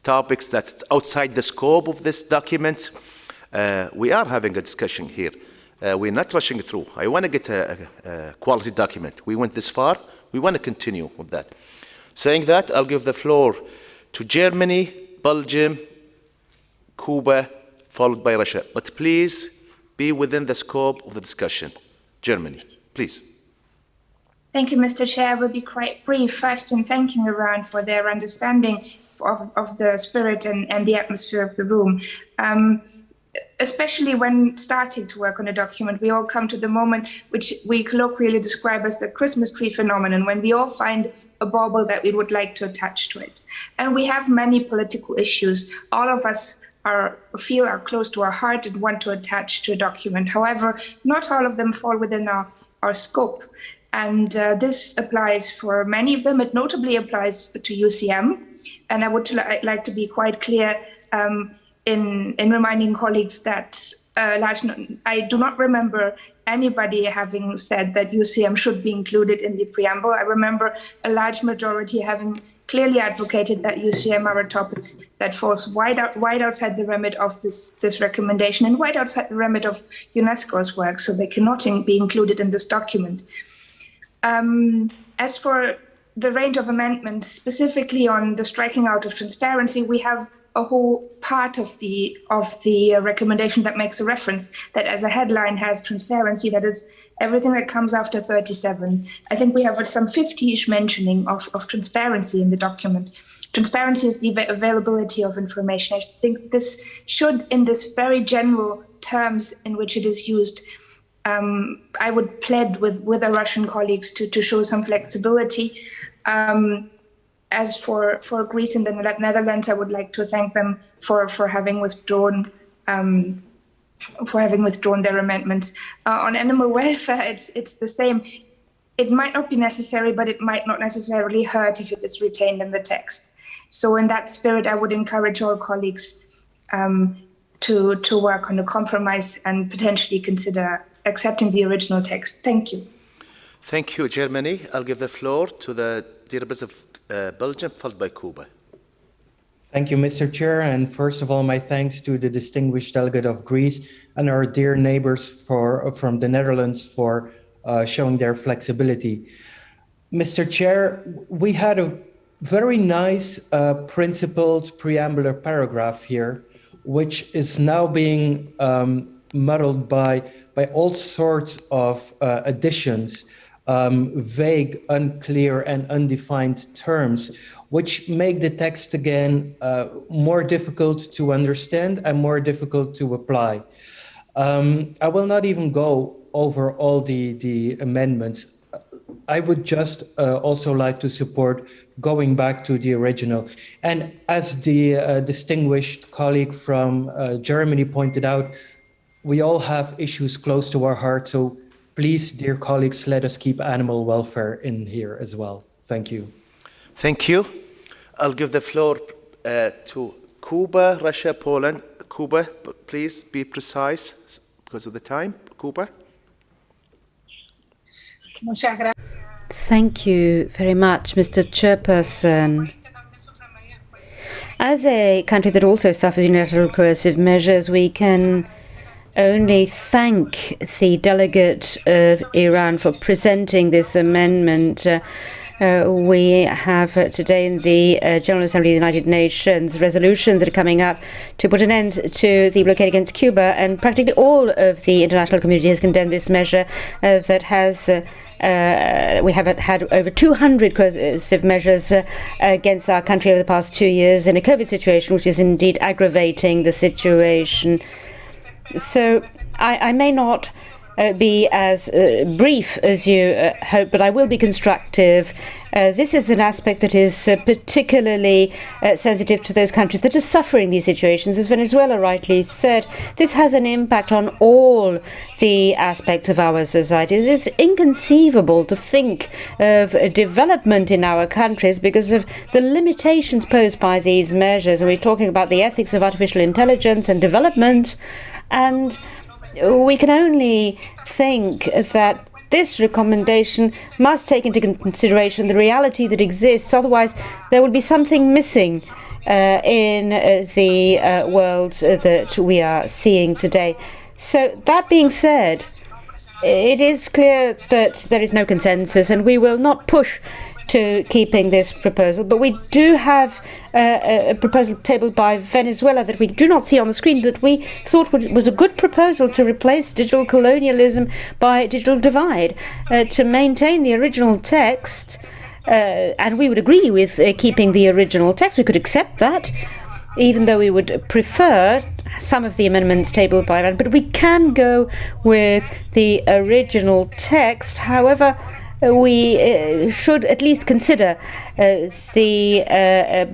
topics that's outside the scope of this document. We are having a discussion here. We're not rushing through. I want to get a quality document. We went this far. We want to continue with that. Saying that, I'll give the floor to Germany, Belgium, Cuba, followed by Russia. But please be within the scope of the discussion. Germany, please. Thank you, Mr. Chair. I will be quite brief. First, in thanking Iran for their understanding of the spirit and the atmosphere of the room. Especially when starting to work on a document, we all come to the moment which we colloquially describe as the Christmas tree phenomenon, when we all find a bauble that we would like to attach to it. And we have many political issues. All of us feel are close to our heart and want to attach to a document. However, not all of them fall within our scope. And this applies for many of them. It notably applies to UCM. And I would like to be quite clear in reminding colleagues that I do not remember anybody having said that UCM should be included in the preamble. I remember a large majority having clearly advocated that UCM are a topic that falls wide outside the remit of this recommendation and wide outside the remit of UNESCO's work, so they cannot be included in this document. As for the range of amendments, specifically on the striking out of transparency, we have a whole part of the recommendation that makes a reference that as a headline has transparency, that is everything that comes after 37. I think we have some 50-ish mentioning of transparency in the document. Transparency is the availability of information. I think this should, in this very general terms in which it is used, I would plead with our Russian colleagues to show some flexibility. As for Greece and the Netherlands, I would like to thank them for having withdrawn their amendments. On animal welfare, it's the same. It might not be necessary, but it might not necessarily hurt if it is retained in the text. So in that spirit, I would encourage all colleagues to work on a compromise and potentially consider accepting the original text. Thank you. Thank you, Germany. I'll give the floor to the dear representative of Belgium, followed by Cuba. Thank you, Mr. Chair. And first of all, my thanks to the distinguished delegate of Greece and our dear neighbors from the Netherlands for showing their flexibility. Mr. Chair, we had a very nice principled preambular paragraph here, which is now being muddled by all sorts of additions, vague, unclear, and undefined terms, which make the text again more difficult to understand and more difficult to apply. I will not even go over all the amendments. I would just also like to support going back to the original. And as the distinguished colleague from Germany pointed out, we all have issues close to our heart. So please, dear colleagues, let us keep animal welfare in here as well. Thank you. Thank you. I'll give the floor to Cuba, Russia, Poland. Cuba, please be precise because of the time. Cuba. Thank you very much, Mr. Chairperson. As a country that also suffers unilateral coercive measures, we can only thank the delegate of Iran for presenting this amendment. We have today in the General Assembly of the United Nations resolutions that are coming up to put an end to the blockade against Cuba, and practically all of the international community has condemned this measure that has we have had over 200 coercive measures against our country over the past 2 years in a COVID situation, which is indeed aggravating the situation. So I may not be as brief as you hope, but I will be constructive. This is an aspect that is particularly sensitive to those countries that are suffering these situations. As Venezuela rightly said, this has an impact on all the aspects of our societies. It's inconceivable to think of development in our countries because of the limitations posed by these measures. And we're talking about the ethics of artificial intelligence and development, and we can only think that this recommendation must take into consideration the reality that exists. Otherwise, there will be something missing in the world that we are seeing today. So that being said, it is clear that there is no consensus, and we will not push to keeping this proposal. But we do have a proposal tabled by Venezuela that we do not see on the screen that we thought was a good proposal to replace digital colonialism by digital divide, to maintain the original text, and we would agree with keeping the original text. We could accept that, even though we would prefer some of the amendments tabled by Iran. But we can go with the original text. However, we should at least consider the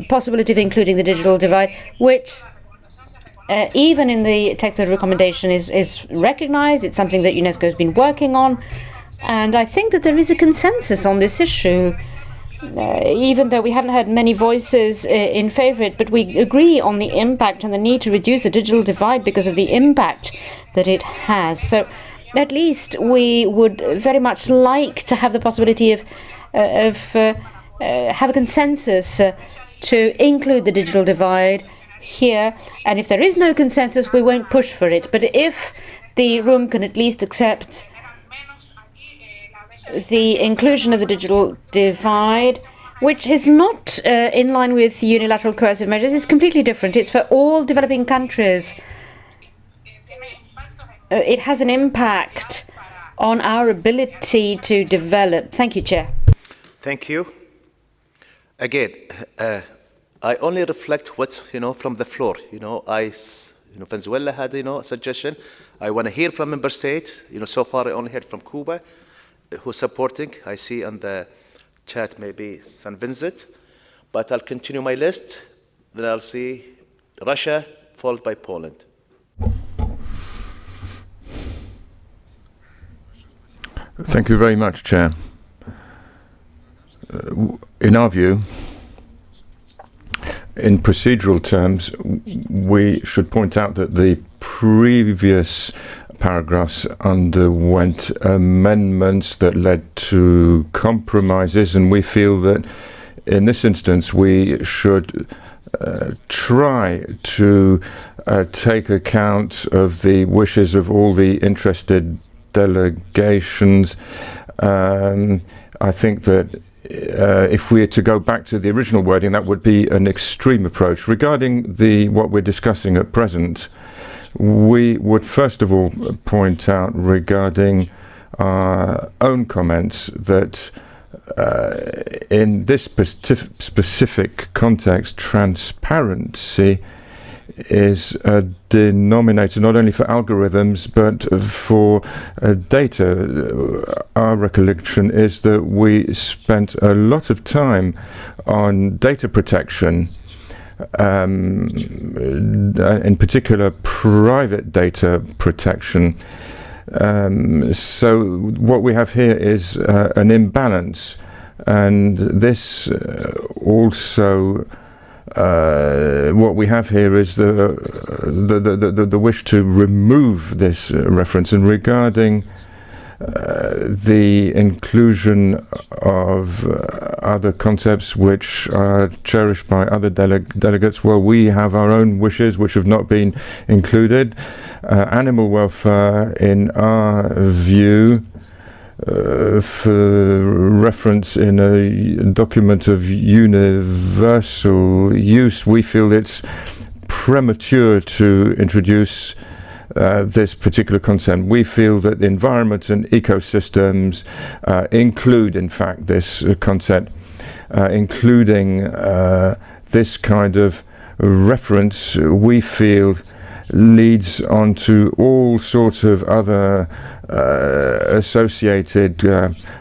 possibility of including the digital divide, which even in the text of the recommendation is recognized. It's something that UNESCO has been working on, and I think that there is a consensus on this issue, even though we haven't heard many voices in favor of it. But we agree on the impact and the need to reduce the digital divide because of the impact that it has. So at least we would very much like to have the possibility of have a consensus to include the digital divide here. And if there is no consensus, we won't push for it. But if the room can at least accept the inclusion of the digital divide, which is not in line with unilateral coercive measures, it's completely different. It's for all developing countries. It has an impact on our ability to develop. Thank you, Chair. Thank you. Again, I only reflect what's from the floor. Venezuela had a suggestion. I want to hear from member states. So far I only heard from Cuba, who's supporting. I see on the chat maybe San Vincent, but I'll continue my list. Then I'll see Russia, followed by Poland. Thank you very much, Chair. In our view, in procedural terms, we should point out that the previous paragraphs underwent amendments that led to compromises, and we feel that in this instance we should try to take account of the wishes of all the interested delegations. I think that if we are to go back to the original wording, that would be an extreme approach. Regarding what we're discussing at present, we would first of all point out regarding our own comments that in this specific context, transparency is a denominator not only for algorithms but for data. Our recollection is that we spent a lot of time on data protection, in particular private data protection. So what we have here is an imbalance, and this also what we have here is the wish to remove this reference. And regarding the inclusion of other concepts which are cherished by other delegates, well, we have our own wishes which have not been included. Animal welfare, in our view, for reference in a document of universal use, we feel it's premature to introduce this particular concept. We feel that the environment and ecosystems include, in fact, this concept, including this kind of reference. We feel leads on to all sorts of other associated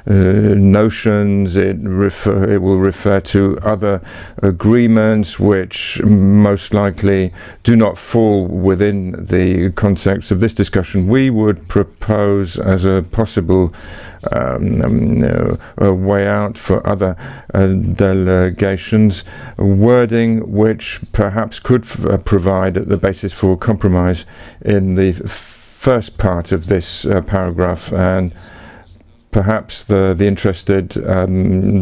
notions. It will refer to other agreements which most likely do not fall within the context of this discussion. We would propose as a possible a way out for other delegations wording which perhaps could provide the basis for compromise in the first part of this paragraph, and perhaps the interested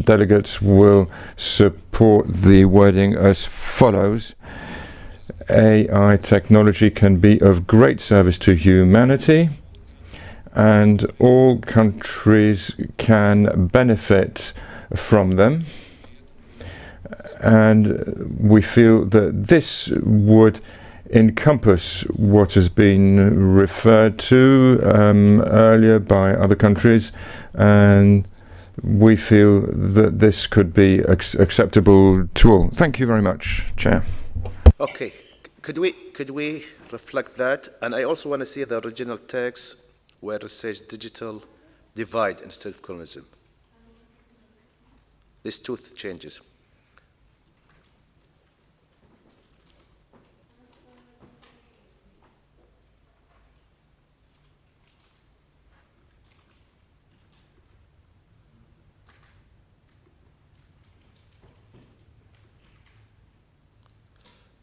delegates will support the wording as follows. AI technology can be of great service to humanity, and all countries can benefit from them. And we feel that this would encompass what has been referred to earlier by other countries, and we feel that this could be acceptable to all. Thank you very much, Chair. Okay, could we reflect that? And I also want to see the original text where it says digital divide instead of colonialism. These two changes.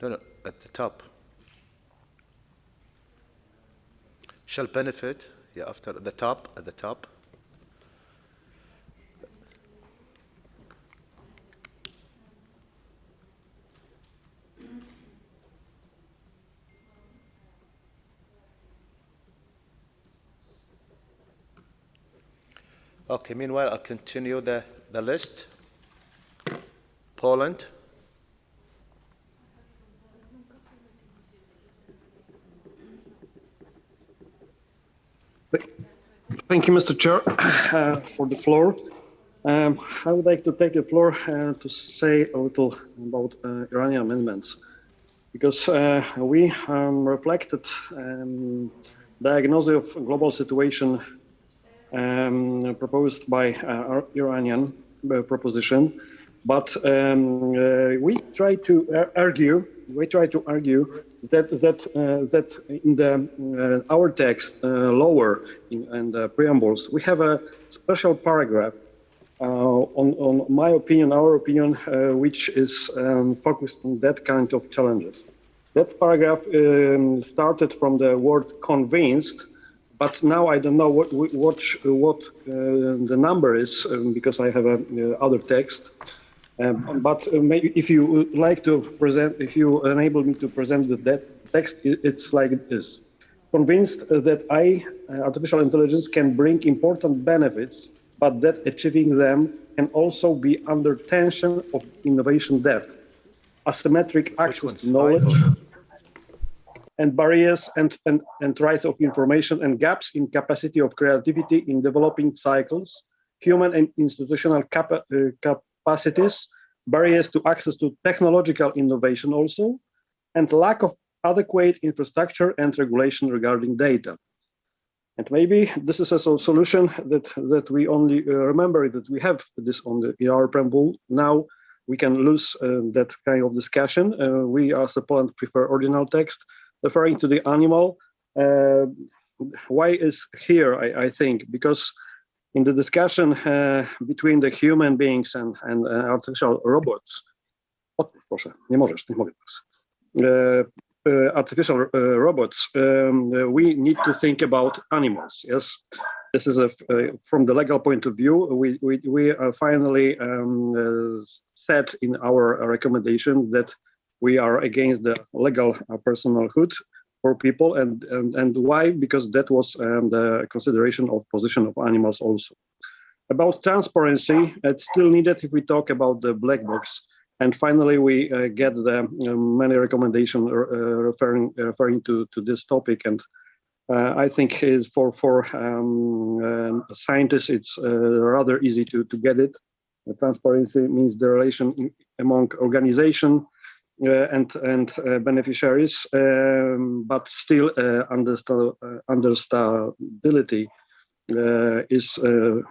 No, at the top. Shall benefit, yeah, after at the top. Okay, meanwhile, I'll continue the list. Poland. Thank you, Mr. Chair, for the floor. I would like to take the floor to say a little about Iranian amendments, because we reflected diagnosis of global situation proposed by Iranian proposition, but we try to argue that in the our text lower in the preambles we have a special paragraph on my opinion, our opinion, which is focused on that kind of challenges. That paragraph started from the word convinced, but now I don't know what the number is because I have a other text. But maybe if you would like to present, if you enable me to present that text, it's like this. Convinced that artificial intelligence can bring important benefits, but that achieving them can also be under tension of innovation depth, asymmetric access to knowledge, and barriers and rights of information, and gaps in capacity of creativity in developing cycles, human and institutional capacities, barriers to access to technological innovation also, and lack of adequate infrastructure and regulation regarding data. And maybe this is a solution that we only remember that we have this in our preamble. Now we can lose that kind of discussion. We as a Poland prefer original text referring to the animal. Why is here, I think, because in the discussion between the human beings and artificial robots, artificial robots, we need to think about animals. Yes, this is from the legal point of view. We finally said in our recommendation that we are against the legal personhood for people, and why? Because that was the consideration of position of animals also. About transparency, it's still needed if we talk about the black box. And finally, we get the many recommendations referring to this topic. And I think for scientists, it's rather easy to get it. Transparency means the relation among organization and beneficiaries, but still understandability is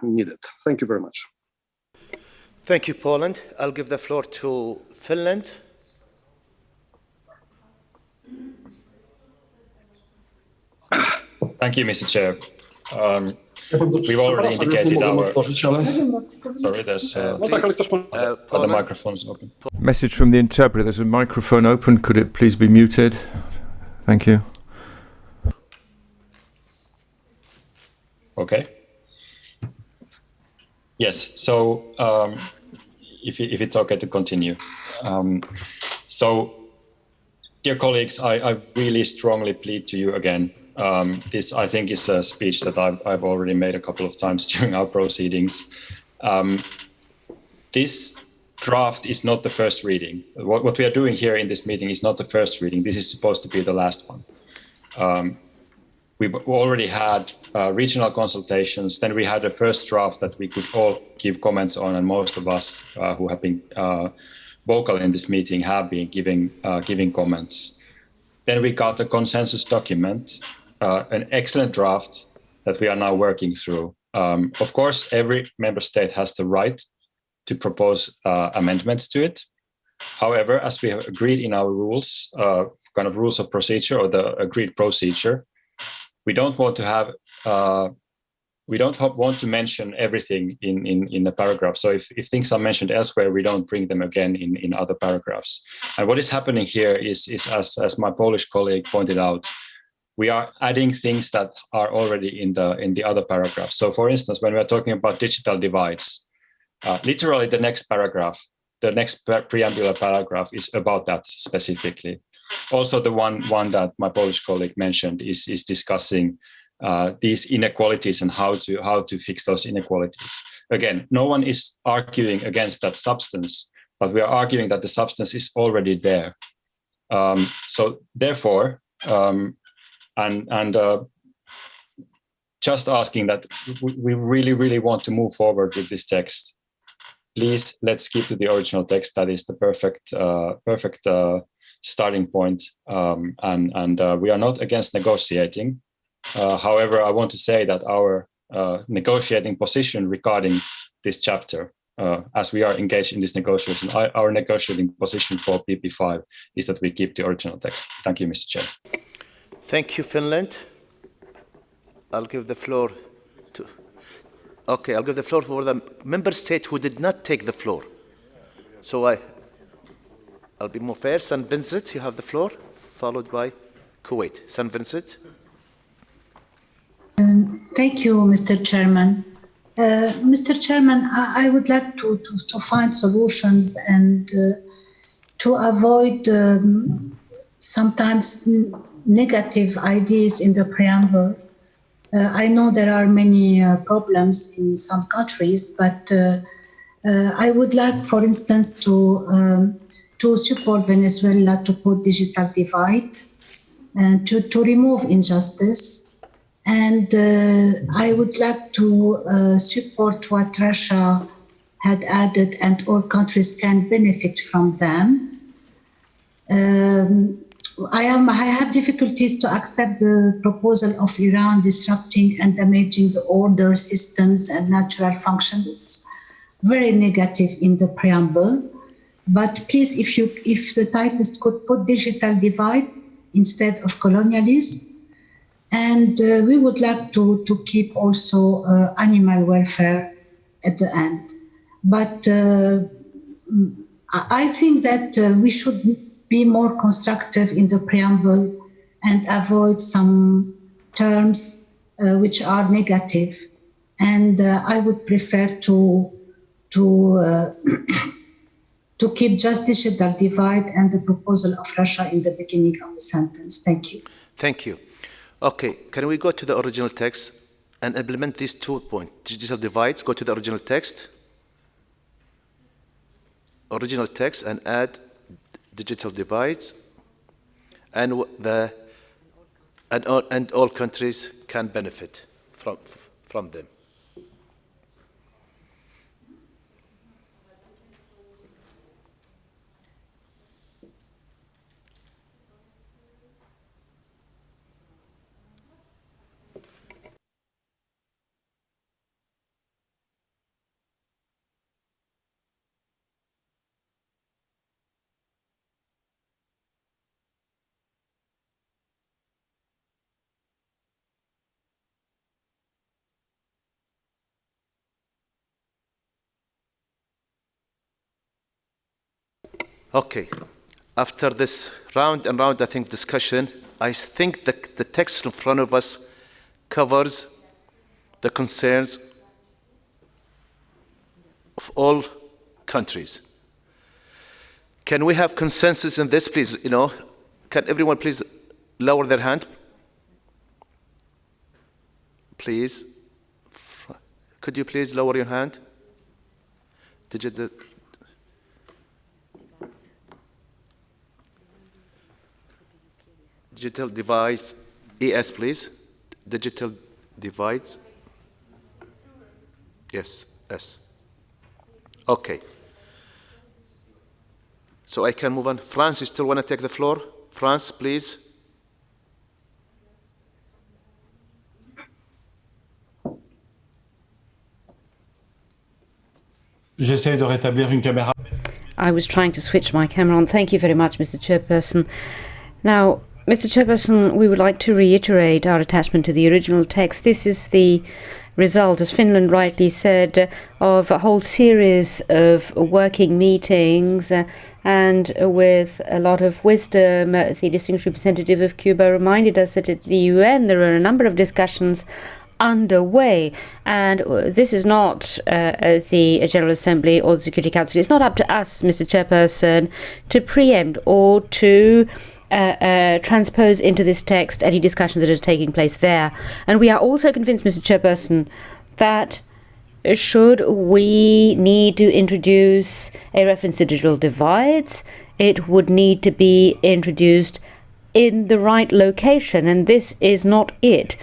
needed. Thank you very much. Thank you, Poland. I'll give the floor to Finland. Thank you, Mr. Chair. We've already indicated our... Sorry, there's other microphones open. Message from the interpreter. There's a microphone open. Could it please be muted? Thank you. Okay. Yes, so if it's okay to continue. So, dear colleagues, I really strongly plead to you again. This, I think, is a speech that I've already made a couple of times during our proceedings. This draft is not the first reading. What we are doing here in this meeting is not the first reading. This is supposed to be the last one. We've already had regional consultations. Then we had a first draft that we could all give comments on, and most of us who have been vocal in this meeting have been giving comments. Then we got a consensus document, an excellent draft that we are now working through. Of course, every member state has the right to propose amendments to it. However, as we have agreed in our rules, kind of rules of procedure or the agreed procedure, we don't want to have, want to mention everything in a paragraph. So if things are mentioned elsewhere, we don't bring them again in other paragraphs. And what is happening here is as my Polish colleague pointed out, we are adding things that are already in the other paragraphs. So for instance, when we are talking about digital divides, literally the next paragraph, the next preambular paragraph is about that specifically. Also, the one that my Polish colleague mentioned is discussing these inequalities and how to fix those inequalities. Again, no one is arguing against that substance, but we are arguing that the substance is already there. So therefore, just asking that we really, really want to move forward with this text. Please, let's keep to the original text. That is the perfect starting point. We are not against negotiating. However, I want to say that our negotiating position regarding this chapter, as we are engaged in this negotiation, our negotiating position for PP5 is that we keep the original text. Thank you, Mr. Chair. Thank you, Finland. I'll give the floor to... Okay, I'll give the floor for the member state who did not take the floor. So I'll be more fair. St. Vincent, you have the floor, followed by Kuwait. St. Vincent. Thank you, Mr. Chairman. Mr. Chairman, I would like to find solutions and to avoid sometimes negative ideas in the preamble. I know there are many problems in some countries, but I would like, for instance, to support Venezuela to put digital divide and to remove injustice. And I would like to support what Russia had added, and all countries can benefit from them. I have difficulties to accept the proposal of Iran disrupting and damaging the order, systems, and natural functions. Very negative in the preamble. But please, if the typist could put digital divide instead of colonialism. And we would like to keep also animal welfare at the end. But I think that we should be more constructive in the preamble and avoid some terms which are negative. And I would prefer to keep just digital divide and the proposal of Russia in the beginning of the sentence. Thank you. Thank you. Okay, can we go to the original text and implement these 2 points? Digital divides, go to the original text. Original text and add digital divides, and all countries can benefit from them. Okay. After this round and round, I think, discussion, I think that the text in front of us covers the concerns of all countries. Can we have consensus in this, please? Can everyone please lower their hand? Please. Could you please lower your hand? Digital device, ES, please. Digital divides. Yes, S. Okay. So I can move on. France, you still want to take the floor? France, please. J'essaie de rétablir une caméra. I was trying to switch my camera on. Thank you very much, Mr. Chairperson. Now, Mr. Chairperson, we would like to reiterate our attachment to the original text. This is the result, as Finland rightly said, of a whole series of working meetings and with a lot of wisdom. The distinguished representative of Cuba reminded us that at the UN there are a number of discussions underway, and this is not the General Assembly or the Security Council. It's not up to us, Mr. Chairperson, to preempt or to transpose into this text any discussions that are taking place there. And we are also convinced, Mr. Chairperson, that should we need to introduce a reference to digital divides, it would need to be introduced in the right location, and this is not it.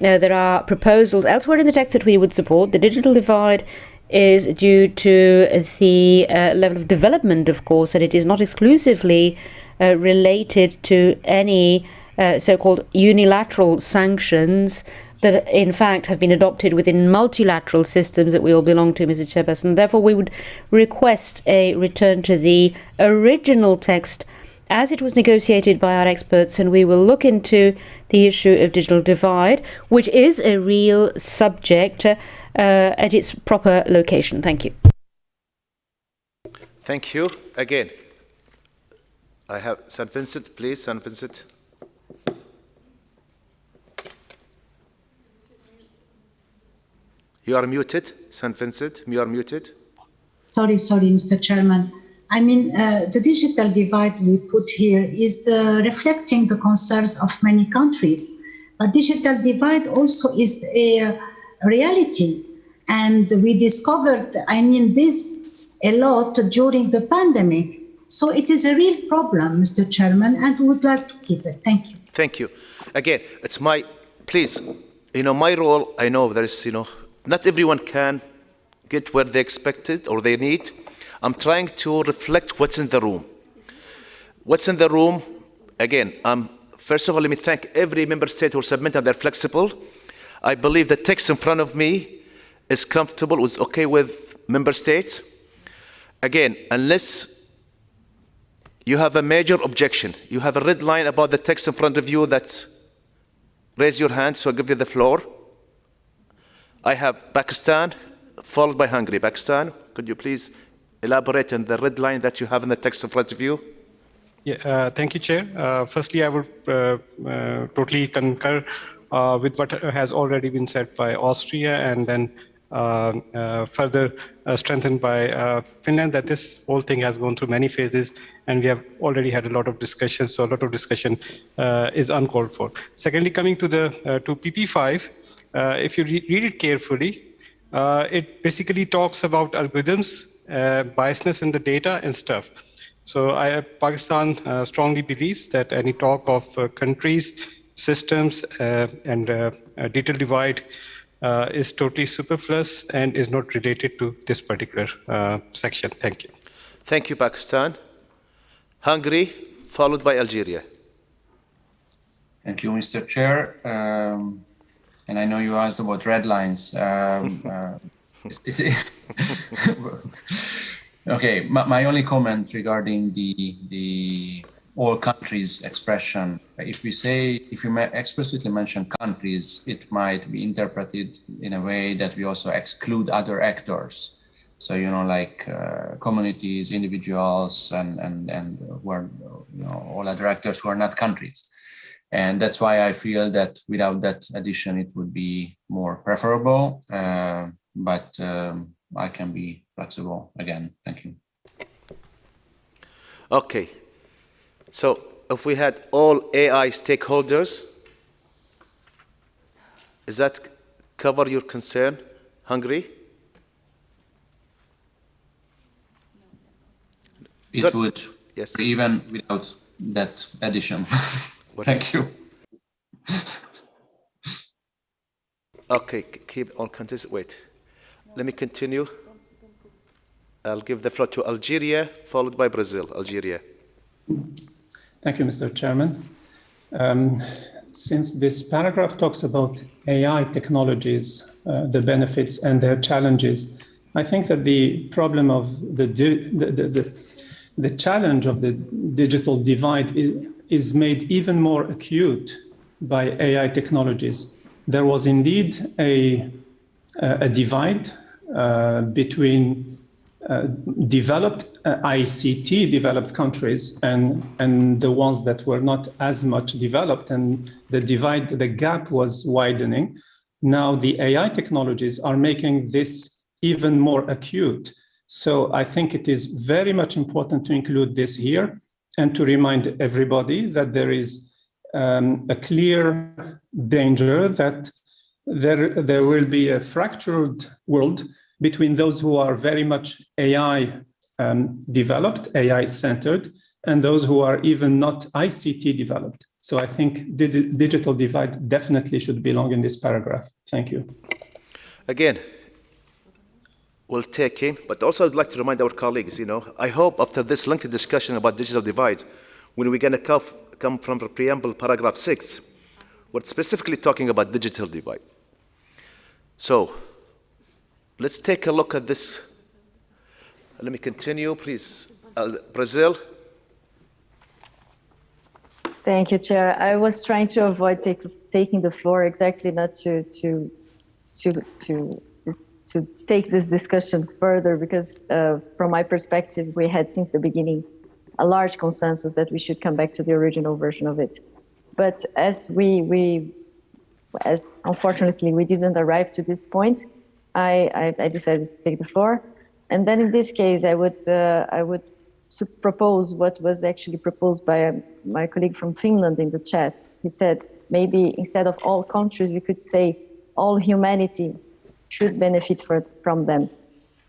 There are proposals elsewhere in the text that we would support. The digital divide is due to the level of development, of course, and it is not exclusively related to any so-called unilateral sanctions that in fact have been adopted within multilateral systems that we all belong to, Mr. Chairperson. Therefore, we would request a return to the original text as it was negotiated by our experts, and we will look into the issue of digital divide, which is a real subject, at its proper location. Thank you. Thank you. Again, I have St. Vincent, please, St. Vincent. You are muted, St. Vincent. You are muted. Sorry, Mr. Chairman. I mean, the digital divide we put here is reflecting the concerns of many countries. But digital divide also is a reality. And we discovered, this a lot during the pandemic. So it is a real problem, Mr. Chairman, and we would like to keep it. Thank you. Thank you. Again, it's please, my role, I know there is, not everyone can get where they expected or they need. I'm trying to reflect what's in the room. What's in the room, again, first of all, let me thank every member state who submitted. They're flexible. I believe the text in front of me is comfortable, is okay with member states. Again, unless you have a major objection, you have a red line about the text in front of you, that raise your hand, so I'll give you the floor. I have Pakistan, followed by Hungary. Pakistan, could you please elaborate on the red line that you have in the text in front of you? Yeah, thank you, Chair. Firstly, I would totally concur with what has already been said by Austria, and then further strengthened by Finland, that this whole thing has gone through many phases, and we have already had a lot of discussion, so a lot of discussion is uncalled for. Secondly, coming to the to PP5, if you read it carefully, it basically talks about algorithms, biasness in the data and stuff. So Pakistan strongly believes that any talk of countries, systems, and digital divide is totally superfluous and is not related to this particular section. Thank you. Thank you, Pakistan. Hungary, followed by Algeria. Thank you, Mr. Chair. And I know you asked about red lines. Okay, my only comment regarding the all countries expression. If you explicitly mention countries, it might be interpreted in a way that we also exclude other actors. So, like communities, individuals, and where, all other actors who are not countries. And that's why I feel that without that addition, it would be more preferable. But I can be flexible again. Thank you. Okay. So if we had all AI stakeholders, does that cover your concern, Hungary? It would, yes, even without that addition. Thank you. Okay, keep on contest. Wait, let me continue. I'll give the floor to Algeria, followed by Brazil. Algeria. Thank you, Mr. Chairman. Since this paragraph talks about AI technologies, the benefits and their challenges, I think that the problem of the challenge of the digital divide is made even more acute by AI technologies. There was indeed a divide between developed ICT developed countries and the ones that were not as much developed, and the gap was widening. Now the AI technologies are making this even more acute. So I think it is very much important to include this here and to remind everybody that there is a clear danger that there will be a fractured world between those who are very much AI developed, AI centered, and those who are even not ICT developed. So I think digital divide definitely should belong in this paragraph. Thank you. Again, we'll take in, but also I'd like to remind our colleagues, I hope after this lengthy discussion about digital divide, when we're going to come from the preamble paragraph 6, we're specifically talking about digital divide. So let's take a look at this. Let me continue, please. Brazil. Thank you, Chair. I was trying to avoid taking the floor exactly not to take this discussion further, because from my perspective, we had since the beginning a large consensus that we should come back to the original version of it. But as unfortunately we didn't arrive to this point, I decided to take the floor. And then in this case, I would propose what was actually proposed by my colleague from Finland in the chat. He said, maybe instead of all countries, we could say all humanity should benefit from them.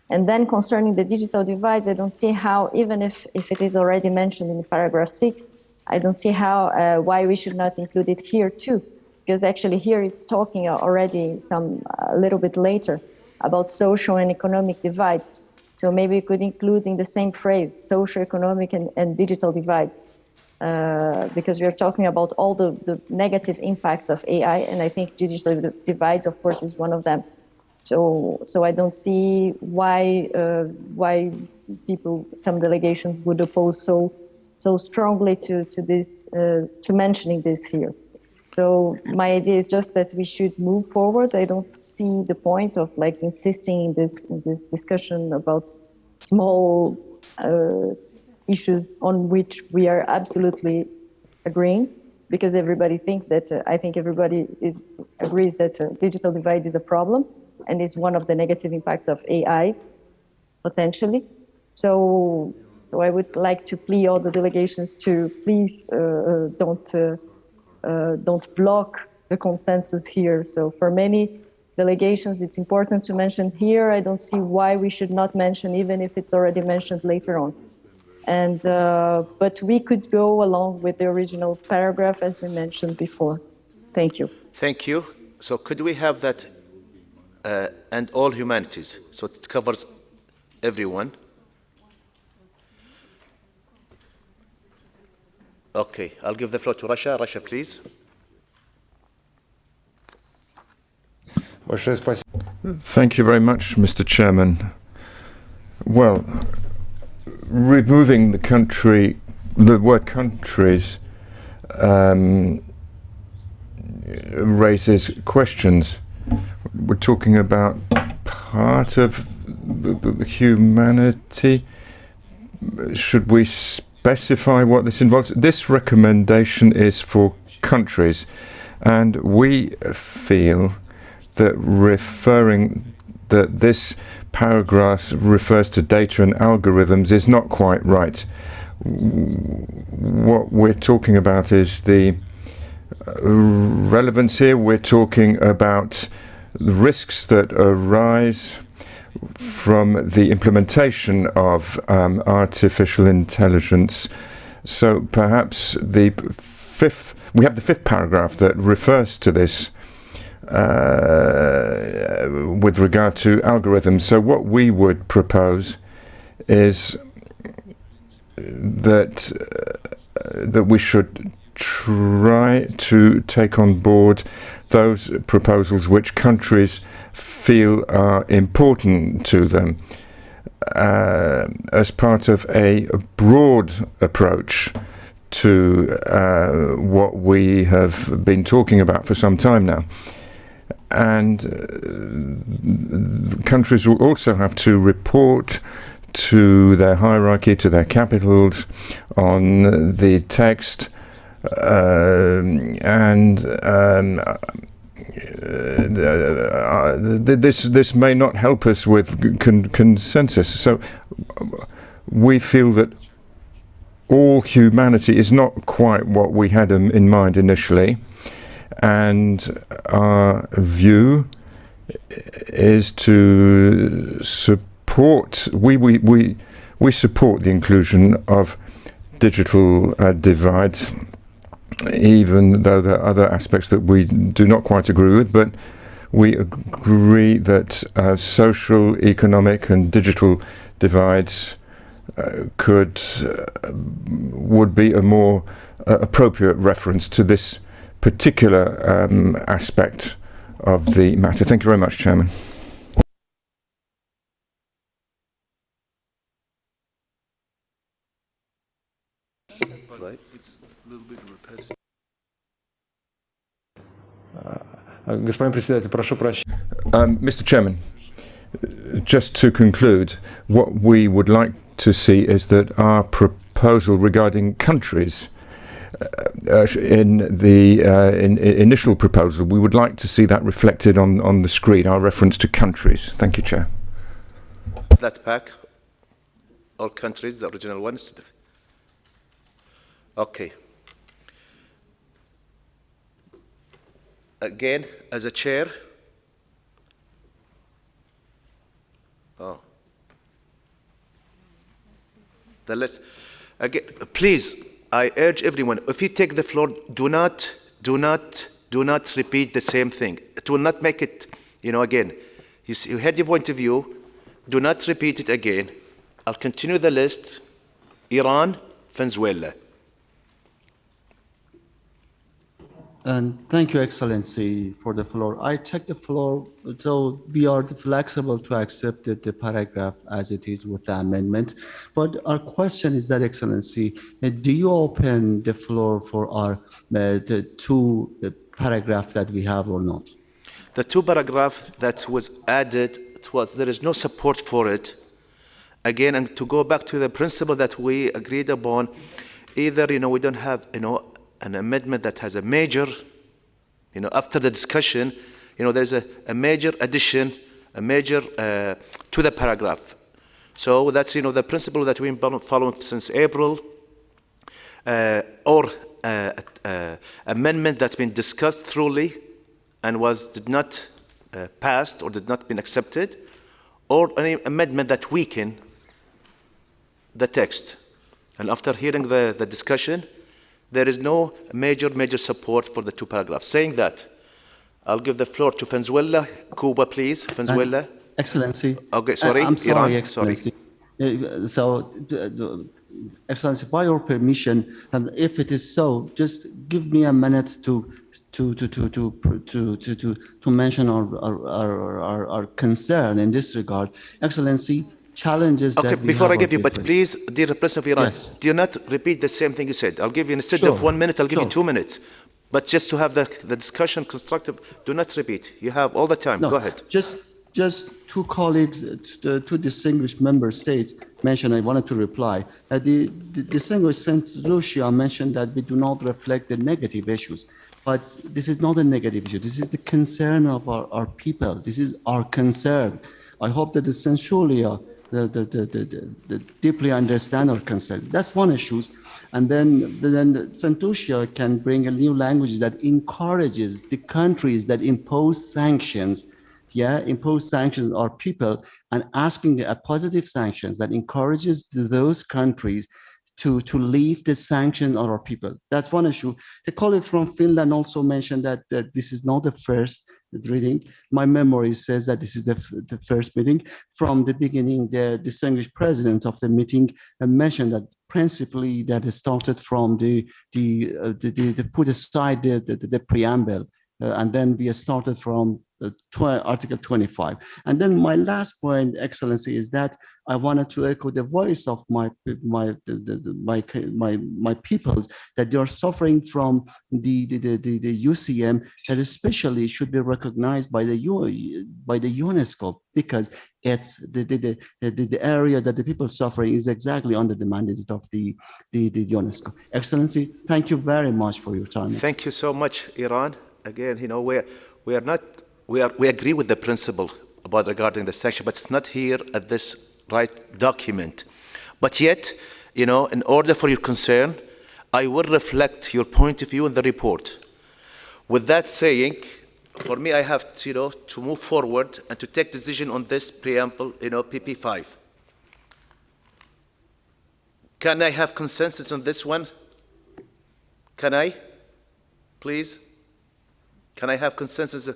And then concerning the digital divide, I don't see how, even if it is already mentioned in paragraph 6, I don't see how why we should not include it here too, because actually here it's talking already a little bit later about social and economic divides. So maybe we could include in the same phrase, social, economic, and digital divides, because we are talking about all the negative impacts of AI, and I think digital divides, of course, is one of them. So I don't see why some delegations would oppose so strongly to mentioning this here. So my idea is just that we should move forward. I don't see the point of insisting in this discussion about small issues on which we are absolutely agreeing, because everybody thinks that, I think everybody agrees that digital divide is a problem and is one of the negative impacts of AI, potentially. So I would like to plea all the delegations to please don't block the consensus here. So for many delegations, it's important to mention here. I don't see why we should not mention, even if it's already mentioned later on. And but we could go along with the original paragraph as we mentioned before. Thank you. Thank you. So could we have that and all humanities, so it covers everyone? Okay, I'll give the floor to Russia. Russia, please. Thank you very much, Mr. Chairman. Well, removing the word countries raises questions. We're talking about part of humanity. Should we specify what this involves? This recommendation is for countries, and we feel that this paragraph refers to data and algorithms is not quite right. What we're talking about is the relevance here. We're talking about the risks that arise from the implementation of artificial intelligence. So perhaps we have the fifth paragraph that refers to this with regard to algorithms. So what we would propose is that we should try to take on board those proposals which countries feel are important to them as part of a broad approach to what we have been talking about for some time now. And countries will also have to report to their hierarchy, to their capitals, on the text, this may not help us with consensus. So we feel that all humanity is not quite what we had in mind initially, and our view is to support. We support the inclusion of digital divide, even though there are other aspects that we do not quite agree with, but we agree that social, economic and digital divides would be a more appropriate reference to this particular aspect of the matter. Thank you very much, Chairman. Mr. Chairman, just to conclude, what we would like to see is that our proposal regarding countries in the initial proposal, we would like to see that reflected on the screen, our reference to countries. Thank you, Chair. That pack, all countries, the original ones. Okay. Again, as a chair. Oh. The list. Again, please, I urge everyone, if you take the floor, do not repeat the same thing. It will not make it, again. You heard your point of view. Do not repeat it again. I'll continue the list. Iran, Venezuela. And thank you, Excellency, for the floor. I take the floor, so we are flexible to accept the paragraph as it is with the amendment. But our question is that, Excellency, do you open the floor for our the two paragraphs that we have or not? The two paragraphs that was added, there is no support for it. Again, and to go back to the principle that we agreed upon, either we don't have an amendment that has a major, after the discussion, there's a major addition, a major to the paragraph. So that's, the principle that we've been following since April, or amendment that's been discussed thoroughly and did not passed or did not been accepted, or any amendment that weaken the text. And after hearing the discussion, there is no major support for the two paragraphs. Saying that, I'll give the floor to Venezuela. Cuba, please. Venezuela. Excellency. Okay, sorry. I'm sorry, Iran. Excellency. So, Excellency, by your permission, if it is so, just give me a minute to mention our concern in this regard. Excellency, challenges okay, that we before have I give you, but please, dear President of Iran, yes. Do not repeat the same thing you said. I'll give you, instead Sure. of 1 minute, I'll give Sure. you 2 minutes. But just to have the discussion constructive, do not repeat. You have all the time. No, Go ahead. Just just two colleagues, two distinguished member states mentioned, I wanted to reply. The distinguished St. Lucia mentioned that we do not reflect the negative issues. But this is not a negative issue. This is the concern of our people. This is our concern. I hope that the St. Lucia deeply understand our concern. That's one issue. And then St. Lucia can bring a new language that encourages the countries that impose sanctions, impose sanctions on our people, and asking a positive sanctions that encourages those countries to leave the sanction on our people. That's one issue. The colleague from Finland also mentioned that this is not the first reading. My memory says that this is the first meeting. From the beginning, the distinguished president of the meeting mentioned that principally that it started from the put aside the preamble, and then we started from Article 25. And then my last point, Excellency, is that I wanted to echo the voice of my peoples, that they are suffering from the UCM, that especially should be recognized by the UNESCO, because it's the area that the people suffering is exactly under the mandate of the UNESCO. Excellency, thank you very much for your time. Thank you so much, Iran. Again, you know, we agree with the principle about regarding the sanction, but it's not here at this right document. But yet, you know, in order for your concern, I will reflect your point of view in the report. With that saying, for me, I have to, you know, to move forward and to take decision on this preamble, you know, PP5. Can I have consensus on this one? Can I? Please? Can I have consensus?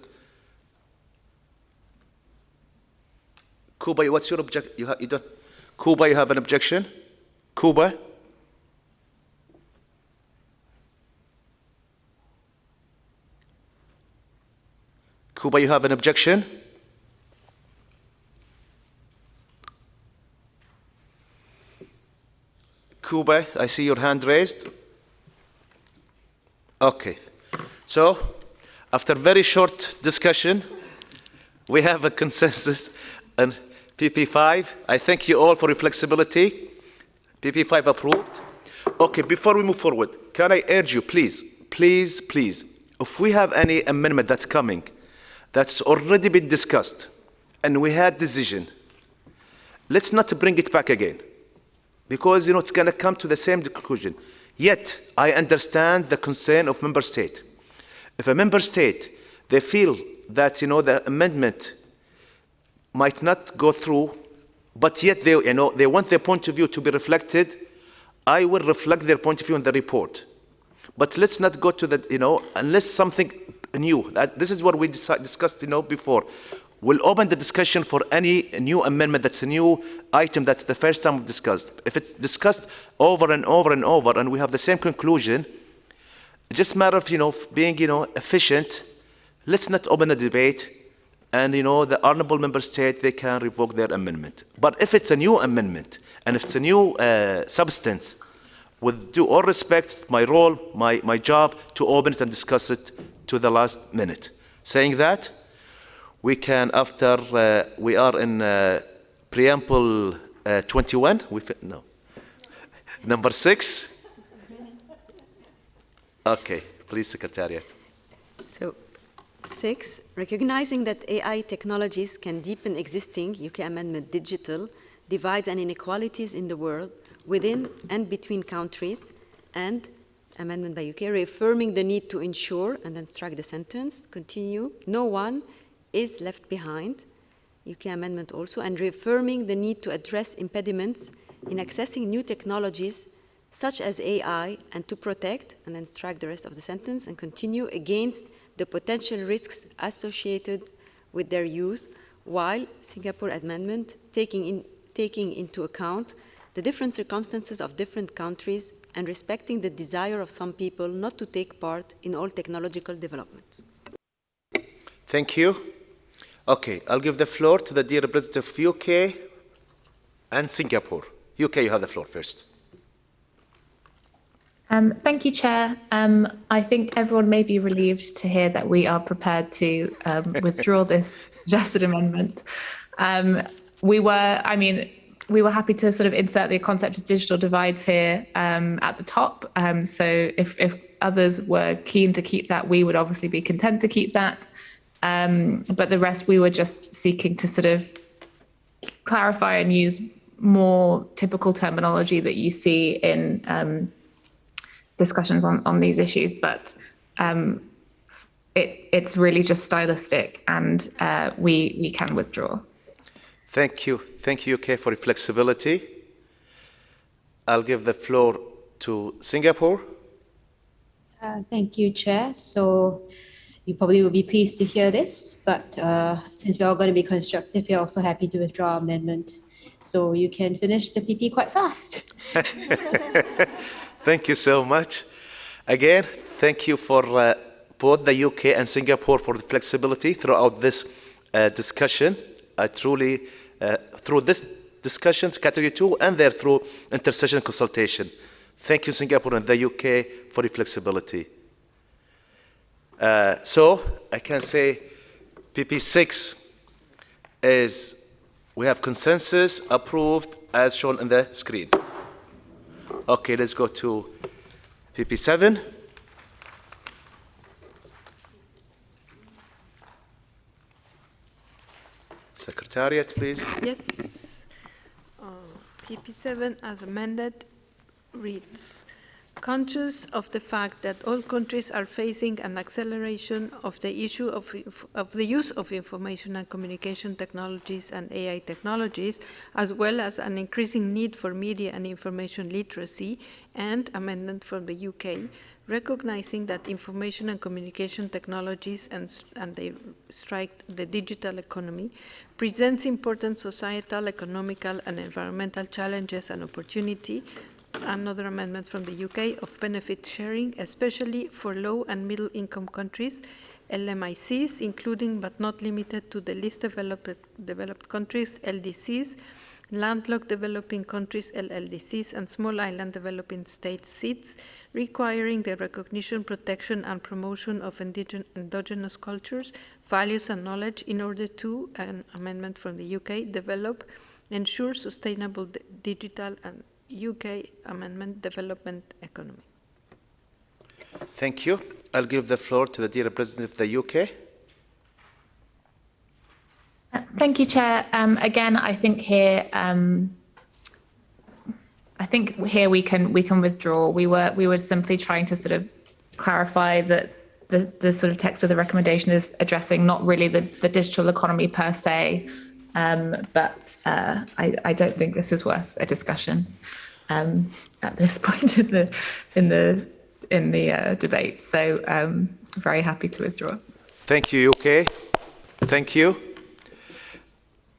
Kuba, what's your objection? You don't. Kuba, you have an objection? Kuba? Kuba, you have an objection? Kuba, I see your hand raised. Okay. So, after very short discussion, we have a consensus on PP5. I thank you all for your flexibility. PP5 approved. Okay, before we move forward, can I urge you, please, if we have any amendment that's coming, that's already been discussed, and we had decision, let's not bring it back again, because, you know, it's going to come to the same conclusion. Yet, I understand the concern of member state. If a member state, they feel that, you know, the amendment might not go through, but yet they, you know, they want their point of view to be reflected, I will reflect their point of view in the report. But let's not go to the, you know, unless something new. This is what we discussed, you know, before. We'll open the discussion for any new amendment that's a new item that's the first time we've discussed. If it's discussed over and over and over and we have the same conclusion, it's just a matter of, you know, being, you know, efficient. Let's not open the debate, and, you know, the honorable member state, they can revoke their amendment. But if it's a new amendment and if it's a new substance, with due all respect, my role, my job to open it and discuss it to the last minute. Saying that, we can, after we are in preamble 21, no, number 6. Okay, please, Secretariat. So, 6, recognizing that AI technologies can deepen existing UK Amendment digital divides and inequalities in the world within and between countries, and amendment by UK reaffirming the need to ensure, and then strike the sentence, continue, no one is left behind, UK Amendment also, and reaffirming the need to address impediments in accessing new technologies such as AI, and to protect, and then strike the rest of the sentence, and continue against the potential risks associated with their use, while Singapore Amendment taking into account the different circumstances of different countries and respecting the desire of some people not to take part in all technological developments. Thank you. Okay, I'll give the floor to the dear representative of UK and Singapore. UK, you have the floor first. Thank you, Chair. I think everyone may be relieved to hear that we are prepared to withdraw this suggested amendment. We were happy to sort of insert the concept of digital divides here at the top. So if others were keen to keep that, we would obviously be content to keep that. But the rest, we were just seeking to sort of clarify and use more typical terminology that you see in discussions on these issues, but it's really just stylistic, and we can withdraw. Thank you, UK, for your flexibility. I'll give the floor to Singapore. Thank you, Chair. So you probably will be pleased to hear this, but since we're all going to be constructive, we're also happy to withdraw our amendment. So you can finish the PP quite fast. Thank you so much. Again, thank you for both the UK and Singapore for the flexibility throughout this discussion. I truly, through this discussion, category 2, and there through intersession consultation. Thank you, Singapore and the UK, for the flexibility. So I can say PP6 is, we have consensus approved as shown on the screen. Okay, let's go to PP7. Secretariat, please. Yes. PP7 as amended reads, conscious of the fact that all countries are facing an acceleration of the issue of the use of information and communication technologies and AI technologies, as well as an increasing need for media and information literacy, and amendment from the UK, recognizing that information and communication technologies and they strike the digital economy presents important societal, economical, and environmental challenges and opportunity. Another amendment from the UK of benefit sharing, especially for low and middle income countries, LMICs, including but not limited to the least developed countries, LDCs, landlocked developing countries, LLDCs, and small island developing states, SIDS, requiring the recognition, protection, and promotion of endogenous cultures, values, and knowledge in order to, an amendment from the UK, develop, ensure sustainable digital and UK amendment development economy. Thank you. I'll give the floor to the dear representative of the UK. Thank you, Chair. Again, I think here, we can withdraw. We were simply trying to sort of clarify that the sort of text of the recommendation is addressing not really the digital economy per se, but I don't think this is worth a discussion at this point in the debate. So very happy to withdraw. Thank you, UK. Thank you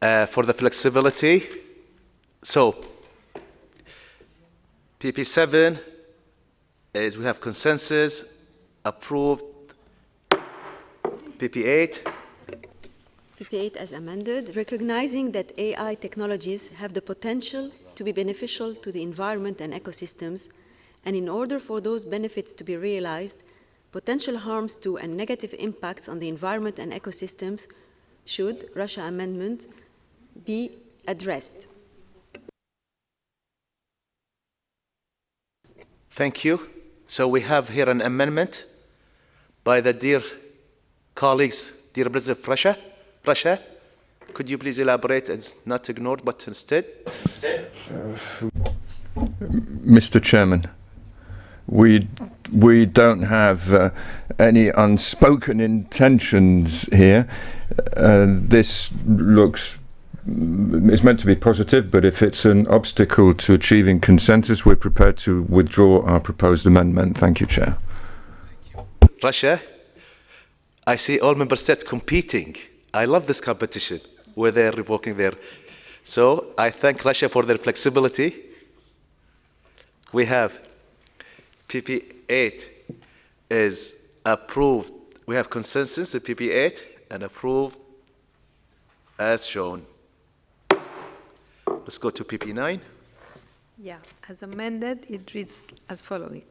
for the flexibility. So PP7 is, we have consensus approved. PP8. PP8 as amended, recognizing that AI technologies have the potential to be beneficial to the environment and ecosystems, and in order for those benefits to be realized, potential harms to and negative impacts on the environment and ecosystems should, Russia amendment, be addressed. Thank you. So we have here an amendment by the dear colleagues, dear Representative Russia. Could you please elaborate? It's not ignored, but instead. Mr. Chairman, we don't have any unspoken intentions here. This is meant to be positive, but if it's an obstacle to achieving consensus, we're prepared to withdraw our proposed amendment. Thank you, Chair. Russia, I see all member states competing. I love this competition where they're revoking their. So I thank Russia for their flexibility. We have PP8 is approved. We have consensus at PP8 and approved as shown. Let's go to PP9. Yeah, as amended, it reads as following.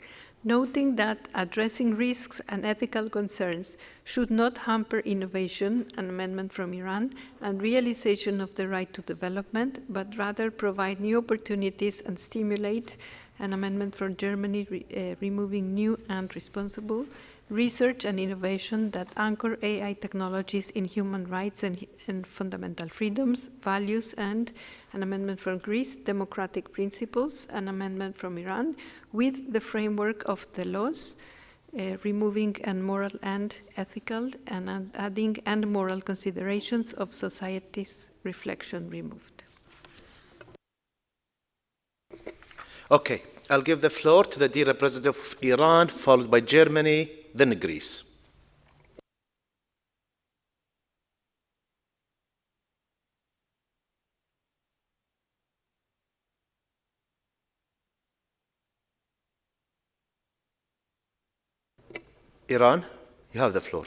noting that addressing risks and ethical concerns should not hamper innovation, an amendment from Iran, and realization of the right to development, but rather provide new opportunities and stimulate, an amendment from Germany, removing new and responsible research and innovation that anchor AI technologies in human rights and fundamental freedoms, values, and an amendment from Greece, democratic principles, an amendment from Iran, with the framework of the laws, removing and moral and ethical, and adding and moral considerations of society's reflection removed. Okay, I'll give the floor to the dear representative of Iran, followed by Germany, then Greece. Iran, you have the floor.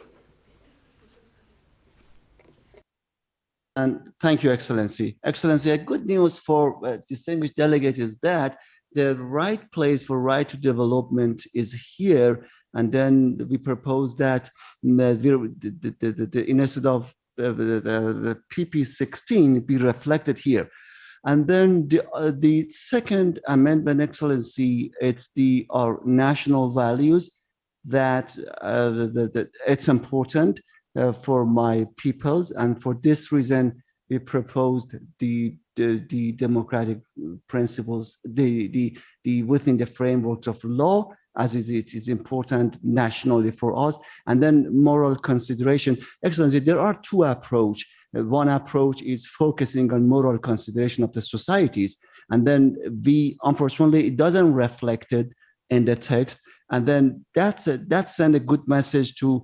And thank you, Excellency. Excellency, a good news for distinguished delegates is that the right place for right to development is here. And then we propose that instead of the PP16 be reflected here. And then the second amendment, Excellency, it's our national values that it's important for my peoples, and for this reason we proposed the democratic principles, the within the framework of law, as it is important nationally for us, and then moral consideration. Excellency, there are two approaches. One approach is focusing on moral consideration of the societies, and then unfortunately it doesn't reflect it in the text, and then that send a good message to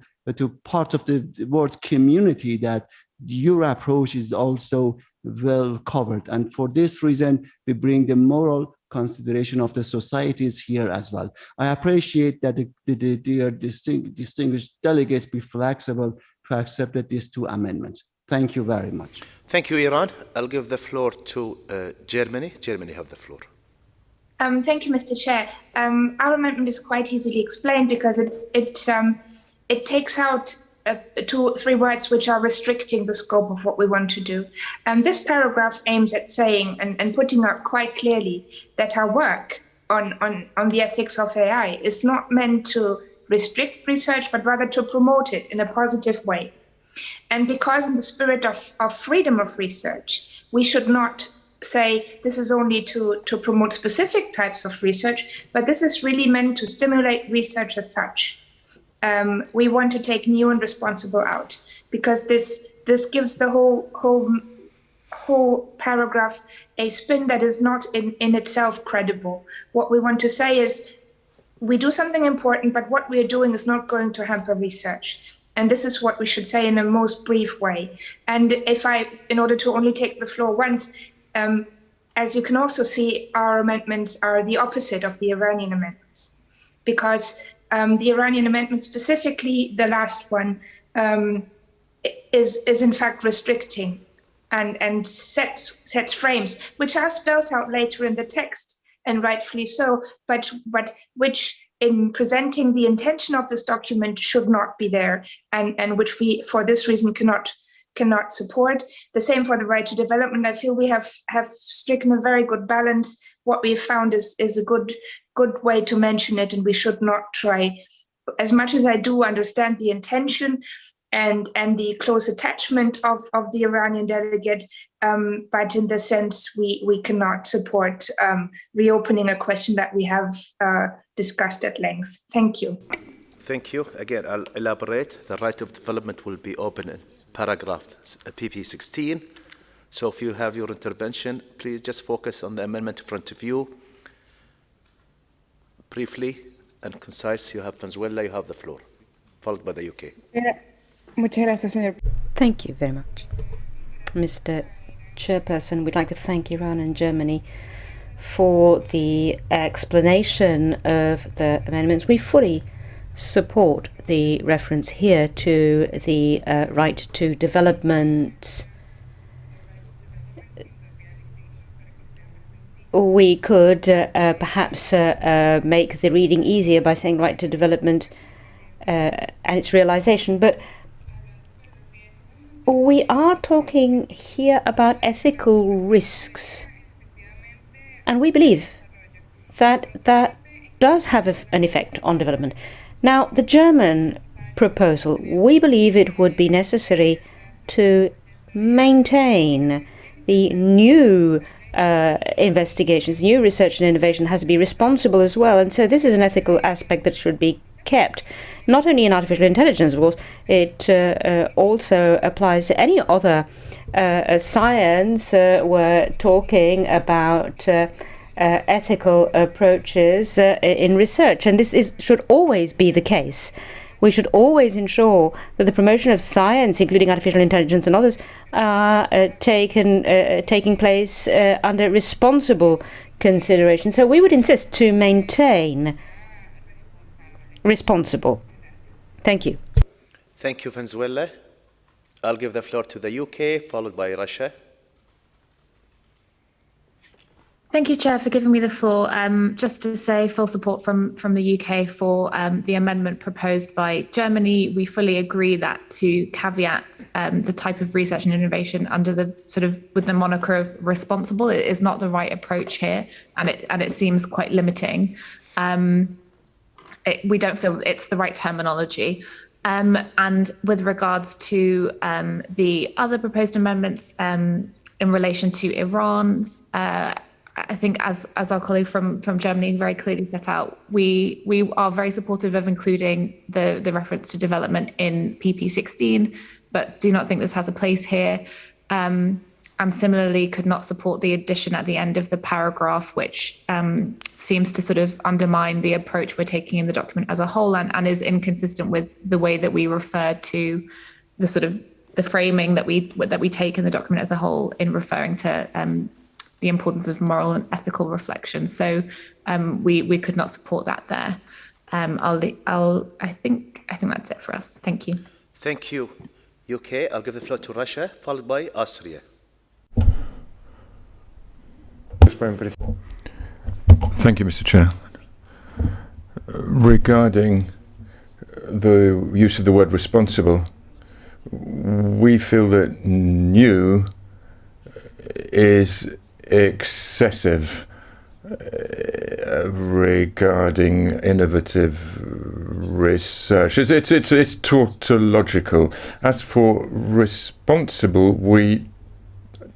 part of the world community that your approach is also well covered. And for this reason, we bring the moral consideration of the societies here as well. I appreciate that the distinguished delegates be flexible to accept these two amendments. Thank you very much. Thank you, Iran. I'll give the floor to Germany. Germany, have the floor. Thank you, Mr. Chair. Our amendment is quite easily explained because it takes out 2 or 3 words which are restricting the scope of what we want to do. This paragraph aims at saying and putting out quite clearly that our work on the ethics of AI is not meant to restrict research, but rather to promote it in a positive way. And because in the spirit of freedom of research, we should not say this is only to promote specific types of research, but this is really meant to stimulate research as such. We want to take new and responsible out, because this gives the whole paragraph a spin that is not in itself credible. What we want to say is we do something important, but what we are doing is not going to hamper research. And this is what we should say in a most brief way. And in order to only take the floor once, as you can also see, our amendments are the opposite of the Iranian amendments, because the Iranian amendment, specifically the last one, is in fact restricting and sets frames, which are spelled out later in the text, and rightfully so, but which in presenting the intention of this document should not be there, and which we, for this reason, cannot support. The same for the right to development. I feel we have stricken a very good balance. What we've found is a good way to mention it, and we should not try, as much as I do understand the intention and the close attachment of the Iranian delegate, but in the sense we cannot support reopening a question that we have discussed at length. Thank you. Thank you. Again, I'll elaborate. The right of development will be open in paragraph PP16. So if you have your intervention, please just focus on the amendment in front of you. Briefly and concise. You have Venezuela, you have the floor, followed by the UK. Muchas gracias, señor. Thank you very much. Mr. Chairperson, we'd like to thank Iran and Germany for the explanation of the amendments. We fully support the reference here to the right to development. we could perhaps make the reading easier by saying right to development and its realization. But we are talking here about ethical risks. And we believe that that does have an effect on development. Now, the German proposal, we believe it would be necessary to maintain the new investigations, new research and innovation has to be responsible as well. And so this is an ethical aspect that should be kept, not only in artificial intelligence, of course, it also applies to any other science. We're talking about ethical approaches in research, and this should always be the case. We should always ensure that the promotion of science, including artificial intelligence and others, are taking place under responsible consideration. So we would insist to maintain responsible. Thank you. Thank you, Venezuela. I'll give the floor to the UK, followed by Russia. Thank you, Chair, for giving me the floor. Just to say full support from the UK for the amendment proposed by Germany. We fully agree that to caveat the type of research and innovation under the sort of with the moniker of responsible, it is not the right approach here, and it seems quite limiting. We don't feel it's the right terminology. And with regards to the other proposed amendments in relation to Iran's, I think as our colleague from Germany very clearly set out, we are very supportive of including the reference to development in PP16, but do not think this has a place here. And similarly could not support the addition at the end of the paragraph, which seems to sort of undermine the approach we're taking in the document as a whole and is inconsistent with the way that we refer to the sort of the framing that we take in the document as a whole in referring to the importance of moral and ethical reflection. So we could not support that there. I think that's it for us. Thank you. Thank you. UK, I'll give the floor to Russia, followed by Austria. Thank you, Mr. Chair. Regarding the use of the word responsible, we feel that new is excessive regarding innovative research. It's tautological. As for responsible, we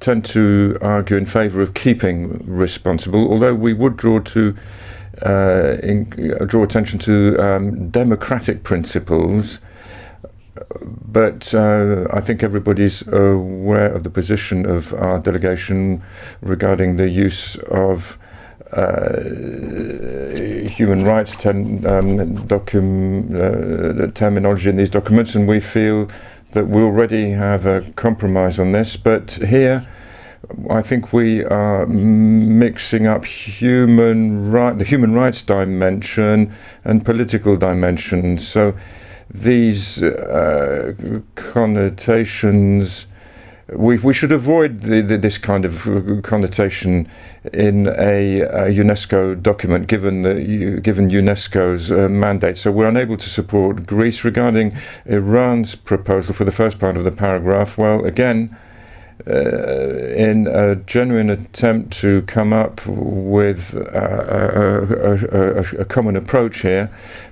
tend to argue in favour of keeping responsible, although we would draw attention to democratic principles. But I think everybody's aware of the position of our delegation regarding the use of human rights terminology in these documents, and we feel that we already have a compromise on this. But here, I think we are mixing up the human rights dimension and political dimension. So these connotations, we should avoid this kind of connotation in a UNESCO document, given UNESCO's mandate. So we're unable to support Greece. Regarding Iran's proposal for the first part of the paragraph, well, again, in a genuine attempt to come up with a common approach here,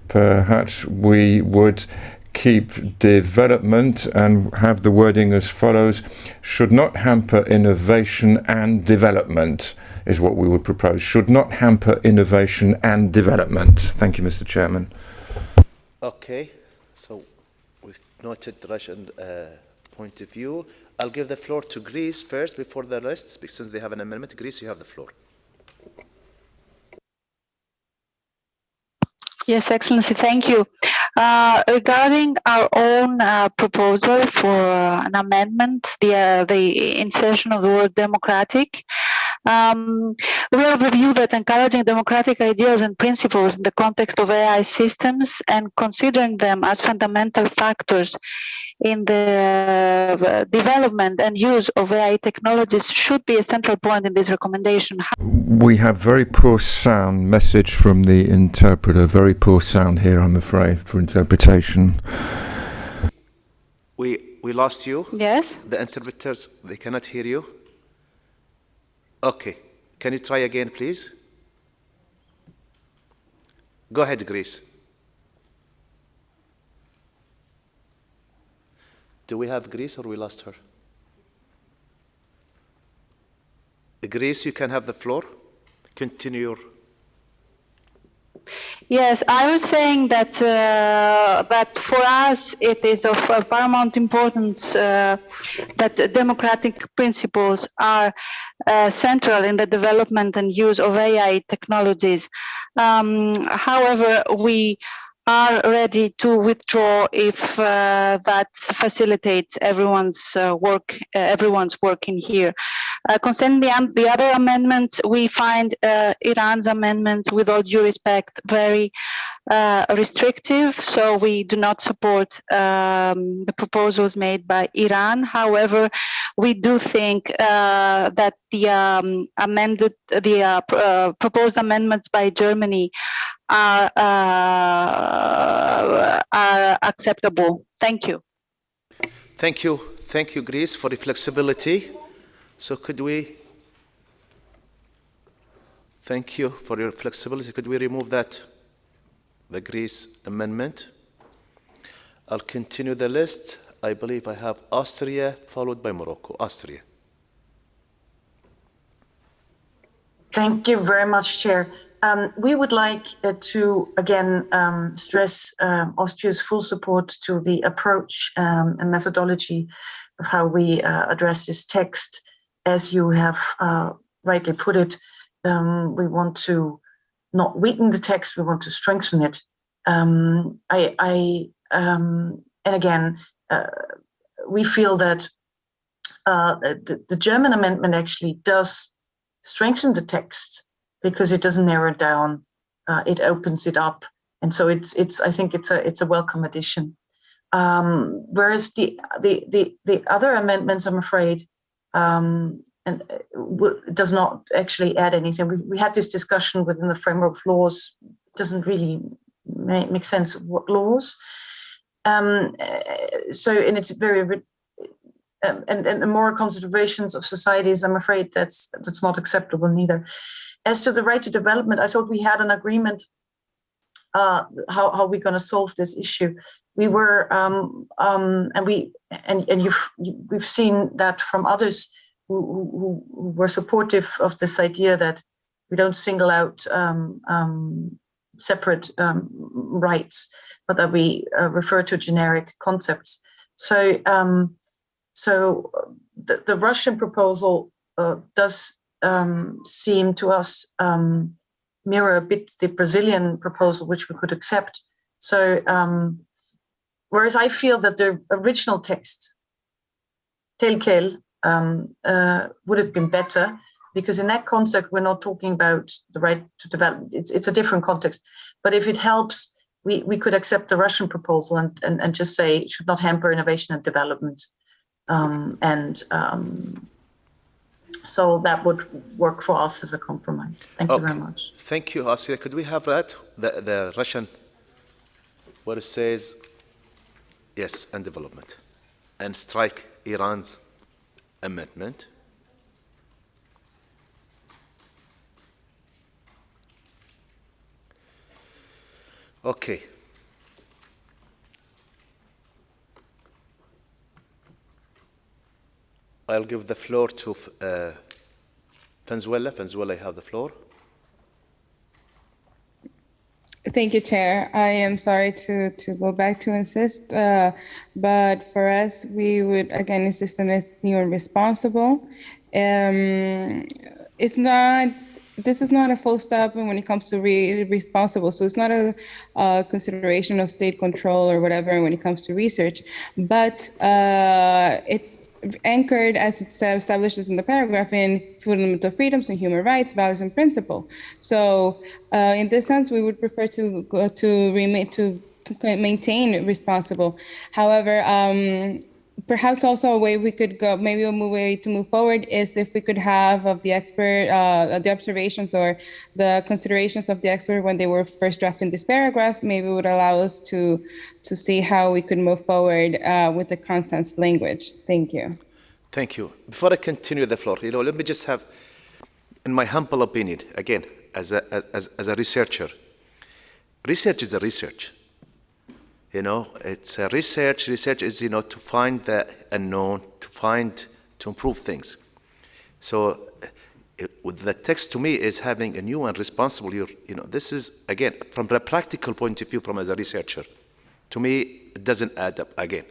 perhaps we would keep development and have the wording as follows: should not hamper innovation and development, is what we would propose. Should not hamper innovation and development. Thank you, Mr. Chairman. Okay, so we've noted the Russian point of view. I'll give the floor to Greece first before the rest, because since they have an amendment. Greece, you have the floor. Yes, Excellency, thank you. Regarding our own proposal for an amendment, the insertion of the word democratic, we are of the view that encouraging democratic ideas and principles in the context of AI systems and considering them as fundamental factors in the development and use of AI technologies should be a central point in this recommendation. We have very poor sound. Message from the interpreter. Very poor sound here, I'm afraid, for interpretation. We lost you? Yes. The interpreters, they cannot hear you? Okay. Can you try again, please? Go ahead, Grace. Do we have Grace or we lost her? Grace, you can have the floor. Continue your... Yes, I was saying that that for us it is of paramount importance that democratic principles are central in the development and use of AI technologies. However, we are ready to withdraw if that facilitates everyone's work in here. Concerning the other amendments, we find Iran's amendments, with all due respect, very restrictive, so we do not support the proposals made by Iran. However, we do think that the proposed amendments by Germany are acceptable. Thank you. Thank you, Grace, for the flexibility. So could we, thank you for your flexibility. Could we remove that, the Greece amendment? I'll continue the list. I believe I have Austria, followed by Morocco. Austria. Thank you very much, Chair. We would like to, again, stress Austria's full support to the approach and methodology of how we address this text. As you have rightly put it, we want to not weaken the text, we want to strengthen it. And again, we feel that the German amendment actually does strengthen the text because it doesn't narrow it down, it opens it up. And so I think it's a welcome addition. Whereas the other amendments, I'm afraid, does not actually add anything. We had this discussion within the framework of laws. It doesn't really make sense of what laws. And it's very and the moral considerations of societies. I'm afraid that's not acceptable neither. As to the right to development, I thought we had an agreement how we're going to solve this issue. We were we've seen that from others who were supportive of this idea that we don't single out separate rights, but that we refer to generic concepts. So the Russian proposal does seem to us mirror a bit the Brazilian proposal, which we could accept. So whereas I feel that the original text, tel quel, would have been better, because in that context, we're not talking about the right to develop. It's a different context. But if it helps, we could accept the Russian proposal and just say it should not hamper innovation and development. So that would work for us as a compromise. Thank you very much. Thank you, Asia. Could we have that, the Russian, where it says, yes, and development, and strike Iran's amendment? Okay. I'll give the floor to Venezuela. Venezuela, you have the floor. Thank you, Chair. I am sorry to go back to insist, but for us, we would again insist on this new and responsible. This is not a full stop when it comes to responsible. So it's not a consideration of state control or whatever when it comes to research, but it's anchored, as it establishes in the paragraph, in fundamental freedoms and human rights, values and principle. So in this sense, we would prefer to maintain responsible. However, perhaps also a way we could go, maybe a way to move forward is if we could have of the expert, the observations or the considerations of the expert when they were first drafting this paragraph, maybe would allow us to see how we could move forward with the consensus language. Thank you. Thank you. Before I continue the floor, let me just have, in my humble opinion, again, as a researcher, research is a research. It's a research. Research is, to find the unknown, to improve things. So with the text to me is having a new and responsible, this is, again, from the practical point of view, from as a researcher, to me, it doesn't add up again.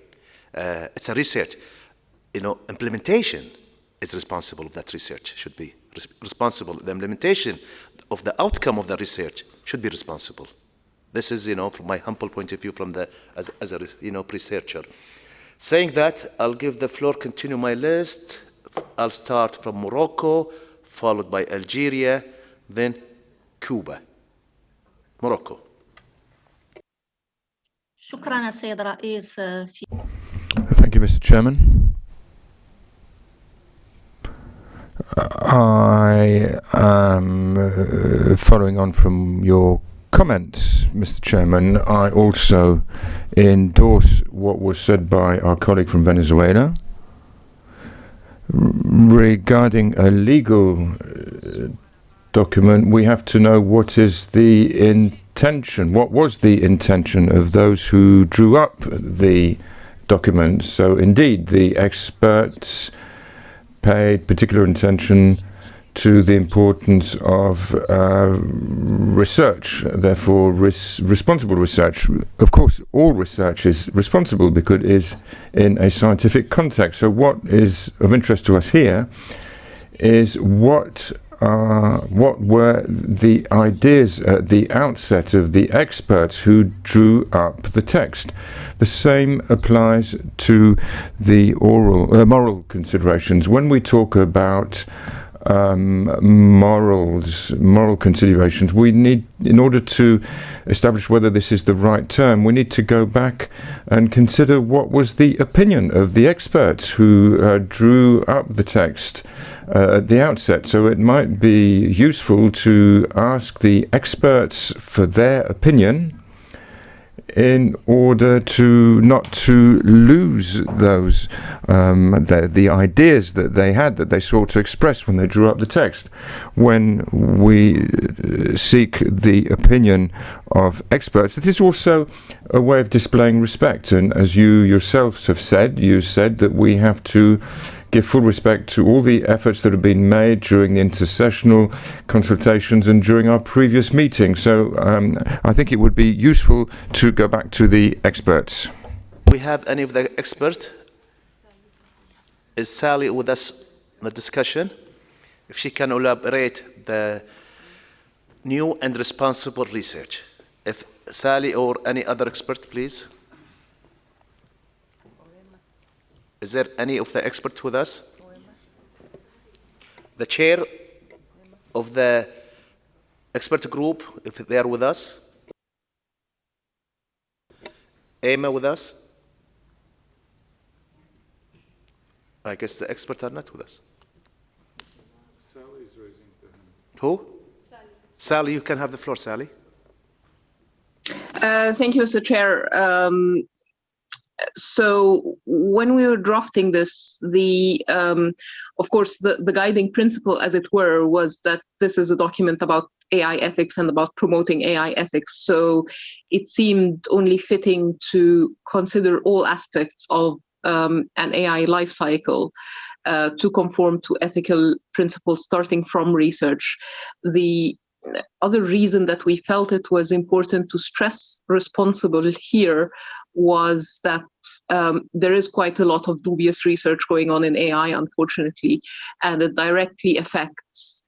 It's a research. Implementation is responsible of that research, should be responsible. The implementation of the outcome of the research should be responsible. This is, from my humble point of view, from as a researcher. Saying that, I'll give the floor, continue my list. I'll start from Morocco, followed by Algeria, then Cuba. Morocco. Thank you, Mr. Chairman. I am following on from your comments, Mr. Chairman. I also endorse what was said by our colleague from Venezuela regarding a legal document. We have to know what is the intention, what was the intention of those who drew up the document. So indeed, the experts paid particular attention to the importance of research, therefore responsible research. Of course, all research is responsible because it is in a scientific context. So what is of interest to us here is what were the ideas at the outset of the experts who drew up the text. The same applies to the moral considerations. When we talk about moral considerations, we need, in order to establish whether this is the right term, we need to go back and consider what was the opinion of the experts who drew up the text at the outset. So it might be useful to ask the experts for their opinion in order to not to lose those the ideas that they had, that they sought to express when they drew up the text. When we seek the opinion of experts, it is also a way of displaying respect. And as you yourselves have said, you said that we have to give full respect to all the efforts that have been made during the intersessional consultations and during our previous meeting. So I think it would be useful to go back to the experts. We have any of the experts? Is Sally with us in the discussion? If she can elaborate the new and responsible research. If Sally or any other expert, please. Is there any of the experts with us? The chair of the expert group, if they are with us? Emma with us? I guess the experts are not with us. Sally is raising the hand. Who? Sally, you can have the floor, Sally. Thank you, Mr. Chair. So when we were drafting this, of course, the guiding principle, as it were, was that this is a document about AI ethics and about promoting AI ethics. So it seemed only fitting to consider all aspects of an AI life cycle to conform to ethical principles starting from research. The other reason that we felt it was important to stress responsible here was that there is quite a lot of dubious research going on in AI, unfortunately, and it directly affects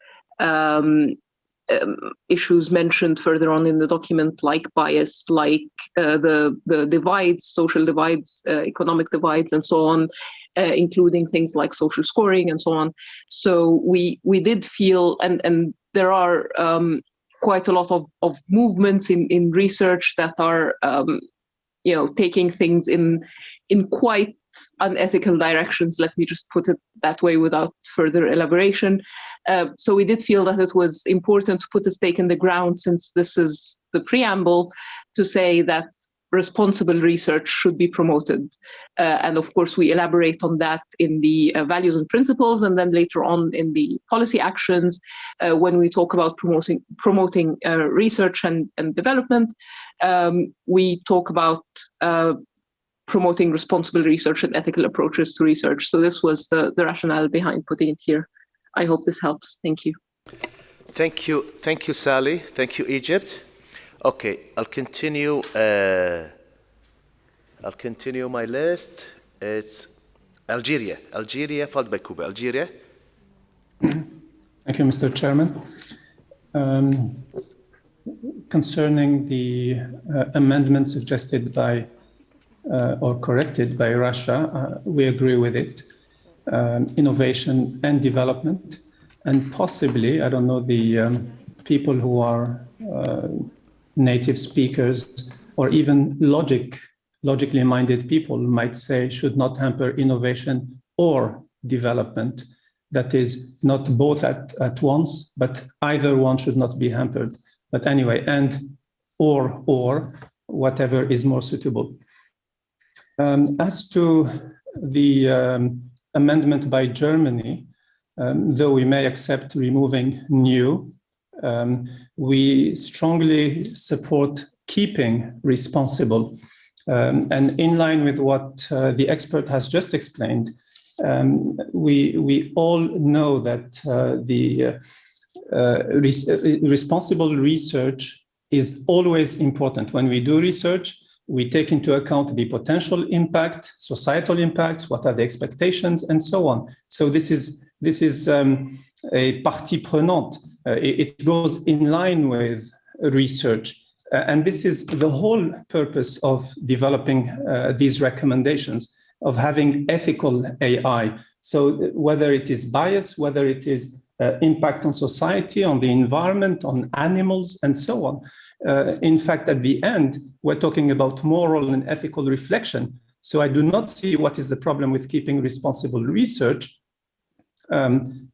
issues mentioned further on in the document, like bias, like the divides, social divides, economic divides, and so on, including things like social scoring and so on. So we did feel, and there are quite a lot of movements in research that are taking things in quite unethical directions. Let me just put it that way without further elaboration. So we did feel that it was important to put a stake in the ground, since this is the preamble, to say that responsible research should be promoted. And of course, we elaborate on that in the values and principles, and then later on in the policy actions, when we talk about promoting research and development, we talk about promoting responsible research and ethical approaches to research. So this was the rationale behind putting it here. I hope this helps. Thank you. Thank you, Sally. Thank you, Egypt. Okay, I'll continue my list. It's Algeria, followed by Cuba. Algeria. Thank you, Mr. Chairman. Concerning the amendment suggested by or corrected by Russia, we agree with it. Innovation and development, and possibly, I don't know, the people who are native speakers or even logically minded people might say should not hamper innovation or development. That is not both at once, but either one should not be hampered. But anyway, and or whatever is more suitable. As to the amendment by Germany, though we may accept removing new, we strongly support keeping responsible. And in line with what the expert has just explained, we all know that the responsible research is always important. When we do research, we take into account the potential impact, societal impacts, what are the expectations, and so on. So this is a partie prenante. It goes in line with research. And this is the whole purpose of developing these recommendations, of having ethical AI. So whether it is bias, whether it is impact on society, on the environment, on animals, and so on. In fact, at the end, we're talking about moral and ethical reflection. So I do not see what is the problem with keeping responsible research.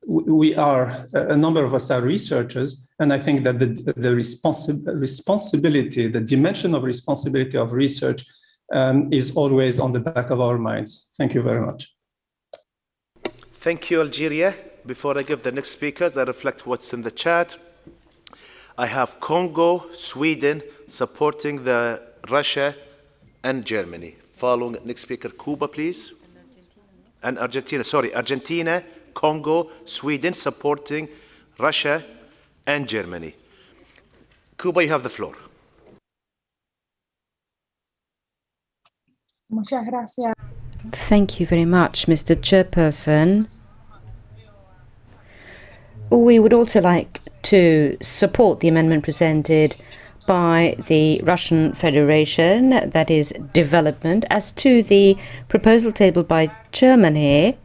We are, a number of us are researchers, and I think that the responsibility, the dimension of responsibility of research is always on the back of our minds. Thank you very much. Thank you, Algeria. Before I give the next speakers, I reflect what's in the chat. I have Congo, Sweden, supporting the Russia and Germany. Following next speaker, Cuba, please. And Argentina, sorry, Argentina, Congo, Sweden, supporting Russia and Germany. Cuba, you have the floor. Thank you very much, Mr. Chairperson. We would also like to support the amendment presented by the Russian Federation, that is development. As to the proposal tabled by Germany,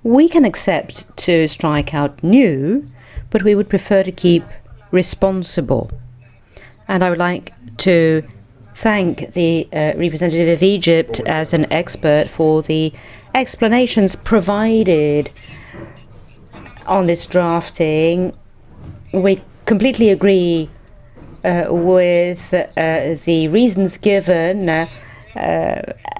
we can accept to strike out new, but we would prefer to keep responsible. And I would like to thank the representative of Egypt as an expert for the explanations provided on this drafting. We completely agree with the reasons given,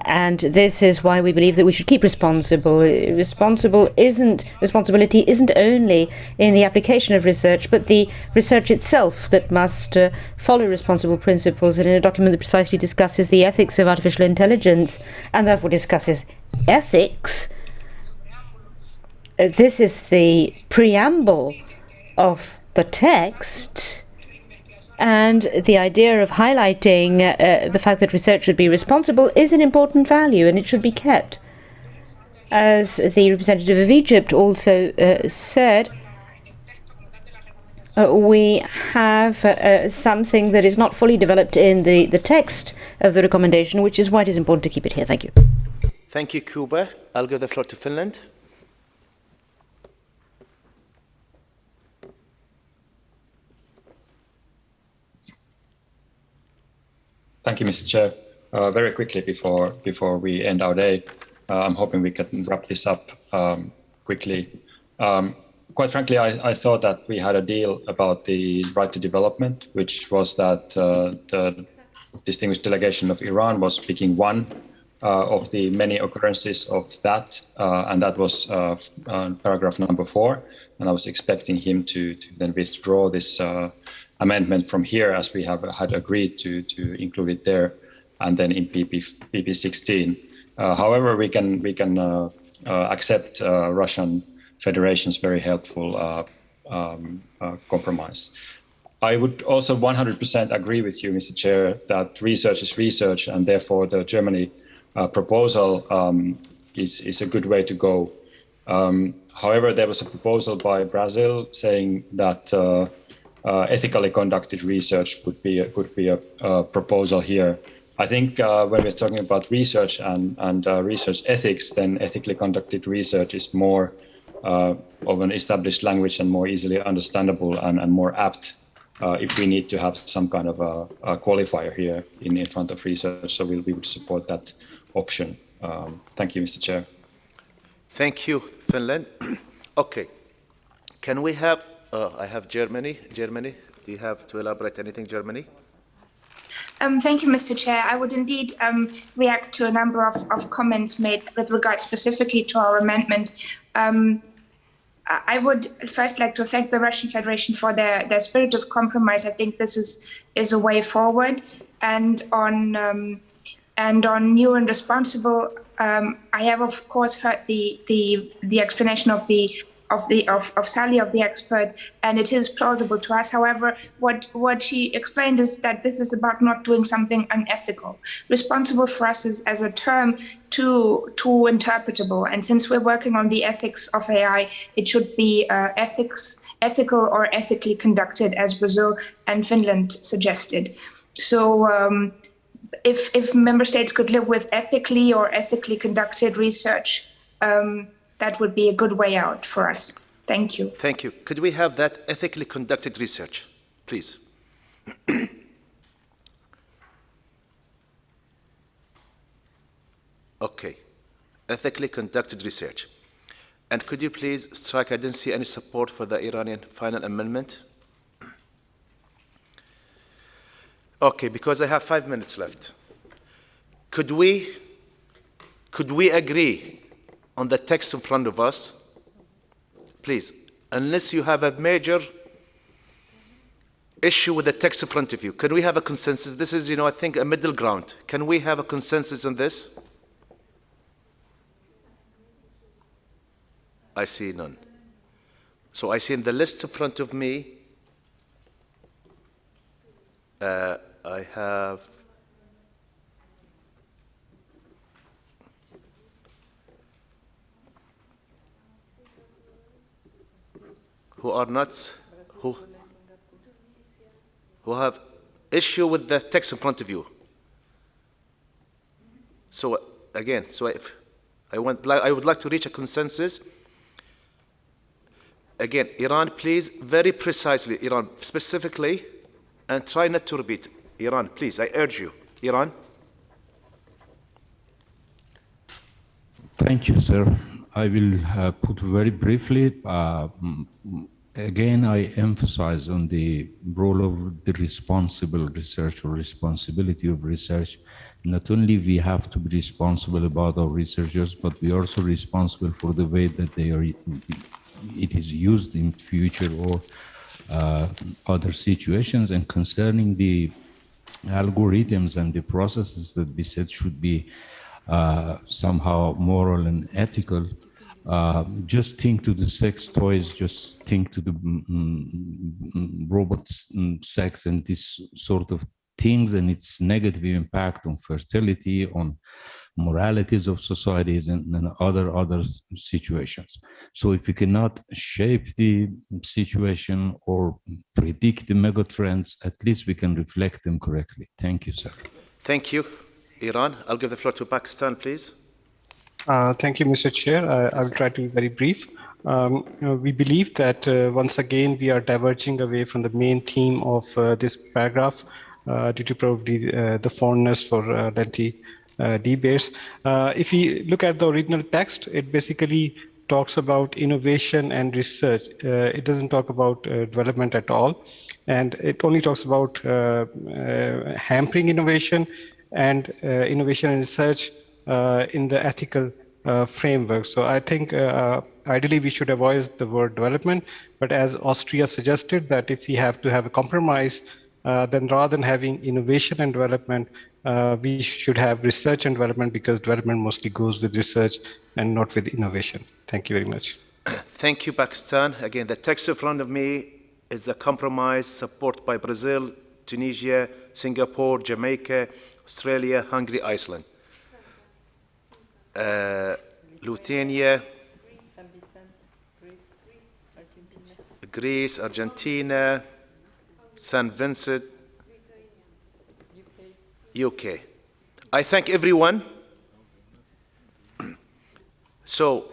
and this is why we believe that we should keep responsible. Responsibility isn't only in the application of research, but the research itself that must follow responsible principles. And in a document that precisely discusses the ethics of artificial intelligence, and therefore discusses ethics, this is the preamble of the text, and the idea of highlighting the fact that research should be responsible is an important value, and it should be kept. As the representative of Egypt also said, we have something that is not fully developed in the text of the recommendation, which is why it is important to keep it here. Thank you. Thank you, Cuba. I'll give the floor to Finland. Thank you, Mr. Chair. very quickly before we end our day. I'm hoping we can wrap this up quickly. Quite frankly, I thought that we had a deal about the right to development, which was that the distinguished delegation of Iran was picking one of the many occurrences of that, and that was paragraph number 4. And I was expecting him to then withdraw this amendment from here, as we have had agreed to include it there, and then in PP 16. However, we can accept Russian Federation's very helpful compromise. I would also 100% agree with you, Mr. Chair, that research is research, and therefore the Germany proposal is a good way to go. However, there was a proposal by Brazil saying that ethically conducted research could be a proposal here. I think when we're talking about research and research ethics, then ethically conducted research is more of an established language and more easily understandable and more apt if we need to have some kind of a qualifier here in front of research. So we would support that option. Thank you, Mr. Chair. Thank you, Finland. Okay. Can we have, I have Germany. Germany, do you have to elaborate anything, Germany? Thank you, Mr. Chair. I would indeed react to a number of comments made with regard specifically to our amendment. I would first like to thank the Russian Federation for their spirit of compromise. I think this is a way forward. And on new and responsible, I have of course heard the explanation of Sally, of the expert, and it is plausible to us. However, what she explained is that this is about not doing something unethical. Responsible for us is as a term too interpretable, and since we're working on the ethics of AI, it should be ethical or ethically conducted, as Brazil and Finland suggested. So if member states could live with ethically or ethically conducted research, that would be a good way out for us. Thank you. Thank you. Could we have that ethically conducted research, please? Okay. Ethically conducted research. And could you please strike, I didn't see any support for the Iranian final amendment. Okay, because I have 5 minutes left. Could we agree on the text in front of us, please, unless you have a major issue with the text in front of you? Can we have a consensus? This is, I think a middle ground. Can we have a consensus on this? I see none. So I see in the list in front of me, I have who have issue with the text in front of you. So again, if I would like to reach a consensus. Again, Iran, please, very precisely, Iran specifically, and try not to repeat. Iran, please, I urge you. Iran. Thank you, sir. I will put very briefly. Again, I emphasize on the role of the responsible research or responsibility of research. Not only we have to be responsible about our researchers, but we are also responsible for the way that it is used in future or other situations. And concerning the algorithms and the processes that we said should be somehow moral and ethical, just think to the sex toys, just think to the robots sex and this sort of things and its negative impact on fertility, on moralities of societies and other situations. So if we cannot shape the situation or predict the megatrends, at least we can reflect them correctly. Thank you, sir. Thank you. Iran, I'll give the floor to Pakistan, please. Thank you, Mr. Chair. I will try to be very brief. We believe that once again we are diverging away from the main theme of this paragraph, due to probably the fondness for lengthy debates. If we look at the original text, it basically talks about innovation and research. It doesn't talk about development at all. And it only talks about hampering innovation and innovation and research in the ethical framework. So I think ideally we should avoid the word development, but as Austria suggested, that if we have to have a compromise, then rather than having innovation and development, we should have research and development, because development mostly goes with research and not with innovation. Thank you very much. Thank you, Pakistan. Again, the text in front of me is a compromise supported by Brazil, Tunisia, Singapore, Jamaica, Australia, Hungary, Iceland, Lithuania, Greece, Argentina, St. Vincent, UK. I thank everyone. So,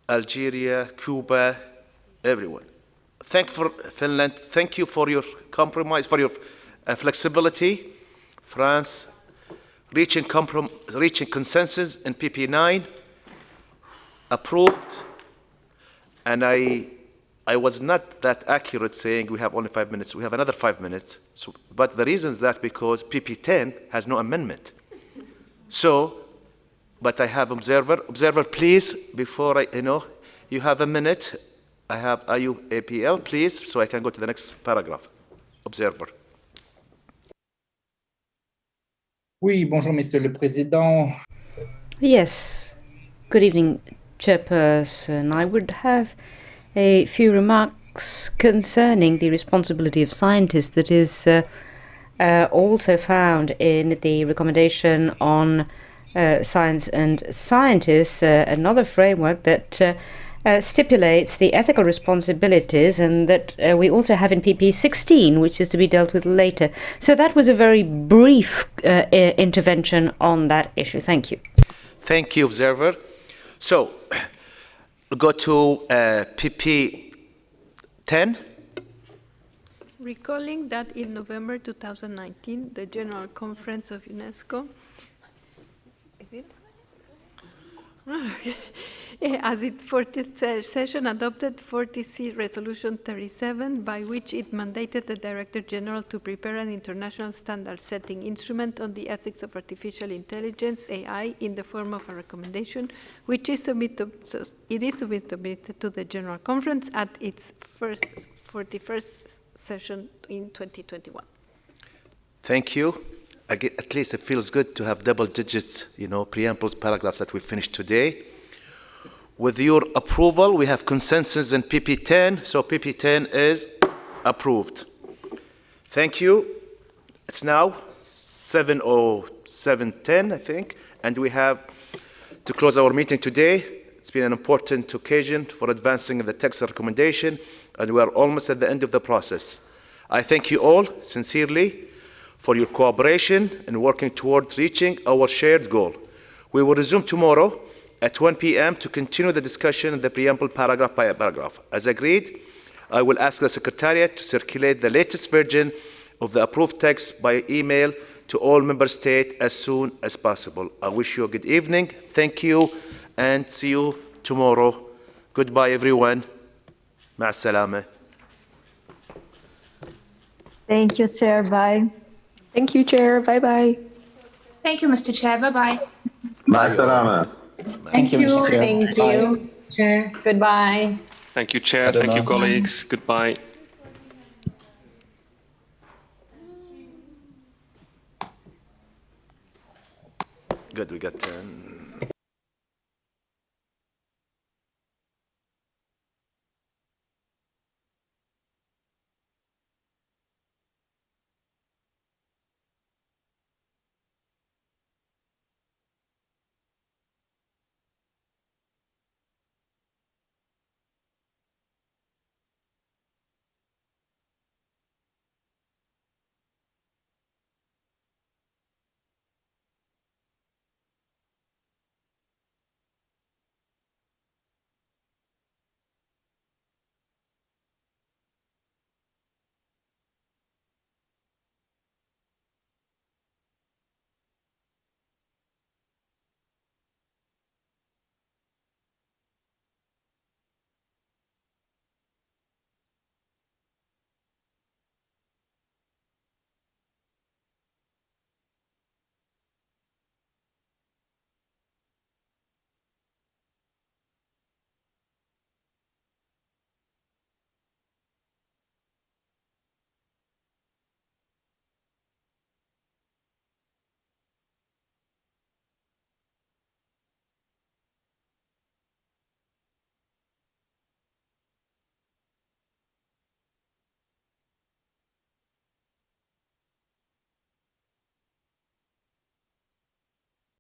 Algeria, Cuba, everyone. Thank for Finland. Thank you for your compromise, for your flexibility. France, reaching consensus in PP9, approved. And I was not that accurate saying we have only 5 minutes. We have another 5 minutes. So, but the reason is that because PP10 has no amendment. So, but I have observer. Observer, please, before you have a minute. I have IUAPL, please, so I can go to the next paragraph. Observer. Oui, bonjour, Monsieur le Président. Yes. Good evening, Chairperson. I would have a few remarks concerning the responsibility of scientists that is also found in the recommendation on science and scientists, another framework that stipulates the ethical responsibilities, and that we also have in PP16, which is to be dealt with later. So that was a very brief intervention on that issue. Thank you. Thank you, Observer. So, we'll go to PP10. Recalling that in November 2019, the General Conference of UNESCO, is it? As its 40th session adopted 40C Resolution 37, by which it mandated the Director General to prepare an international standard-setting instrument on the ethics of artificial intelligence, AI, in the form of a recommendation, which is submitted to the General Conference at its 41st session in 2021. Thank you. At least it feels good to have double digits, preambles, paragraphs that we finished today. With your approval, we have consensus in PP10, so PP10 is approved. Thank you. It's now 7:07:10, I think, and we have to close our meeting today. It's been an important occasion for advancing the text recommendation, and we are almost at the end of the process. I thank you all sincerely for your cooperation in working towards reaching our shared goal. We will resume tomorrow at 1 p.m. to continue the discussion in the preamble paragraph by paragraph. As agreed, I will ask the Secretariat to circulate the latest version of the approved text by email to all member states as soon as possible. I wish you a good evening. Thank you, and see you tomorrow. Goodbye, everyone. مع السلامة. Thank you, Chair. Bye. Thank you, Chair. Bye-bye. Thank you, Mr. Chair. Bye-bye. مع السلامة. Thank you. Mr. Chair. Thank Bye. you. Chair. Goodbye. Thank you, Chair. Thank you, colleagues. Goodbye. Good, we got 10.